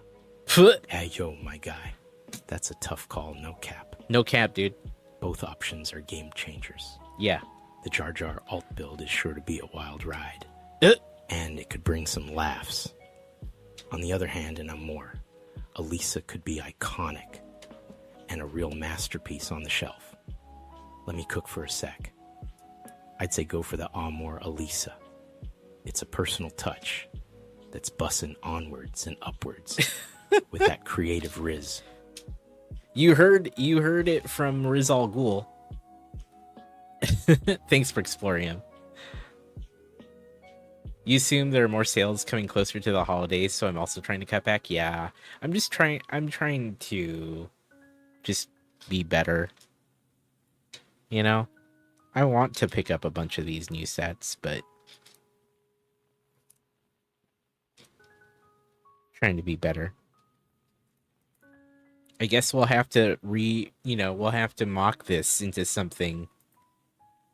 Hey, yo, my guy. That's a tough call, no cap. No cap, dude. Both options are game changers. Yeah. The Jar Jar alt build is sure to be a wild ride. Uh. And it could bring some laughs. On the other hand, in Amor, Elisa could be iconic and a real masterpiece on the shelf. Let me cook for a sec. I'd say go for the Amor Elisa. It's a personal touch that's bussin' onwards and upwards with that creative riz. You heard it from Riz Al Ghul. Thanks for exploring him. You assume there are more sales coming closer to the holidays, so I'm also trying to cut back. Yeah, I'm trying to just be better. You know, I want to pick up a bunch of these new sets, but trying to be better. I guess we'll have to we'll have to mock this into something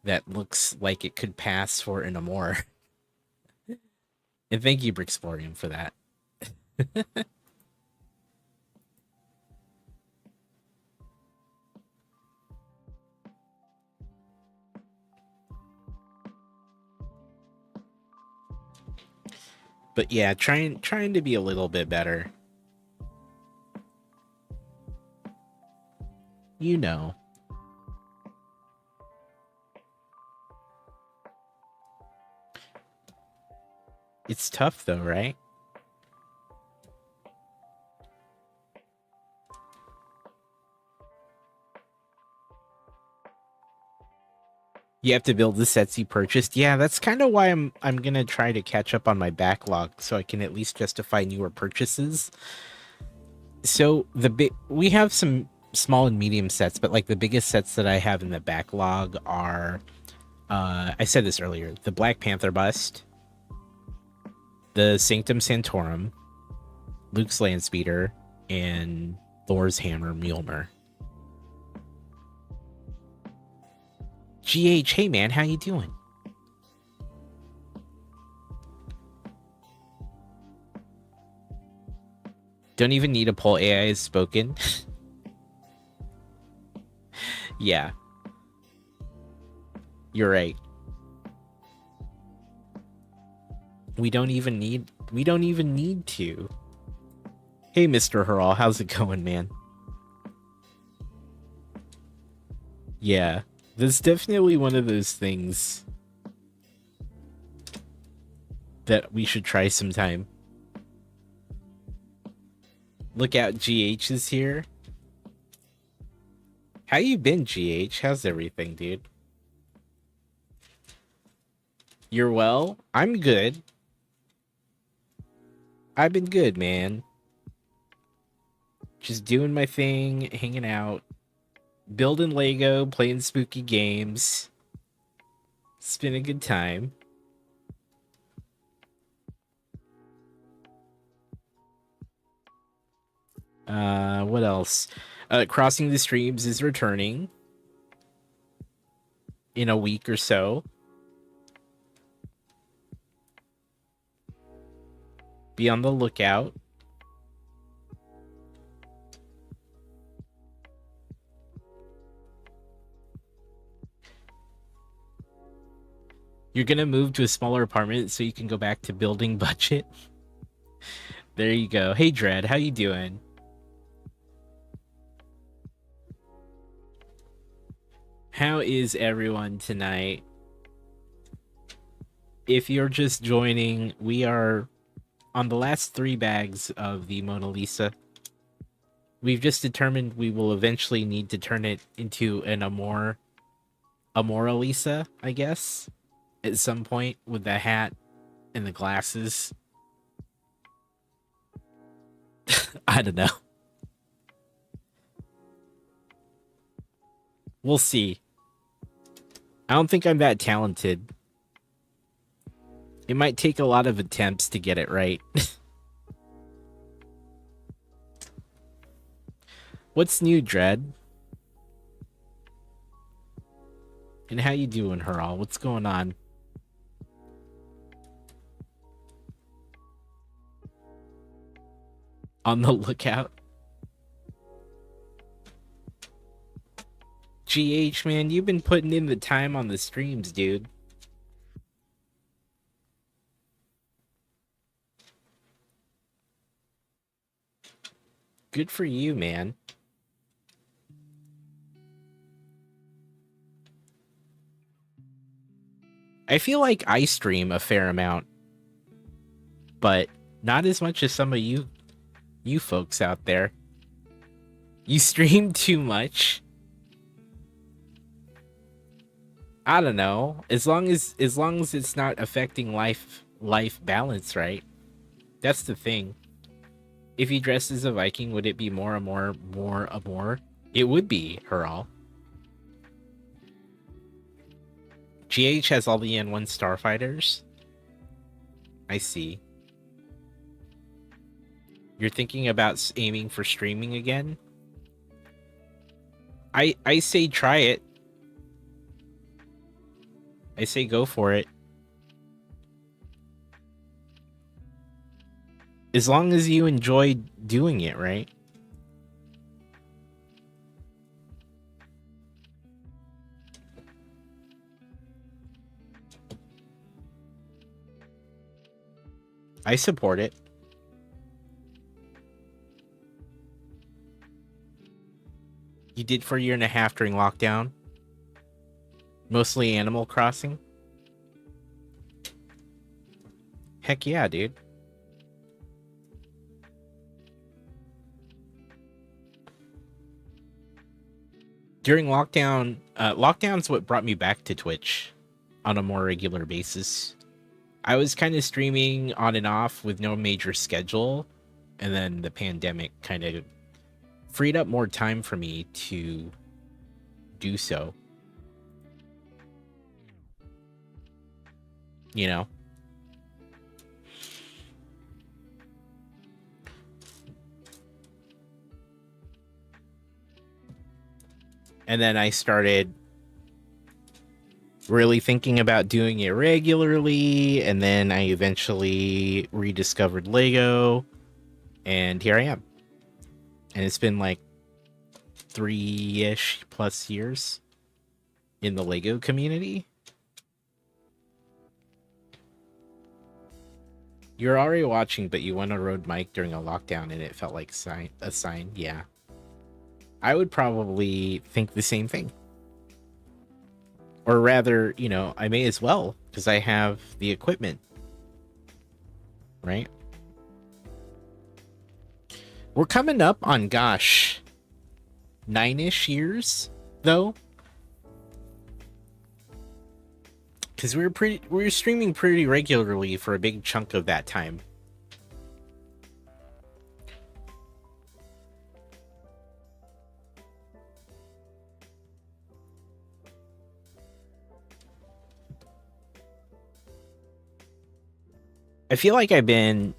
that looks like it could pass for an Amor. And thank you, Brixplorium, for that. But yeah, trying to be a little bit better. You know. It's tough though, right? You have to build the sets you purchased. Yeah, that's kind of why I'm gonna try to catch up on my backlog so I can at least justify newer purchases. So we have some small and medium sets, but like the biggest sets that I have in the backlog are I said this earlier, the Black Panther bust, the Sanctum Sanctorum, Luke's Landspeeder, and Thor's Hammer Mjolnir. GH, hey man, how you doing? Don't even need a poll, AI is spoken. Yeah. You're right. We don't even need to. Hey, Mr. Hurl, how's it going, man? Yeah, that's definitely one of those things that we should try sometime. Look out, GH is here. How you been, GH? How's everything, dude? You're well? I'm good. I've been good, man. Just doing my thing, hanging out, building Lego, playing spooky games. It's been a good time. What else? Crossing the Streams is returning in a week or so. Be on the lookout. You're gonna move to a smaller apartment so you can go back to building budget. There you go. Hey Dread, how you doing? How is everyone tonight? If you're just joining, we are on the last 3 bags of the Mona Lisa. We've just determined we will eventually need to turn it into an Amora Lisa, I guess, at some point with the hat and the glasses. I don't know. We'll see. I don't think I'm that talented. It might take a lot of attempts to get it right. What's new, Dread? And how you doing, Haral? What's going on? On the lookout. GH, man, you've been putting in the time on the streams, dude. Good for you, man. I feel like I stream a fair amount, but not as much as some of you folks out there. You stream too much. I don't know. As long as it's not affecting life balance, right? That's the thing. If he dressed as a Viking, would it be more? It would be, Haral. GH has all the N1 starfighters. I see. You're thinking about aiming for streaming again? I say try it. I say go for it. As long as you enjoy doing it, right? I support it. You did for a year and a half during lockdown? Mostly Animal Crossing? Heck yeah, dude. During lockdown, lockdown's what brought me back to Twitch on a more regular basis. I was kind of streaming on and off with no major schedule, and then the pandemic kind of freed up more time for me to do so. You know? And then I started really thinking about doing it regularly, and then I eventually rediscovered Lego, and here I am. And it's been like 3-ish plus years in the Lego community. You're already watching, but you went on road mic during a lockdown and it felt like a sign. Yeah. I would probably think the same thing. Or rather, you know, I may as well, because I have the equipment. Right? We're coming up on, gosh, 9-ish years, though. Because we were streaming pretty regularly for a big chunk of that time. I feel like I've been,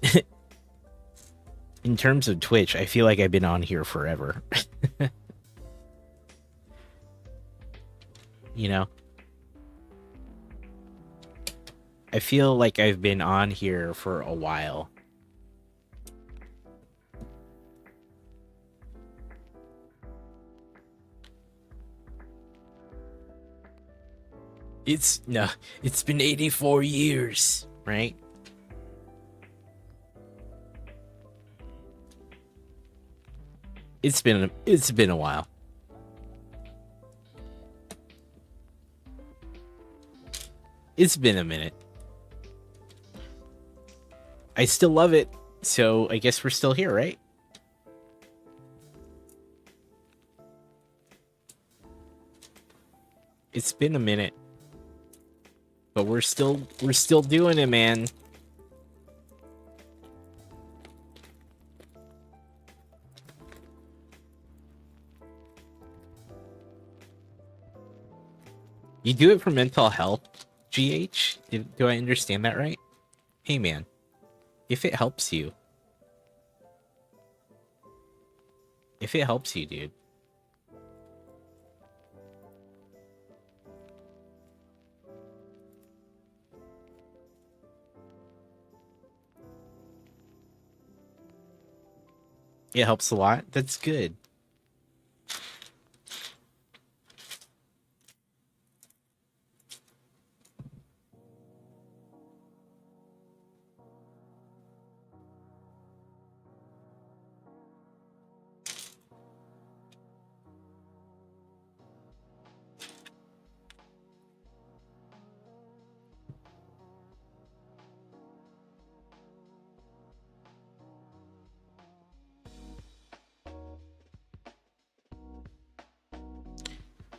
in terms of Twitch, I feel like I've been on here forever. You know? I feel like I've been on here for a while. It's been 84 years, right? It's been a while. It's been a minute. I still love it, so I guess we're still here, right? It's been a minute. But we're still doing it, man. You do it for mental health, GH? Do I understand that right? Hey, man. If it helps you. If it helps you, dude. It helps a lot. That's good.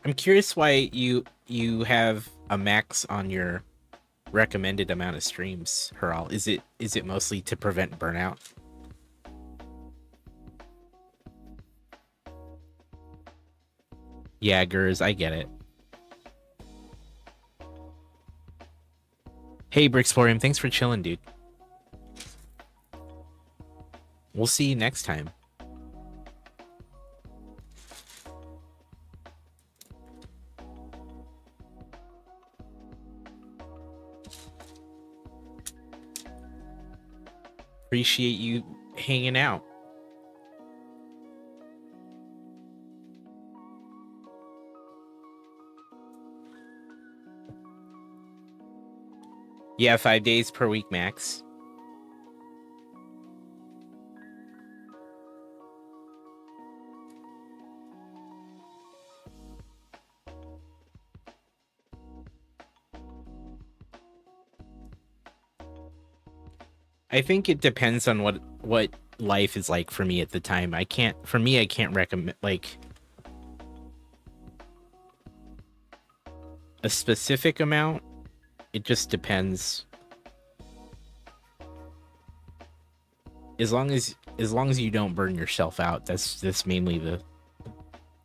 I'm curious why you have a max on your recommended amount of streams, Haral. Is it mostly to prevent burnout? Yeah, Gurs, I get it. Hey, Brixporium, thanks for chilling, dude. We'll see you next time. Appreciate you hanging out. Yeah, 5 days per week max. I think it depends on what life is like for me at the time. I can't recommend like a specific amount. It just depends. As long as you don't burn yourself out, that's mainly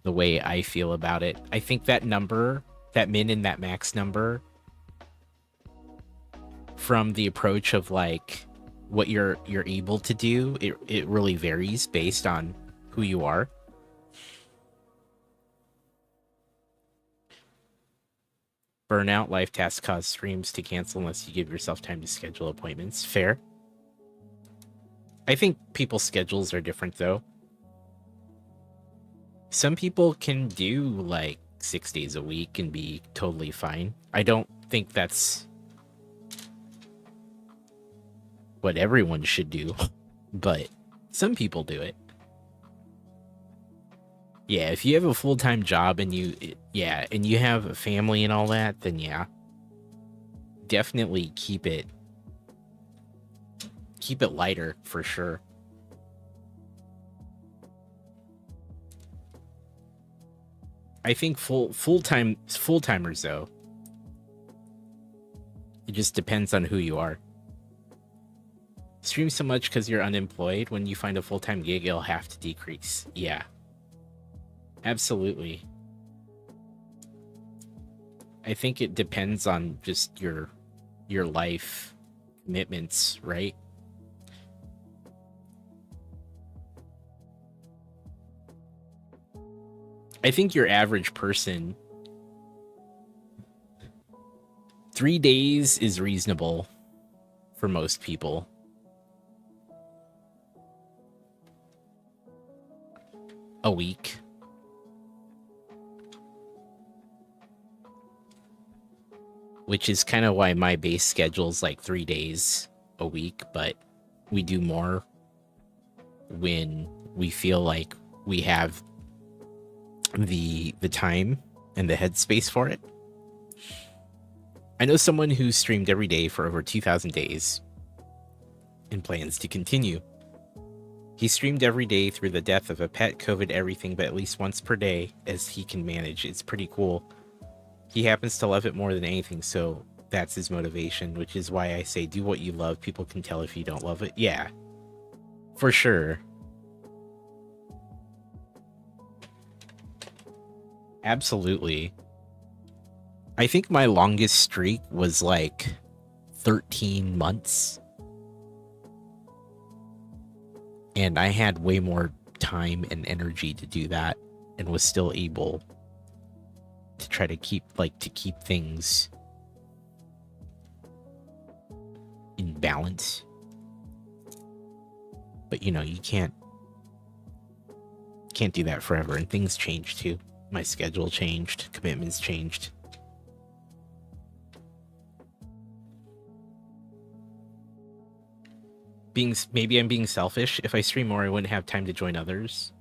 the way I feel about it. I think that number, that min and that max number, from the approach of like what you're able to do, it really varies based on who you are. Burnout, life tasks cause streams to cancel unless you give yourself time to schedule appointments. Fair. I think people's schedules are different though. Some people can do like 6 days a week and be totally fine. I don't think that's what everyone should do, but some people do it. Yeah, if you have a full-time job and you have a family and all that, then yeah, definitely keep it lighter for sure. I think full-timers though, it just depends on who you are. Stream so much because you're unemployed. When you find a full-time gig, it'll have to decrease. Yeah. Absolutely. I think it depends on just your life commitments, right? I think your average person, 3 days is reasonable for most people. A week. Which is kind of why my base schedule is like 3 days a week, but we do more when we feel like we have the time and the headspace for it. I know someone who streamed every day for over 2,000 days and plans to continue. He streamed every day through the death of a pet, COVID, everything, but at least once per day as he can manage. It's pretty cool. He happens to love it more than anything, so that's his motivation, which is why I say do what you love. People can tell if you don't love it. Yeah, for sure. Absolutely. I think my longest streak was like 13 months. And I had way more time and energy to do that and was still able to try to keep things in balance. But you know, you can't do that forever, and things change too. My schedule changed, commitments changed. Maybe I'm being selfish. If I stream more, I wouldn't have time to join others.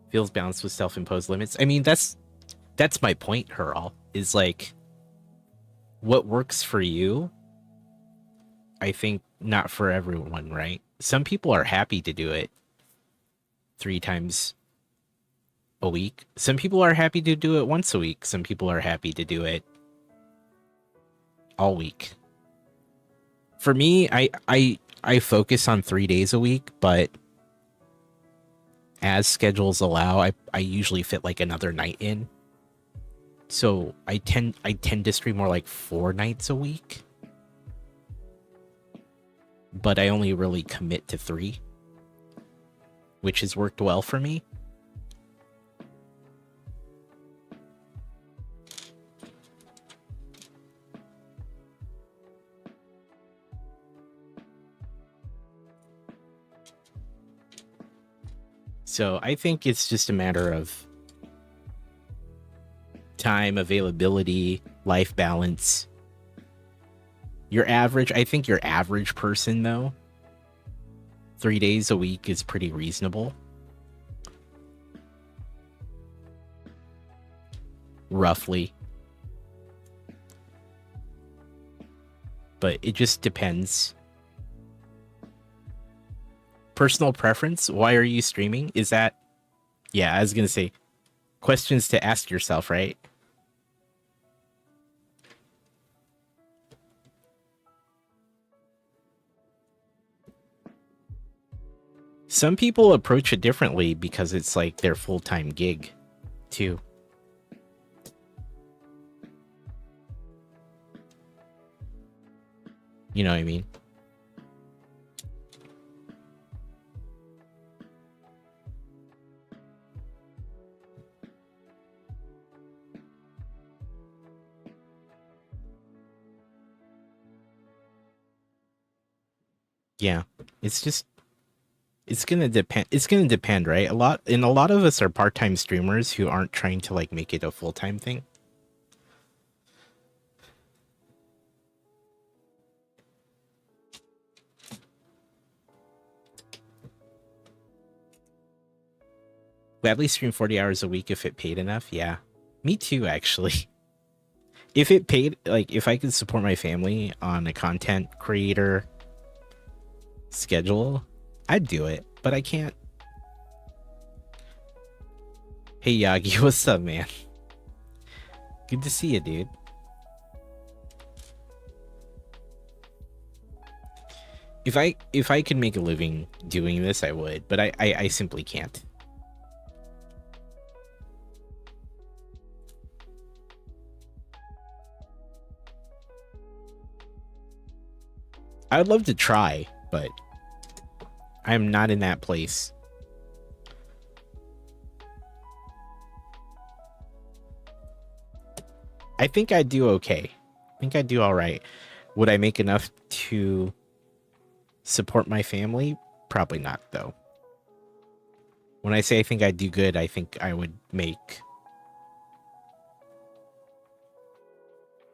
Feels balanced with self-imposed limits. I mean, that's my point, Hurl, is like what works for you, I think not for everyone, right? Some people are happy to do it 3 times a week. Some people are happy to do it once a week. Some people are happy to do it all week. For me, I focus on 3 days a week, but as schedules allow, I usually fit like another night in. So I tend to stream more like 4 nights a week. But I only really commit to 3, which has worked well for me. So I think it's just a matter of time, availability, life balance. I think your average person, though, 3 days a week is pretty reasonable. Roughly. But it just depends. Personal preference? Why are you streaming? Is that... Yeah, I was going to say, questions to ask yourself, right? Some people approach it differently because it's like their full-time gig, too. You know what I mean? Yeah, it's gonna depend, right? A lot of us are part-time streamers who aren't trying to like make it a full-time thing. Gladly stream 40 hours a week if it paid enough. Yeah, me too, actually. If it paid, like, if I could support my family on a content creator schedule, I'd do it, but I can't. Hey Yagi, what's up, man? Good to see you, dude. If I could make a living doing this, I would, but I simply can't. I would love to try, but I'm not in that place. I think I'd do okay. I think I'd do all right. Would I make enough to support my family? Probably not, though. When I say I think I'd do good, I think I would make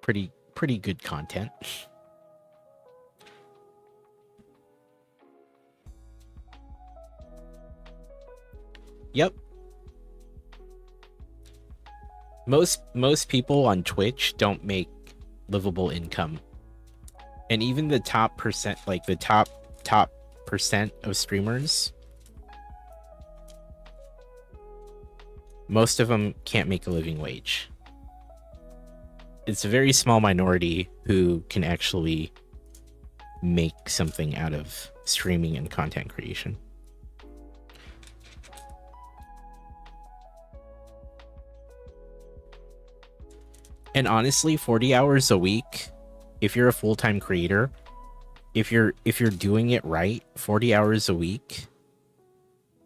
pretty good content. Yep. Most people on Twitch don't make livable income. And even the top percent, like the top percent of streamers, most of them can't make a living wage. It's a very small minority who can actually make something out of streaming and content creation. And honestly, 40 hours a week, if you're a full-time creator, if you're doing it right, 40 hours a week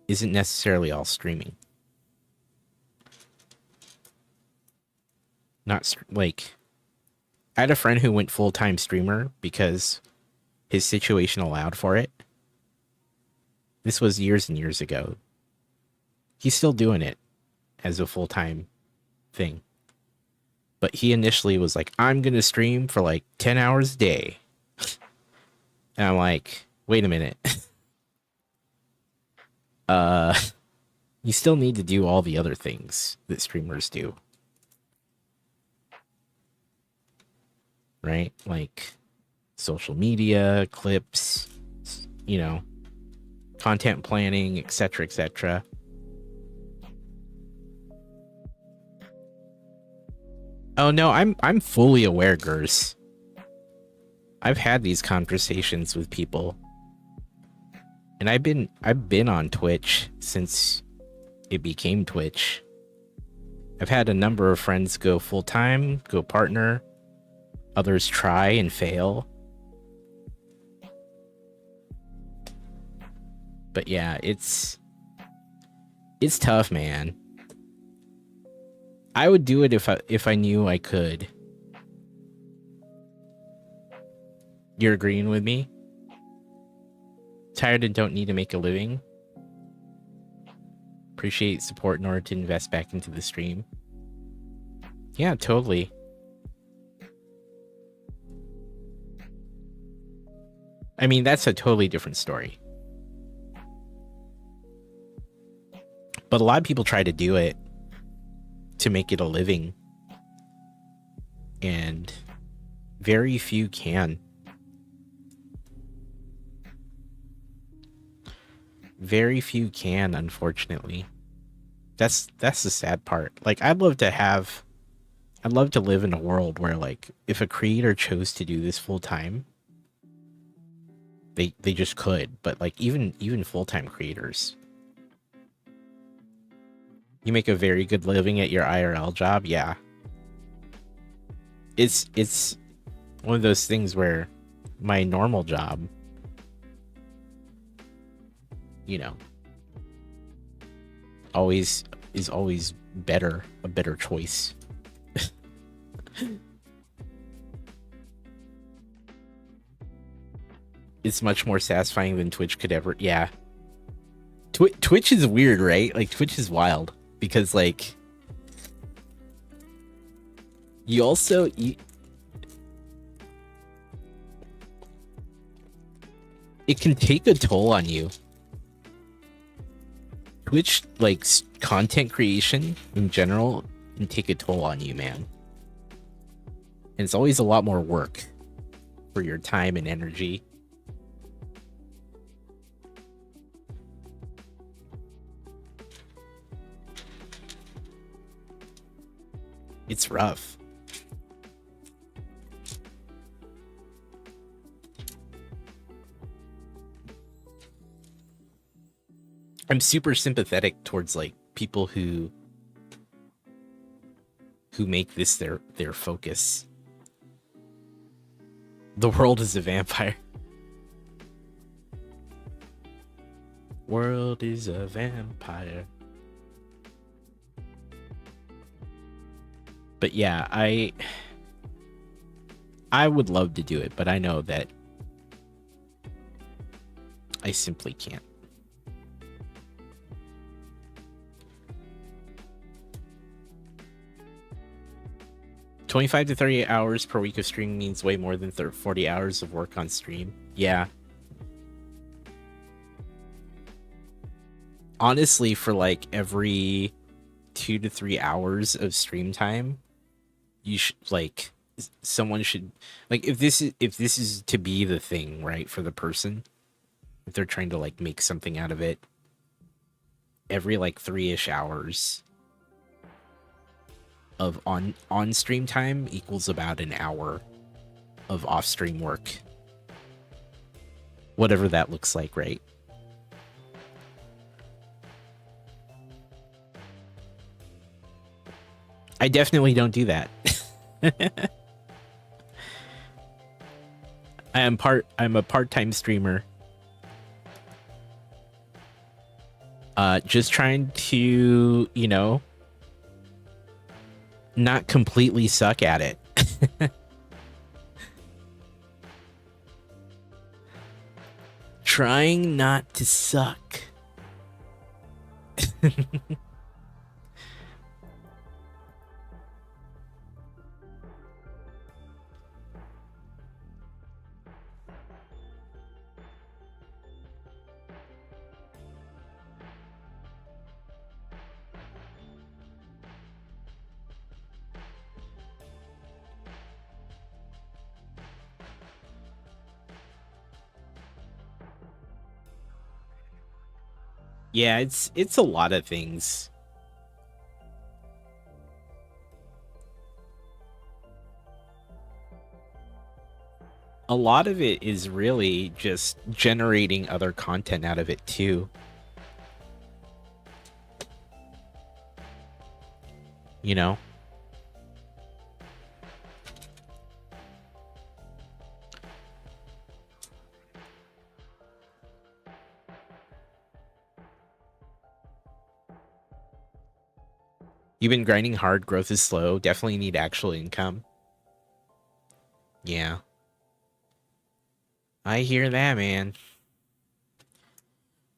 isn't necessarily all streaming. Not like, I had a friend who went full-time streamer because his situation allowed for it. This was years and years ago. He's still doing it as a full-time thing. But he initially was like, I'm going to stream for like 10 hours a day. And I'm like, wait a minute. You still need to do all the other things that streamers do. Right? Like social media, clips, you know, content planning, etc., etc. Oh no, I'm fully aware, Gers. I've had these conversations with people. And I've been on Twitch since it became Twitch. I've had a number of friends go full-time, go partner, others try and fail. But yeah, it's tough, man. I would do it if I knew I could. You're agreeing with me? Tired and don't need to make a living? Appreciate support in order to invest back into the stream. Yeah, totally. I mean, that's a totally different story. But a lot of people try to do it to make it a living. And very few can. Very few can, unfortunately. That's the sad part. Like, I'd love to live in a world where, like, if a creator chose to do this full time, they just could. But like, even full-time creators, you make a very good living at your IRL job. Yeah, it's one of those things where my normal job, you know, is always better, a better choice. It's much more satisfying than Twitch could ever. Yeah, Twitch is weird, right? Like, Twitch is wild because, like, you it can take a toll on you. Twitch, like, content creation in general can take a toll on you, man. And it's always a lot more work for your time and energy. It's rough. I'm super sympathetic towards, like, people who make this their focus. The world is a vampire. World is a vampire. But yeah, I would love to do it, but I know that I simply can't. $25 to $38 hours per week of streaming means way more than 40 hours of work on stream. Yeah. Honestly, for like every 2 to 3 hours of stream time, you should, like, someone should, like, if this is to be the thing, right, for the person, if they're trying to, like, make something out of it, every like 3-ish hours of on stream time equals about an hour of off stream work, whatever that looks like, right? I definitely don't do that. I'm a part-time streamer. Just trying to, you know, not completely suck at it. Trying not to suck. Yeah, it's a lot of things. A lot of it is really just generating other content out of it too. You know? You've been grinding hard, growth is slow, definitely need actual income. Yeah. I hear that, man.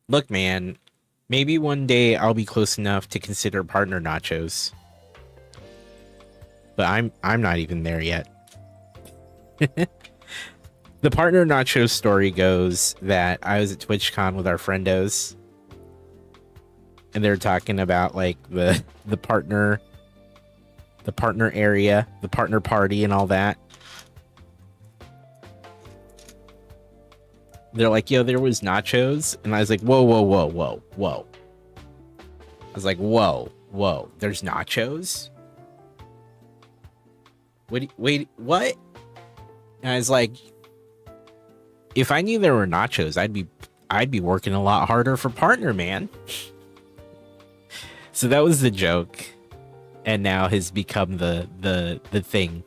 Look, man, maybe one day I'll be close enough to consider partner nachos. But I'm not even there yet. The partner nachos story goes that I was at TwitchCon with our friendos, and they're talking about like the partner area, the partner party and all that. They're like, yo, there was nachos. And I was like, whoa, whoa, whoa, whoa, whoa. I was like, whoa, whoa, there's nachos? Wait, what? And I was like, if I knew there were nachos, I'd be working a lot harder for partner, man. So that was the joke. And now has become the thing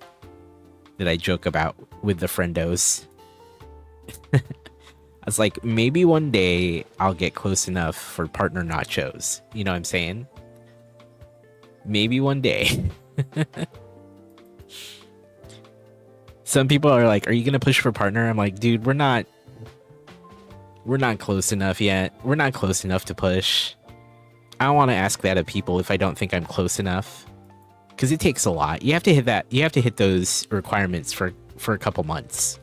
that I joke about with the friendos. I was like, maybe one day I'll get close enough for partner nachos. You know what I'm saying? Maybe one day. Some people are like, are you going to push for partner? I'm like, dude, we're not close enough yet. We're not close enough to push. I don't want to ask that of people if I don't think I'm close enough. Because it takes a lot. You have to hit that. You have to hit those requirements for a couple months.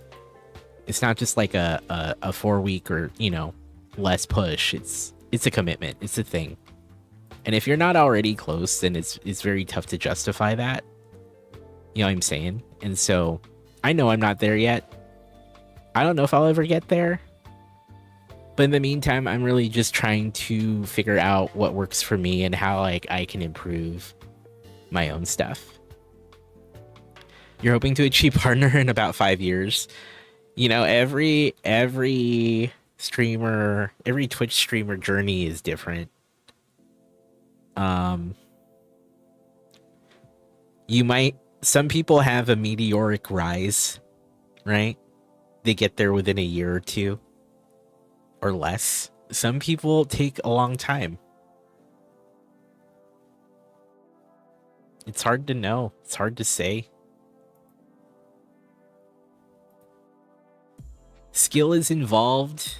It's not just like a 4-week or, you know, less push. It's a commitment. It's a thing. And if you're not already close, then it's very tough to justify that. You know what I'm saying? And so I know I'm not there yet. I don't know if I'll ever get there. But in the meantime, I'm really just trying to figure out what works for me and how like I can improve my own stuff. You're hoping to achieve partner in about 5 years. You know, every streamer, every Twitch streamer journey is different. Some people have a meteoric rise, right? They get there within a year or two or less. Some people take a long time. It's hard to know. It's hard to say. Skill is involved,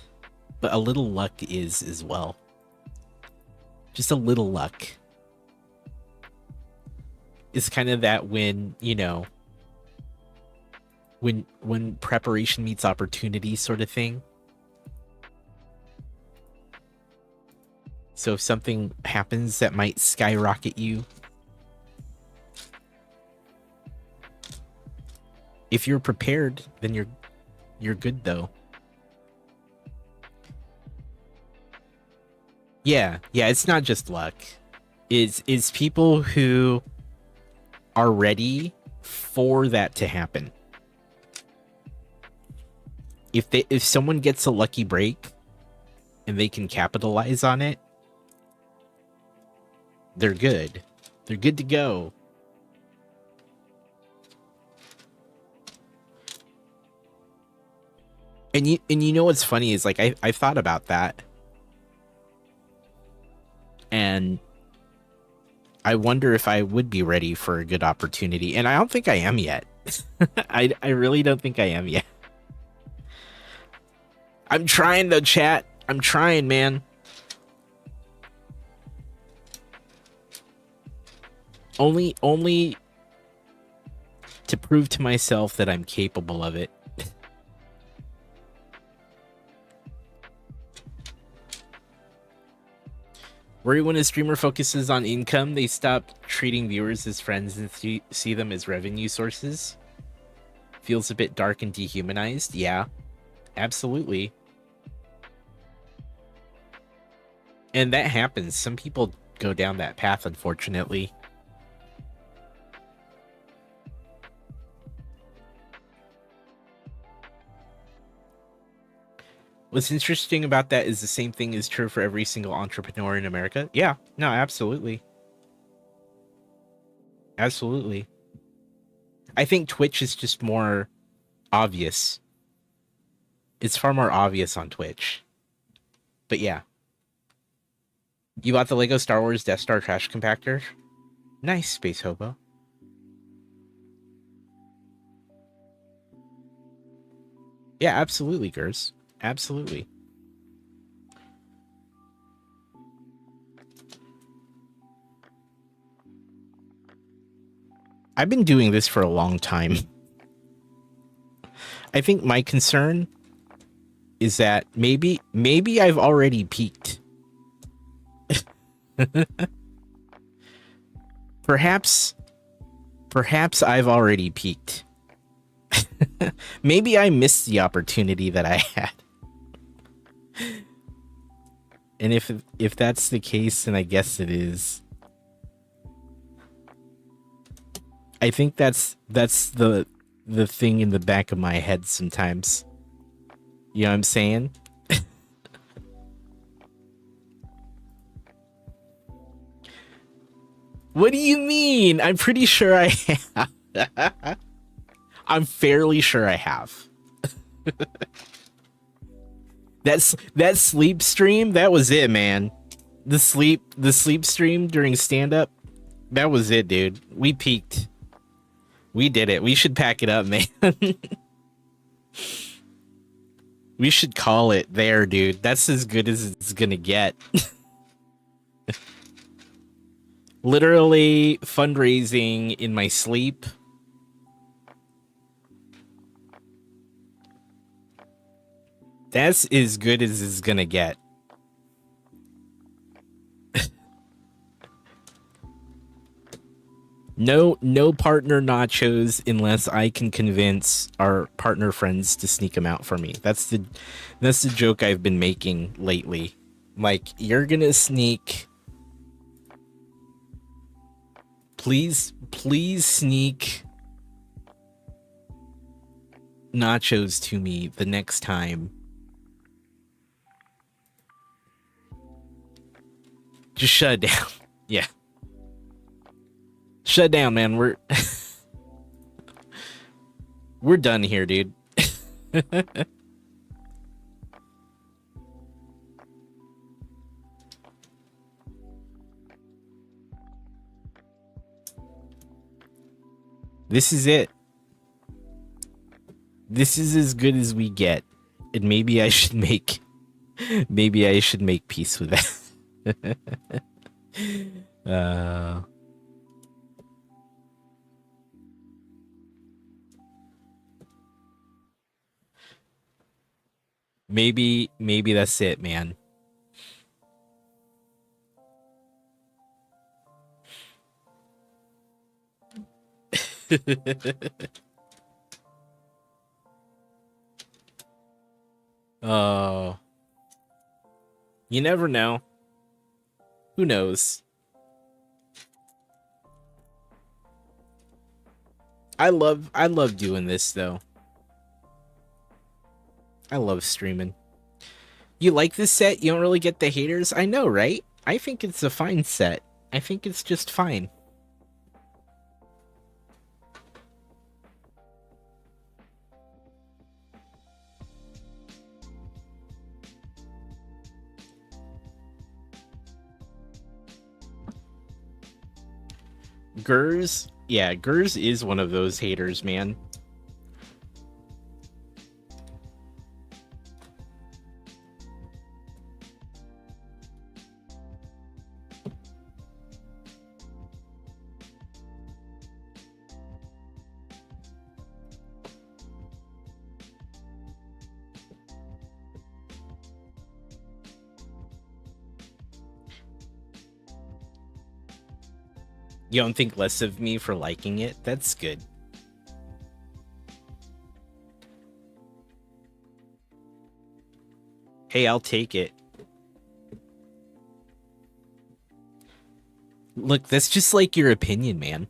but a little luck is as well. Just a little luck. It's kind of that when, you know, when preparation meets opportunity sort of thing. So if something happens that might skyrocket you, if you're prepared, then you're good though. Yeah, it's not just luck. It's people who are ready for that to happen. If someone gets a lucky break and they can capitalize on it, they're good. They're good to go. And you know what's funny is like I thought about that, and I wonder if I would be ready for a good opportunity, and I don't think I am yet. I really don't think I am yet. I'm trying though, chat. I'm trying, man. Only to prove to myself that I'm capable of it. Worry when a streamer focuses on income, they stop treating viewers as friends and see them as revenue sources. Feels a bit dark and dehumanized. Yeah, absolutely. And that happens. Some people go down that path, unfortunately. What's interesting about that is the same thing is true for every single entrepreneur in America. Yeah, no, absolutely. Absolutely. I think Twitch is just more obvious. It's far more obvious on Twitch. But yeah. You bought the Lego Star Wars Death Star trash compactor? Nice, Space Hobo. Yeah, absolutely, Gers. Absolutely. I've been doing this for a long time. I think my concern is that maybe I've already peaked. Perhaps I've already peaked. Maybe I missed the opportunity that I had. And if that's the case, then I guess it is. I think that's the thing in the back of my head sometimes. You know what I'm saying? What do you mean? I'm pretty sure I have. I'm fairly sure I have. That sleep stream, that was it, man. The sleep stream during stand up, that was it, dude. We peaked. We did it. We should pack it up, man. We should call it there, dude. That's as good as it's gonna get. Literally fundraising in my sleep. That's as good as it's gonna get. No partner nachos unless I can convince our partner friends to sneak them out for me. That's the joke I've been making lately. Like, you're gonna sneak. Please sneak nachos to me the next time. Just shut it down. Yeah. Shut down, man. We're done here, dude. This is it. This is as good as we get. And maybe I should make peace with that. Maybe that's it, man. Oh. You never know. Who knows? I love doing this though. I love streaming. You like this set? You don't really get the haters? I know, right? I think it's a fine set. I think it's just fine. Gers, yeah, Gers is one of those haters, man. You don't think less of me for liking it? That's good. Hey, I'll take it. Look, that's just like your opinion, man.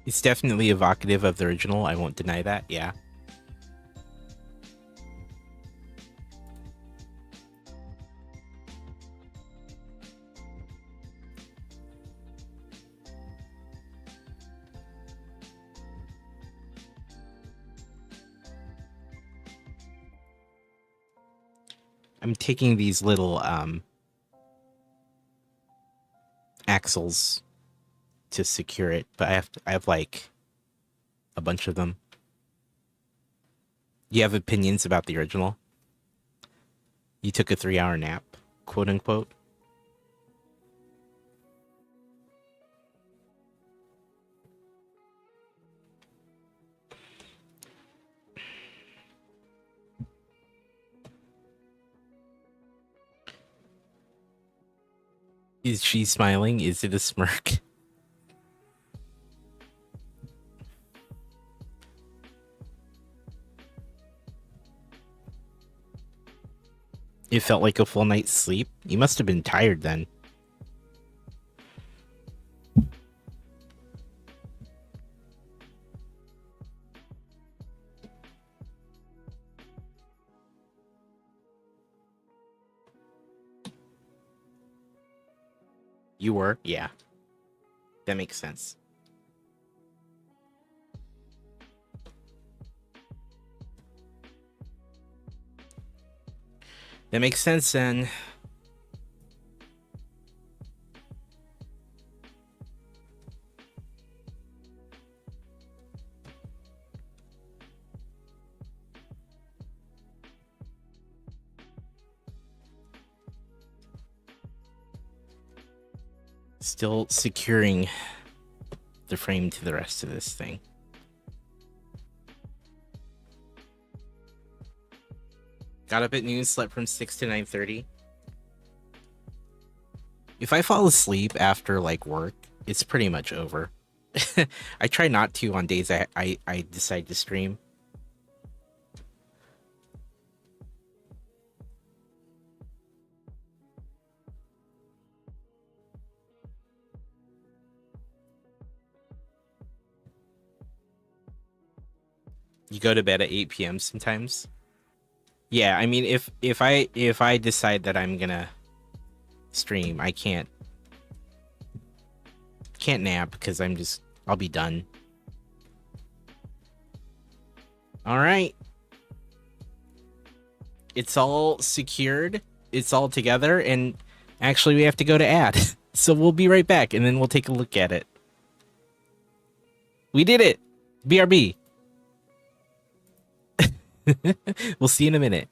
It's definitely evocative of the original. I won't deny that. Yeah. I'm taking these little axles to secure it, but I have like a bunch of them. You have opinions about the original? You took a 3-hour nap, quote unquote. Is she smiling? Is it a smirk? It felt like a full night's sleep. You must have been tired then. You were? Yeah. That makes sense. That makes sense then. Still securing the frame to the rest of this thing. Got up at noon, slept from 6 to 9:30. If I fall asleep after like work, it's pretty much over. I try not to on days I decide to stream. You go to bed at 8 p.m. sometimes. Yeah, I mean, if I decide that I'm gonna stream, I can't nap because I'll be done. All right, it's all secured. It's all together, and actually we have to go to ad, so we'll be right back, and then we'll take a look at it. We did it. BRB. We'll see you in a minute.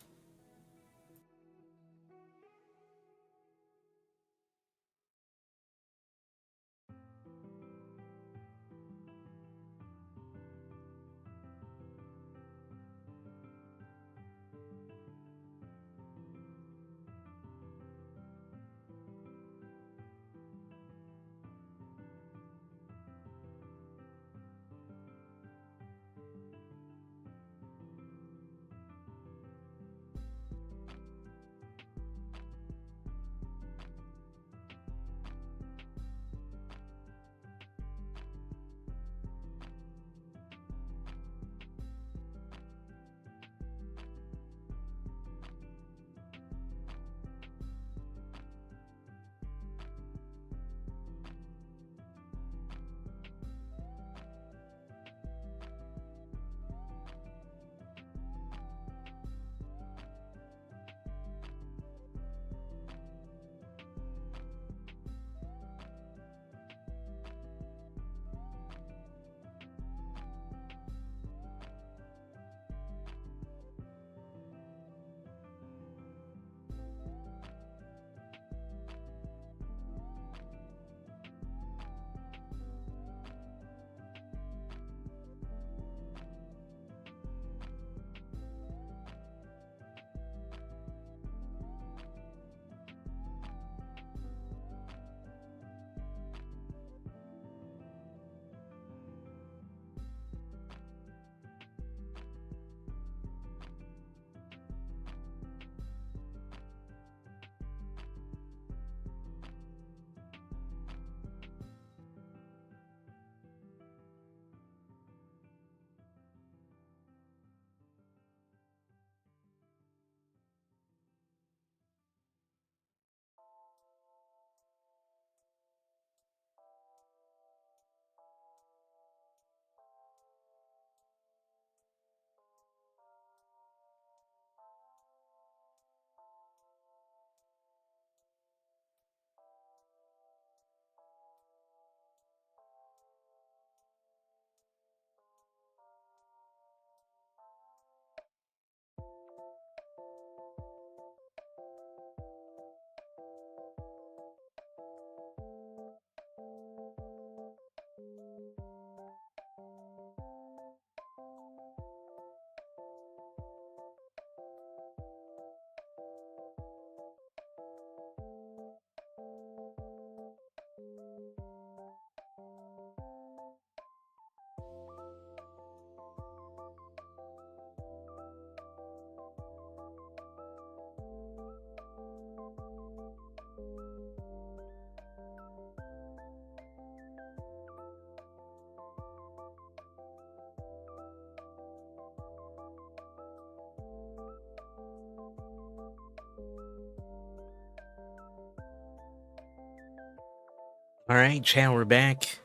All right, chat, we're back.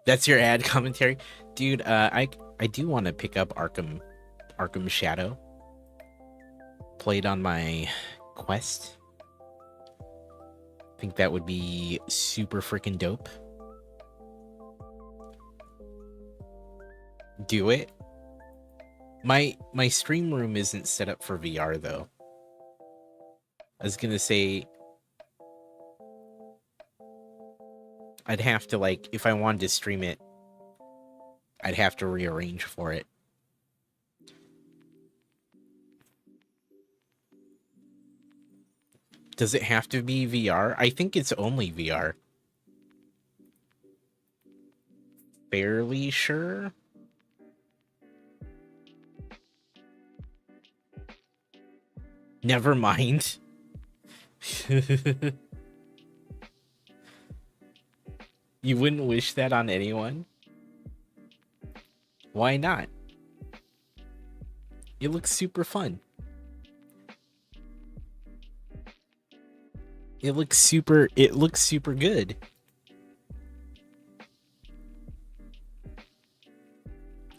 That's your ad commentary, dude. I do want to pick up Arkham Shadow. Played on my Quest. I think that would be super freaking dope. Do it. My stream room isn't set up for VR though. I was gonna say I'd have to, like, if I wanted to stream it, I'd have to rearrange for it. Does it have to be VR? I think it's only VR. Fairly sure. Never mind. You wouldn't wish that on anyone? Why not? It looks super fun. It looks super good.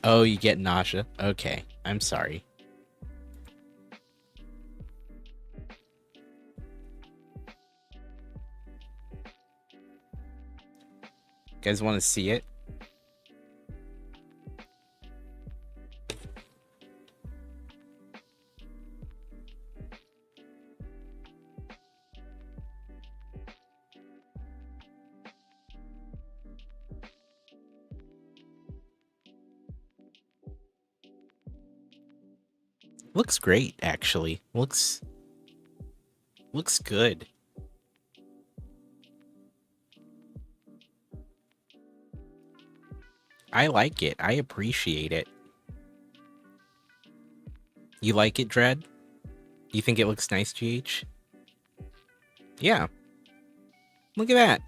Oh, you get nausea? Okay, I'm sorry. You guys want to see it? Looks great, actually. Looks good. I like it. I appreciate it. You like it, Dread? You think it looks nice, GH? Yeah. Look at that.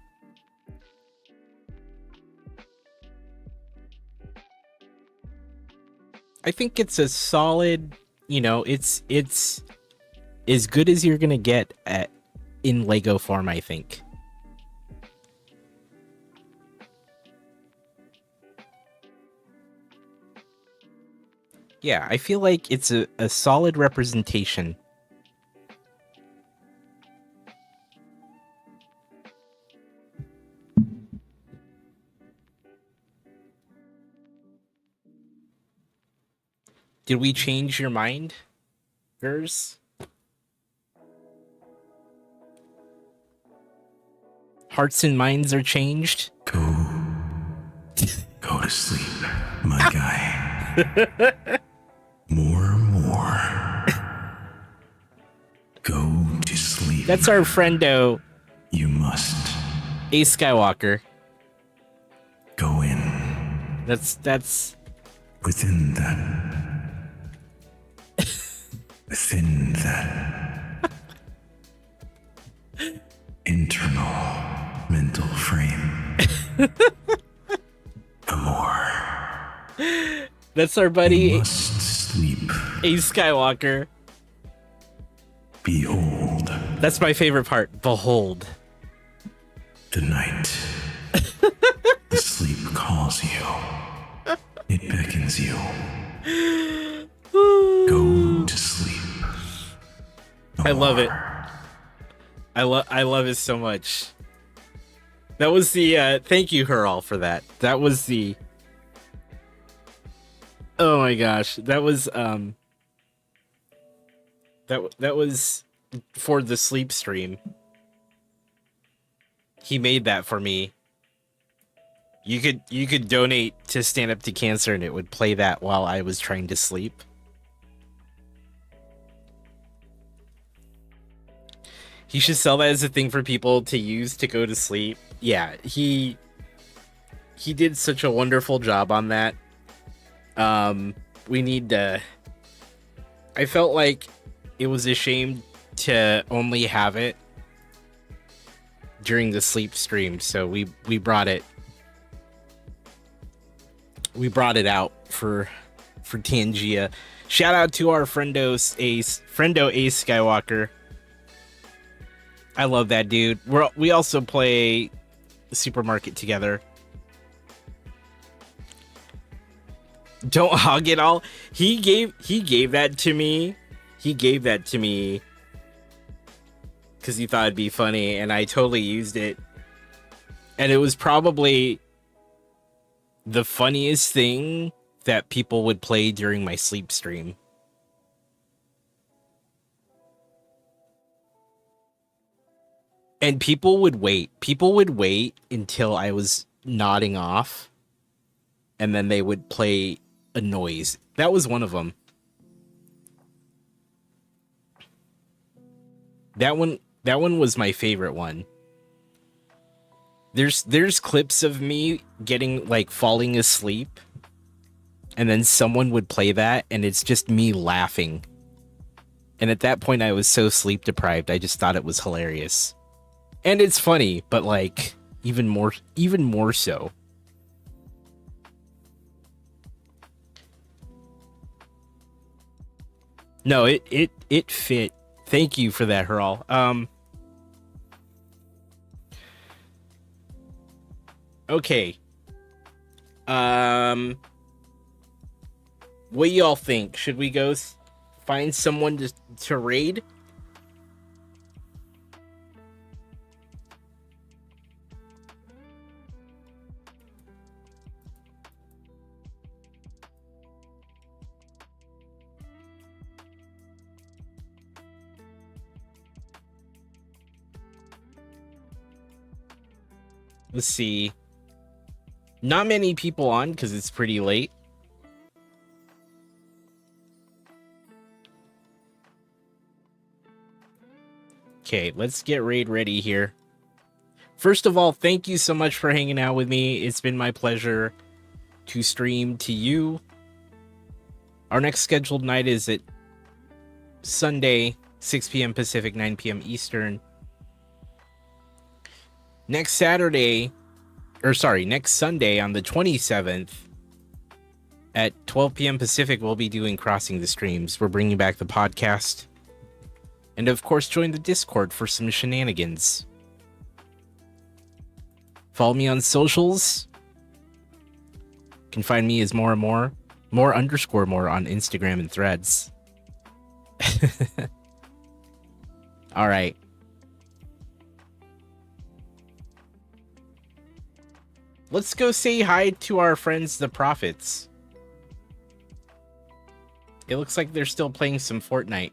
I think it's a solid, you know, it's as good as you're gonna get in Lego form, I think. Yeah, I feel like it's a solid representation. Did we change your mind, Gers? Hearts and minds are changed? Go to sleep, my guy. More. Go to sleep. That's our friendo. You must. A Skywalker. Go in. That's Within that internal mental frame. Amor. That's our buddy. You must sleep. A Skywalker. Behold. That's my favorite part. Behold. The night. The sleep calls you. It beckons you. Go to sleep. I love it. I love it so much. That was the thank you Hurl for that. That was the oh my gosh. That was that was for the sleep stream. He made that for me. You could donate to Stand Up to Cancer and it would play that while I was trying to sleep. He should sell that as a thing for people to use to go to sleep. Yeah, he did such a wonderful job on that. We need to... I felt like it was a shame to only have it during the sleep stream, so we brought it. We brought it out for Tangia. Shout out to our friendo Ace Skywalker. I love that dude. We also play Supermarket together. Don't hog it all. He gave that to me. He gave that to me because he thought it'd be funny, and I totally used it. And it was probably the funniest thing that people would play during my sleep stream. And people would wait. People would wait until I was nodding off, and then they would play a noise. That was one of them. That one was my favorite one. There's clips of me getting like falling asleep, and then someone would play that, and it's just me laughing. And at that point I was so sleep deprived, I just thought it was hilarious. And it's funny, but like even more so. No, it fit. Thank you for that, Heral. Okay. What y'all think? Should we go find someone to raid? Let's see. Not many people on because it's pretty late. Okay, let's get raid ready here. First of all, thank you so much for hanging out with me. It's been my pleasure to stream to you. Our next scheduled night is at Sunday, 6 p.m. Pacific, 9 p.m. Eastern. Next Sunday on the 27th at 12 p.m. Pacific, we'll be doing Crossing the Streams. We're bringing back the podcast. And of course, join the Discord for some shenanigans. Follow me on socials. You can find me as more on Instagram and Threads. All right. Let's go say hi to our friends, the Prophets. It looks like they're still playing some Fortnite.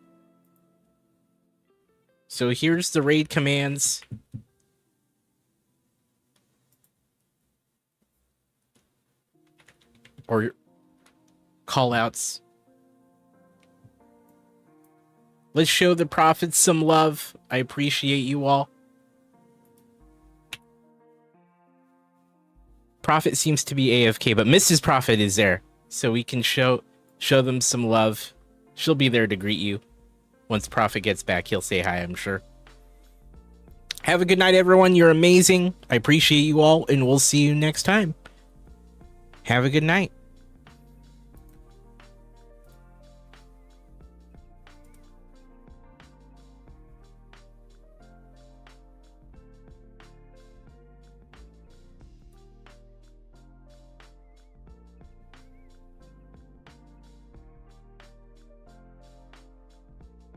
So here's the raid commands. Or callouts. Let's show the Prophets some love. I appreciate you all. Prophet seems to be AFK, but Mrs. Prophet is there, so we can show them some love. She'll be there to greet you. Once Prophet gets back, he'll say hi, I'm sure. Have a good night, everyone. You're amazing. I appreciate you all, and we'll see you next time. Have a good night.